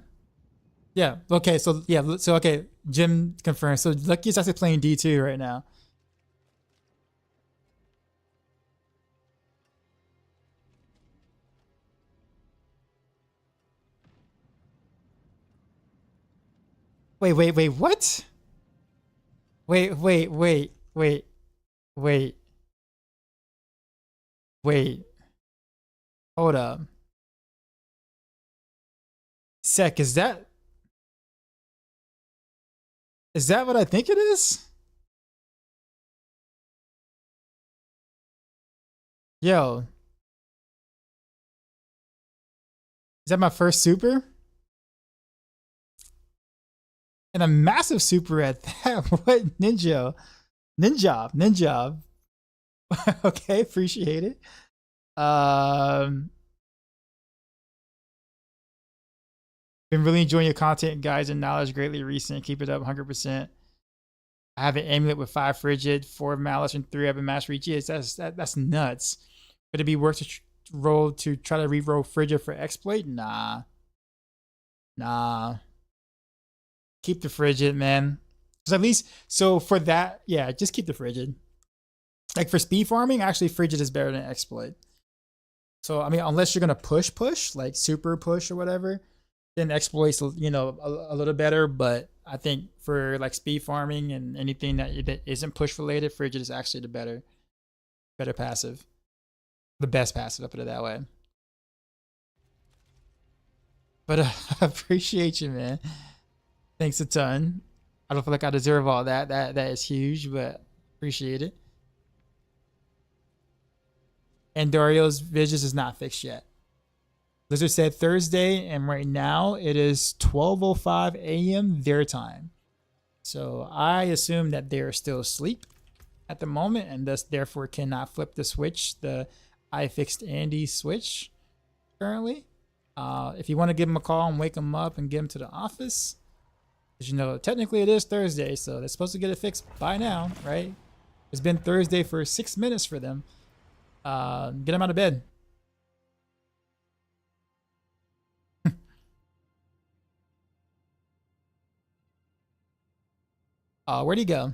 [SPEAKER 1] Yeah, okay, so okay, Jim confirmed. So Lucky's actually playing D2 right now. Wait, what? Wait. Hold up. Sec, is that what I think it is? Yo. Is that my first super? And a massive super at that. What? Ninja. Okay, appreciate it. Been really enjoying your content, guys, and knowledge greatly recent. Keep it up 100%. I have an amulet with 5 frigid, 4 malice, and 3 have a mass reach. Yes, that's nuts. Would it be worth to roll to try to re-roll frigid for exploit? Nah. Keep the frigid, man. Because at least, so for that, yeah, just keep the frigid. Like for speed farming, actually frigid is better than exploit. So I mean, unless you're gonna push, like super push or whatever, then exploit's a little better. But I think for like speed farming and anything that isn't push related, frigid is actually the better passive, the best passive. I'll put it that way. But I appreciate you, man. Thanks a ton. I don't feel like I deserve all that. That is huge, but appreciate it. And Dario's Visions is not fixed yet. Blizzard said Thursday, and right now it is 12:05 a.m. their time. So I assume that they're still asleep at the moment, and thus therefore cannot flip the switch, the I fixed Andy switch currently. If you want to give them a call and wake them up and get them to the office, because technically it is Thursday, so they're supposed to get it fixed by now, right? It's been Thursday for 6 minutes for them. Get him out of bed. Where'd he go?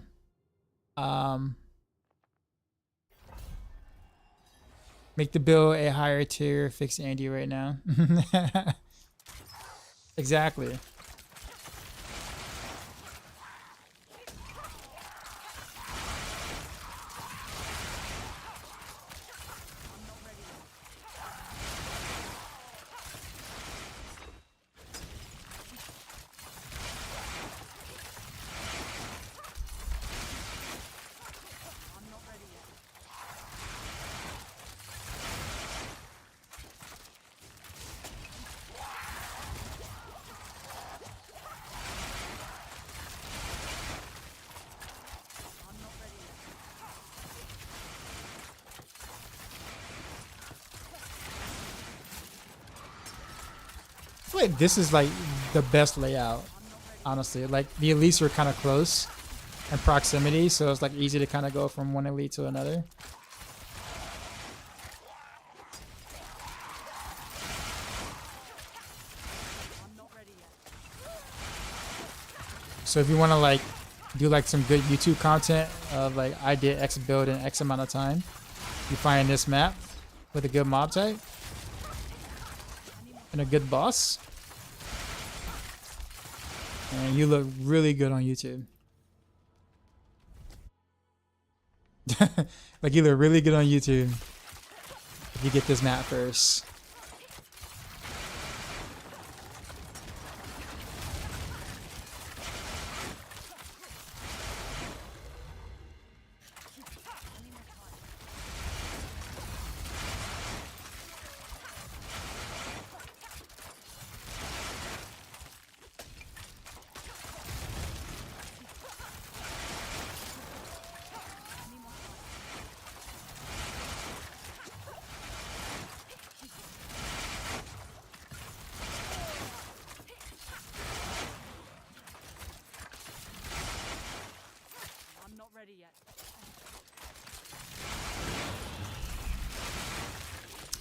[SPEAKER 1] Make the bill a higher tier. Fix Andy right now. Exactly. I feel like this is like the best layout, honestly. Like the elites are kind of close in proximity, so it's like easy to kind of go from one elite to another. So if you want to like do like some good YouTube content of like I did X build in X amount of time, you find this map with a good mob type and a good boss, and you look really good on YouTube. Like you look really good on YouTube if you get this map first.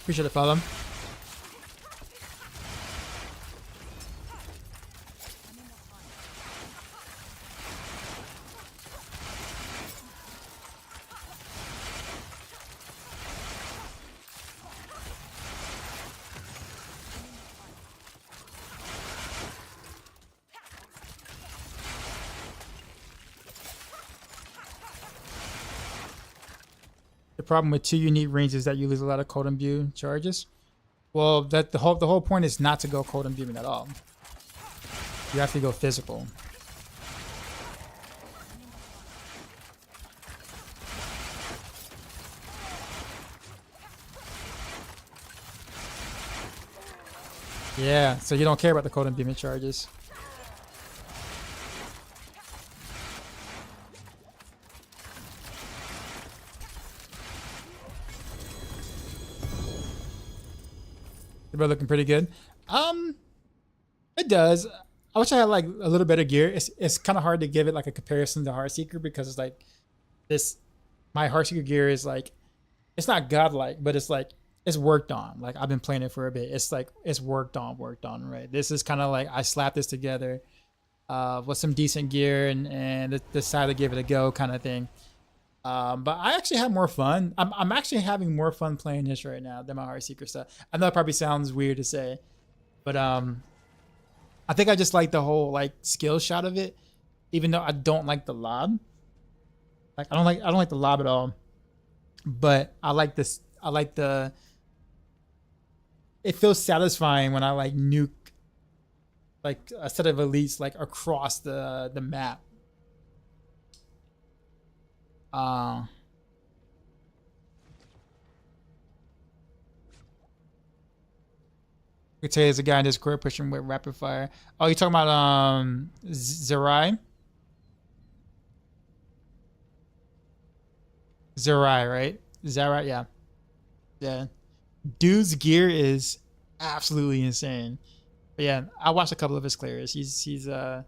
[SPEAKER 1] Appreciate it, follow. The problem with 2 unique rings is that you lose a lot of cold imbue charges. Well, that the whole point is not to go cold imbuing at all. You have to go physical. Yeah, so you don't care about the cold imbuement charges. They're looking pretty good. It does. I wish I had like a little better gear. It's kind of hard to give it like a comparison to Heartseeker because it's like this. My Heartseeker gear is like, it's not godlike, but it's like it's worked on. Like I've been playing it for a bit. It's like it's worked on, right? This is kind of like I slapped this together with some decent gear and decided to give it a go kind of thing. But I actually have more fun. I'm actually having more fun playing this right now than my Heartseeker stuff. I know it probably sounds weird to say, but I think I just like the whole like skill shot of it, even though I don't like the lob. Like I don't like the lob at all. But I like this. I like the. It feels satisfying when I like nuke like a set of elites like across the map. I could tell you there's a guy in Discord pushing with rapid fire. Oh, you talking about Zerai? Zerai, right? Zerai, yeah. Yeah. Dude's gear is absolutely insane. But yeah, I watched a couple of his clears. He's good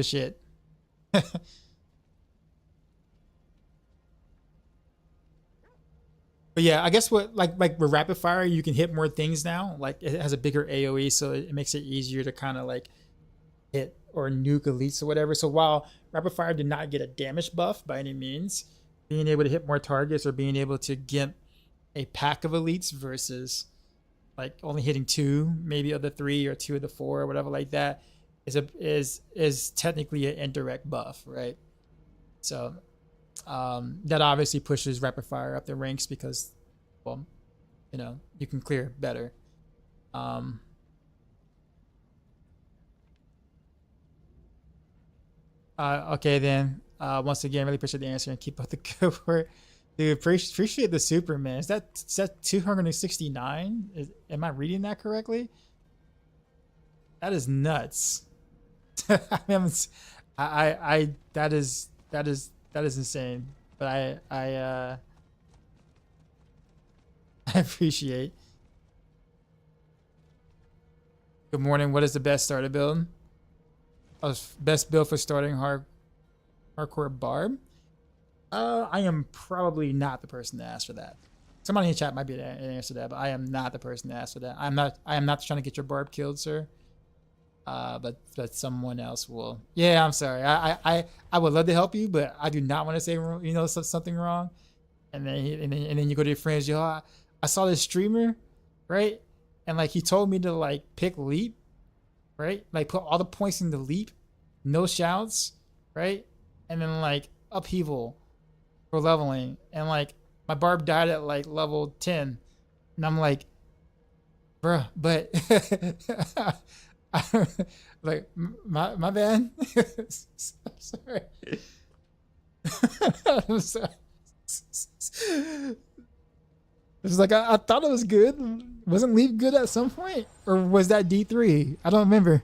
[SPEAKER 1] shit. But yeah, I guess what like with rapid fire, you can hit more things now. Like it has a bigger AOE, so it makes it easier to kind of like hit or nuke elites or whatever. So while rapid fire did not get a damage buff by any means, being able to hit more targets or being able to get a pack of elites versus like only hitting two, maybe of the three or two of the four or whatever like that, is technically an indirect buff, right? So that obviously pushes rapid fire up the ranks because, well, you know, you can clear better. Okay then. Once again, really appreciate the answer and keep up the good work. Dude, appreciate the Superman. Is that 269? Am I reading that correctly? That is nuts. I that is insane. But I I appreciate. Good morning. What is the best starter build? Best build for starting hardcore barb? I am probably not the person to ask for that. Somebody in the chat might be an answer to that, but I am not the person to ask for that. I am not trying to get your barb killed, sir. But someone else will. Yeah, I'm sorry. I would love to help you, but I do not want to say, you know, something wrong. And then you go to your friends, yo, I saw this streamer, right? And like he told me to like pick leap, right? Like put all the points in the leap, no shouts, right? And then like upheaval for leveling, and like my barb died at like level 10, and I'm like, bruh, but like my bad. I'm sorry. I'm sorry. It's like I thought it was good. Wasn't Leap good at some point, or was that D3? I don't remember.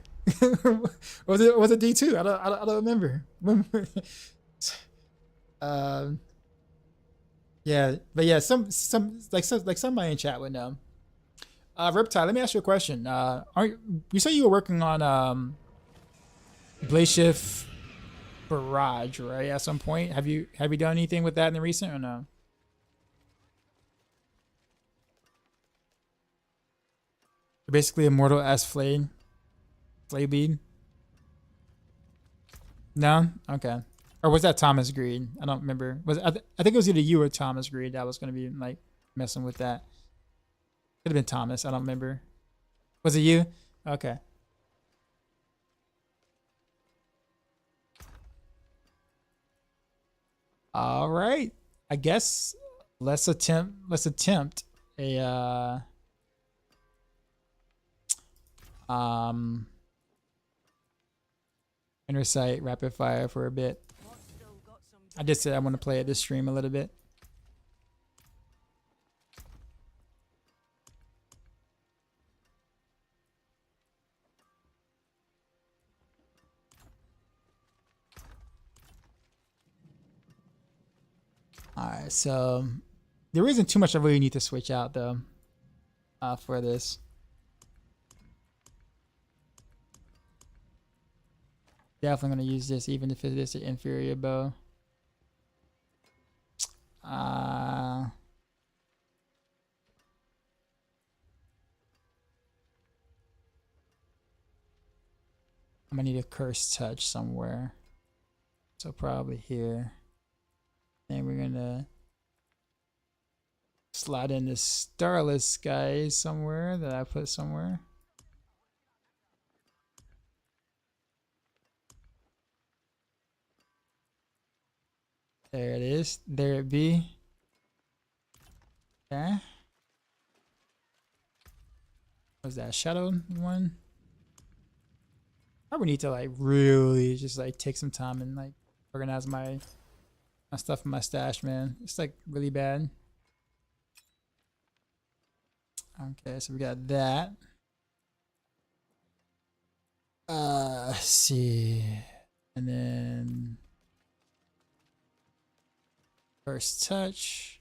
[SPEAKER 1] was it D2? I don't remember. Yeah, but yeah, some somebody in chat would know. Riptide, let me ask you a question. Aren't you say you were working on Blaze Shift Barrage, right? At some point, have you done anything with that in the recent or no? You're basically immortal as Flay Bead. No, okay. Or was that Thomas Greed? I don't remember. I think it was either you or Thomas Greed that was gonna be like messing with that. Could have been Thomas. I don't remember. Was it you? Okay. All right. I guess let's attempt a Intersight rapid fire for a bit. I just said I want to play at this stream a little bit. Alright, so there isn't too much I really need to switch out though for this. Definitely gonna use this even if it is an inferior bow. I'm gonna need a cursed touch somewhere. So probably here. And we're gonna slide in this Starless Skies somewhere that I put somewhere. There it is. There it be. Okay. Was that shadow one? I would need to like really just like take some time and like organize my stuff in my stash, man. It's like really bad. Okay, so we got that. Let's see. And then first touch.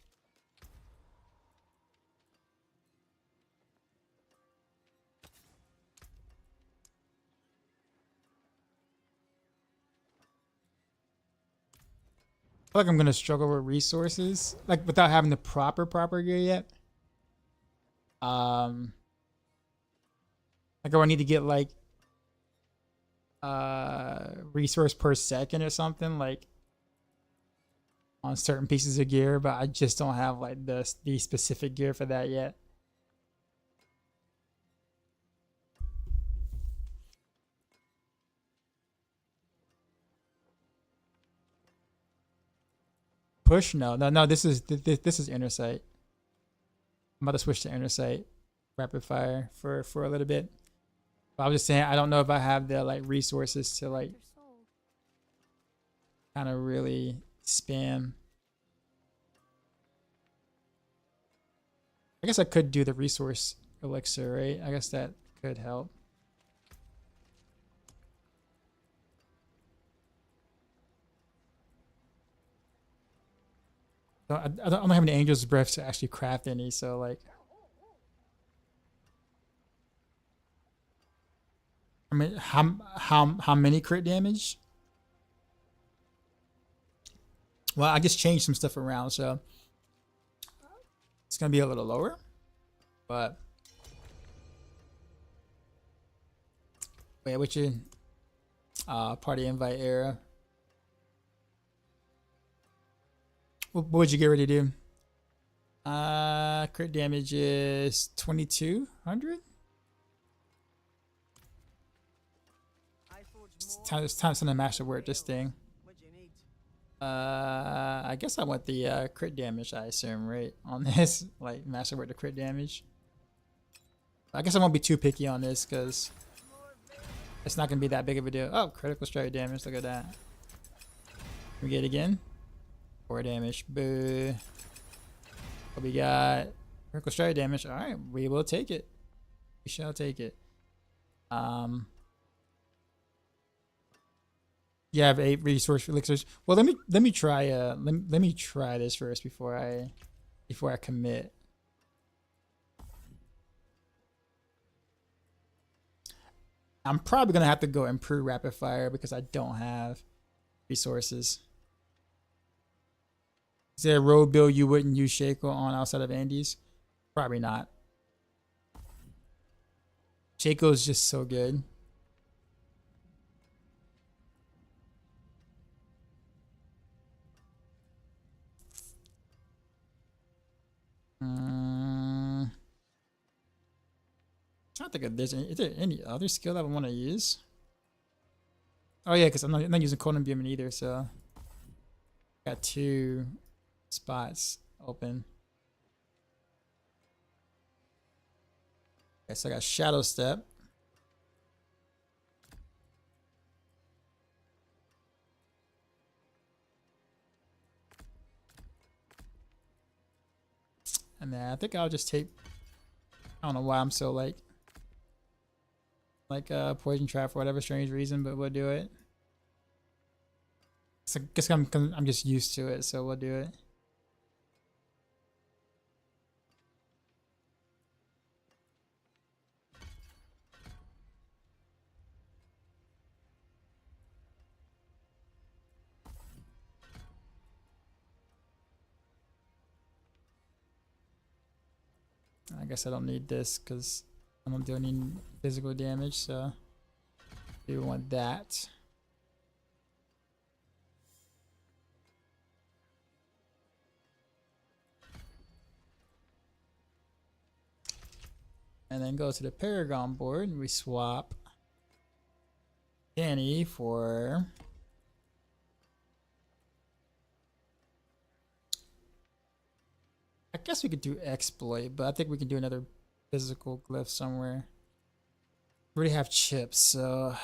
[SPEAKER 1] feel like I'm gonna struggle with resources, like without having the proper gear yet. Like I need to get like resource per second or something, like on certain pieces of gear, but I just don't have like the specific gear for that yet. Push? No. This is Intersight. I'm about to switch to Intersight, rapid fire for a little bit. But I was just saying, I don't know if I have the like resources to like kind of really spam. I guess I could do the resource elixir, right? I guess that could help. I don't have any Angel's Breath to actually craft any, so like, I mean, how many crit damage? Well, I just changed some stuff around, so it's gonna be a little lower, but wait, what's your party invite era? What would you get ready to do? Crit damage is 2200. It's time to send a master word this thing. I guess I want the crit damage, I assume, right? On this, like master word to crit damage. I guess I won't be too picky on this because it's not gonna be that big of a deal. Oh, critical strike damage, look at that. Can we get it again? 4 damage. Boo. What we got? Critical strike damage. Alright, we will take it. We shall take it. You have 8 resource elixirs. Well, let me try let me try this first before I commit. I'm probably gonna have to go improve rapid fire because I don't have resources. Is there a road build you wouldn't use Shaco on outside of Andes? Probably not. Shaco is just so good. I'm trying to think if is there any other skill that I want to use? Oh yeah, because I'm not using Cold Imbuement either, so got 2 spots open. Okay, so I got Shadow Step. And then I think I'll just take, I don't know why I'm so like Poison Trap for whatever strange reason, but we'll do it. So I guess I'm just used to it, so we'll do it. I guess I don't need this because I don't do any physical damage, so we want that. And then go to the Paragon board and we swap Danny for I guess we could do Exploit, but I think we can do another physical glyph somewhere. We already have chips, so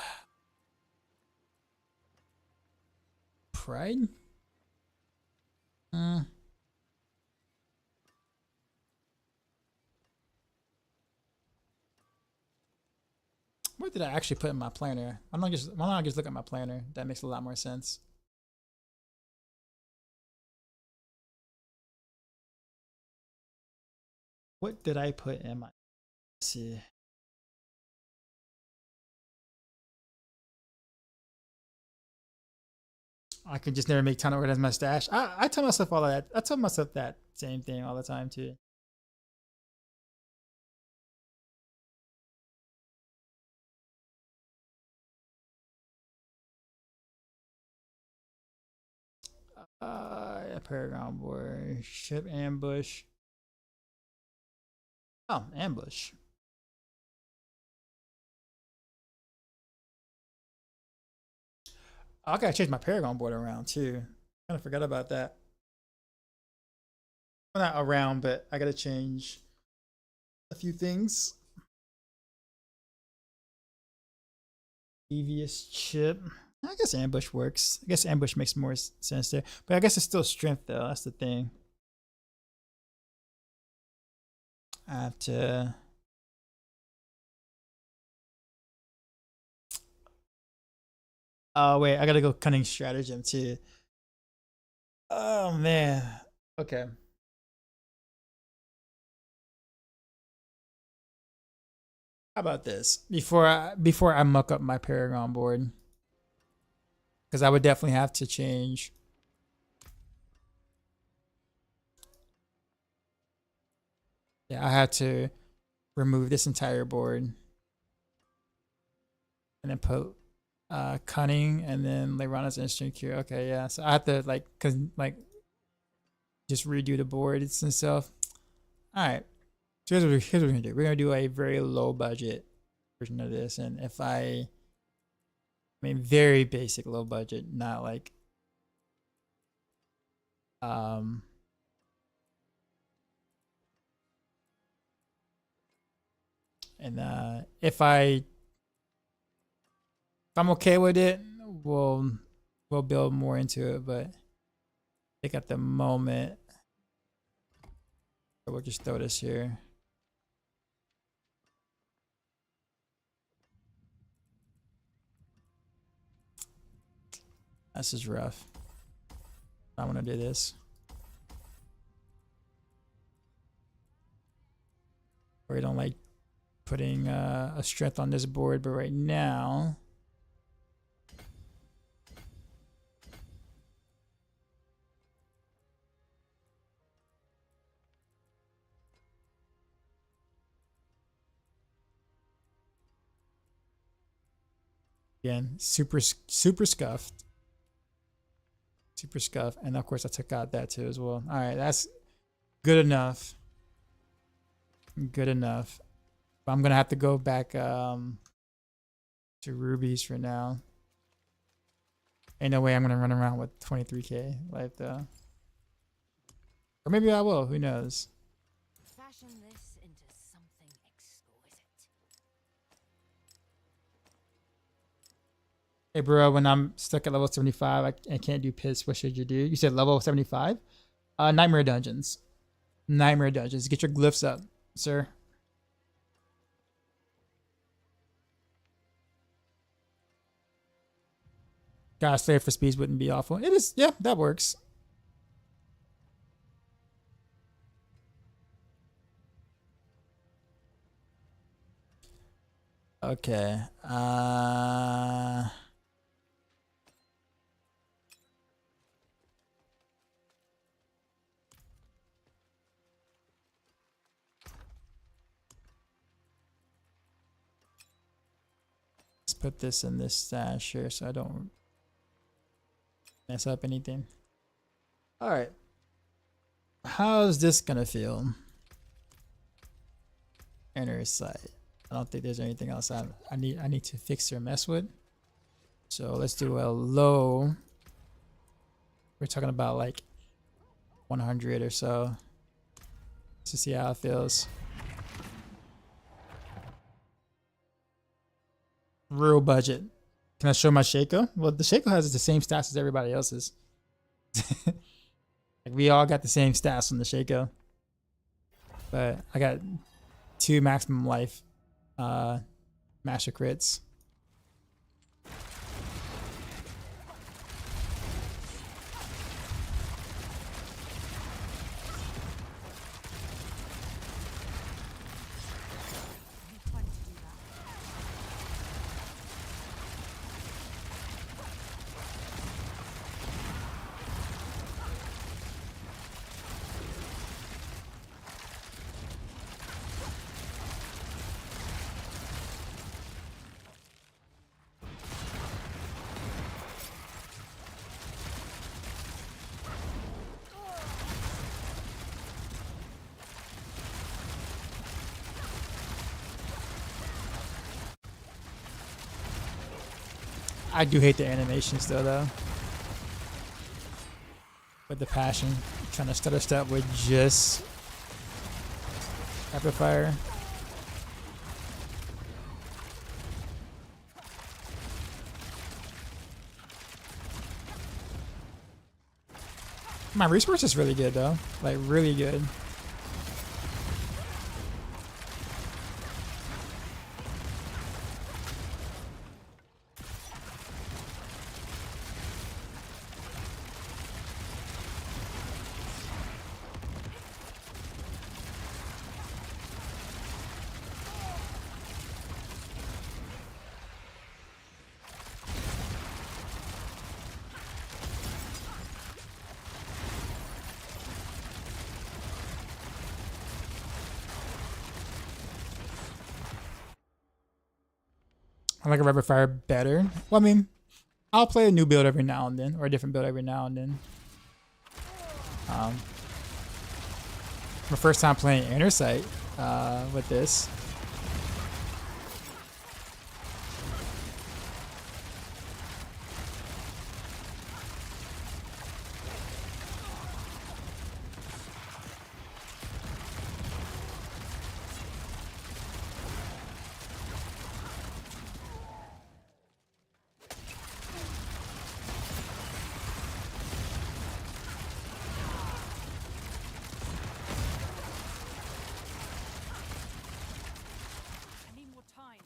[SPEAKER 1] Pride? What did I actually put in my planner? Why don't I just look at my planner? That makes a lot more sense. What did I put in my, let's see. I could just never make time to organize my stash. I tell myself all of that. I tell myself that same thing all the time too. Paragon board, ship ambush. Oh, ambush. I gotta change my Paragon board around too. Kind of forgot about that. Well, not around, but I gotta change a few things. Devious chip. I guess ambush works. I guess ambush makes more sense there. But I guess it's still strength though. That's the thing. I have to. Oh wait, I gotta go cunning stratagem too. Oh man. Okay. How about this? Before I muck up my Paragon board. Because I would definitely have to change. Yeah, I had to remove this entire board. And then put cunning and then Leyrana's instant cure. Okay, yeah. So I have to just redo the boards and stuff. Alright. So here's what we're gonna do. We're gonna do a very low budget version of this. And if I mean very basic low budget, not like and if I'm okay with it, we'll build more into it, but I think at the moment we'll just throw this here. This is rough. I want to do this. Or I don't like putting a strength on this board, but right now again, super scuffed. Super scuffed. And of course I took out that too as well. Alright, that's good enough. Good enough. But I'm gonna have to go back to rubies for now. Ain't no way I'm gonna run around with 23k life though. Or maybe I will, who knows.
[SPEAKER 5] Fashion this into something exquisite.
[SPEAKER 1] Hey bro, when I'm stuck at level 75, I can't do piss. What should you do? You said level 75? Nightmare dungeons. Nightmare dungeons. Get your glyphs up, sir. Gosh, Slayer for speeds wouldn't be awful. It is, yeah, that works. Okay. Let's put this in this stash here so I don't mess up anything. All right. How's this gonna feel? Intersight. I don't think there's anything else I need to fix or mess with. So let's do a low. We're talking about like 100 or so. To see how it feels. Real budget. Can I show my Shaco? Well, the Shaco has the same stats as everybody else's. Like we all got the same stats on the Shaco. But I got 2 maximum life master crits. I do hate the animations though. With the passion, trying to stutter step with just rapid fire. My resource is really good though, like really good. I like a rapid fire better. Well, I mean, I'll play a new build every now and then, or a different build every now and then. My first time playing Intersight with this.
[SPEAKER 5] I need more time.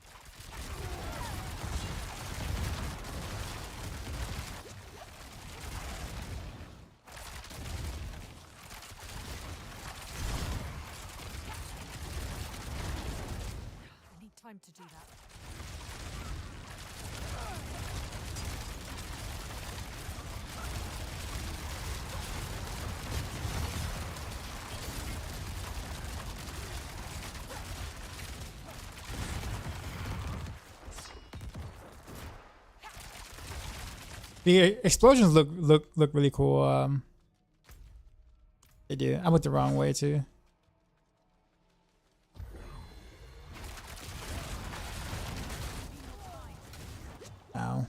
[SPEAKER 5] I need time to do that.
[SPEAKER 1] The explosions look really cool. They do. I went the wrong way too. Ow.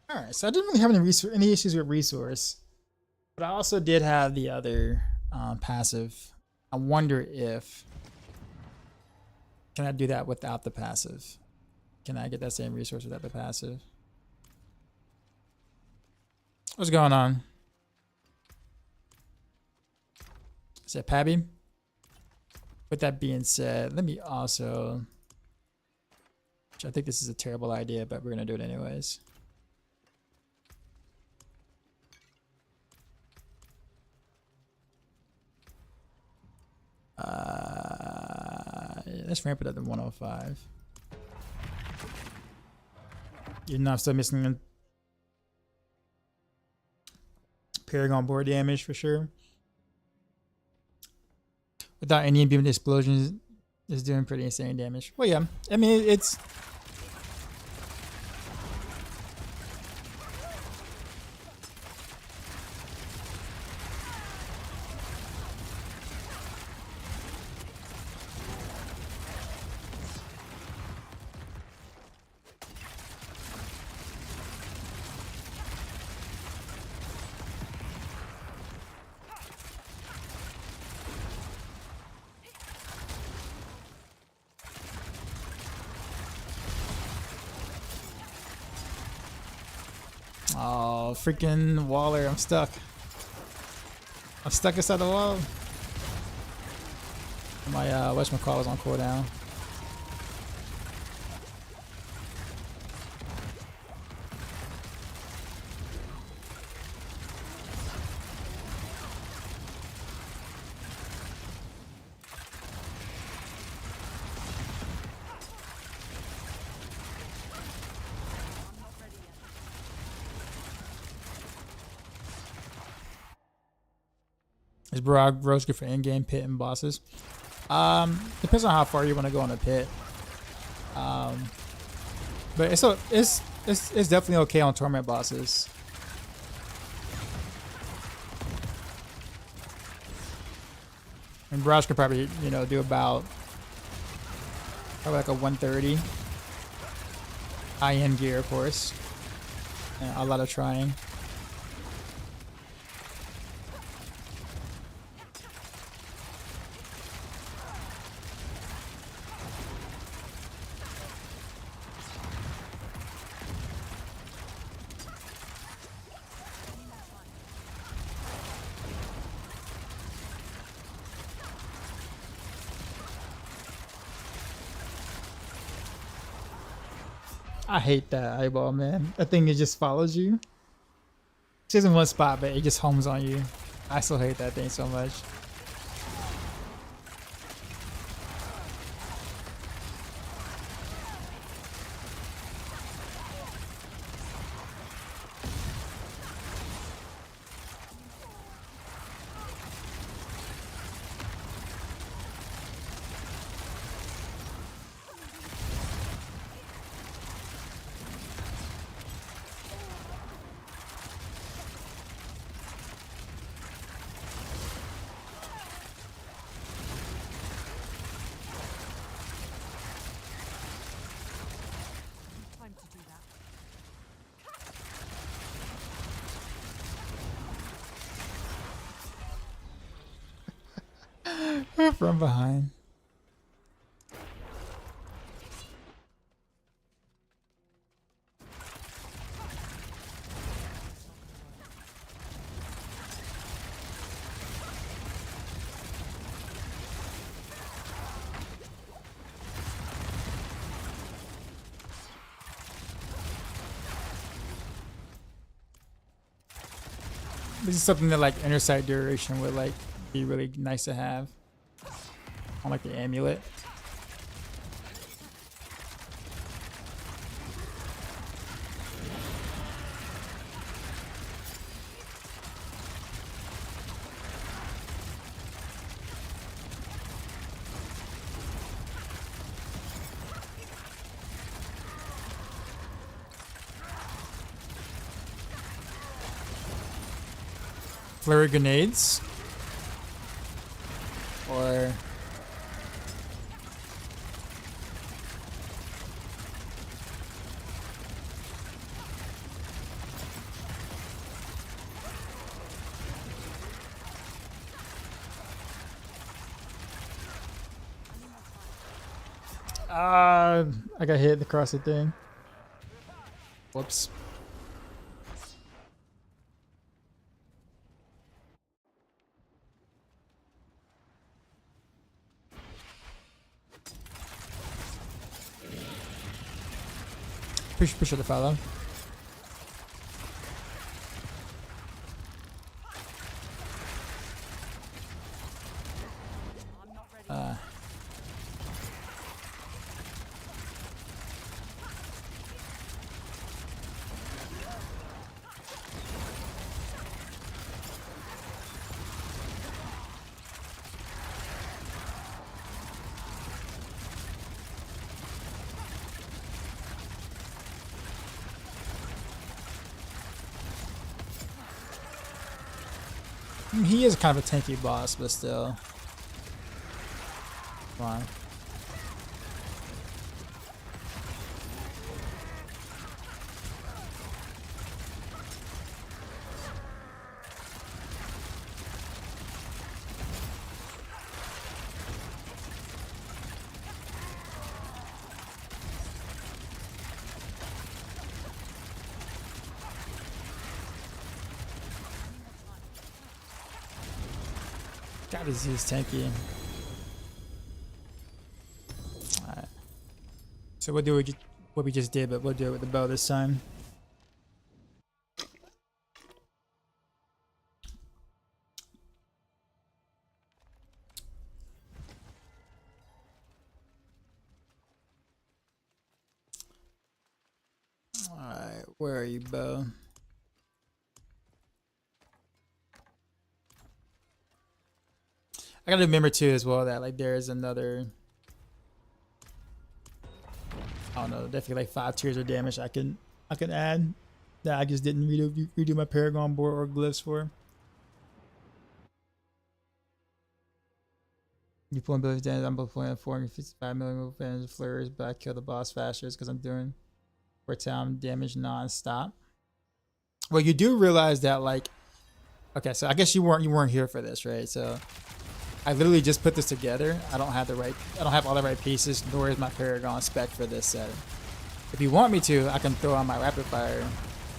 [SPEAKER 1] All right, so I didn't really have any issues with resource, but I also did have the other passive. I wonder if can I do that without the passive? Can I get that same resource without the passive? What's going on? Is that Pabby? With that being said, let me also, which I think this is a terrible idea, but we're gonna do it anyways. Let's ramp it up to 105. You're not still missing a Paragon board damage for sure. Without any imbued explosions, it's doing pretty insane damage. Well, yeah, I mean it's. Oh, freaking Waller, I'm stuck. I'm stuck inside the wall. My whatchamacallit was on cooldown. Is Barrage good for in-game pit and bosses? Depends on how far you want to go on the pit. But it's definitely okay on tournament bosses. And Barrage could probably, you know, do about probably like a 130. High-end gear, of course. And a lot of trying. I hate that eyeball, man. That thing, it just follows you. It's just in one spot, but it just homes on you. I still hate that thing so much.
[SPEAKER 5] Time to do that.
[SPEAKER 1] From behind. This is something that like Intersight duration would like be really nice to have. I like the amulet. Flurry grenades. Or I got hit across the thing. Whoops. Appreciate the follow. He is kind of a tanky boss, but still. Come on. God, this is tanky. Alright. So we'll do what we just did, but we'll do it with the bow this time. Alright, where are you, bow? I gotta remember too as well that like there is another, I don't know, definitely like 5 tiers of damage I can add that I just didn't redo my Paragon board or glyphs for. You pull ability damage, I'm pulling 455 million move advantage flurries, but I kill the boss faster because I'm doing 4 time damage non-stop. Well, you do realize that like, okay, so I guess you weren't here for this, right? So I literally just put this together. I don't have all the right pieces, nor is my Paragon spec for this set. If you want me to, I can throw on my rapid fire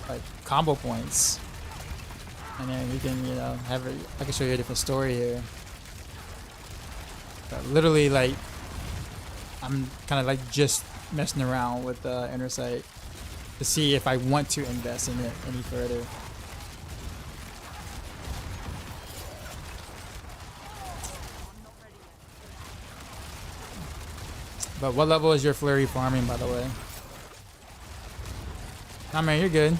[SPEAKER 1] like combo points, and then we can, you know, I can show you a different story here. But literally, like, I'm kind of like just messing around with Intersight to see if I want to invest in it any further. But what level is your Flurry farming, by the way? Nah, man, you're good.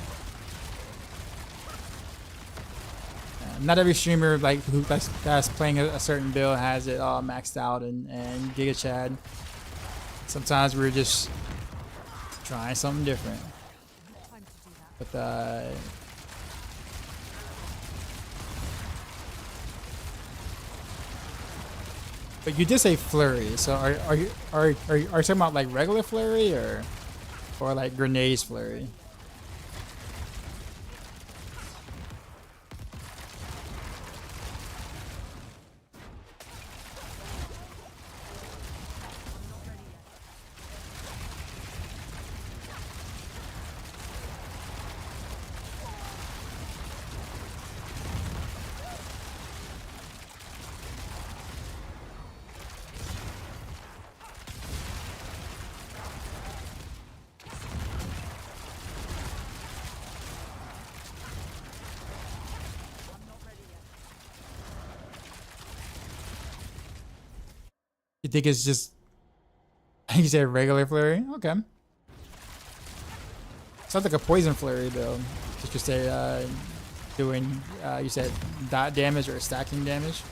[SPEAKER 1] Not every streamer like that's playing a certain build has it all maxed out and Giga Chad. Sometimes we're just trying something different. But you did say Flurry, so are you talking about like regular Flurry or like Grenades Flurry? You think it's just, you said regular Flurry? Okay. Sounds like a poison Flurry though. Just to say, doing, you said dot damage or stacking damage.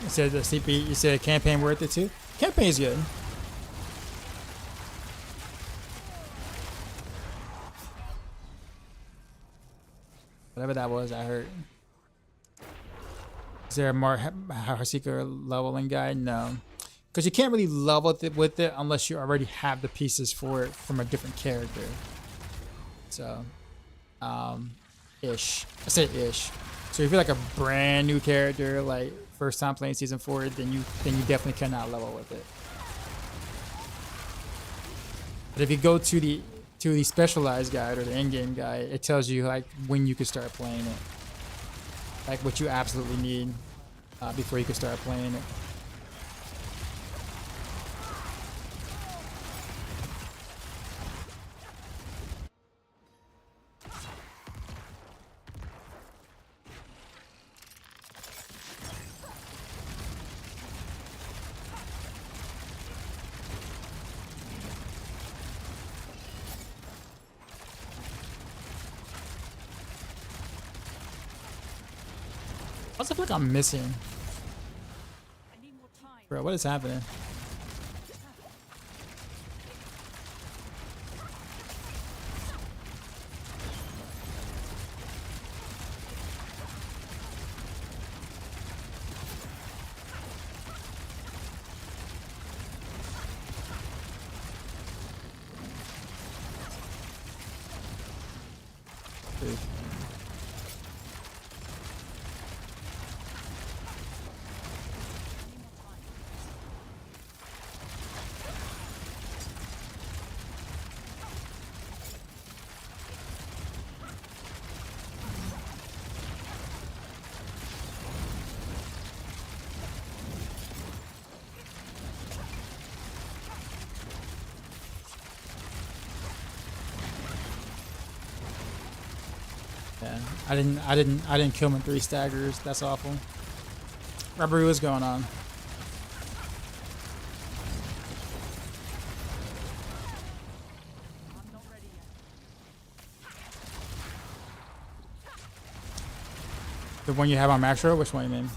[SPEAKER 1] You said the CP, you said campaign worth it too? Campaign's good. Whatever that was, I heard. Is there a more Heartseeker leveling guide? No. Because you can't really level with it unless you already have the pieces for it from a different character. So, ish. I say ish. So if you're like a brand new character, like first time playing season 4, then you definitely cannot level with it. But if you go to the specialized guide or the in-game guide, it tells you like when you can start playing it, like what you absolutely need before you can start playing it. also feel like I'm missing.
[SPEAKER 5] I need more time.
[SPEAKER 1] Bro, what is happening? Dude. Yeah, I didn't kill him in 3 staggers. That's awful. Rubbery, what's going on?
[SPEAKER 5] I'm not ready yet.
[SPEAKER 1] The one you have on Maxroll? Which one you mean?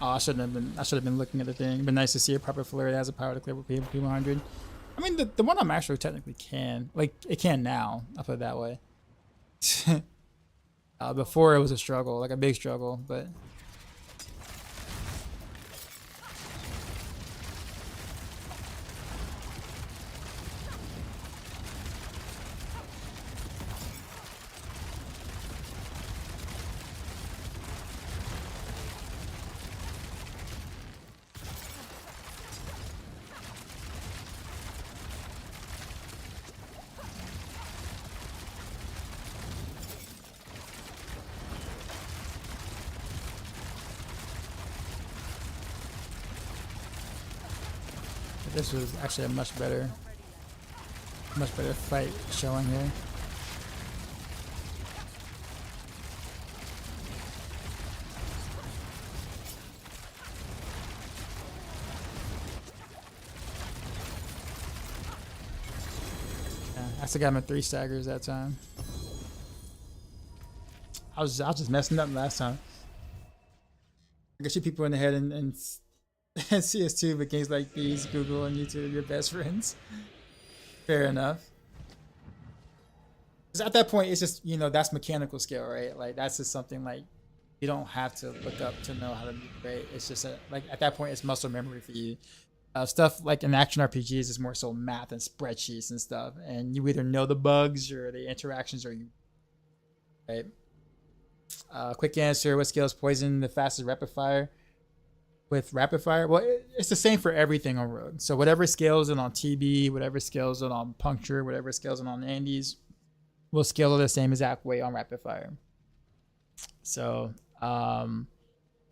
[SPEAKER 1] Oh, I shouldn't have been. I should have been looking at the thing. It'd been nice to see a proper Flurry that has the power to clear with P100. I mean, the one on Maxroll technically can. Like, it can now. I'll put it that way. Before it was a struggle, like a big struggle, but. This was actually a much better fight showing here. Yeah, I still got him at 3 staggers that time. I was just messing up last time. I get you people in the head and CS2, but games like these, Google and YouTube are your best friends. Fair enough. Because at that point, it's just, you know, that's mechanical skill, right? Like, that's just something like you don't have to look up to know how to move, right? It's just like at that point, it's muscle memory for you. Stuff like in action RPGs is more so math and spreadsheets and stuff, and you either know the bugs or the interactions, or you, right? Quick answer: what scale is poison the fastest rapid fire? With rapid fire, well, it's the same for everything on Rogue. So whatever scales it on TB, whatever scales it on puncture, whatever scales it on Andes, will scale it the same exact way on rapid fire. So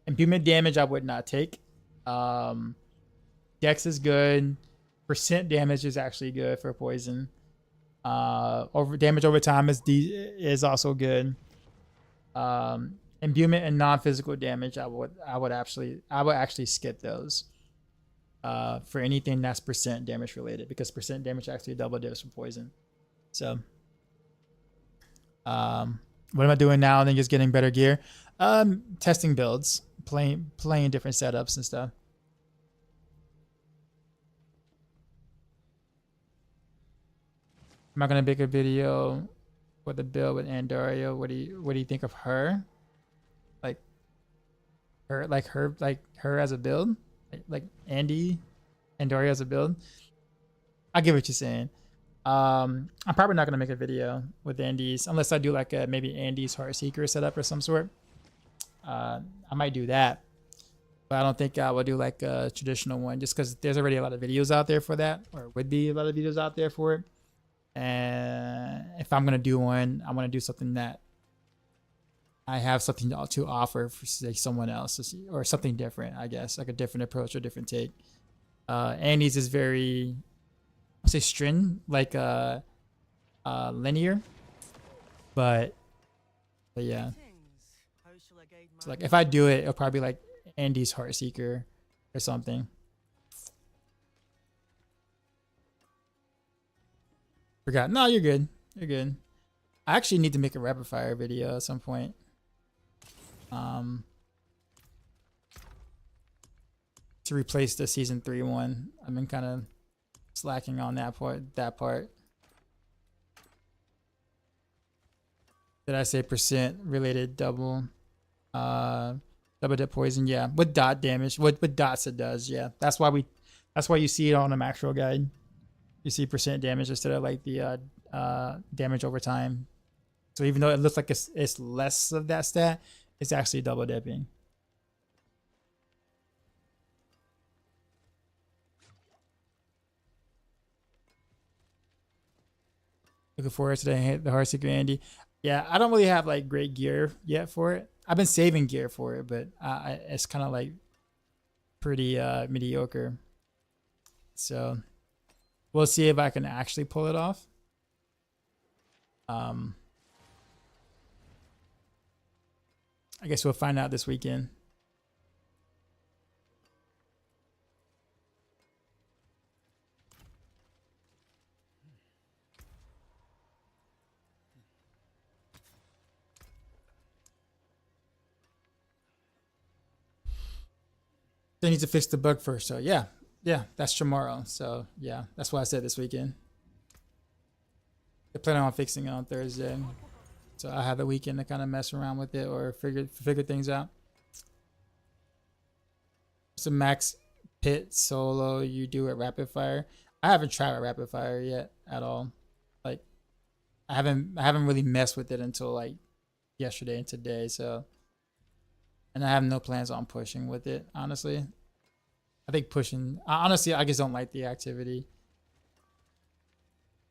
[SPEAKER 1] imbuement damage I would not take. Dex is good. Percent damage is actually good for poison. Over damage over time is also good. Imbuement and non-physical damage, I would actually skip those for anything that's percent damage related, because percent damage actually double dips for poison. So what am I doing now? I think just getting better gear, testing builds, playing different setups and stuff. I'm not gonna make a video with the build with Andaria. What do you think of her? Her as a build, like Andy and Dory as a build. I get what you're saying. I'm probably not gonna make a video with Andy's unless I do like a maybe Andy's Heartseeker setup or some sort. I might do that, but I don't think I would do like a traditional one, just because there's already a lot of videos out there for that, or would be a lot of videos out there for it. And if I'm gonna do one, I want to do something that I have something to offer for, say, someone else, or something different, I guess, like a different approach or different take. Andy's is very, I'll say string, like linear, but yeah. So like if I do it, it'll probably be like Andy's Heartseeker or something. Forgot. No, you're good. You're good. I actually need to make a rapid fire video at some point. to replace the season 3 one. I've been kind of slacking on that part. Did I say percent related double dip poison? Yeah, with dot damage. With dots it does. Yeah, that's why you see it on the Maxroll guide. You see percent damage instead of like the damage over time. So even though it looks like it's less of that stat, it's actually double dipping. Looking forward to the Heartseeker Andy. Yeah, I don't really have like great gear yet for it. I've been saving gear for it, but it's kind of like pretty mediocre. So we'll see if I can actually pull it off. I guess we'll find out this weekend. They need to fix the bug first. So yeah, that's tomorrow. So yeah, that's why I said this weekend. They're planning on fixing it on Thursday. So I have the weekend to kind of mess around with it or figure things out. So max pit solo you do at rapid fire. I haven't tried a rapid fire yet at all. Like I haven't really messed with it until like yesterday and today. So. And I have no plans on pushing with it, honestly. I think honestly, I just don't like the activity.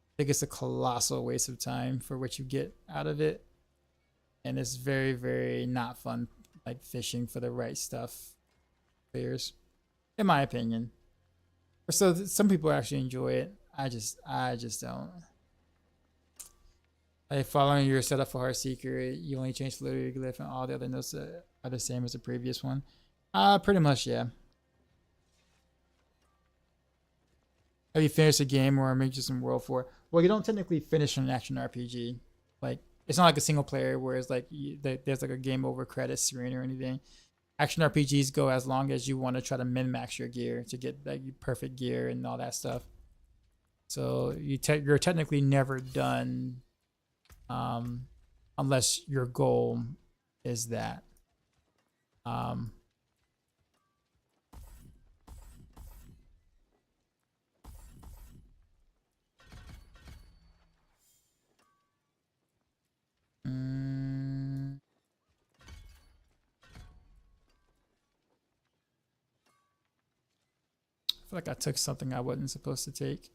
[SPEAKER 1] I think it's a colossal waste of time for what you get out of it. And it's very, very not fun, like fishing for the right stuff. Players, in my opinion. So some people actually enjoy it. I just don't. Like following your setup for Heartseeker, you only change the Flurry glyph and all the other notes are the same as the previous one. Pretty much, yeah. Have you finished a game or maybe just in World 4? Well, you don't technically finish an action RPG. Like it's not like a single player where it's like there's like a game over credit screen or anything. Action RPGs go as long as you want to try to min-max your gear to get like perfect gear and all that stuff. So you're technically never done. Unless your goal is that. I feel like I took something I wasn't supposed to take.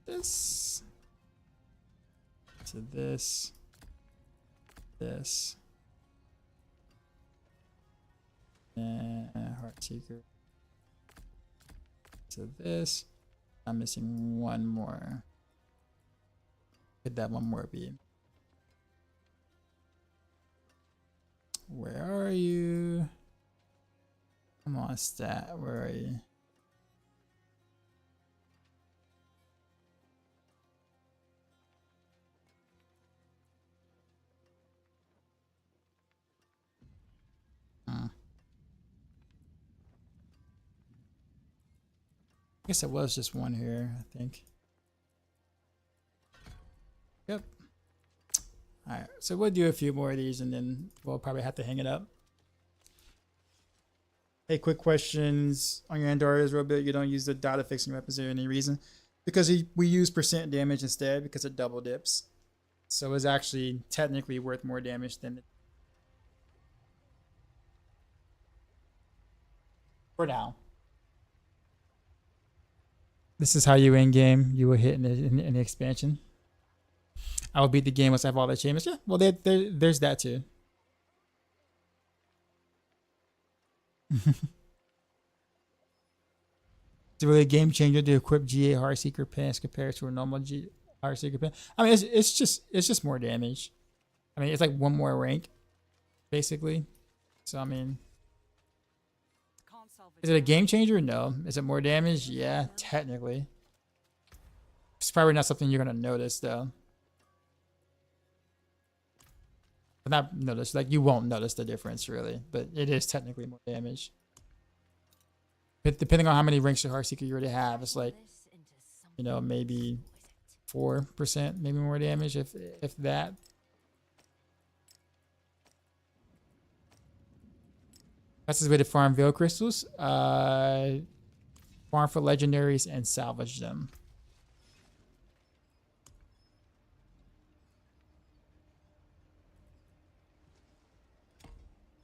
[SPEAKER 1] This to this, and Heartseeker to this. I'm missing one more. Could that one more be? Where are you? Come on, stat. Where are you? I guess it was just one here, I think. Yep. Alright, so we'll do a few more of these and then we'll probably have to hang it up. Hey, quick questions on your Andoria's robot. You don't use the dot affixing weapons for any reason? Because we use percent damage instead because it double dips. So it's actually technically worth more damage than for now. This is how you end game. You will hit in the expansion. I will beat the game once I have all the achievements. Yeah, well, there's that too. It's a really game changer to equip GA Heartseeker pants compared to a normal Heartseeker pant. I mean, it's just more damage. I mean, it's like one more rank, basically. So I mean,
[SPEAKER 6] Can't solve
[SPEAKER 1] Is it a game changer? No. Is it more damage? Yeah, technically. It's probably not something you're gonna notice though. But not notice, like you won't notice the difference really, but it is technically more damage. But depending on how many ranks of Heartseeker you already have, it's like, you know, maybe 4%, maybe more damage if that. That's the way to farm Veil Crystals. Farm for legendaries and salvage them.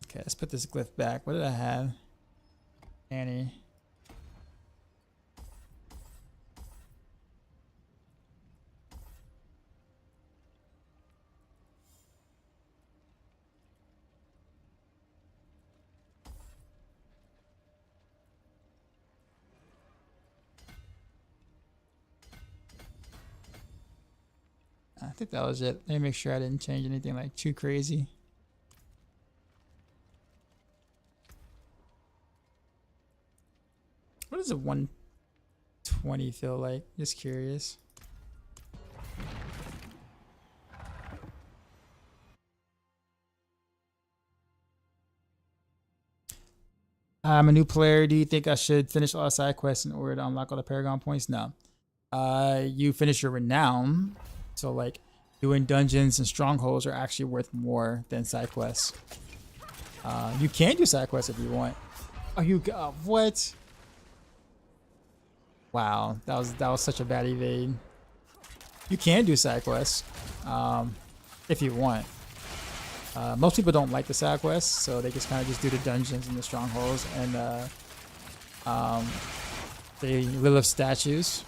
[SPEAKER 1] Okay, let's put this glyph back. What did I have? Annie. I think that was it. Let me make sure I didn't change anything like too crazy. What does a 120 feel like? Just curious. I'm a new player. Do you think I should finish all side quests in order to unlock all the Paragon points? No. You finish your renown. So like doing dungeons and strongholds are actually worth more than side quests. You can do side quests if you want. Oh, you got what? Wow, that was such a bad evade. You can do side quests if you want. Most people don't like the side quests, so they just kind of just do the dungeons and the strongholds and the Lilith statues.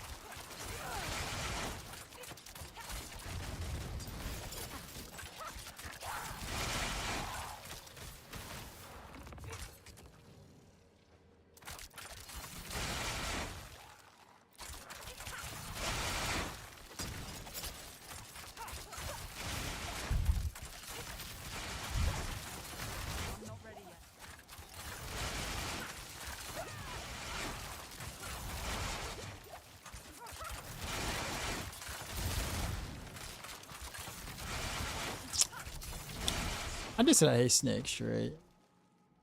[SPEAKER 1] I just said I hate snakes, right?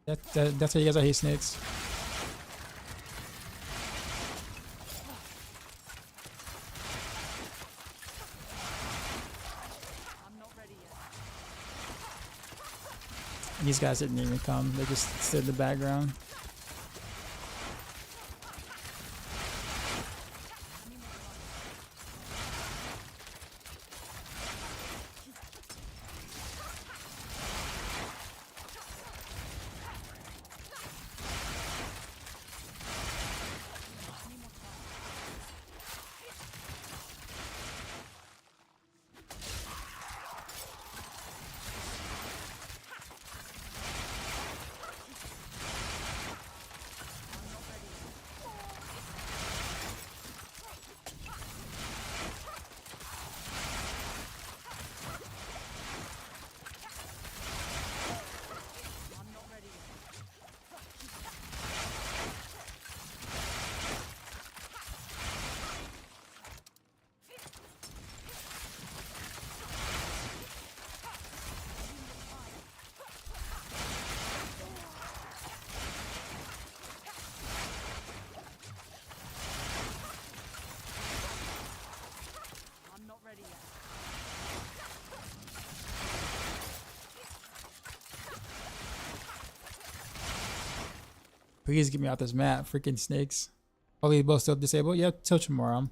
[SPEAKER 1] That's how you guys I hate snakes. These guys didn't even come. They just stood in the background. Please get me out this map. Freaking snakes. Probably both still disabled. Yep, till tomorrow.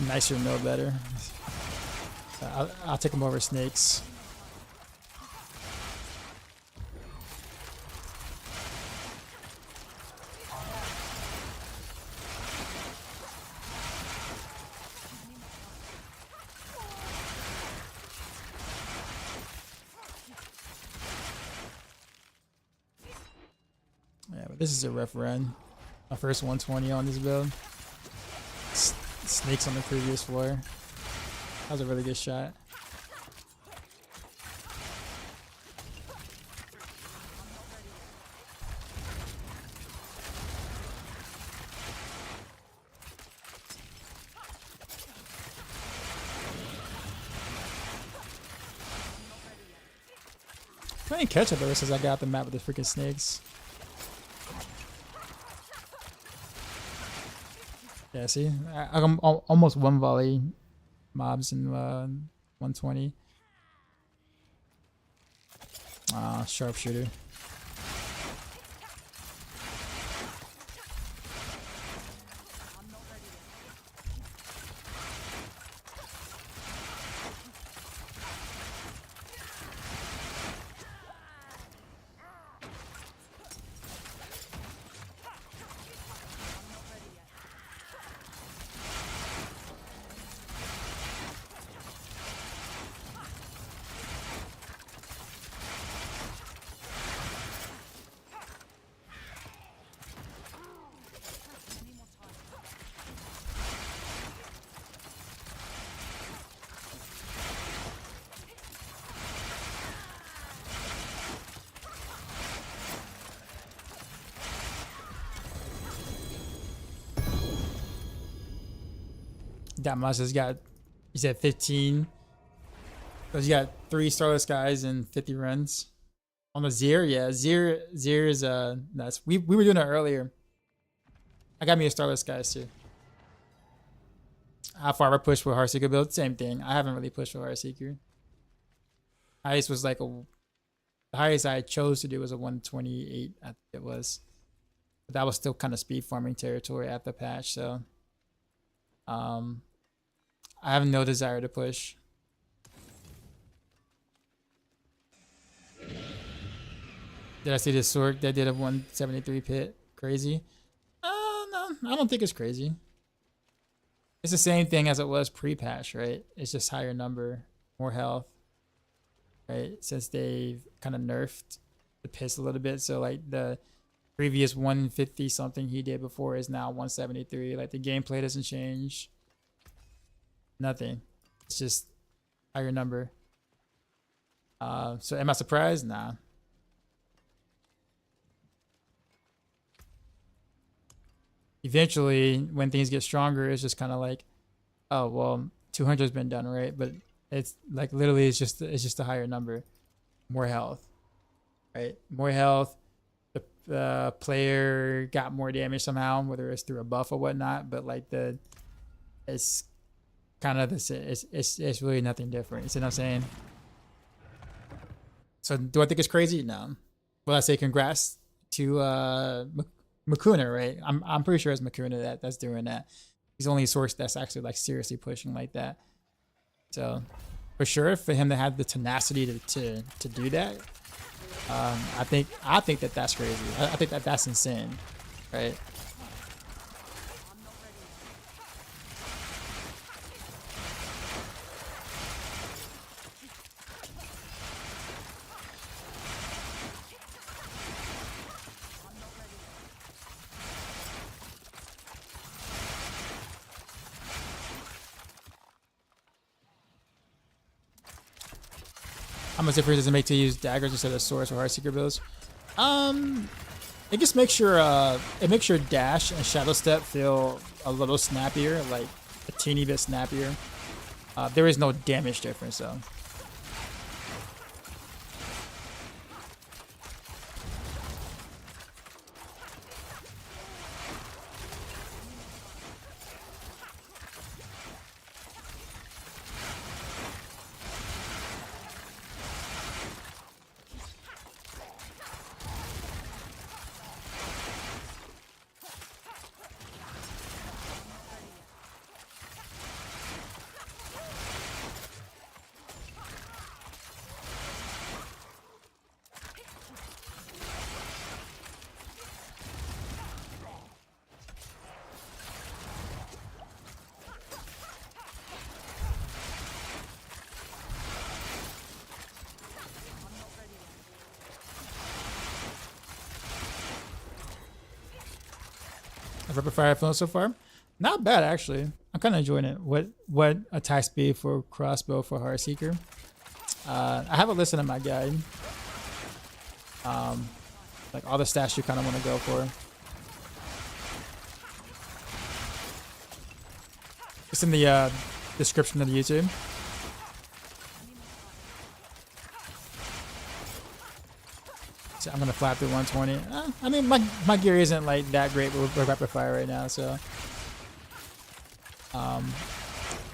[SPEAKER 1] Nicer, no better. I'll take them over snakes. Yeah, but this is a rough run. My first 120 on this build. Snakes on the previous floor. That was a really good shot. Playing catch up ever since I got the map with the freaking snakes. Yeah, see, I'm almost one volley mobs in 120. Sharpshooter. That must has got, you said 15. Because you got 3 Starless Skies and 50 runs. On the Zir, yeah, Zir is nuts. We were doing it earlier. I got me a Starless Skies too. How far I pushed with Heartseeker build? Same thing. I haven't really pushed with Heartseeker. Highest was like the highest I chose to do was a 128, I think it was. But that was still kind of speed farming territory at the patch, so I have no desire to push. Did I see this sword that did a 173 pit? Crazy? No, I don't think it's crazy. It's the same thing as it was pre-patch, right? It's just higher number, more health, right? Since they've kind of nerfed the pits a little bit, so like the previous 150 something he did before is now 173. Like the gameplay doesn't change. Nothing. It's just higher number. So am I surprised? Nah. Eventually, when things get stronger, it's just kind of like, oh well, 200's been done, right? But it's like literally, it's just a higher number, more health, right? More health. The player got more damage somehow, whether it's through a buff or whatnot. But like it's kind of this. It's really nothing different. You see what I'm saying? So do I think it's crazy? No. Will I say congrats to Makuna, right? I'm pretty sure it's Makuna that's doing that. He's the only source that's actually like seriously pushing like that. So for sure, for him to have the tenacity to do that, I think that's crazy. I think that's insane, right? How much difference does it make to use daggers instead of swords or Heartseeker builds? It just makes your dash and shadow step feel a little snappier, like a teeny bit snappier. There is no damage difference though. Rapid fire feeling so far? Not bad actually. I'm kind of enjoying it. What attack speed for crossbow for Heartseeker? I have a list in my guide. Like all the stats you kind of want to go for. It's in the description of the YouTube. So I'm gonna flat through 120. I mean, my gear isn't like that great with rapid fire right now, so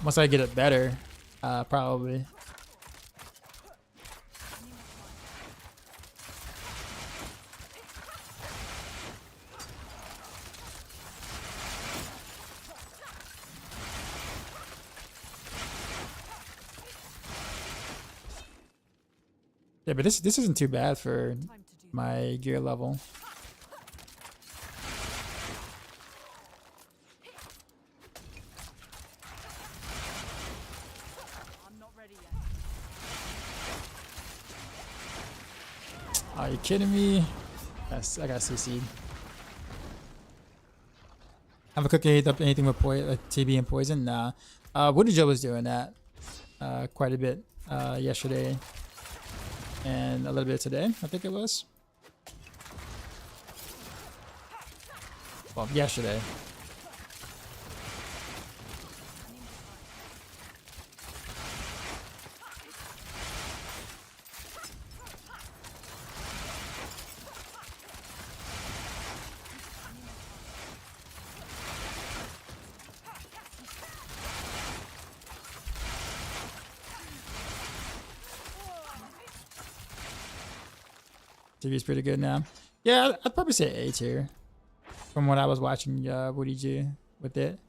[SPEAKER 1] once I get it better, probably. Yeah, but this isn't too bad for my gear level.
[SPEAKER 5] I'm not ready yet.
[SPEAKER 1] Are you kidding me? Yes, I got CC'd. Have a cookie up anything with TB and poison? Nah. Woody Joe was doing that quite a bit yesterday and a little bit today, I think it was. Well, yesterday. TV is pretty good now. Yeah, I'd probably say A tier from what I was watching Woody do with it.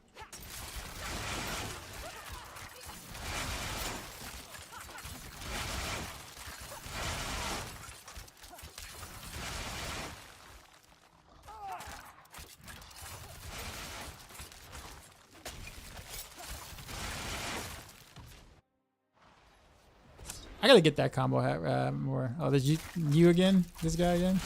[SPEAKER 1] I gotta get that combo hat more. Oh, did you again? This guy again?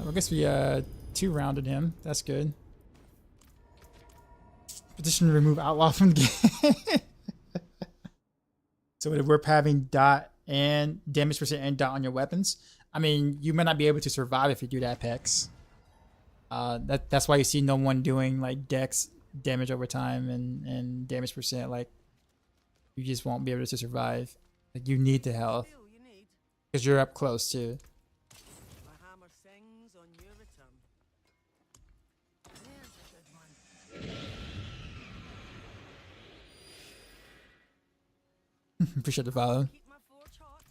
[SPEAKER 1] I guess we two rounded him. That's good. Petition to remove outlaw from the game. So if we're having dot and damage percent and dot on your weapons, I mean, you might not be able to survive if you do that, Pex. That's why you see no one doing like dex damage over time and damage percent. Like, you just won't be able to survive. Like, you need the health
[SPEAKER 6] Feel you need.
[SPEAKER 1] because you're up close too.
[SPEAKER 6] My hammer sings on your return. There's a good one.
[SPEAKER 1] Appreciate the follow.
[SPEAKER 6] Keep my forge hot.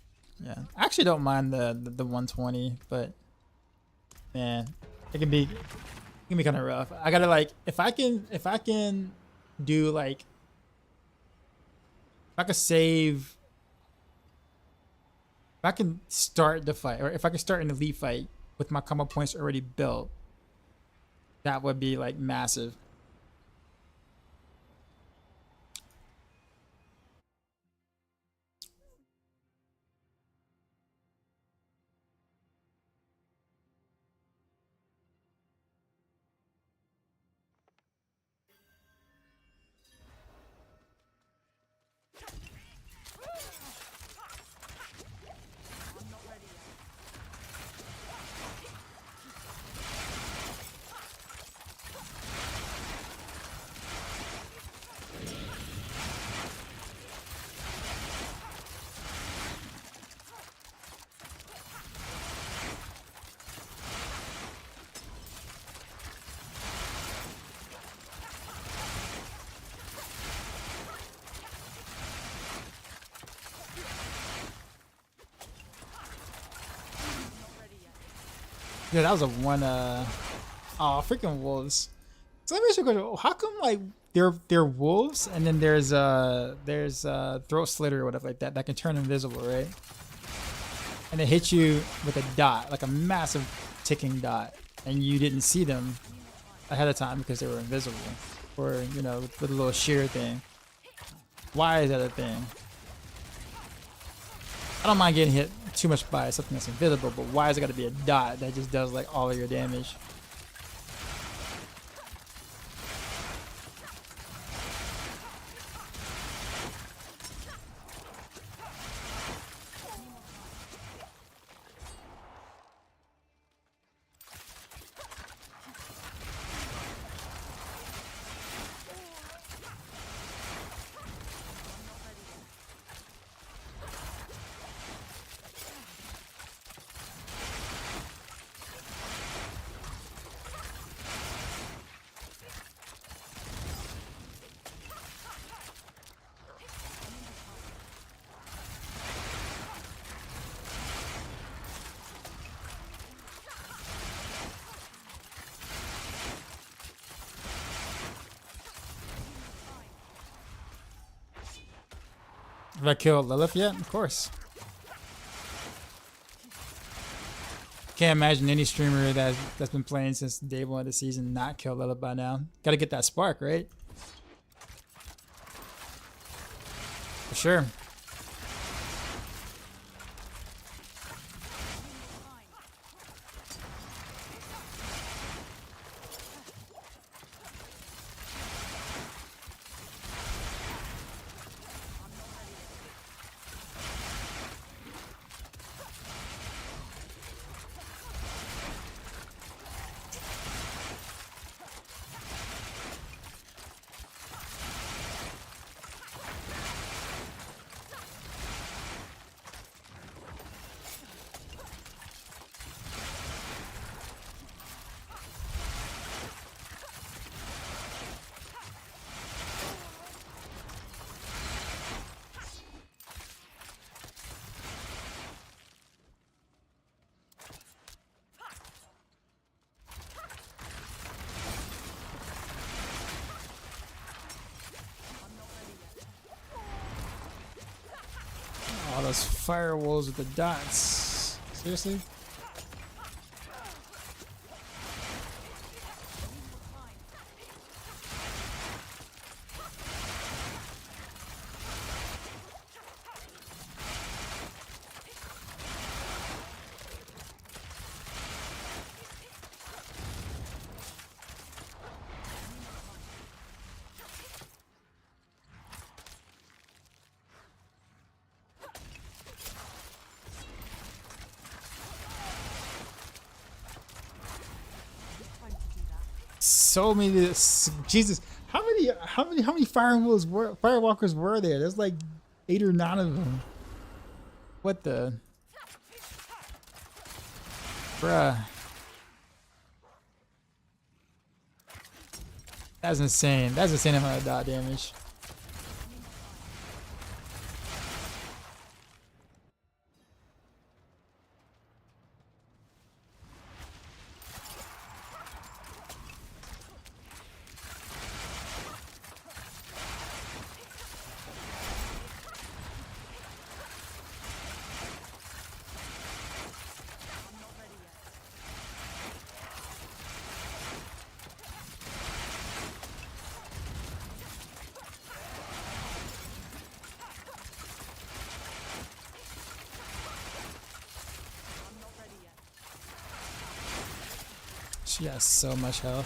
[SPEAKER 1] Yeah, I actually don't mind the 120, but man, it can be kind of rough. I gotta like if I can do like if I can save, if I can start the fight, or if I can start an elite fight with my combo points already built, that would be like massive. Yeah, that was a one. Oh, freaking wolves! So let me ask you a question. How come like they're wolves and then there's throat slitter or whatever like that can turn invisible, right? And they hit you with a dot, like a massive ticking dot, and you didn't see them ahead of time because they were invisible, or you know, with a little shear thing. Why is that a thing? I don't mind getting hit too much by something that's invisible, but why is it got to be a dot that just does like all of your damage? Have I killed Lilith yet? Of course. Can't imagine any streamer that's been playing since day one of the season not kill Lilith by now. Gotta get that spark, right? For sure. All those firewalls with the dots. Seriously? So many, Jesus, how many firewalkers were there? There's like 8 or 9 of them. What the? Bruh. That's insane. That's insane amount of dot damage. She has so much health.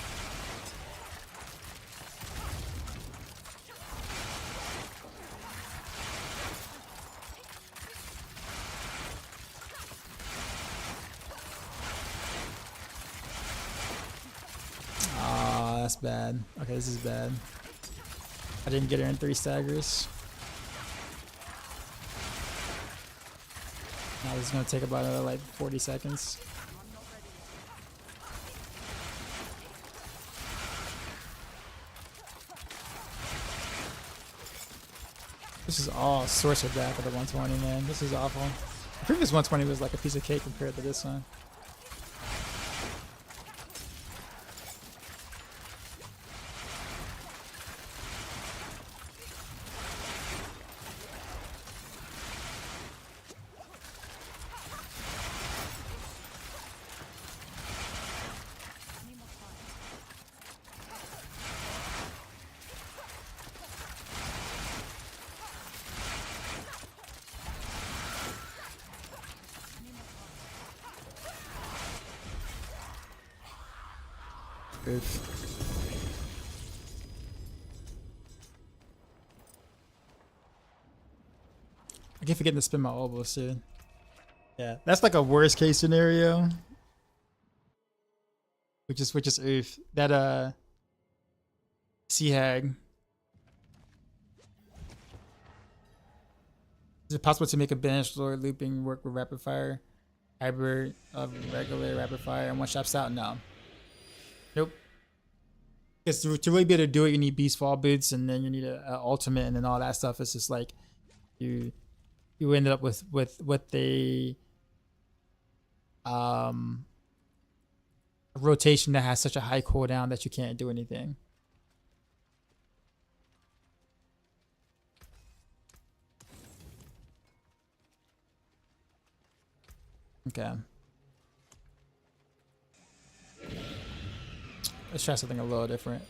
[SPEAKER 1] Oh, that's bad. Okay, this is bad. I didn't get her in 3 staggers. Now this is gonna take about another like 40 seconds. This is all sorcerer back of the 120, man. This is awful. The previous 120 was like a piece of cake compared to this one. Oof. I keep forgetting to spin my elbows too. Yeah, that's like a worst case scenario. Which is oof. That Sea Hag. Is it possible to make a Banished Lord looping work with rapid fire? Hybrid of regular rapid fire and one shot out? No. Nope. Because to really be able to do it, you need Beast Fall boots, and then you need a ultimate, and then all that stuff. It's just like you ended up with a rotation that has such a high cooldown that you can't do anything. Okay. Let's try something a little different.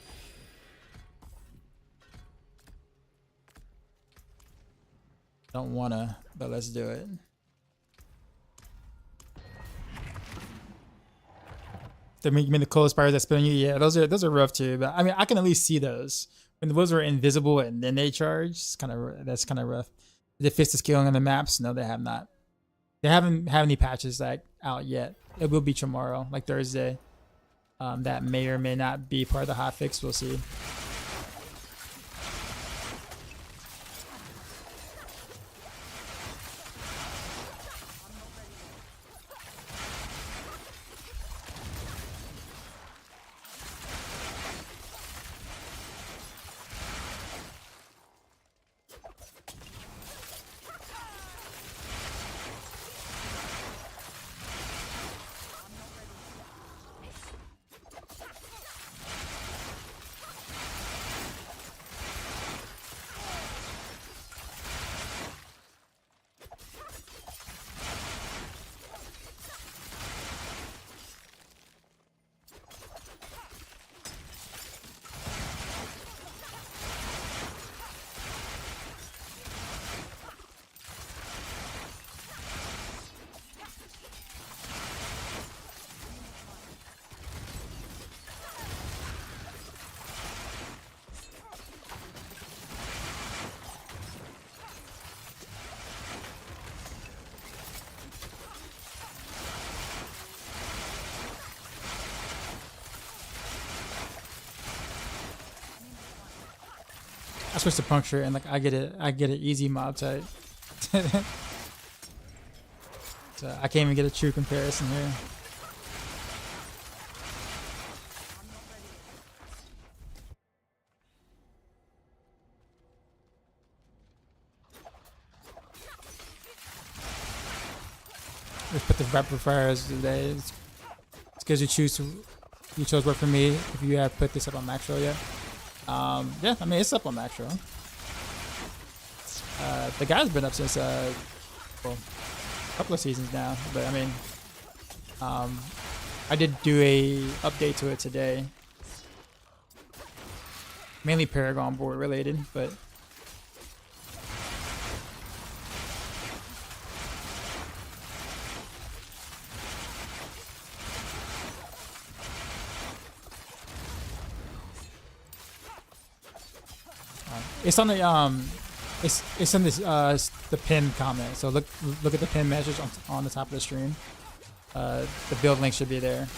[SPEAKER 1] Don't wanna, but let's do it. You mean the cold spires that spin on you? Yeah, those are rough too. But I mean, I can at least see those when those are invisible and then they charge. That's kind of rough. Did they fix the scaling on the maps? No, they have not. They haven't had any patches like out yet. It will be tomorrow, like Thursday. That may or may not be part of the hotfix. We'll see. I switched to puncture and like I get an easy mob type. So I can't even get a true comparison here. Let's put the rapid fires today. It's because you chose work for me if you have put this up on Maxroll yet. Yeah, I mean it's up on Maxroll. The guy's been up since well, a couple of seasons now, but I mean I did do a update to it today. Mainly Paragon board related, but it's on the it's in this the pin comment. So look at the pin message on the top of the stream. The build link should be there.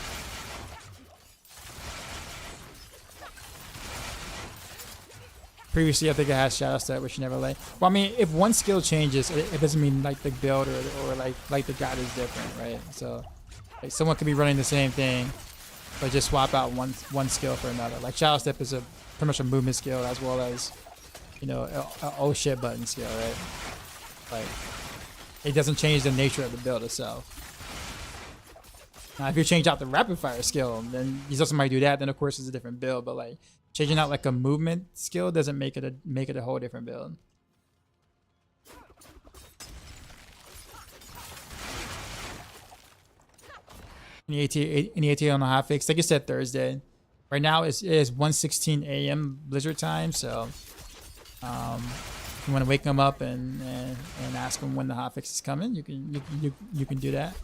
[SPEAKER 1] Previously, I think I had Shadow Step, which you never lay. Well, I mean, if one skill changes, it doesn't mean like the build or like the god is different, right? So like someone could be running the same thing, but just swap out one skill for another. Like Shadow Step is pretty much a movement skill as well as, you know, a oh shit button skill, right? Like it doesn't change the nature of the build itself. Now, if you change out the rapid fire skill, then you saw somebody do that, then of course it's a different build. But like changing out like a movement skill doesn't make it a whole different build. Any AT on the hotfix? Like I said, Thursday. Right now it is 1:16 a.m. Blizzard time, so if you want to wake them up and ask them when the hotfix is coming, you can do that.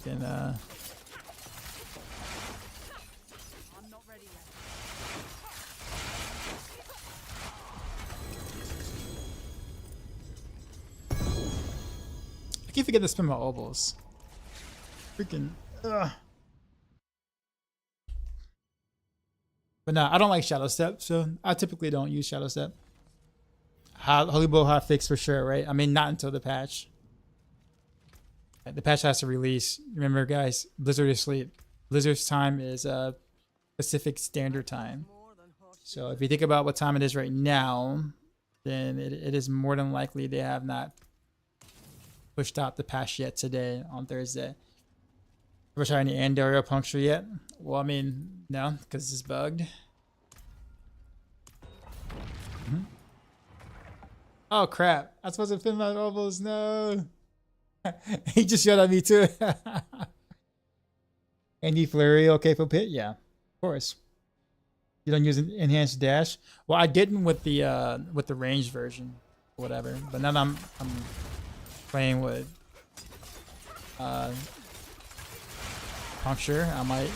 [SPEAKER 1] We can
[SPEAKER 6] I'm not ready yet.
[SPEAKER 1] I keep forgetting to spin my ovals. Freaking ugh. But no, I don't like Shadow Step, so I typically don't use Shadow Step. Holy Bow hot fix for sure, right? I mean, not until the patch. The patch has to release. Remember, guys, Blizzard is asleep. Blizzard's time is Pacific Standard Time.
[SPEAKER 6] More than horse.
[SPEAKER 1] So if you think about what time it is right now, then it is more than likely they have not pushed out the patch yet today on Thursday. Ever tried any Andario puncture yet? Well, I mean, no, because it's bugged. Oh crap! I was supposed to fin my ovals. No, he just shot at me too. Andy Flurry, okay for pit? Yeah, of course. You don't use an enhanced dash? Well, I didn't with the ranged version, or whatever. But now that I'm playing with puncture, I might.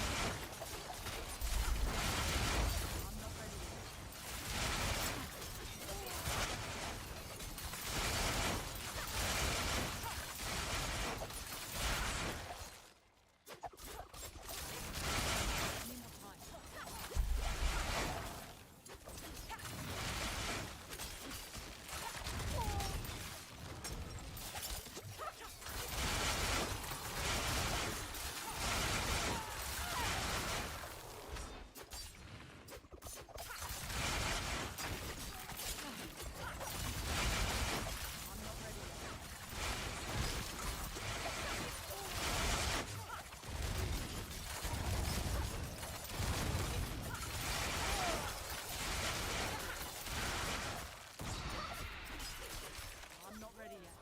[SPEAKER 6] I'm not ready yet.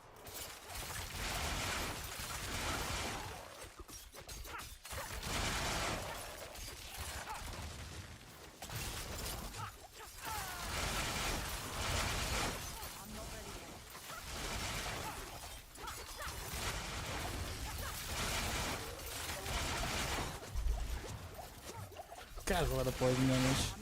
[SPEAKER 6] I'm not ready yet.
[SPEAKER 1] God, a lot of poison damage.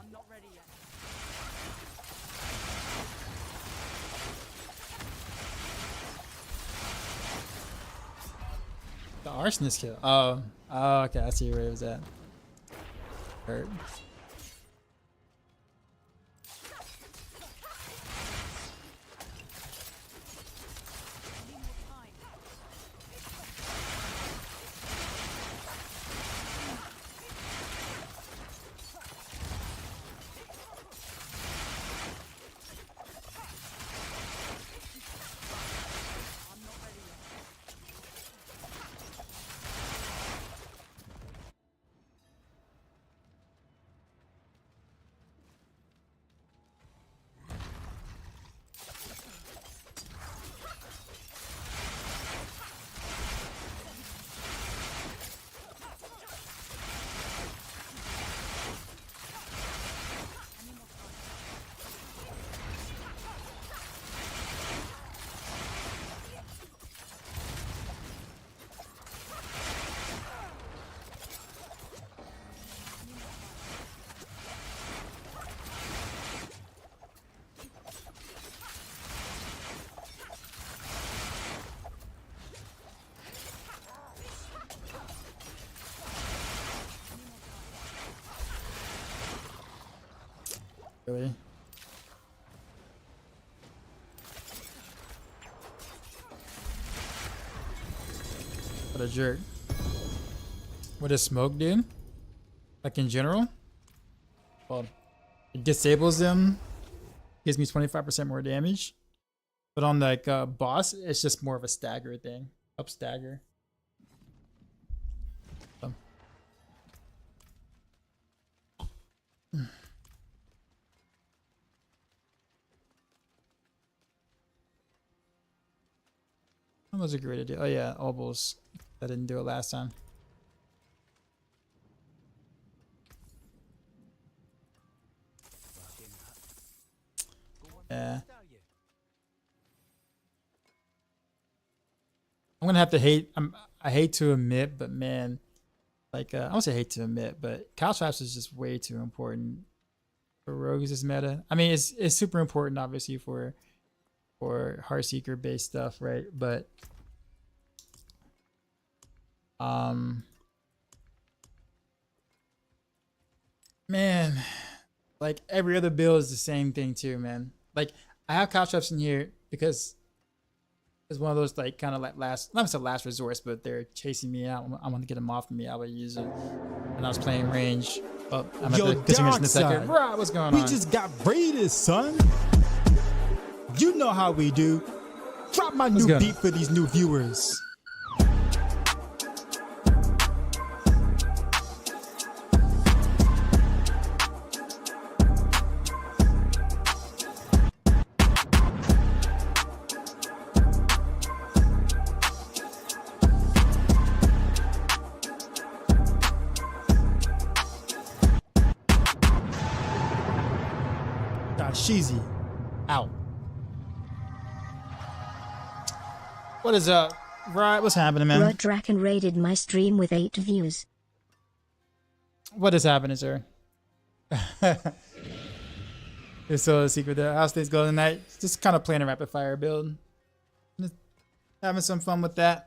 [SPEAKER 6] I'm not ready yet.
[SPEAKER 1] The arsonist kill. Oh, okay. I see where it was at. Hurt. Really? What a jerk. What does smoke do? Like in general? Well, it disables them. Gives me 25% more damage. But on like boss, it's just more of a stagger thing. Up stagger. So. That was a great idea. Oh yeah, Obels. I didn't do it last time. Yeah. I'm gonna have to hate. I hate to admit, but man, like I don't say hate to admit, but Caltraps is just way too important for rogues as meta. I mean, it's super important, obviously, for Heartseeker based stuff, right? But man, like every other build is the same thing too, man. Like I have Caltraps in here because it's one of those like kind of like not last resource, but they're chasing me out. I want to get them off of me. I would use them. And I was playing range. Oh, I'm
[SPEAKER 3] Yo,
[SPEAKER 1] at the consumers in a second.
[SPEAKER 3] Dark Side.
[SPEAKER 1] Right, what's going
[SPEAKER 3] We
[SPEAKER 1] on?
[SPEAKER 3] just got raided, son. You know how we do. Drop my new
[SPEAKER 1] go.
[SPEAKER 3] beat for these new viewers. Sheezy out.
[SPEAKER 1] What is up? Right, what's happening, man?
[SPEAKER 4] Draken raided my stream with 8 views.
[SPEAKER 1] What is happening, sir? It's still a secret there. How's things going tonight? Just kind of playing a rapid fire build. Just having some fun with that.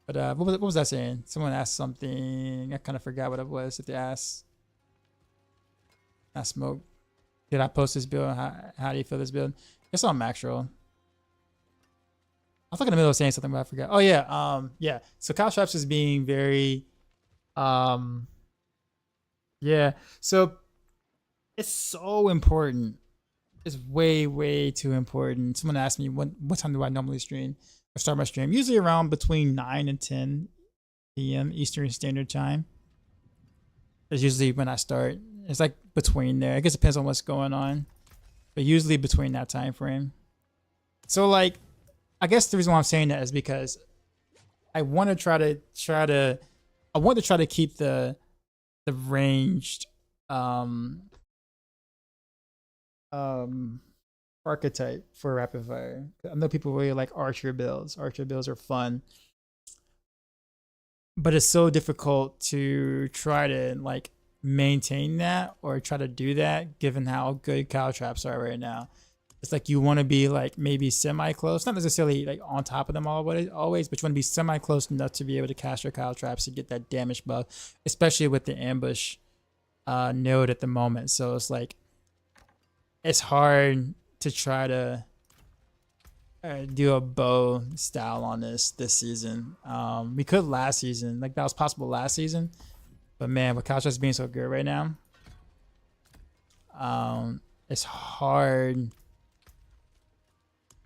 [SPEAKER 1] But what was I saying? Someone asked something. I kind of forgot what it was that they asked. I smoke. Did I post this build? How do you feel this build? It's on Maxroll. I was like in the middle of saying something, but I forgot. Oh yeah, yeah. So Caltraps is being very, yeah. So it's so important. It's way too important. Someone asked me what time do I normally stream or start my stream? Usually around between 9 and 10 p.m. Eastern Standard Time. That's usually when I start. It's like between there. I guess it depends on what's going on, but usually between that time frame. So like, I guess the reason why I'm saying that is because I want to try to keep the ranged archetype for rapid fire. I know people really like archer builds. Archer builds are fun, but it's so difficult to try to like maintain that or try to do that given how good Caltraps are right now. It's like you want to be like maybe semi-close, not necessarily like on top of them always, but you want to be semi-close enough to be able to cast your Caltraps to get that damage buff, especially with the ambush node at the moment. So it's like it's hard to try to do a bow style on this season. We could last season, like that was possible last season, but man, with Caltraps being so good right now, it's hard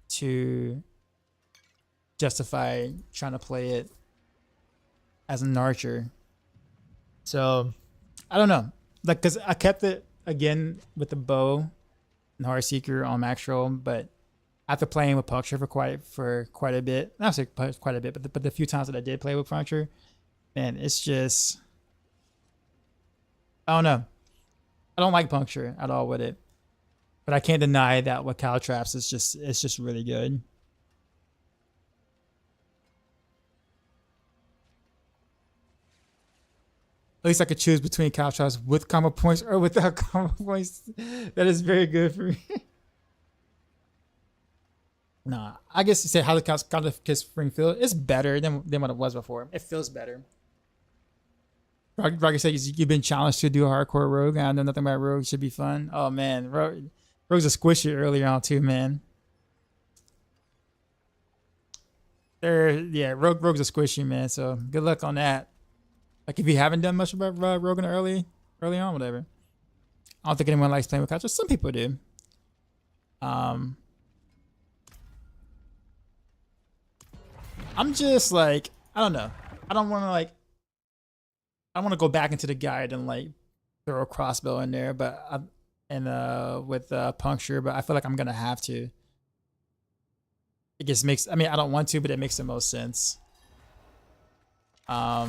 [SPEAKER 1] to justify trying to play it as an archer. So I don't know, like, because I kept it again with the bow and Heartseeker on Maxroll, but after playing with Puncture for quite a bit, not say quite a bit, but the few times that I did play with Puncture, man, it's just, I don't know. I don't like Puncture at all with it, but I can't deny that with Caltraps, it's just really good. At least I could choose between Caltraps with combo points or without combo points. That is very good for me. Nah, I guess you say how the Counter Spring feel. It's better than what it was before. It feels better. Roger said you've been challenged to do a hardcore rogue. I know nothing about rogue. Should be fun. Oh man, rogue's a squishy earlier on too, man. Yeah, rogue's a squishy, man. So good luck on that. Like if you haven't done much about rogue in early on, whatever. I don't think anyone likes playing with couches. Some people do. I'm just like, I don't know. I don't want to like. I want to go back into the guide and like throw a crossbow in there, but with puncture, but I feel like I'm gonna have to. It just makes. I mean, I don't want to, but it makes the most sense. I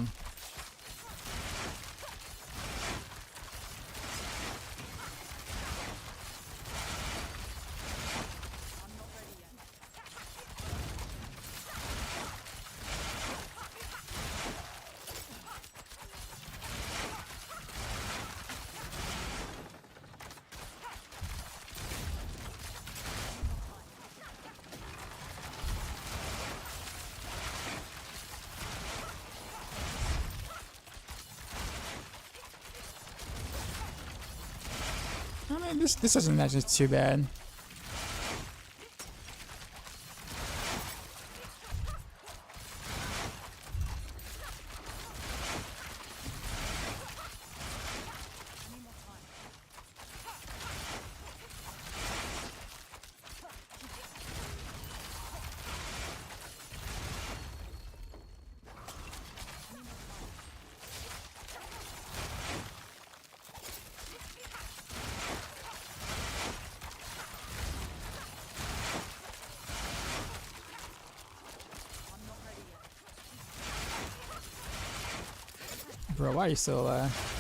[SPEAKER 1] mean, this isn't actually too bad. Bro, why are you still alive?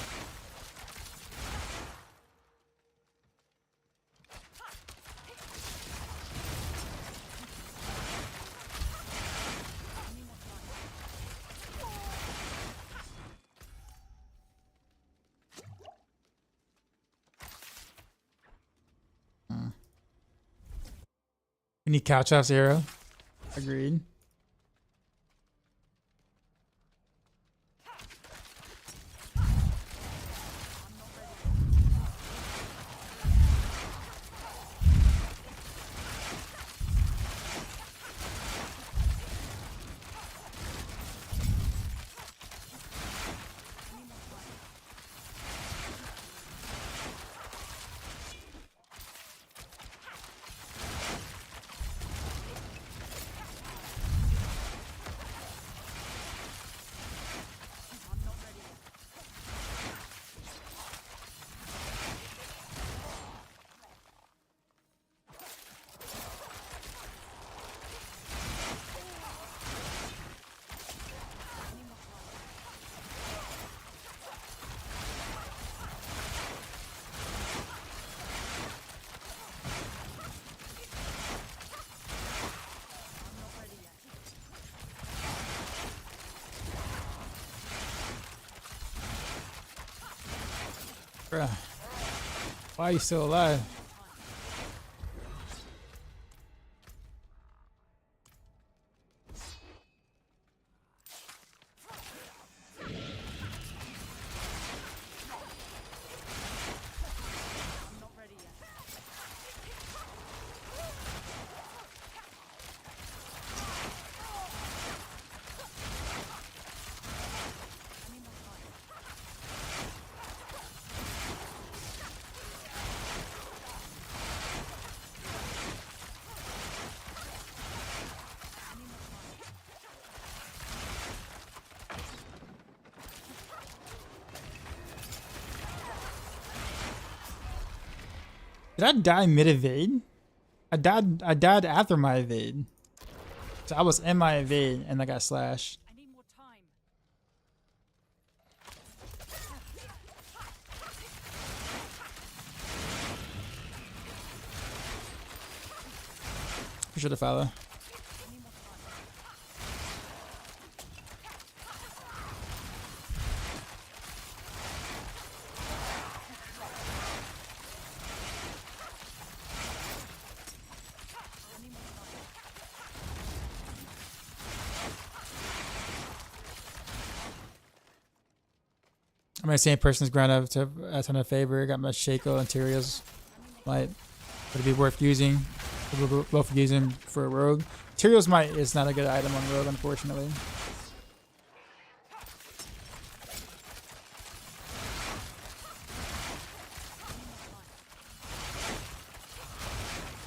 [SPEAKER 1] We need couch off 0. Agreed. Bruh. Why are you still alive? Did I die mid-evade? I died after my evade. So I was in my evade and I got slashed.
[SPEAKER 5] I need more time.
[SPEAKER 1] Be sure to follow. I'm the same person's ground up to a ton of favor. Got my Shaco and Tyrael's might. Would it be worth using? Both using for a rogue. Tyrael's might is not a good item on rogue, unfortunately.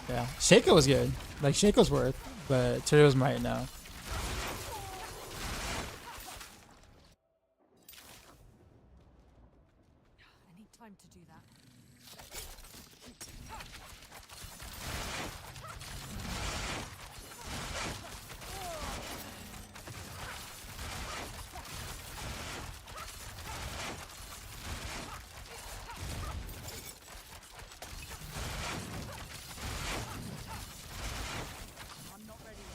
[SPEAKER 1] Yeah, Shaco was good. Like Shaco's worth, but Tyrael's might no.
[SPEAKER 5] I need time to do that. I'm not ready yet.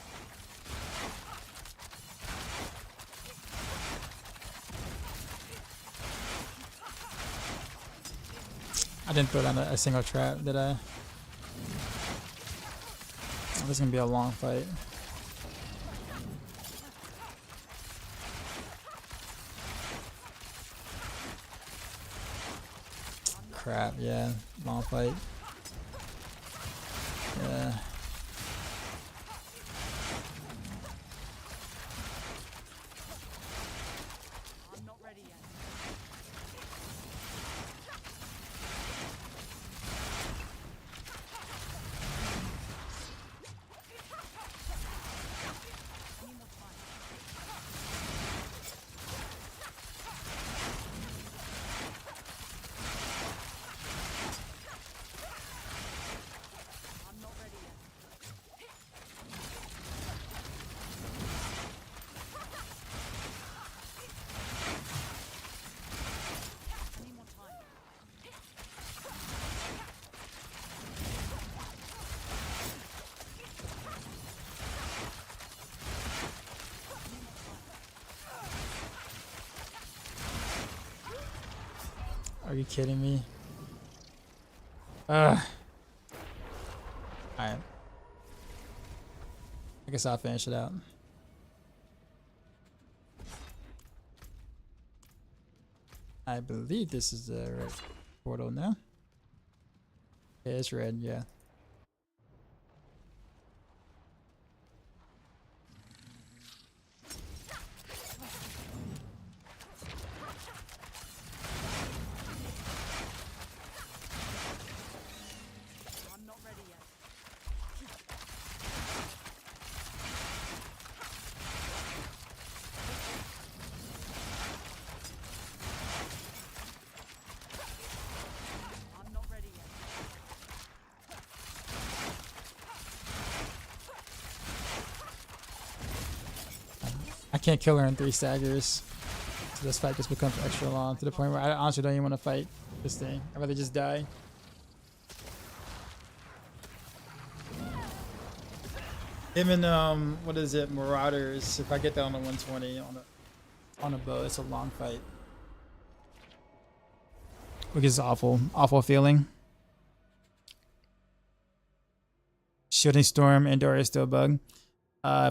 [SPEAKER 1] I didn't throw down a single trap, did I? Oh, this is gonna be a long fight. Crap, yeah, long fight. Yeah.
[SPEAKER 5] I'm not ready yet. I need more time. I'm not ready yet. I need more time.
[SPEAKER 1] Are you kidding me? Alright. I guess I'll finish it out. I believe this is the right portal now. Yeah, it's red, yeah.
[SPEAKER 5] I'm not ready yet. I'm not ready yet.
[SPEAKER 1] I can't kill her in 3 staggers. So this fight just becomes extra long to the point where I honestly don't even want to fight this thing. I'd rather just die. Him and what is it, Marauders. If I get that on the 120 on a bow, it's a long fight. Which is awful, awful feeling. Shooting Storm and Dora is still a bug.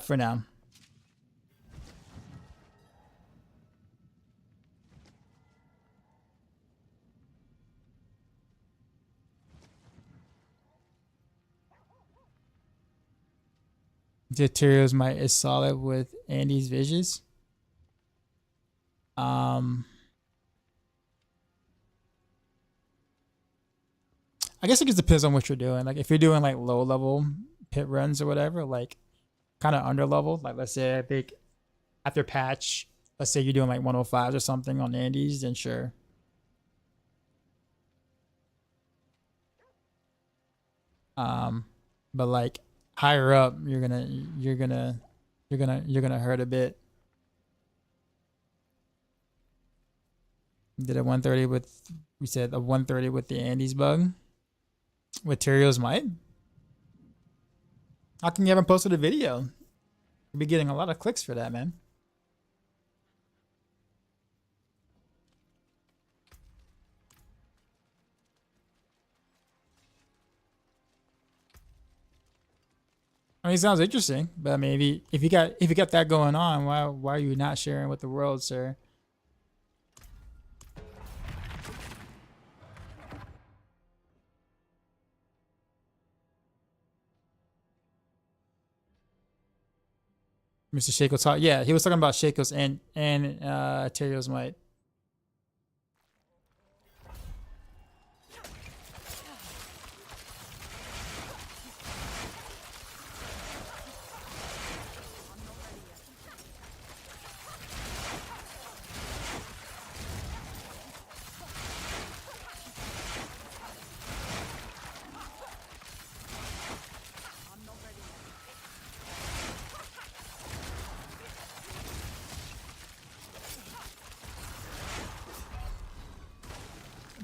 [SPEAKER 1] For now. Tyrael's might is solid with Andy's Visions. I guess it just depends on what you're doing. Like if you're doing like low level pit runs or whatever, like kind of under level, like let's say I think after patch, let's say you're doing like 105s or something on Andy's, then sure. But like higher up, you're gonna hurt a bit. Did a 130 with, we said a 130 with the Andy's bug with Tyrael's might. How come you haven't posted a video? You'll be getting a lot of clicks for that, man. I mean, it sounds interesting, but maybe if you got that going on, why are you not sharing with the world, sir? Mr. Shaco's talk. Yeah, he was talking about Shaco's and Terio's might.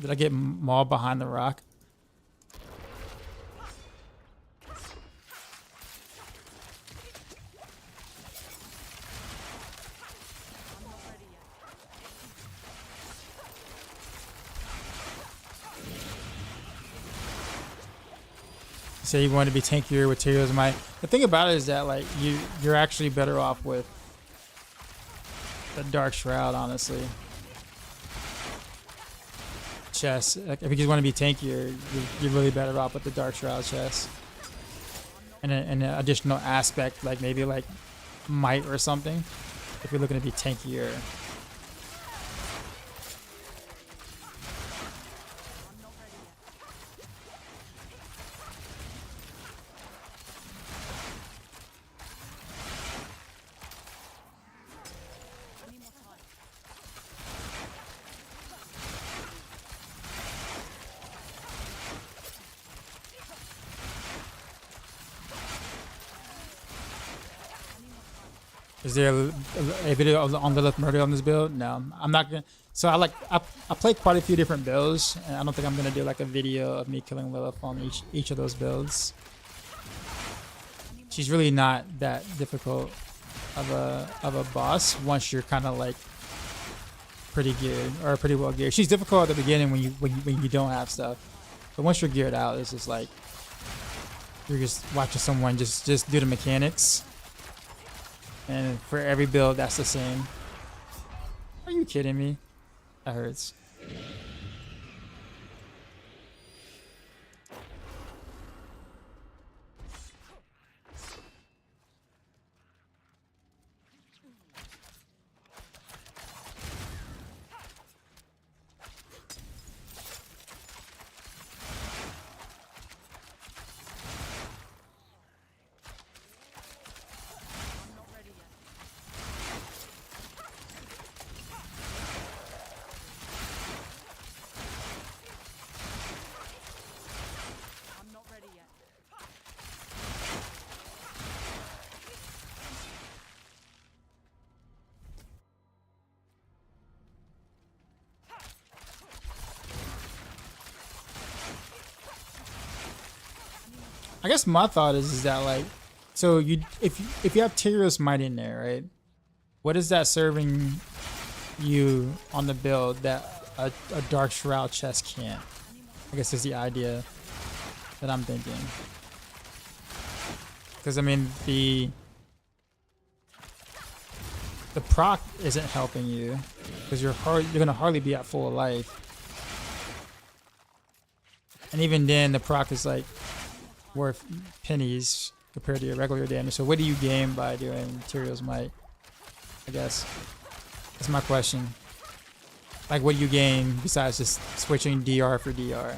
[SPEAKER 1] Did I get mauled behind the rock? You say you want to be tankier with Tyrio's might. The thing about it is that like you're actually better off with the Dark Shroud, honestly. Chest. Like, if you just want to be tankier, you're really better off with the Dark Shroud chest. And an additional aspect, like maybe like might or something, if you're looking to be tankier. Is there a video on the left murder on this build? No, I'm not gonna. So I play quite a few different builds, and I don't think I'm gonna do like a video of me killing Lilith on each of those builds. She's really not that difficult of a boss once you're kind of like pretty geared or pretty well geared. She's difficult at the beginning when you don't have stuff, but once you're geared out, it's just like you're just watching someone just do the mechanics. And for every build, that's the same. Are you kidding me? That hurts. I guess my thought is that like, so if you have Tyrio's might in there, right? What is that serving you on the build that a Dark Shroud chest can't? I guess is the idea that I'm thinking. Because I mean the proc isn't helping you because you're gonna hardly be at full life, and even then the proc is like worth pennies compared to your regular damage. So what do you gain by doing Tyrio's might? I guess that's my question. Like, what do you gain besides just switching DR for DR?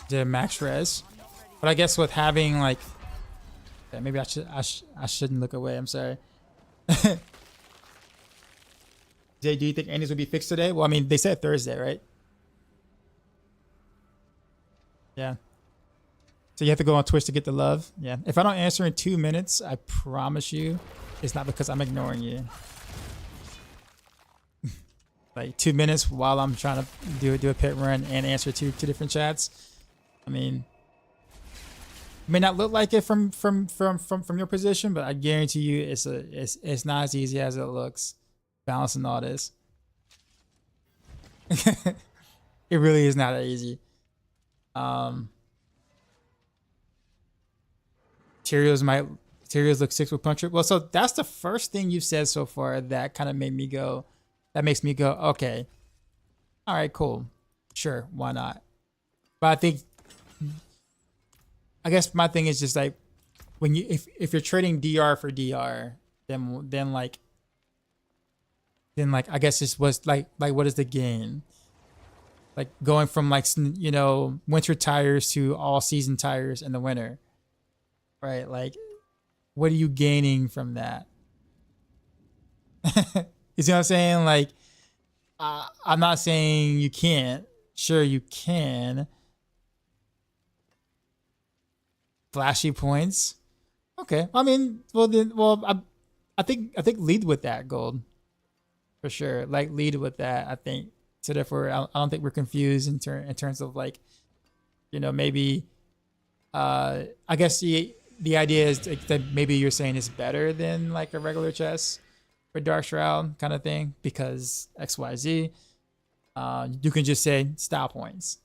[SPEAKER 1] Did max res, but I guess with having like, okay, maybe I shouldn't look away. I'm sorry. Jay, do you think Andy's will be fixed today? Well, I mean, they said Thursday, right? Yeah. So you have to go on Twitch to get the love. Yeah. If I don't answer in 2 minutes, I promise you, it's not because I'm ignoring you. Like 2 minutes while I'm trying to do a pit run and answer two different chats. I mean, it may not look like it from your position, but I guarantee you it's not as easy as it looks balancing all this. It really is not that easy. Tyrios look 6 with puncher. Well, so that's the first thing you've said so far that kind of made me go. That makes me go, okay. All right, cool. Sure, why not? But I guess my thing is just like when you if you're trading DR for DR, then like I guess this was like what is the gain? Like going from like, you know, winter tires to all season tires in the winter, right? Like, what are you gaining from that? You see what I'm saying? Like, I'm not saying you can't. Sure, you can. Flashy points. Okay. I mean, I think lead with that, Gold. For sure. Like, lead with that, I think. So therefore, I don't think we're confused in terms of like, you know, maybe. I guess the idea is that maybe you're saying it's better than like a regular chess for Dark Shroud kind of thing because XYZ. You can just say style points.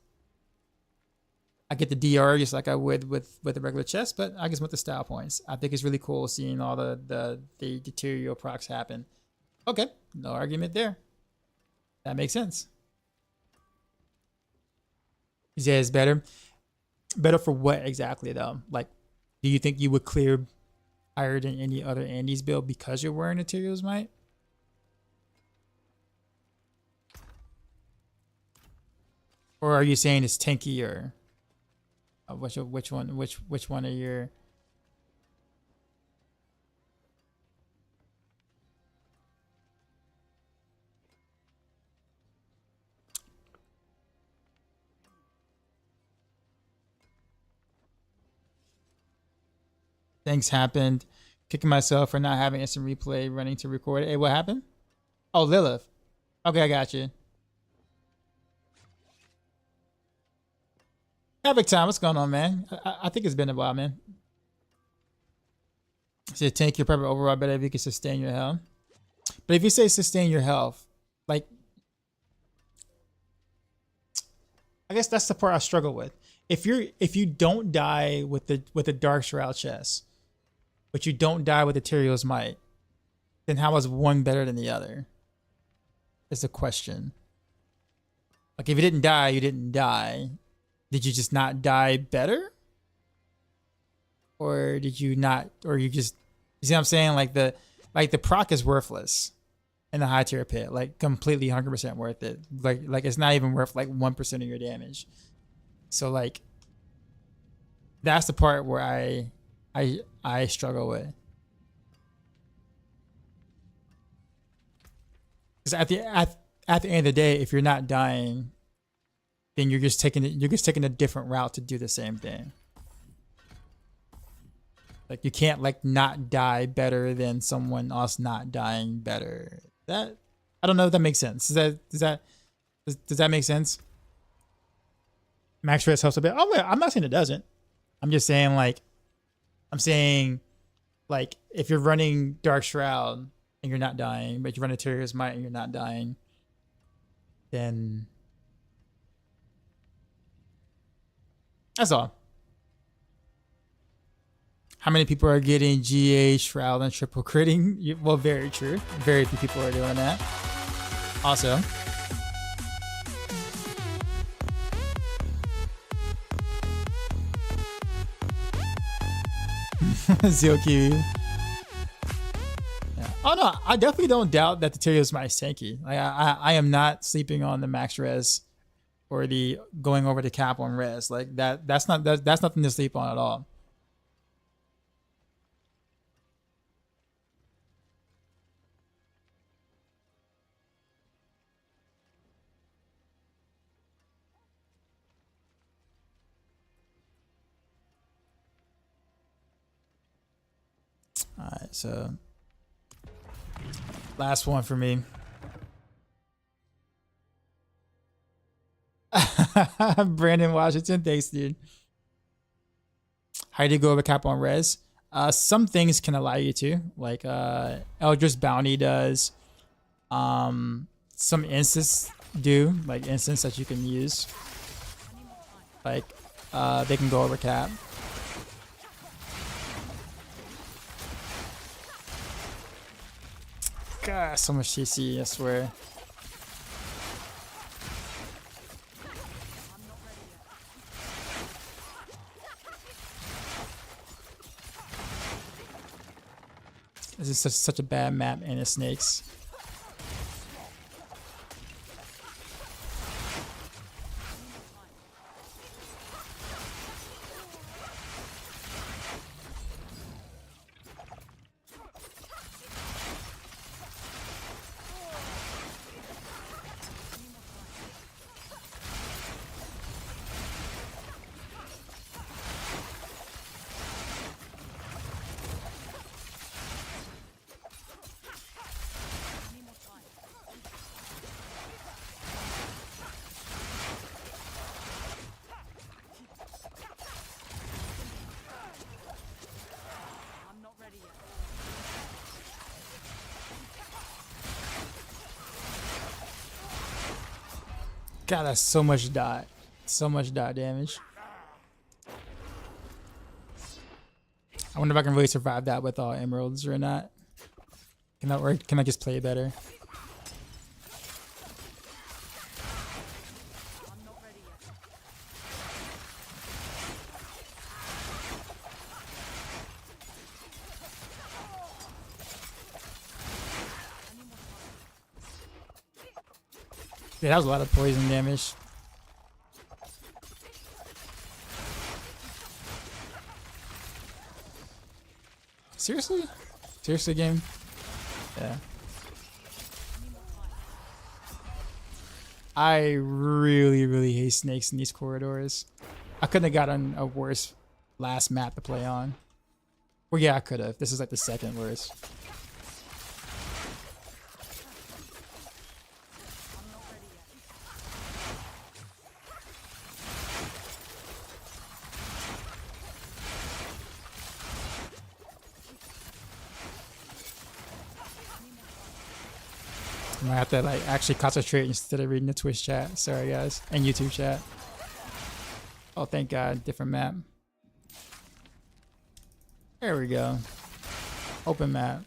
[SPEAKER 1] I get the DR just like I would with the regular chess, but I guess with the style points. I think it's really cool seeing all the material procs happen. Okay, no argument there. That makes sense. You say it's better. Better for what exactly though? Like, do you think you would clear higher than any other Andes build because you're wearing Materials Might? Or are you saying it's tankier? Which one are your? Things happened. Kicking myself for not having instant replay running to record. Hey, what happened? Oh, Lilith. Okay, I got you. Havoc time, what's going on, man? I think it's been a while, man. So tank your prep overall better if you can sustain your health. But if you say sustain your health, like, I guess that's the part I struggle with. If you don't die with the Dark Shroud chest, but you don't die with the Tyrios Might, then how is one better than the other? Is the question. Like, if you didn't die, you didn't die. Did you just not die better? Or did you not, or you just, you see what I'm saying? Like the proc is worthless in the high tier pit, like completely 100% worth it. Like it's not even worth like 1% of your damage. So like, that's the part where I struggle with. Because at the end of the day, if you're not dying, then you're just taking a different route to do the same thing. Like, you can't like not die better than someone else not dying better. That, I don't know if that makes sense. Does that make sense? Max stress helps a bit. Oh, I'm not saying it doesn't. I'm just saying like, if you're running Dark Shroud and you're not dying, but you run a Tyrios Might and you're not dying, then that's all. How many people are getting GA, Shroud, and triple critting? Well, very true. Very few people are doing that. Also, Zio Kiwi. Yeah. Oh no, I definitely don't doubt that the Tyrios Might is tanky. Like, I am not sleeping on the max res or the going over the cap on res. Like that's nothing to sleep on at all. All right, so last one for me. Brandon Washington, thanks, dude. How do you go over cap on res? Some things can allow you to, like Eldritch Bounty does. Some instants do, like instants that you can use. Like they can go over cap. God, so much CC, I swear. This is such a bad map and it's snakes. God, that's so much dot. So much dot damage. I wonder if I can really survive that with all emeralds or not. Can that work? Can I just play better? Yeah, that was a lot of poison damage. Seriously? Seriously, game? Yeah. I really hate snakes in these corridors. I couldn't have gotten a worse last map to play on. Well, yeah, I could have. This is like the second worst. I have to like actually concentrate instead of reading the Twitch chat. Sorry guys, and YouTube chat. Oh, thank God, different map. There we go. Open map.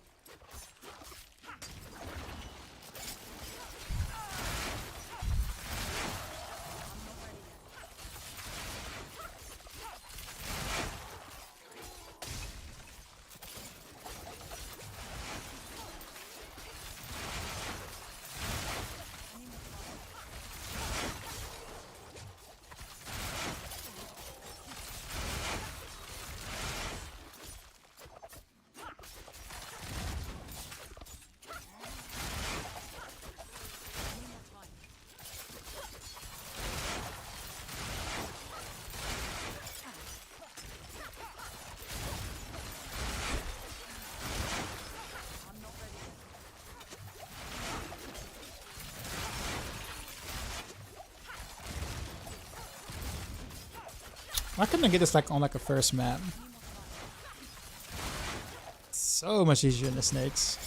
[SPEAKER 1] Why couldn't I get this like on like a first map? So much easier than the snakes.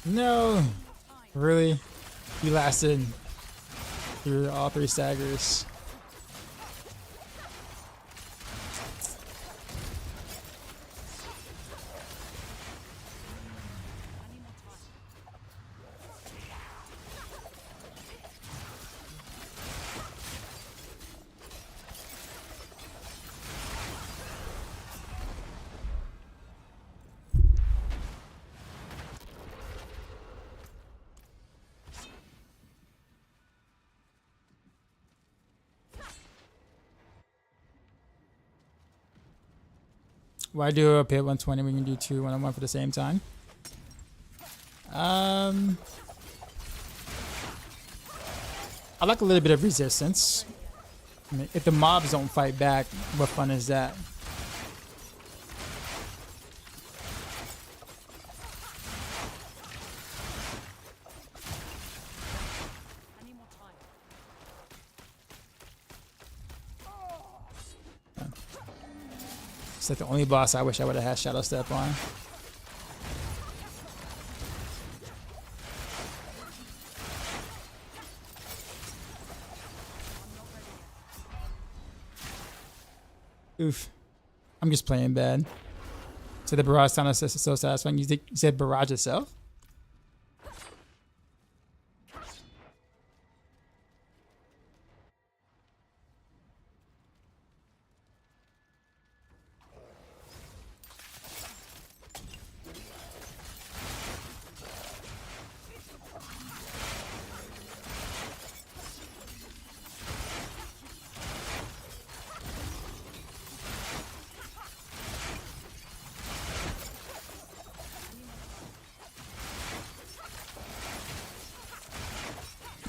[SPEAKER 1] No, really? He lasted through all three staggers. Why do a pit 120 when you can do 2 1-on-1 for the same time? I like a little bit of resistance. I mean, if the mobs don't fight back, what fun is that? It's like the only boss I wish I would have had Shadow Step on. Oof. I'm just playing bad. So the barrage sound is so satisfying. You said barrage itself?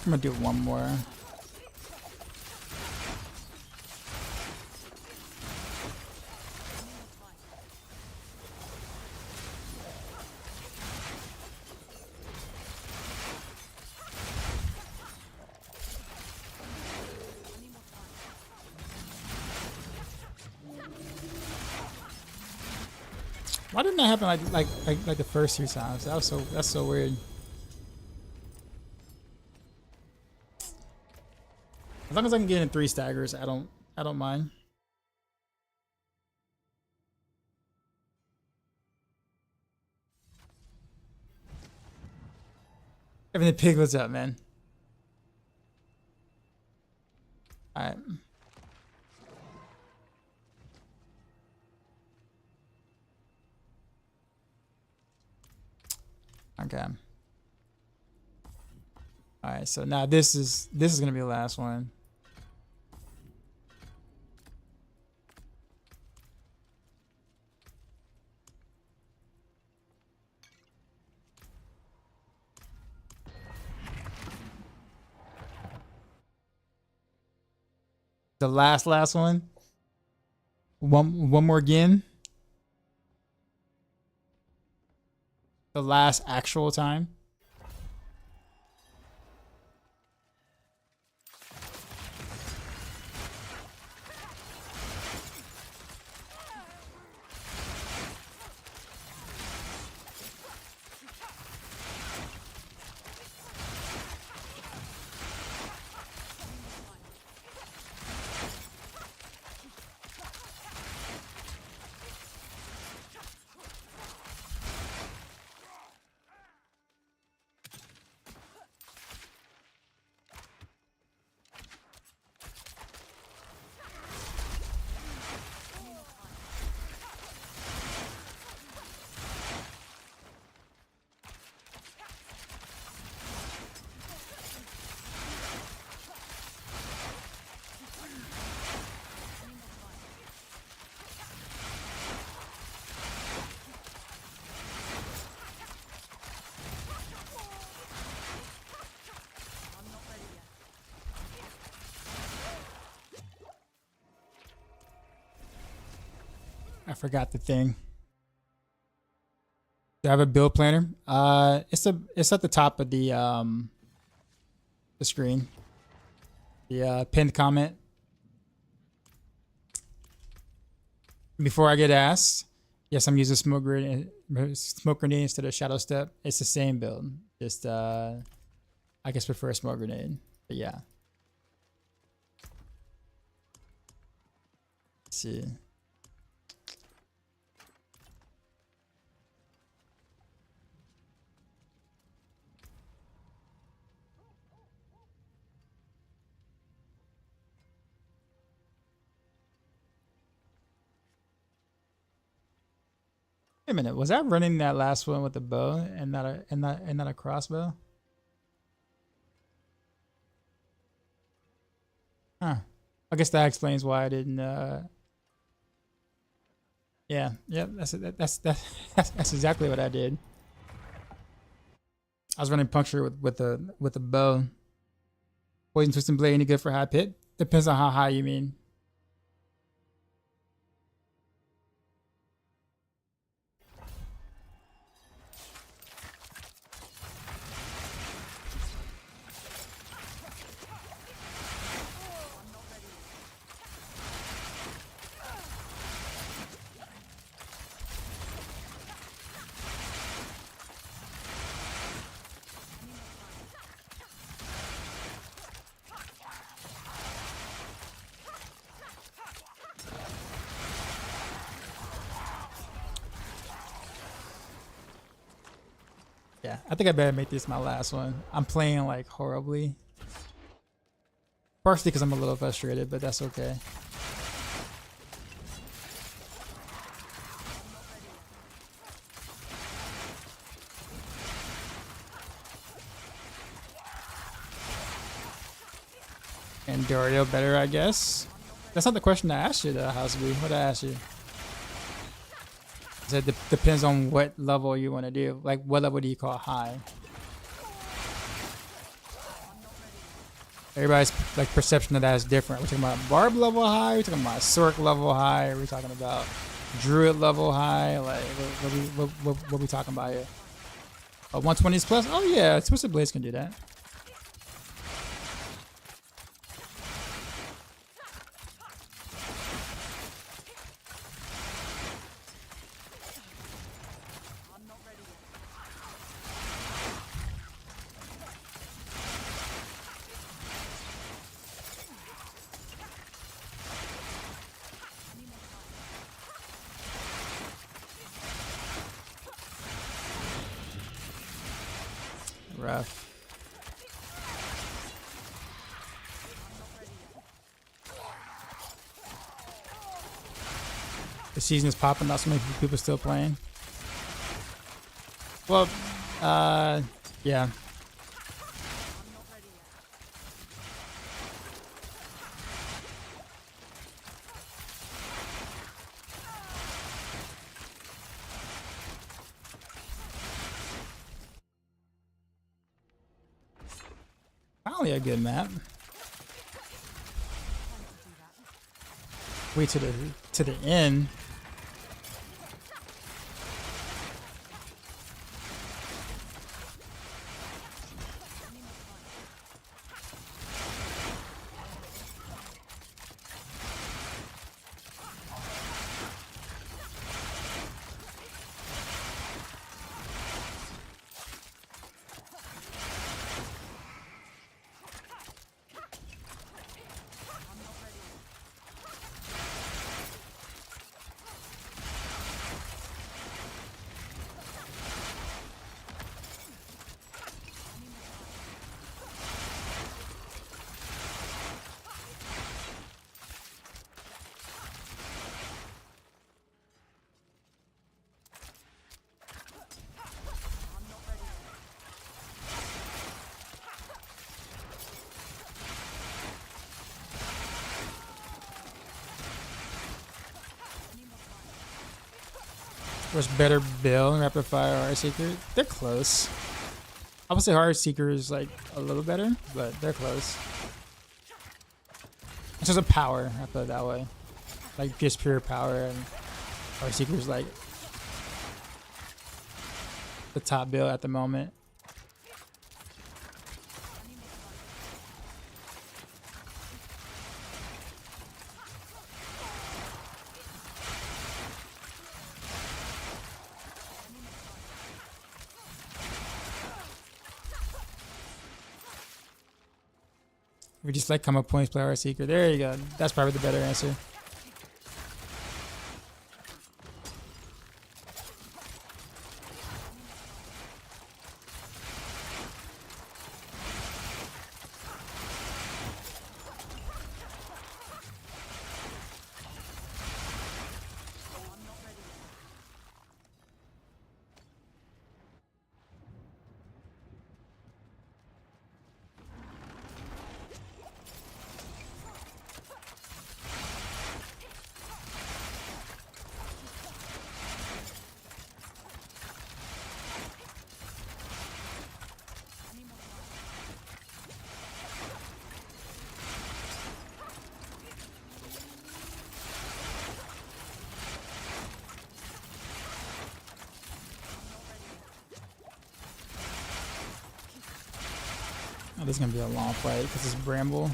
[SPEAKER 1] I'm gonna do one more. Why didn't that happen like the first 2 times? That's so weird. As long as I can get in 3 staggers, I don't mind. Evan the Pig, what's up, man? Alright. Okay. Alright, so now this is gonna be the last one. The last one. One more again. The last actual time. I forgot the thing. Do I have a build planner? It's at the top of the screen. The pinned comment. Before I get asked, yes, I'm using smoke grenade instead of shadow step. It's the same build. Just I guess prefer a smoke grenade. But yeah. Let's see. Wait a minute, was I running that last one with the bow and not a crossbow? Huh. I guess that explains why I didn't Yeah, yeah, that's exactly what I did. I was running puncture with the bow. Poison twisting blade any good for high pit? Depends on how high you mean. Yeah, I think I better make this my last one. I'm playing like horribly. Partially because I'm a little frustrated, but that's okay. And Dario better, I guess. That's not the question I asked you, though, Houseby. What did I ask you? I said depends on what level you want to do. Like, what level do you call high? Everybody's like perception of that is different. We're talking about barb level high. We're talking about Sork level high. We're talking about druid level high. Like, what we talking about here? 120s plus? Oh yeah, Twisted Blades can do that. Rough. The season is popping. Not so many people still playing. Well, yeah. Finally a good map. Wait to the end. What's better, Bill, Rapid Fire, or Heartseeker? They're close. I would say Heartseeker is like a little better, but they're close. It's just a power, I put it that way. Like just pure power, and Heartseeker is like the top build at the moment. We just like come up points, play Heartseeker. There you go. That's probably the better answer. this is gonna be a long fight because it's Bramble.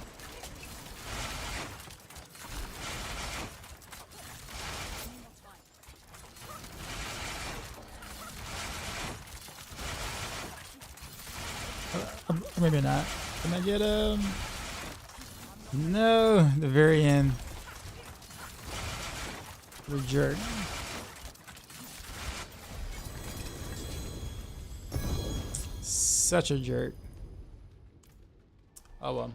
[SPEAKER 1] Or maybe not. Can I get him? No, the very end. The jerk. Such a jerk. Oh well.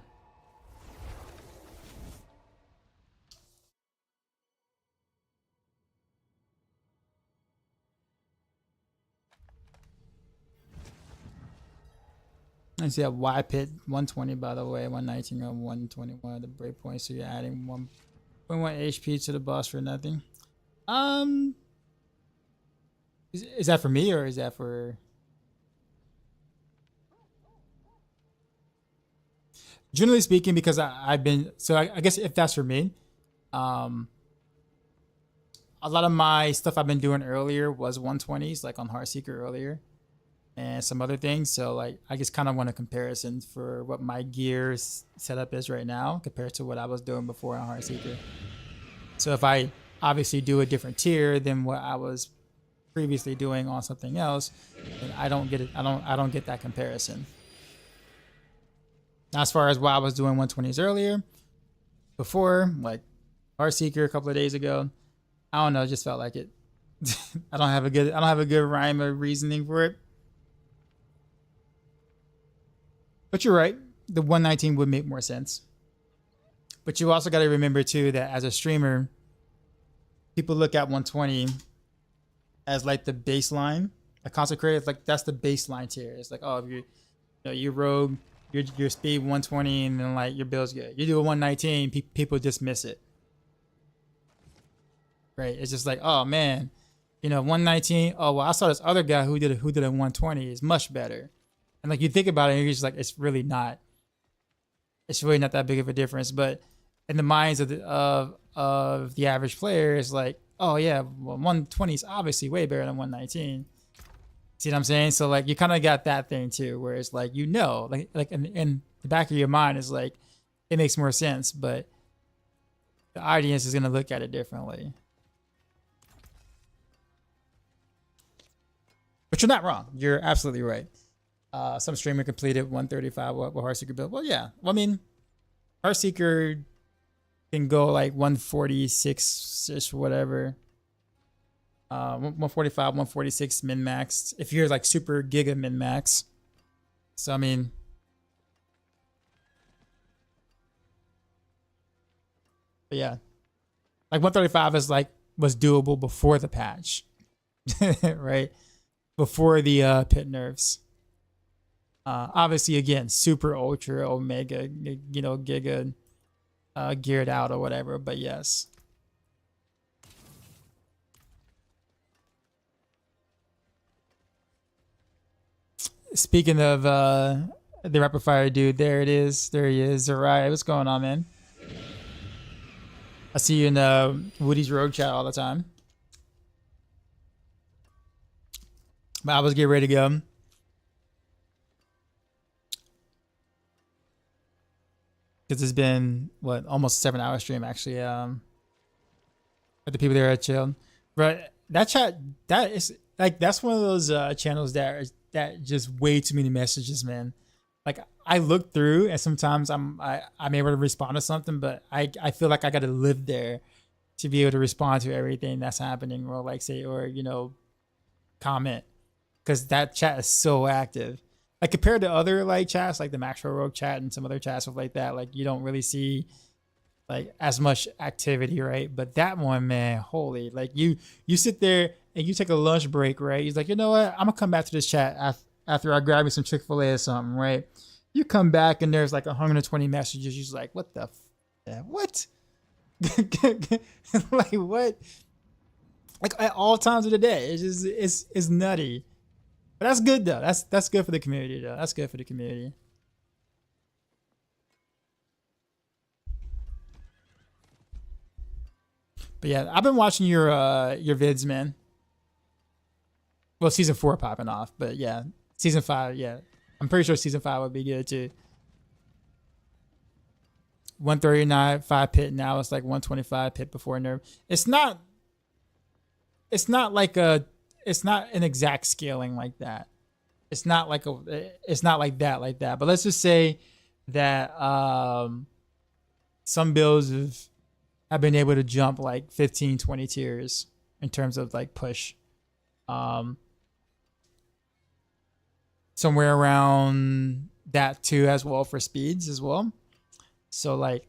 [SPEAKER 1] I see a Y pit 120 by the way, 119 or 121 the breakpoint, so you're adding 1.1 HP to the boss for nothing. Is that for me or is that for? Generally speaking, because I've been I guess if that's for me, a lot of my stuff I've been doing earlier was 120s, like on Heartseeker earlier. And some other things, so like I just kind of want a comparison for what my gear setup is right now compared to what I was doing before on Heartseeker. So if I obviously do a different tier than what I was previously doing on something else, then I don't get it. I don't get that comparison. Now, as far as what I was doing 120s earlier, before like Heartseeker a couple of days ago, I don't know, it just felt like it. I don't have a good rhyme or reasoning for it. But you're right, the 119 would make more sense. But you also got to remember too that as a streamer, people look at 120 as like the baseline. A content creator, like that's the baseline tier. It's like, oh, if you're rogue, your speed 120, and then like your build's good. You do a 119, people dismiss it. Right? It's just like, oh man, 119. Oh well, I saw this other guy who did a 120 is much better. And like you think about it, and you're just like, it's really not that big of a difference. But in the minds of the average player, it's like, oh yeah, well 120 is obviously way better than 119. See what I'm saying? So like you kind of got that thing too, where it's like like in the back of your mind is like it makes more sense, but the audience is gonna look at it differently. But you're not wrong. You're absolutely right. Some streamer completed 135 with Heartseeker build. Well, yeah. Well, I mean, Heartseeker can go like 146-ish, whatever. 145, 146 min-max. If you're like super giga min-max. So, I mean. But yeah. Like 135 was doable before the patch. Right? Before the pit nerfs. Obviously, again, super ultra omega, giga geared out or whatever, but yes. Speaking of the rapid fire dude, there it is. There he is. All right, what's going on, man? I see you in Woody's Rogue chat all the time. But I was getting ready to go. Because it's been almost a 7-hour stream actually. But the people there are chill. But that chat, that is like that's one of those channels that just way too many messages, man. Like I look through and sometimes I'm able to respond to something, but I feel like I got to live there to be able to respond to everything that's happening, or like say comment, because that chat is so active. Like compared to other like chats, like the Maxroll Rogue chat and some other chats stuff like that, like you don't really see like as much activity, right? But that one, man, holy, like you sit there and you take a lunch break, right? He's like, you know what? I'm gonna come back to this chat after I grab me some Chick-fil-A or something, right? You come back and there's like 120 messages. You're like, what the what? Like what? Like at all times of the day, it's just it's nutty. But that's good though. That's good for the community though. That's good for the community. But yeah, I've been watching your vids, man. Well, season 4 popping off, but yeah, season 5, yeah. I'm pretty sure season 5 would be good too. 139 5 pit. Now it's like 125 pit before nerf. It's not like it's not an exact scaling like that. It's not like that. But let's just say that some builds have been able to jump like 15, 20 tiers in terms of like push. Somewhere around that too as well for speeds as well. So like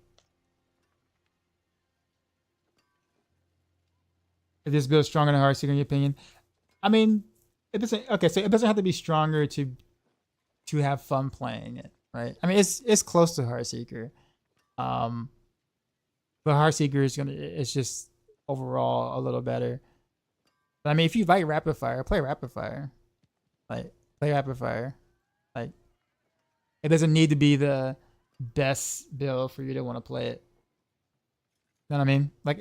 [SPEAKER 1] if this build is stronger than Heartseeker in your opinion, I mean, it doesn't. Okay, so it doesn't have to be stronger to have fun playing it, right? I mean, it's close to Heartseeker, but Heartseeker is it's just overall a little better. But I mean, if you like rapid fire, play rapid fire. Like play rapid fire. Like it doesn't need to be the best build for you to want to play it. You know what I mean? Like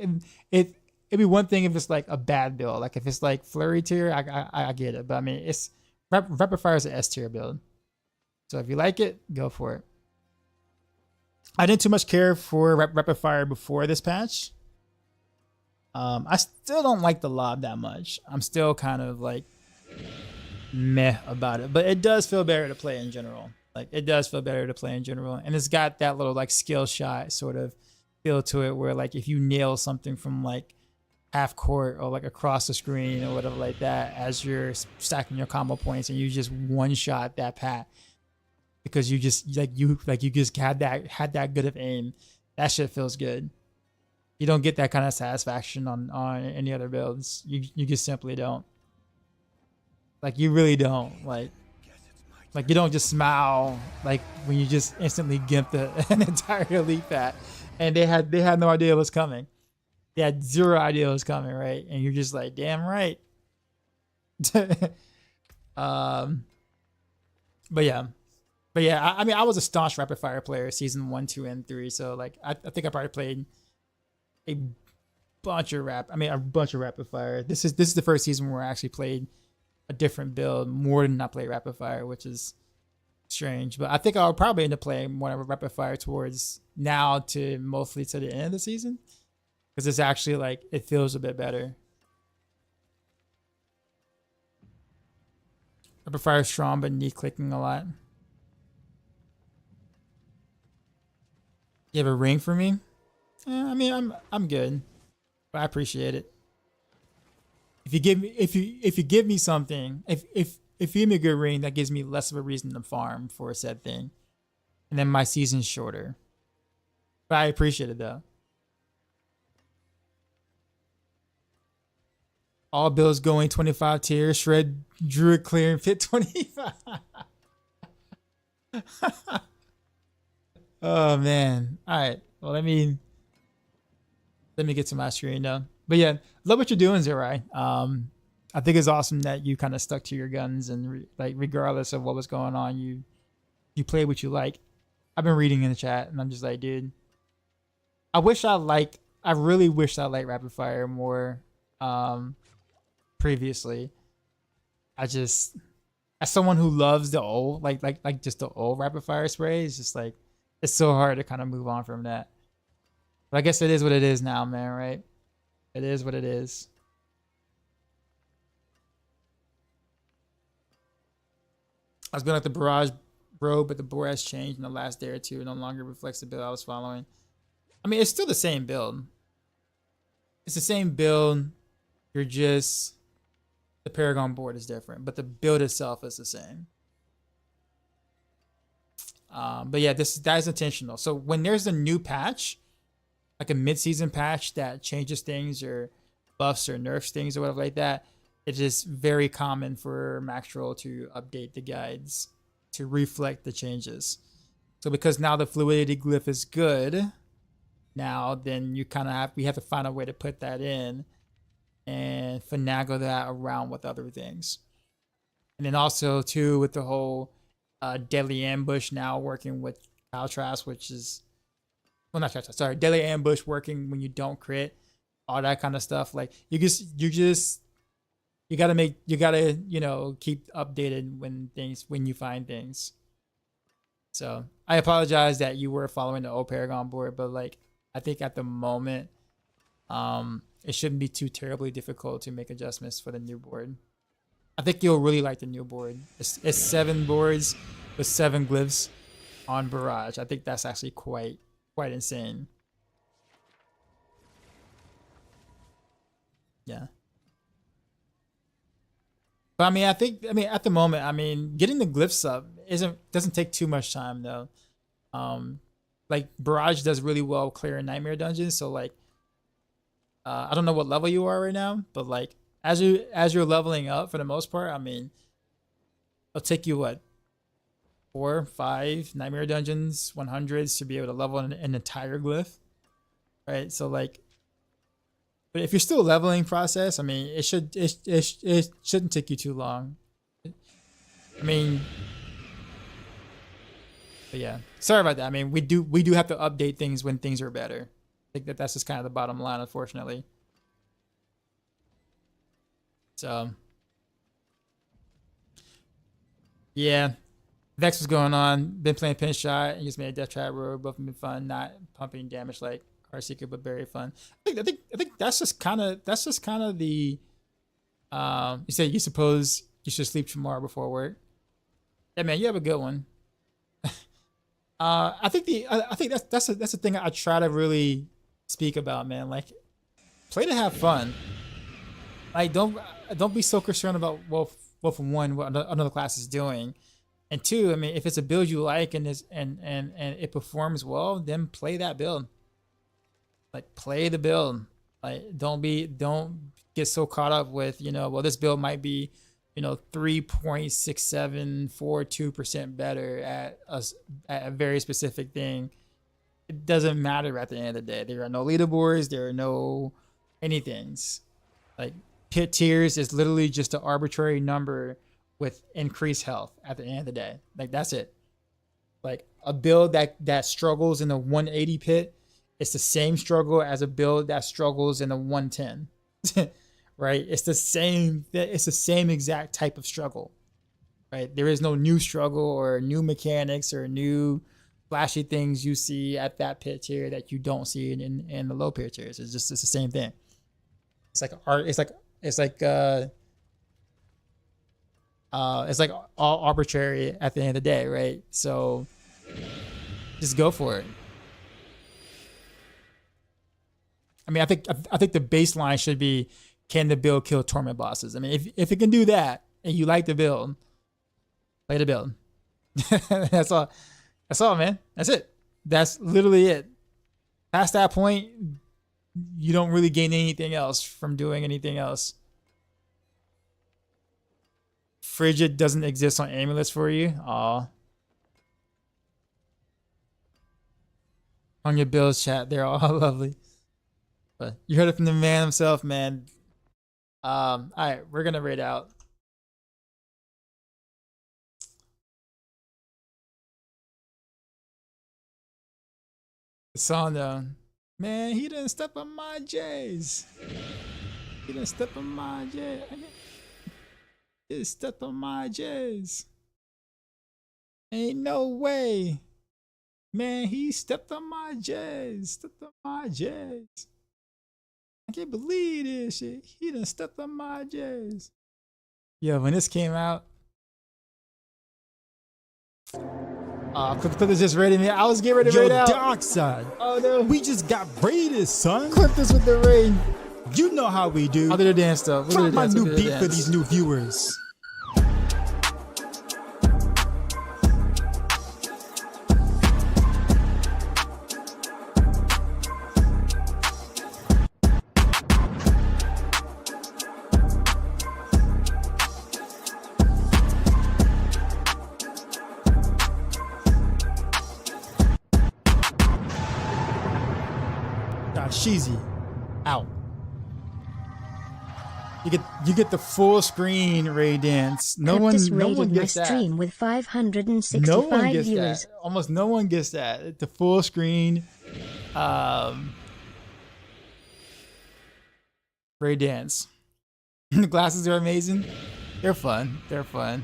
[SPEAKER 1] it'd be one thing if it's like a bad build. Like if it's like Flurry tier, I get it. But I mean, it's rapid fire is an S tier build. So if you like it, go for it. I didn't too much care for rapid fire before this patch. I still don't like the lob that much. I'm still kind of like meh about it, but it does feel better to play in general. Like it does feel better to play in general, and it's got that little like skill shot sort of feel to it, where like if you nail something from like half court or like across the screen or whatever like that, as you're stacking your combo points, and you just one shot that pat because you just you just had that good of aim, that shit feels good. You don't get that kind of satisfaction on any other builds. You just simply don't. Like you really don't. Like you don't just smile like when you just instantly gimped an entire elite pat, and they had no idea what's coming. They had zero idea what's coming, right? And you're just like, damn right. But yeah. I mean, I was a staunch rapid fire player season 1, 2, and 3. So like, I think I probably played a bunch of rapid fire. This is the first season where I actually played a different build more than I played rapid fire, which is strange. But I think I'll probably end up playing more of a rapid fire towards now to mostly to the end of the season, because it's actually like it feels a bit better. Rapid fire is strong, but knee clicking a lot. You have a ring for me? I mean, I'm good, but I appreciate it. If you give me something, if you give me a good ring, that gives me less of a reason to farm for a said thing, and then my season's shorter. But I appreciate it though. All builds going 25 tiers, shred druid clear and fit 25. Oh man. All right. Well, let me get to my screen now. But yeah, love what you're doing, Zerai. I think it's awesome that you kind of stuck to your guns, and like regardless of what was going on, you played what you like. I've been reading in the chat, and I'm just like, dude, I really wish I liked rapid fire more previously. As someone who loves the old, like just the old rapid fire spray, it's just like, it's so hard to kind of move on from that. But I guess it is what it is now, man, right? It is what it is. I was building like the Barrage Rogue, but the board has changed in the last day or two. It no longer reflects the build I was following. I mean, it's still the same build. It's the same build. You're just, the Paragon board is different, but the build itself is the same. But yeah, that is intentional. So when there's a new patch, like a mid-season patch that changes things or buffs or nerfs things or whatever like that, it is very common for Maxroll to update the guides to reflect the changes. So because now the fluidity glyph is good, now then we have to find a way to put that in and finagle that around with other things. And then also too with the whole Deadly Ambush now working with Caltras, which is, well, not Caltras, sorry, Deadly Ambush working when you don't crit, all that kind of stuff. Like you gotta keep updated when you find things. So I apologize that you were following the old Paragon board, but like I think at the moment, it shouldn't be too terribly difficult to make adjustments for the new board. I think you'll really like the new board. It's 7 boards with 7 glyphs on Barrage. I think that's actually quite insane. Yeah. But I mean, at the moment, getting the glyphs up doesn't take too much time though. Like Barrage does really well clearing nightmare dungeons. So like, I don't know what level you are right now, but like as you're leveling up for the most part, I mean, it'll take you what 4, 5 nightmare dungeons, 100s to be able to level an entire glyph, right? So like. But if you're still leveling process, I mean, it shouldn't take you too long. I mean, but yeah, sorry about that. I mean, we do have to update things when things are better. I think that's just kind of the bottom line, unfortunately. So, yeah, Vex was going on. Been playing Pin Shot and just made a Death Trap Rogue. Both have been fun. Not pumping damage like Heartseeker, but very fun. I think that's just kind of the. You say you suppose you should sleep tomorrow before work. Yeah, man, you have a good one. I think that's the thing I try to really speak about, man. Like, play to have fun. Like, don't be so concerned about what another class is doing, and 2, I mean, if it's a build you like and it performs well, then play that build. Like, play the build. Like, don't get so caught up with, well, this build might be, 3.6742% better at a very specific thing. It doesn't matter at the end of the day. There are no leaderboards. There are no anythings. Like, pit tiers is literally just an arbitrary number with increased health at the end of the day. Like, that's it. Like, a build that struggles in the 180 pit, it's the same struggle as a build that struggles in the 110, right? It's the same exact type of struggle, right? There is no new struggle or new mechanics or new flashy things you see at that pit tier that you don't see in the low pit tiers. It's the same thing. It's like art. It's like all arbitrary at the end of the day, right? So just go for it. I mean, I think the baseline should be, can the build kill torment bosses? I mean, if it can do that and you like the build, play the build. That's all. That's all, man. That's it. That's literally it. Past that point, you don't really gain anything else from doing anything else. Frigid doesn't exist on amulets for you. Aw. On your builds chat, they're all lovely. But you heard it from the man himself, man. All right, we're gonna raid out. The song though, man, he didn't step on my J's. He didn't step on my J's. He didn't step on my J's. Ain't no way, man. He stepped on my J's. Stepped on my J's. I can't believe this shit. He done stepped on my J's. Yeah, when this came out, Clip is just raiding me. I was getting ready to raid out.
[SPEAKER 3] Dark side.
[SPEAKER 1] Oh no.
[SPEAKER 3] We just got raided, son.
[SPEAKER 1] Clip this with the raid.
[SPEAKER 3] You know how we do.
[SPEAKER 1] I'll do the dance stuff. We'll
[SPEAKER 3] Drop
[SPEAKER 1] do the
[SPEAKER 3] my
[SPEAKER 1] dance.
[SPEAKER 3] new
[SPEAKER 1] We'll do the
[SPEAKER 3] beat for
[SPEAKER 1] dance.
[SPEAKER 3] these new viewers. Sheezy out. You get the full screen raid dance. No one
[SPEAKER 4] This raided my
[SPEAKER 1] gets that.
[SPEAKER 4] stream with 565
[SPEAKER 1] No one gets
[SPEAKER 4] viewers.
[SPEAKER 1] that. Almost no one gets that. The full screen raid dance. The glasses are amazing. They're fun. They're fun.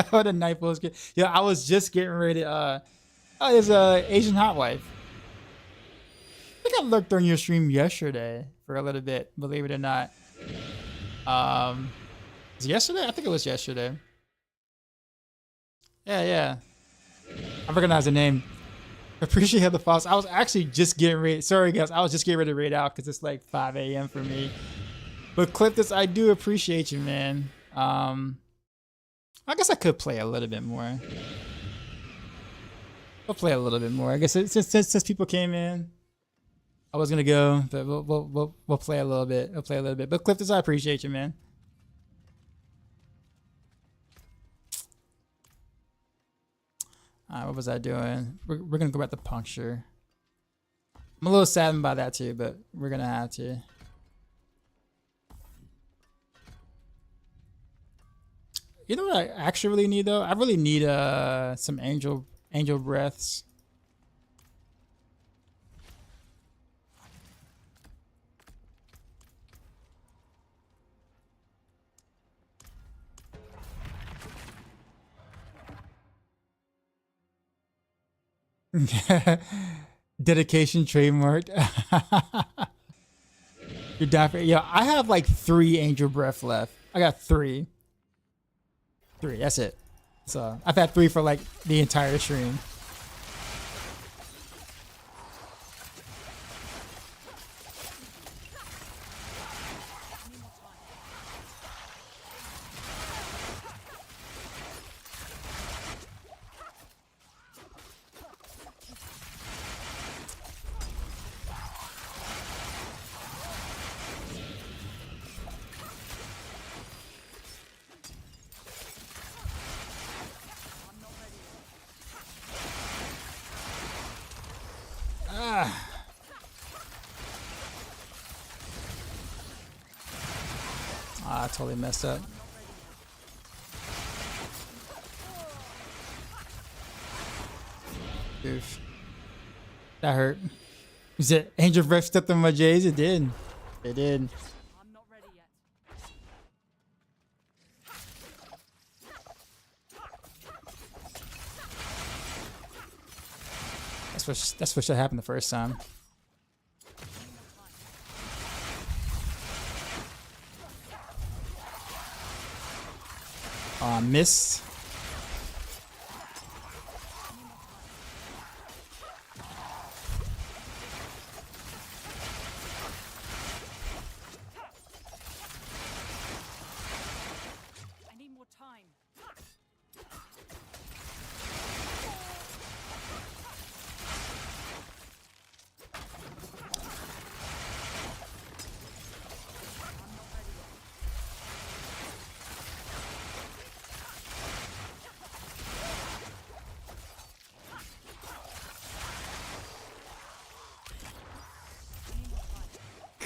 [SPEAKER 1] What a night was good. Yeah, I was just getting ready to oh, there's a Asian hot wife. I think I looked on your stream yesterday for a little bit, believe it or not. Was it yesterday? I think it was yesterday. Yeah. I recognize the name. Appreciate the false. I was actually just getting ready. Sorry guys, I was just getting ready to raid out because it's like 5 a.m. for me. But Cliftus, I do appreciate you, man. I guess I could play a little bit more. I'll play a little bit more. I guess since people came in, I was gonna go, but we'll play a little bit. We'll play a little bit. But Cliftus, I appreciate you, man. What was I doing? We're gonna go back to puncture. I'm a little saddened by that too, but we're gonna have to. You know what I actually really need though? I really need some angel breaths. Dedication trademarked. You're definitely, yeah. I have like 3 angel breath left. I got 3. 3. That's it. So I've had 3 for like the entire stream. I totally messed up. Oof. That hurt. Is it Angel Breath stepped on my J's? It did. It did.
[SPEAKER 5] I'm not ready yet.
[SPEAKER 1] That's what should happen the first time. Oh, I missed.
[SPEAKER 5] I need more time.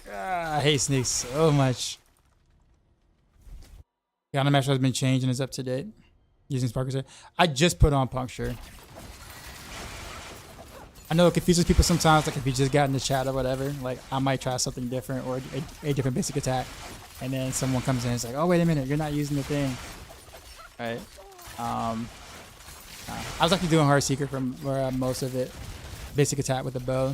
[SPEAKER 1] I hate sneaks so much. The animation has been changed and is up to date. Using Sparkers. I just put on puncture. I know it confuses people sometimes, like if you just got in the chat or whatever, like I might try something different or a different basic attack. And then someone comes in and is like, oh wait a minute, you're not using the thing. Right. I was actually doing Heartseeker from most of it. Basic attack with the bow.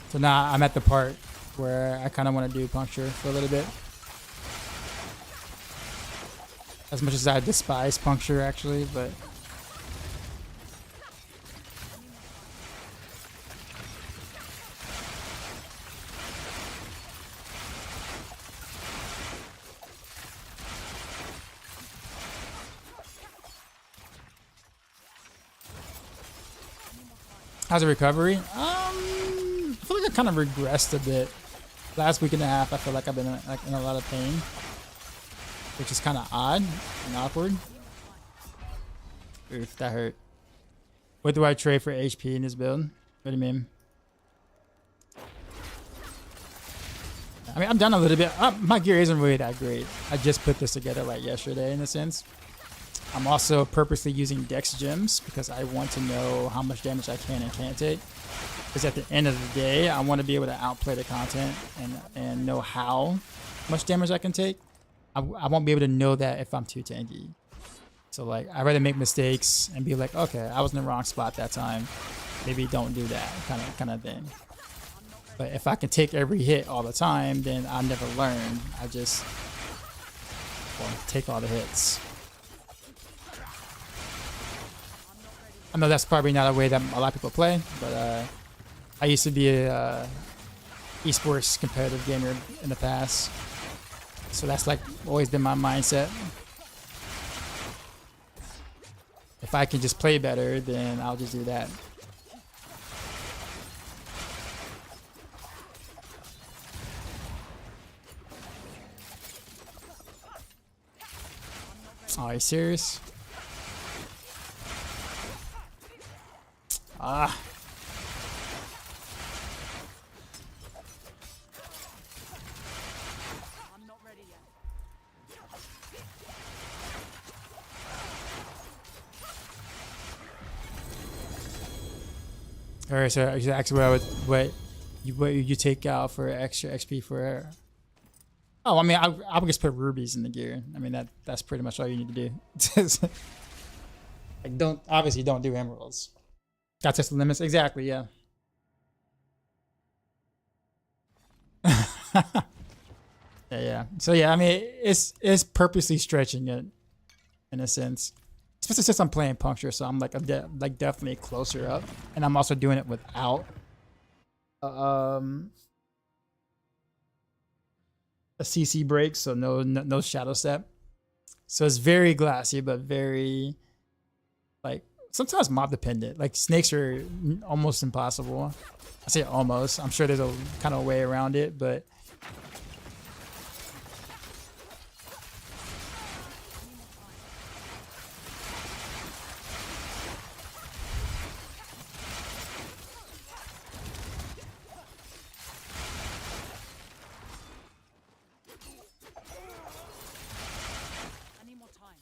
[SPEAKER 1] So now I'm at the part where I kind of want to do puncture for a little bit. As much as I despise puncture actually, but how's the recovery? I feel like I kind of regressed a bit. Last week and a half, I feel like I've been like in a lot of pain, which is kind of odd and awkward. Oof, that hurt. What do I trade for HP in this build? What do you mean? I mean, I'm down a little bit. My gear isn't really that great. I just put this together like yesterday in a sense. I'm also purposely using Dex gems because I want to know how much damage I can and can't take. Because at the end of the day, I want to be able to outplay the content and know how much damage I can take. I won't be able to know that if I'm too tanky. So like, I'd rather make mistakes and be like, okay, I was in the wrong spot that time. Maybe don't do that kind of thing. But if I can take every hit all the time, then I'll never learn. I just take all the hits. I know that's probably not a way that a lot of people play, but I used to be a esports competitive gamer in the past. So that's like always been my mindset. If I can just play better, then I'll just do that. Oh, are you serious? Ah.
[SPEAKER 6] I'm not ready yet.
[SPEAKER 1] All right, so actually, what you take out for extra XP for? Oh, I mean, I would just put rubies in the gear. I mean, that's pretty much all you need to do. Like, obviously don't do emeralds. That's just the limits. Exactly, yeah. Yeah. So yeah, I mean, it's purposely stretching it in a sense. Especially since I'm playing puncture, so I'm like definitely closer up, and I'm also doing it without a CC break, so no shadow step. So it's very glassy, but very like sometimes mob dependent. Like snakes are almost impossible. I say almost. I'm sure there's a kind of way around it, but
[SPEAKER 6] I need more time.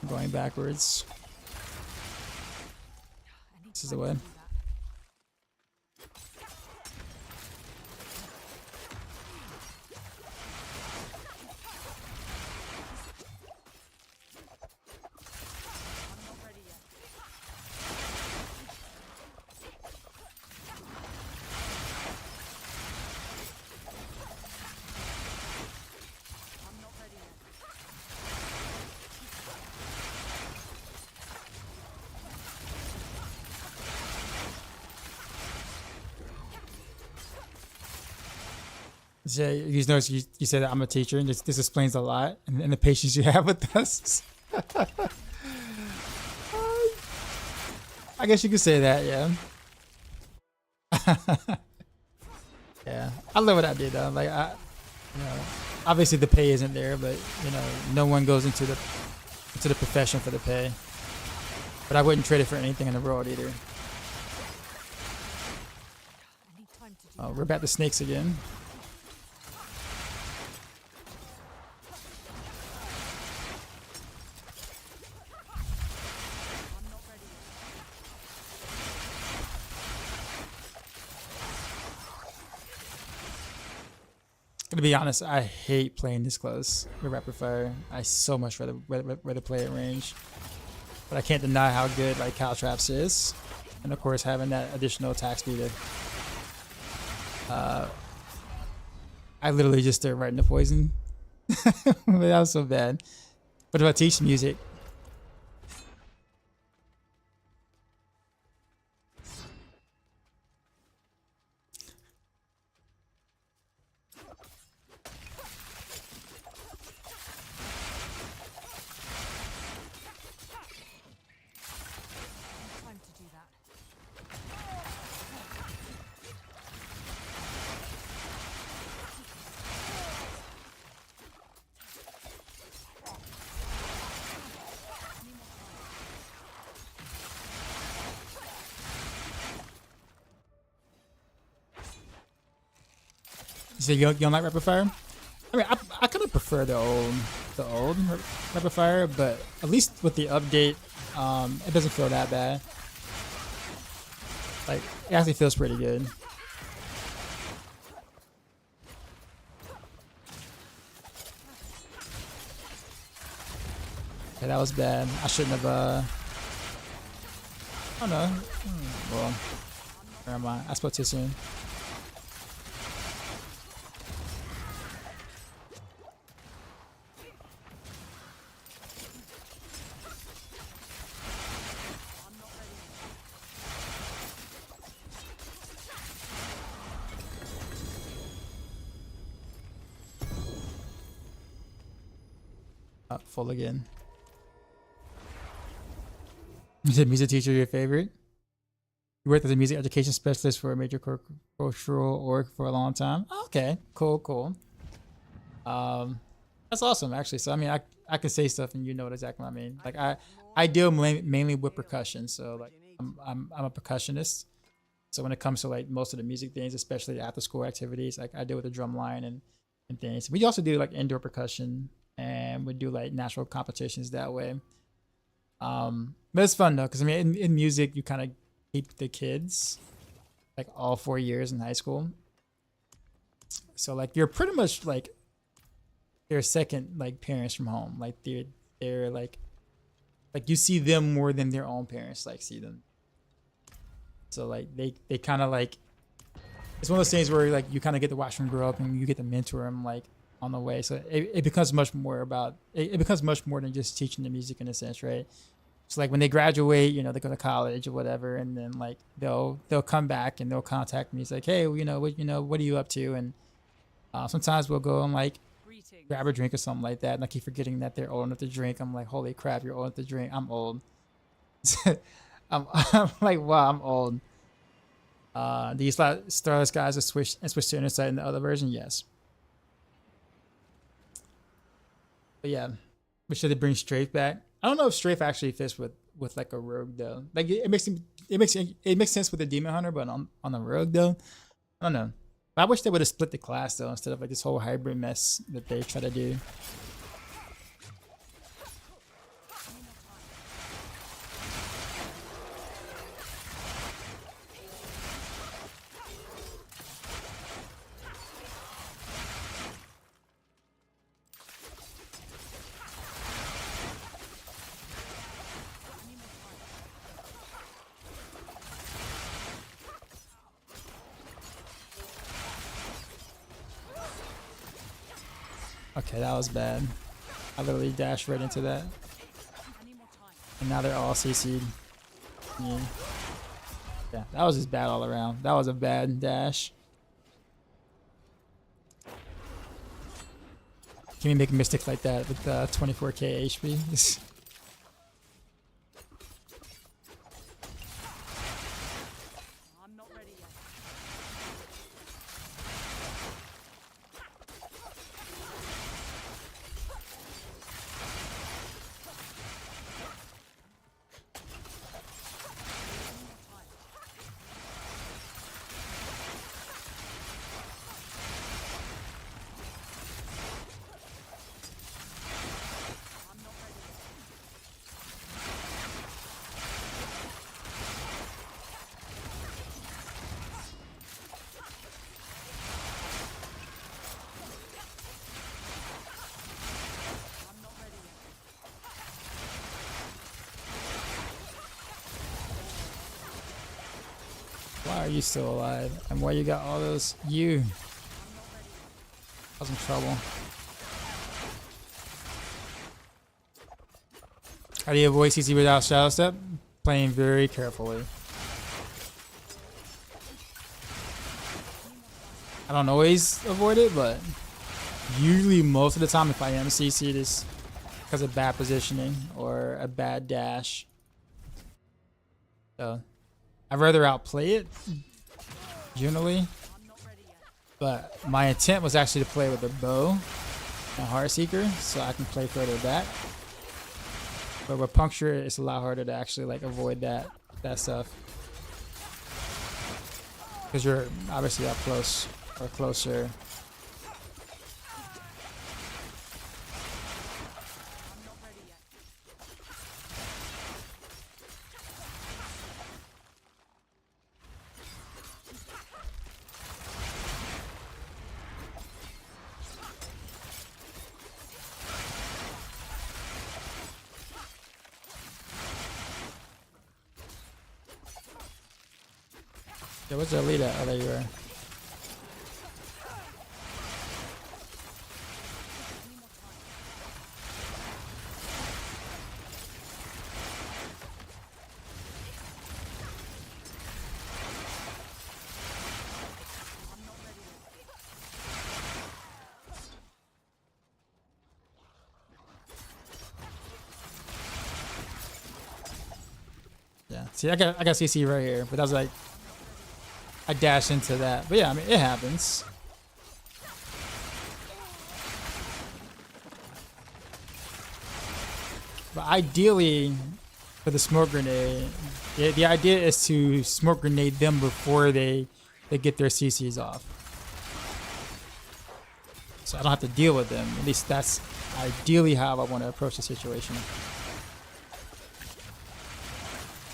[SPEAKER 1] I'm going backwards. This is the way. Yeah, you notice you said that I'm a teacher, and this explains a lot, and the patience you have with us. I guess you could say that, yeah. Yeah, I love what I did though. Like obviously the pay isn't there, but no one goes into the profession for the pay. But I wouldn't trade it for anything in the world either. Oh, we're back to snakes again. To be honest, I hate playing this close with rapid fire. I so much rather play at range. But I can't deny how good like Caltraps is, and of course having that additional attack speed. I literally just stared right into poison. That was so bad. But if I teach music,
[SPEAKER 6] Time to do that.
[SPEAKER 1] say you don't like rapid fire? I mean, I kind of prefer the old rapid fire, but at least with the update, it doesn't feel that bad. Like, it actually feels pretty good. Okay, that was bad. I shouldn't have, I don't know. Well, where am I? I spoke too soon. Up full again. Is the music teacher your favorite? You worked as a music education specialist for a major cultural org for a long time. Okay, cool. That's awesome, actually. So I mean, I can say stuff and you know what exactly what I mean. Like I deal mainly with percussion, so like I'm a percussionist. So when it comes to like most of the music things, especially after school activities, like I deal with the drum line and things. We also do like indoor percussion, and we do like national competitions that way. But it's fun though, because I mean, in music, you kind of keep the kids like all 4 years in high school. So like you're pretty much like their second like parents from home. Like they're like you see them more than their own parents like see them. So like they kind of like, it's one of those things where like you kind of get to watch them grow up and you get to mentor them like on the way. So it becomes much more about it becomes much more than just teaching the music in a sense, right? So like when they graduate, you know, they go to college or whatever, and then like they'll come back and they'll contact me. It's like, hey, what are you up to? And sometimes we'll go and like grab a drink or something like that, and I keep forgetting that they're old enough to drink. I'm like, holy crap, you're old enough to drink. I'm old. I'm like, wow, I'm old. These Starless Skies are switched to Intersight in the other version, yes. But yeah, we should bring Strafe back. I don't know if Strafe actually fits with like a rogue though. Like it makes sense with the Demon Hunter, but on the rogue though, I don't know. But I wish they would have split the class though, instead of like this whole hybrid mess that they try to do. Okay, that was bad. I literally dashed right into that. And now they're all CC'd. Yeah, that was just bad all around. That was a bad dash. Can we make mistakes like that with 24k HP? Why are you still alive? And why you got all those? I was in trouble. How do you avoid CC without Shadow Step? Playing very carefully. I don't always avoid it, but usually most of the time if I am CC'd, it's because of bad positioning or a bad dash. So I'd rather outplay it, generally. But my intent was actually to play with a bow and Heartseeker, so I can play further back. But with Puncture, it's a lot harder to actually like avoid that stuff. Because you're obviously up close or closer. Yeah, what's the lead at? Oh, there you are. Yeah, see, I got CC right here, but that was like, I dashed into that. But yeah, I mean, it happens. But ideally, for the smoke grenade, the idea is to smoke grenade them before they get their CCs off. So I don't have to deal with them. At least that's ideally how I want to approach the situation.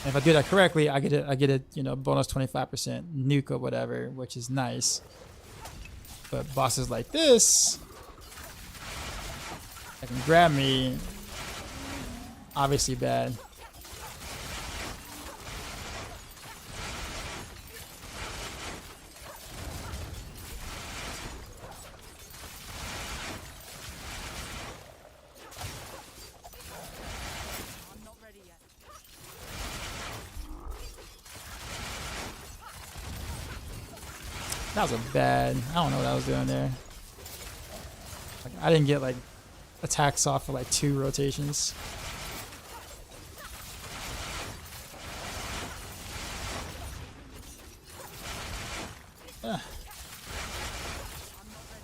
[SPEAKER 1] And if I do that correctly, I get a you know, bonus 25% nuke or whatever, which is nice. But bosses like this, that can grab me, obviously bad. That was a bad. I don't know what I was doing there. Like, I didn't get like attacks off for like 2 rotations.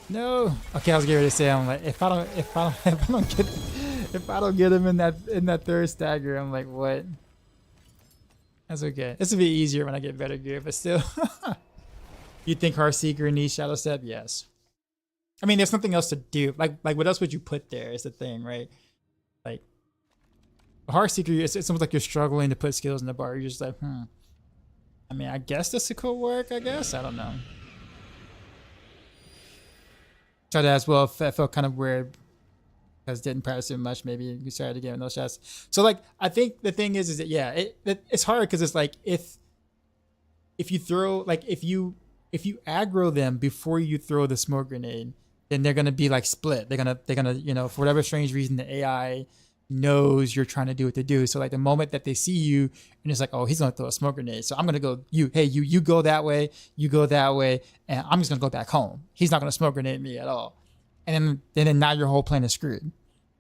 [SPEAKER 1] No. Okay, I was getting ready to say, I'm like, if I don't get him in that third stagger, I'm like, what? That's okay. This will be easier when I get better gear, but still. You think Heartseeker needs Shadow Step? Yes. I mean, there's nothing else to do. Like what else would you put there is the thing, right? Like, Heartseeker, it's almost like you're struggling to put skills in the bar. You're just like, I mean, I guess this could work, I guess. I don't know. Tried that as well. It felt kind of weird because didn't practice it much. Maybe we started giving those shots. So, like, I think the thing is that, yeah, it's hard because it's like, if you throw, like, if you aggro them before you throw the smoke grenade, then they're gonna be like split. They're gonna, you know, for whatever strange reason, the AI knows you're trying to do what to do. So like the moment that they see you and it's like, oh, he's gonna throw a smoke grenade, so I'm gonna go, you go that way, you go that way, and I'm just gonna go back home. He's not gonna smoke grenade me at all. And then now your whole plan is screwed,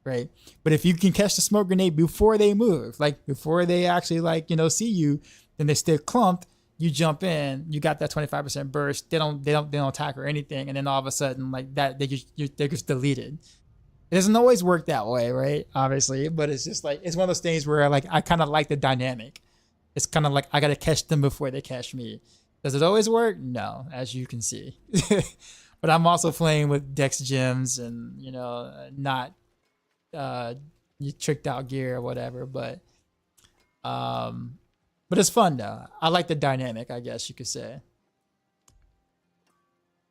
[SPEAKER 1] right? But if you can catch the smoke grenade before they move, like before they actually like, you know, see you, then they stay clumped. You jump in, you got that 25% burst. They don't attack or anything, and then all of a sudden, like that, they're just deleted. It doesn't always work that way, right? Obviously, but it's just like, it's one of those things where like I kind of like the dynamic. It's kind of like I gotta catch them before they catch me. Does it always work? No, as you can see. But I'm also playing with Dex gems and, you know, not you tricked out gear or whatever, but it's fun though. I like the dynamic, I guess you could say.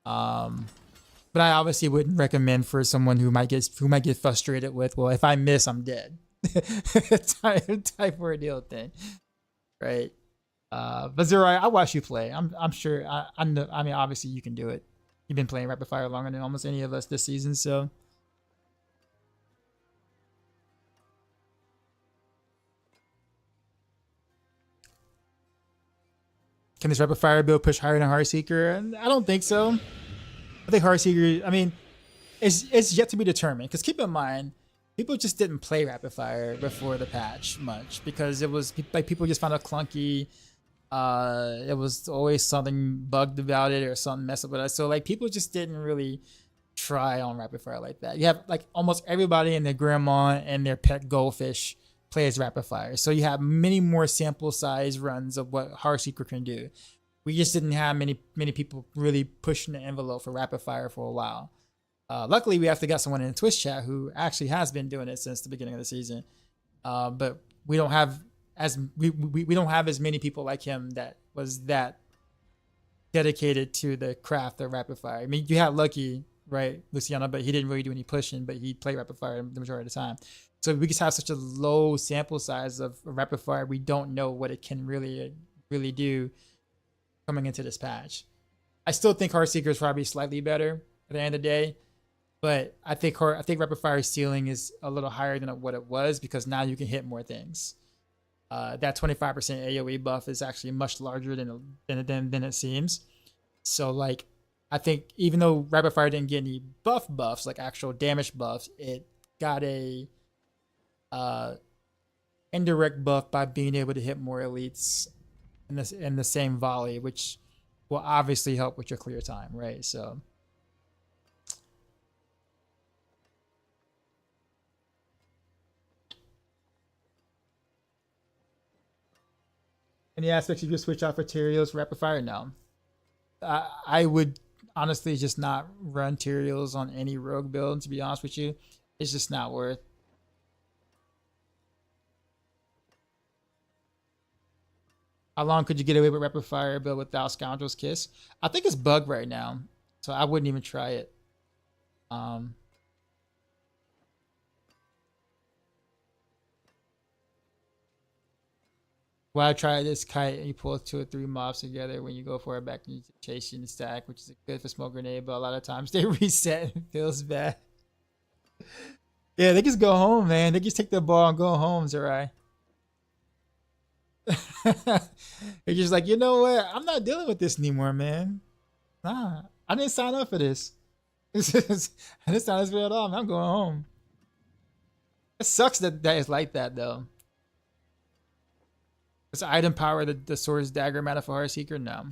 [SPEAKER 1] But I obviously wouldn't recommend for someone who might get frustrated with, well, if I miss, I'm dead. type ordeal thing, right? But Zero, I watch you play. I'm sure. I mean, obviously you can do it. You've been playing Rapid Fire longer than almost any of us this season, so. Can this Rapid Fire build push higher than Heartseeker? I don't think so. I think Heartseeker, I mean, it's yet to be determined. Because keep in mind, people just didn't play Rapid Fire before the patch much. Because it was, like, people just found it clunky. It was always something bugged about it or something messed up with it. So, like, people just didn't really try on Rapid Fire like that. You have, like, almost everybody and their grandma and their pet goldfish plays Rapid Fire. So you have many more sample size runs of what Heartseeker can do. We just didn't have many people really pushing the envelope for Rapid Fire for a while. Luckily, we actually got someone in the Twitch chat who actually has been doing it since the beginning of the season. But we don't have we don't have as many people like him that was that dedicated to the craft of Rapid Fire. I mean, you had Lucky, right, Luciano, but he didn't really do any pushing, but he played Rapid Fire the majority of the time. So we just have such a low sample size of Rapid Fire, we don't know what it can really do. coming into this patch. I still think Heartseeker is probably slightly better at the end of the day, but I think Rapid Fire's ceiling is a little higher than what it was because now you can hit more things. That 25% AoE buff is actually much larger than it seems. So like, I think even though Rapid Fire didn't get any buffs, like actual damage buffs, it got a indirect buff by being able to hit more elites in the same volley, which will obviously help with your clear time, right? So any aspects of your switch out for Tyraos Rapid Fire? No. I would honestly just not run Tyraos on any rogue build, to be honest with you. It's just not worth. How long could you get away with Rapid Fire build without Scoundrel's Kiss? I think it's bugged right now, so I wouldn't even try it. Well, I tried this kite and you pull 2 or 3 mobs together when you go for it back and you chase you in the stack, which is good for smoke grenade, but a lot of times they reset and it feels bad. Yeah, they just go home, man. They just take the ball and go home, Zerai. They're just like, you know what? I'm not dealing with this anymore, man. Nah, I didn't sign up for this. I didn't sign up for it at all. I'm going home. It sucks that it's like that, though. Does item power the Sword's Dagger meta for Heartseeker? No.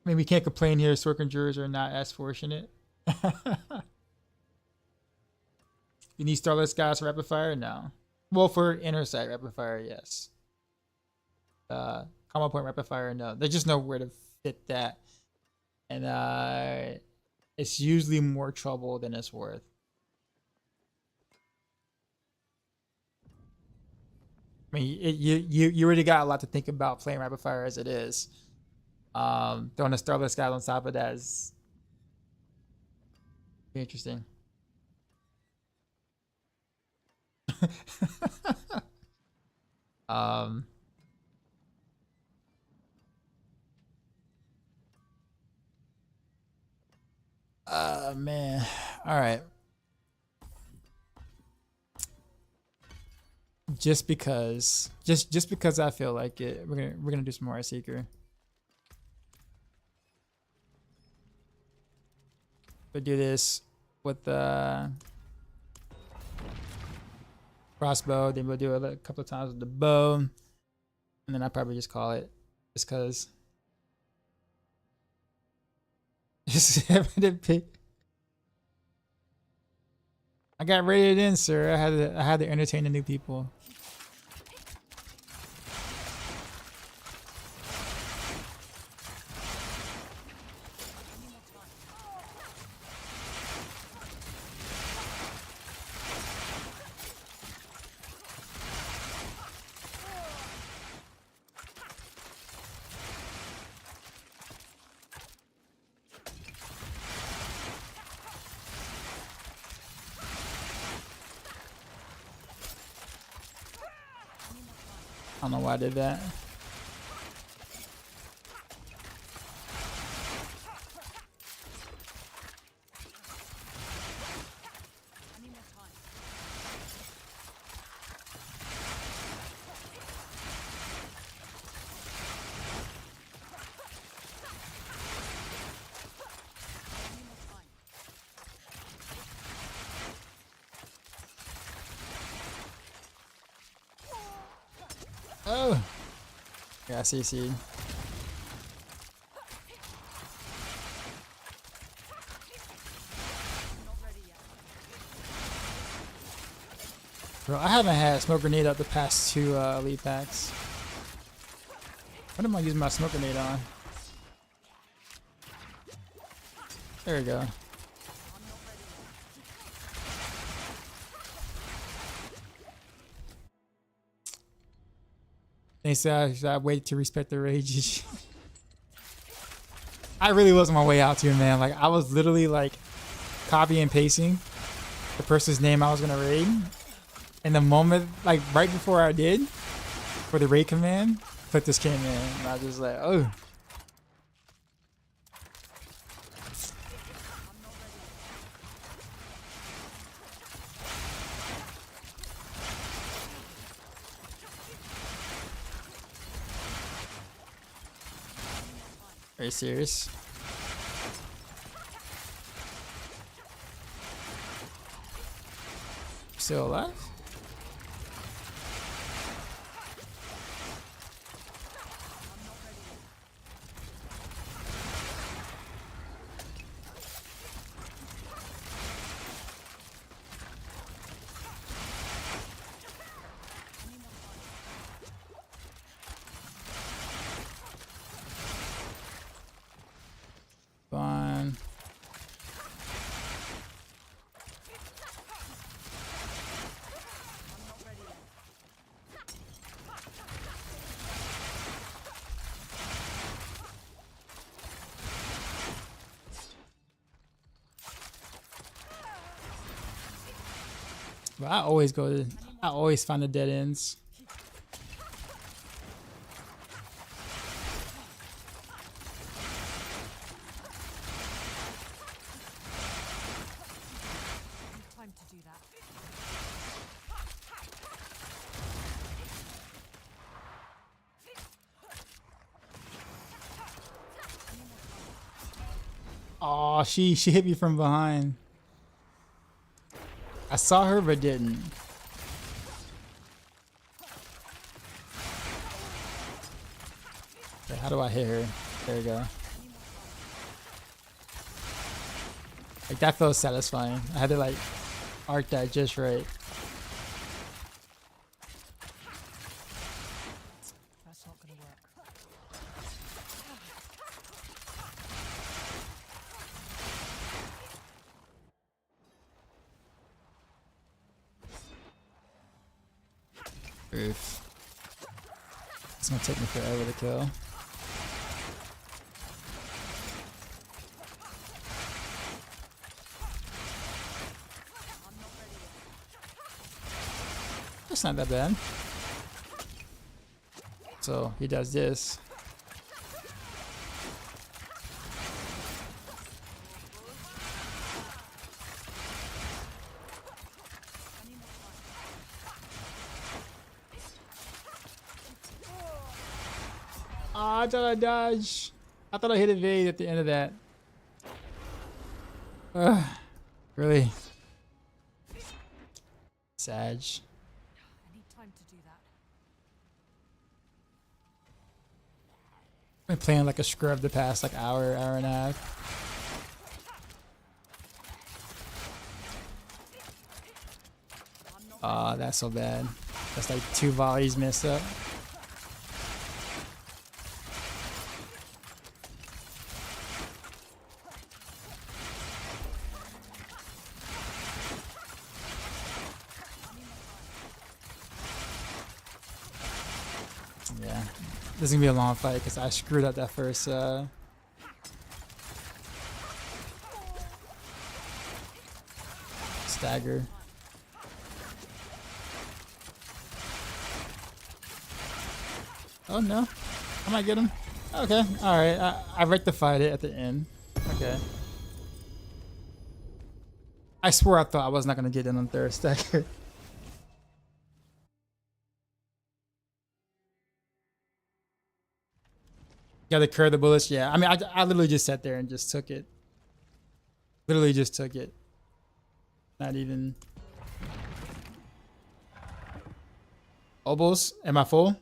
[SPEAKER 1] I mean, we can't complain here. Sword Conjurers are not as fortunate. You need Starless Skies for Rapid Fire? No. Well, for Intersight Rapid Fire, yes. Combo Point Rapid Fire, no. There's just nowhere to fit that. And it's usually more trouble than it's worth. I mean, you already got a lot to think about playing Rapid Fire as it is. Throwing a Starless Skies on top of that is interesting. Man. All right. Just because I feel like it, we're gonna do some more Heartseeker. But do this with the crossbow, then we'll do it a couple of times with the bow, and then I probably just call it just because. I got rated in, sir. I had to entertain the new people. I don't know why I did that. Oh, yeah, CC. Bro, I haven't had smoke grenade up the past 2 elite packs. What am I using my smoke grenade on? There we go. They said I waited to respect the rage. I really was on my way out to, man. Like, I was literally like copy and pasting the person's name I was gonna raid, And the moment, like right before I did, for the raid command, click this came in, and I was just like, oh. Are you serious? Still alive? Fine. But I always find the dead ends.
[SPEAKER 5] Time to do that.
[SPEAKER 1] Oh, she hit me from behind. I saw her but didn't. Okay, how do I hit her? There we go. Like that felt satisfying. I had to like arc that just right.
[SPEAKER 5] That's not gonna work.
[SPEAKER 1] Oof. It's gonna take me forever to kill. That's not that bad. So he does this. I thought I dodged. I thought I hit evade at the end of that. Really? Sag.
[SPEAKER 5] I need time to do that.
[SPEAKER 1] Been playing like a scrub the past like hour and a half. Ah, that's so bad. That's like 2 volleys messed up. Yeah, this is gonna be a long fight because I screwed up that first stagger. Oh no, I might get him. Okay, alright, I rectified it at the end. Okay. I swore I thought I was not gonna get in on third stagger. Gotta curve the bullets. Yeah, I mean, I literally just sat there and just took it. Literally just took it. Not even. Obos, am I full?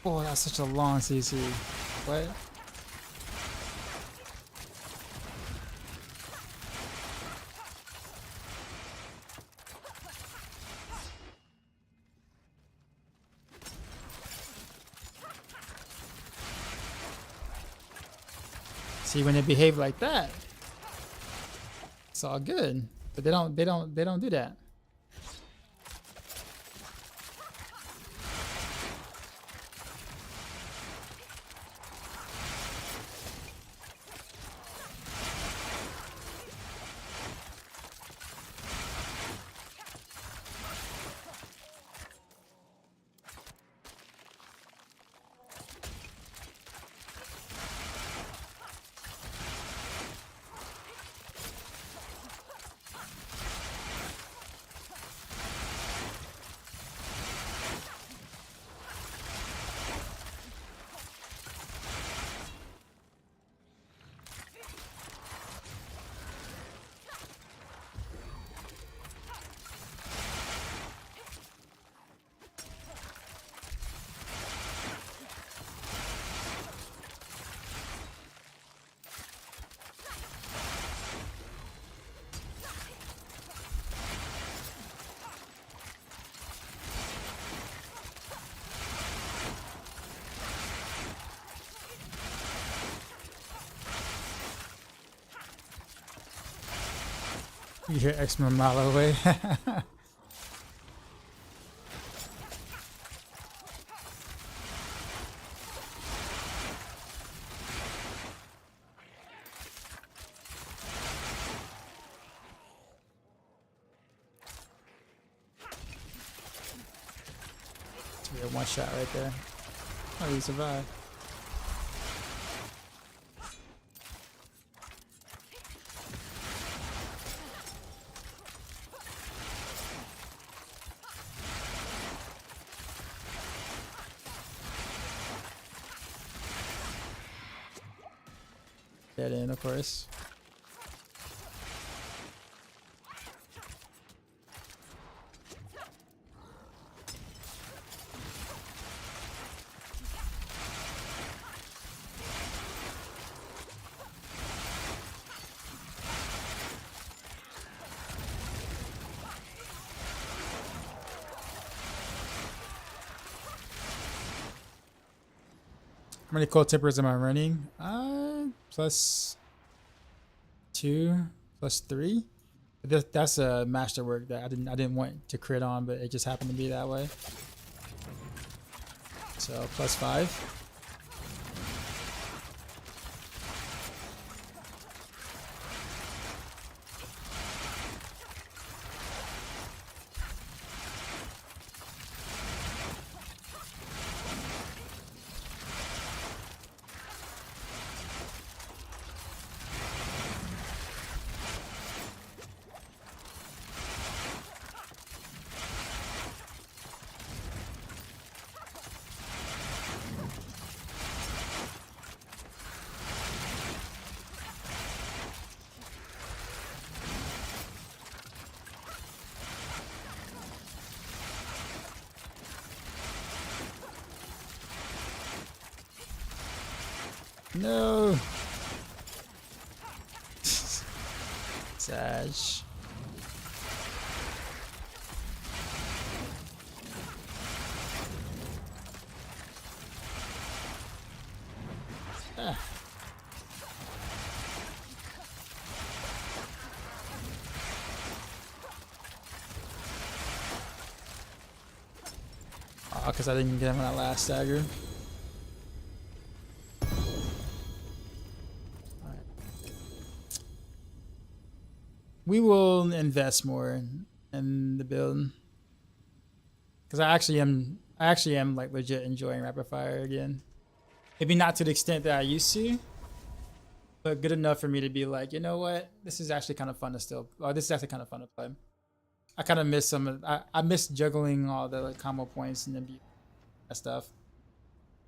[SPEAKER 1] Oh, that's such a long CC. What? See, when they behave like that, it's all good. But they don't do that. You hear X from a mile away. We have one shot right there. Oh, he survived. Dead end, of course. How many cold tempers am I running? Plus 2, plus 3. That's a masterwork that I didn't want to crit on, but it just happened to be that way. So plus 5. No. Sag. Ah. Oh, because I didn't get him on that last stagger. We will invest more in the build because I actually am I actually am like legit enjoying rapid fire again. Maybe not to the extent that I used to, but good enough for me to be like, you know what, this is actually kind of fun to still. Oh, this is actually kind of fun to play. I kind of miss some of. I miss juggling all the like combo points and then that stuff.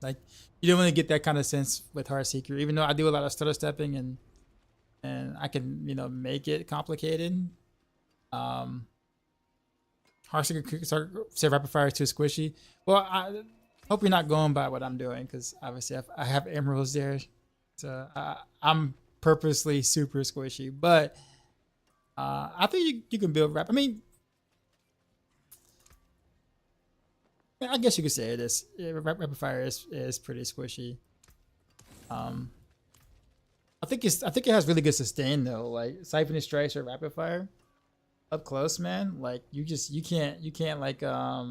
[SPEAKER 1] Like you don't really get that kind of sense with Heartseeker, even though I do a lot of stutter stepping and I can make it complicated. Heartseeker say rapid fire is too squishy. Well, I hope you're not going by what I'm doing because obviously I have emeralds there, so I'm purposely super squishy. But I think you can build rap. I mean, I guess you could say it is. Rapid fire is pretty squishy. I think it has really good sustain though. Like siphoning strikes or rapid fire up close, man. Like you can't like
[SPEAKER 6] I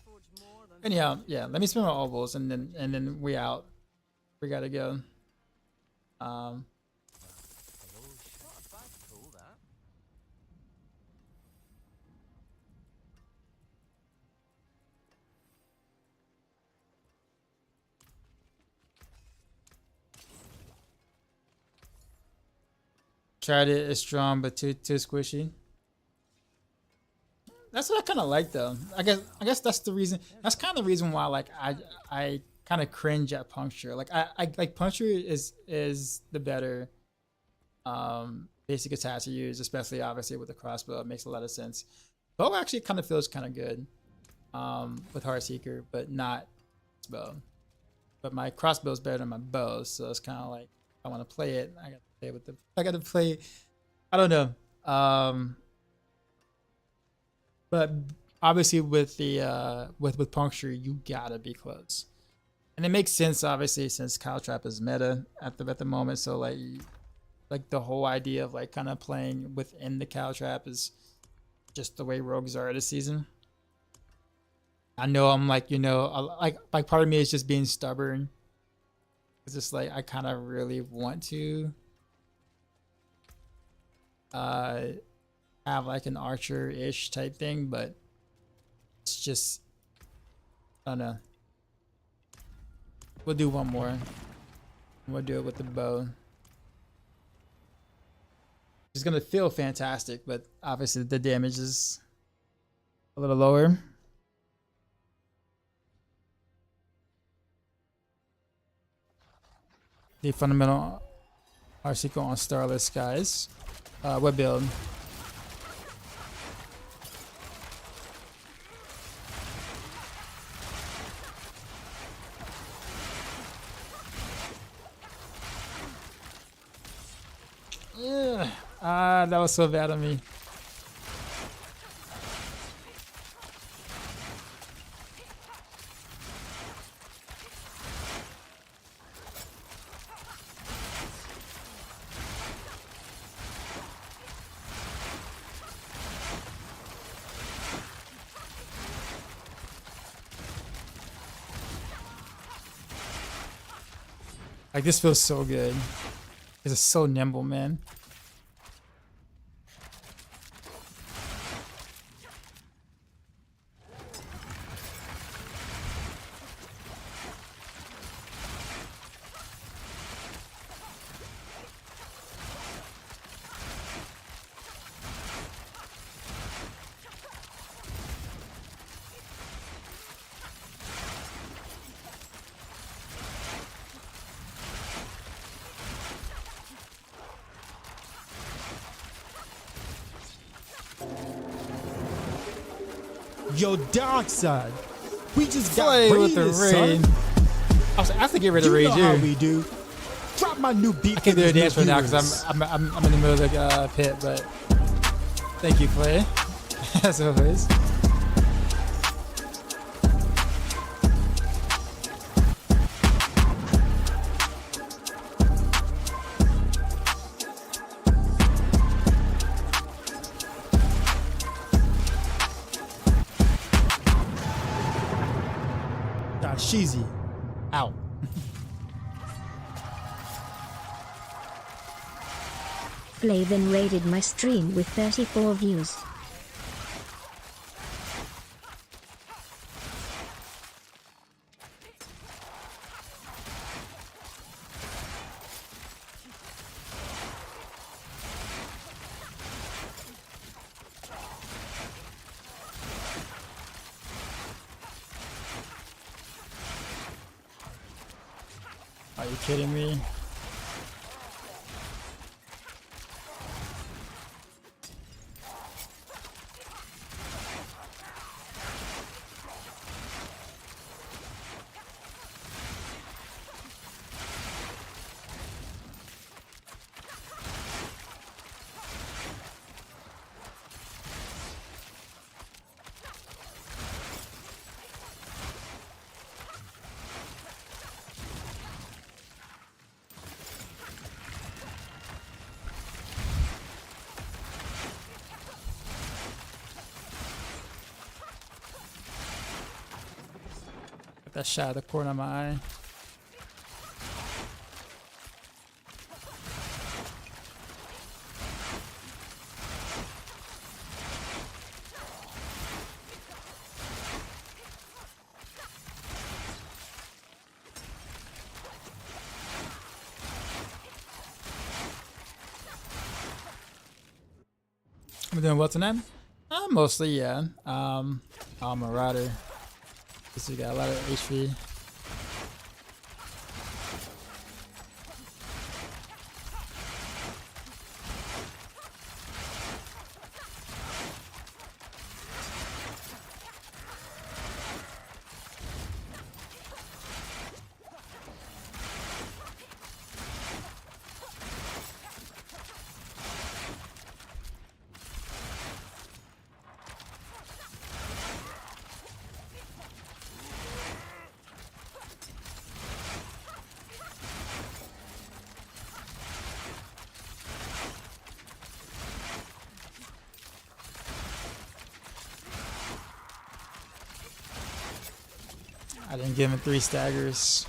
[SPEAKER 6] forge more than
[SPEAKER 1] anyhow, yeah. Let me spin my ovals and then we out. We gotta go. Tried it, it's strong but too squishy. That's what I kind of like though. I guess that's the reason. That's kind of the reason why like I kind of cringe at puncture. Like I like puncture is the better basic attack to use, especially obviously with the crossbow. It makes a lot of sense. Bow actually kind of feels kind of good with Heartseeker, but not bow. But my crossbow is better than my bow, so it's kind of like if I want to play it, I gotta play. I don't know. But obviously with the with puncture, you gotta be close, and it makes sense obviously since Caltrap is meta at the moment. So like the whole idea of like kind of playing within the Caltrap is just the way rogues are this season. I know I'm like like part of me is just being stubborn. It's just like I kind of really want to have like an archer-ish type thing, but it's just I don't know. We'll do one more. We'll do it with the bow. It's gonna feel fantastic, but obviously the damage is a little lower. The fundamental Heartseeker on Starless Skies. What build? Yeah. That was so bad of me. Like this feels so good. This is so nimble, man.
[SPEAKER 3] Yo, dark side. We just got
[SPEAKER 1] Play with the
[SPEAKER 3] raid,
[SPEAKER 1] raid. I have to get rid of
[SPEAKER 3] You
[SPEAKER 1] rage
[SPEAKER 3] know how
[SPEAKER 1] here.
[SPEAKER 3] we do. Drop my new beat.
[SPEAKER 1] I can't do a
[SPEAKER 3] for these
[SPEAKER 1] dance
[SPEAKER 3] new
[SPEAKER 1] right now because
[SPEAKER 3] viewers.
[SPEAKER 1] I'm in the middle of the pit, but thank you, Clay. As always.
[SPEAKER 3] Sheezy.
[SPEAKER 1] Ow.
[SPEAKER 4] Flavin raided my stream with 34 views.
[SPEAKER 1] Are you kidding me? That shot at the corner of my eye. I'm doing what's the name? Mostly, yeah. I'm a Marauder. Because we got a lot of HP. I didn't give him 3 staggers.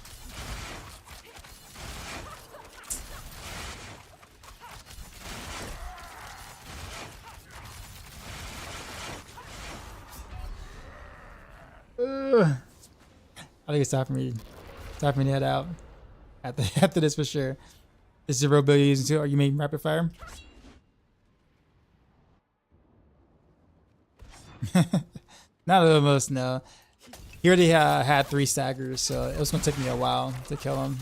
[SPEAKER 1] I think it's time for me to head out after this for sure. This is the robe you're using too. Are you making rapid fire? Not almost, no. He already had 3 staggers, so it was gonna take me a while to kill him.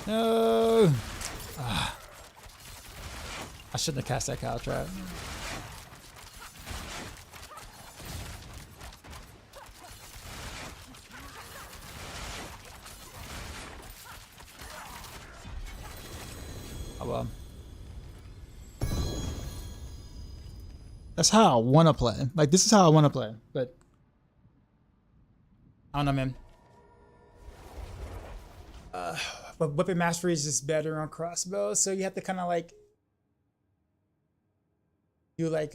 [SPEAKER 1] No! I shouldn't have cast that cow trap. Oh well. That's how I want to play. Like, this is how I want to play, but I don't know, man. But weapon mastery is just better on crossbow, so you have to kind of like do like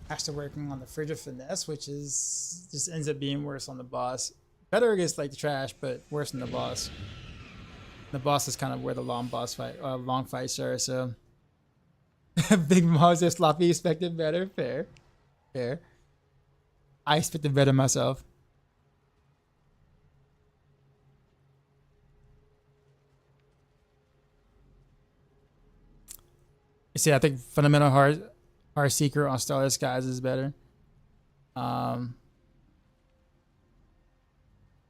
[SPEAKER 1] master working on the frigid finesse, which is just ends up being worse on the boss. Better against like the trash, but worse than the boss. The boss is kind of where the long fights are. So Big Mom is sloppy. Expected better. Fair. I expected better myself. You see, I think fundamental Heartseeker on Starless Skies is better. And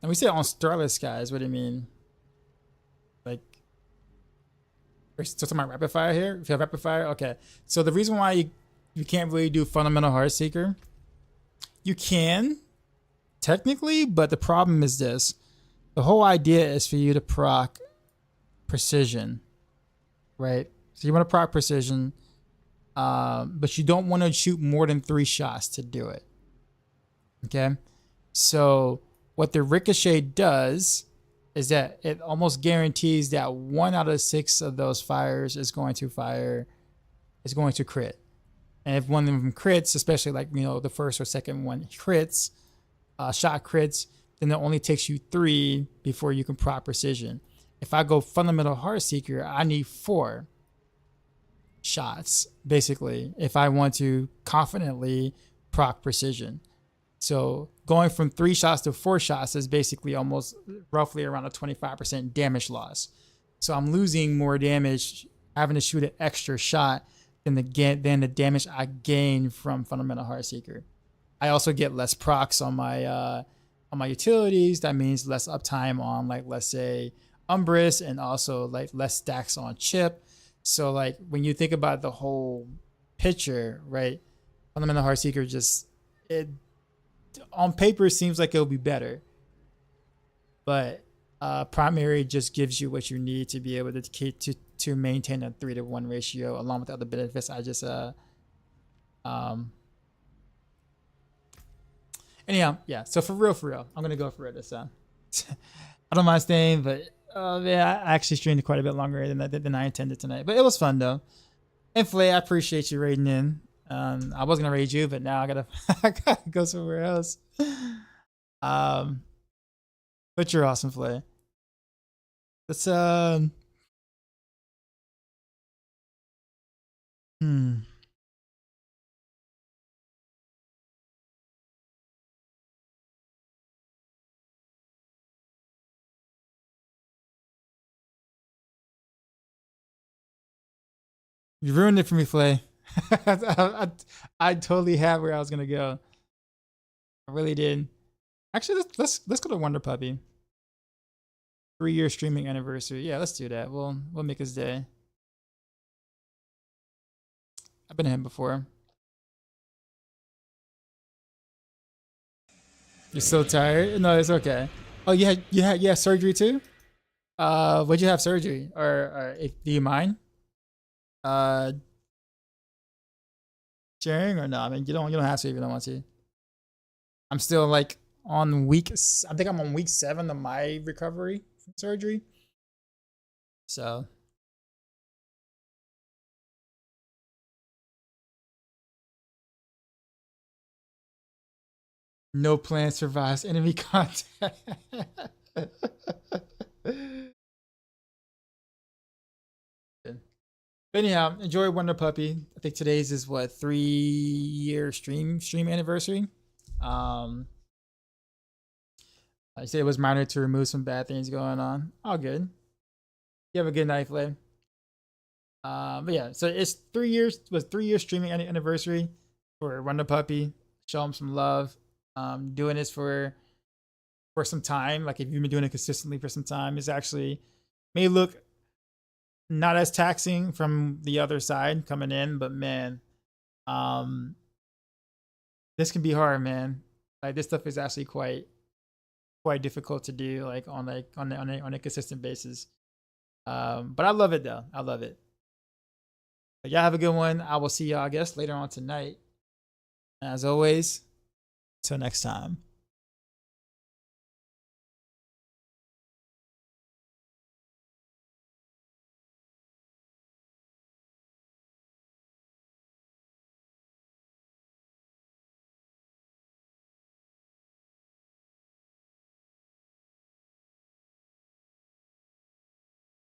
[SPEAKER 1] we say on Starless Skies, what do you mean? Like, we're still talking about rapid fire here? If you have rapid fire, okay. So the reason why you can't really do fundamental Heartseeker You can, technically, but the problem is this. The whole idea is for you to proc precision, right? So you want to proc precision, but you don't want to shoot more than 3 shots to do it. Okay? So what the ricochet does is that it almost guarantees that 1 out of 6 of those fires is going to crit. And if one of them crits, especially like, you know, the first or second one crits, shot crits, then it only takes you 3 before you can proc precision. If I go fundamental Heartseeker, I need 4 shots, basically, if I want to confidently proc precision. So going from 3 shots to 4 shots is basically almost roughly around a 25% damage loss. So I'm losing more damage having to shoot an extra shot than the damage I gain from fundamental Heartseeker. I also get less procs on my utilities. That means less uptime on, like, let's say Umbrus, and also like less stacks on chip. So like when you think about the whole picture, right? Fundamental Heartseeker just, it on paper seems like it'll be better, but primary just gives you what you need to be able to maintain a 3-to-1 ratio along with the other benefits I just anyhow, yeah. So for real, I'm gonna go for it this time. I don't mind staying, but yeah, I actually streamed quite a bit longer than I intended tonight. But it was fun though. And Flay, I appreciate you raiding in. I was gonna raid you, but now I gotta go somewhere else. But you're awesome, Flay. Let's You ruined it for me, Flay. I totally had where I was gonna go. I really did. Actually, let's go to Wonder Puppy. 3-year streaming anniversary. Yeah, let's do that. We'll make his day. I've been to him before. You're so tired? No, it's okay. Oh, you had surgery too? Would you have surgery? Or do you mind? Sharing or no? I mean, you don't have to if you don't want to. I'm still like on I think I'm on week 7 of my recovery from surgery. So no plan survives enemy contact. But anyhow, enjoy Wonder Puppy. I think today's is what, 3-year stream anniversary. I said it was minor to remove some bad things going on. All good. You have a good night, Flay. But yeah, so it's 3 years. Was 3-year streaming anniversary for Wonder Puppy. Show him some love. Doing this for some time. Like if you've been doing it consistently for some time, it's actually may look not as taxing from the other side coming in, but man, this can be hard, man. Like this stuff is actually quite difficult to do, like on a consistent basis. But I love it though. I love it. But y'all have a good one. I will see y'all, I guess, later on tonight. As always, till next time.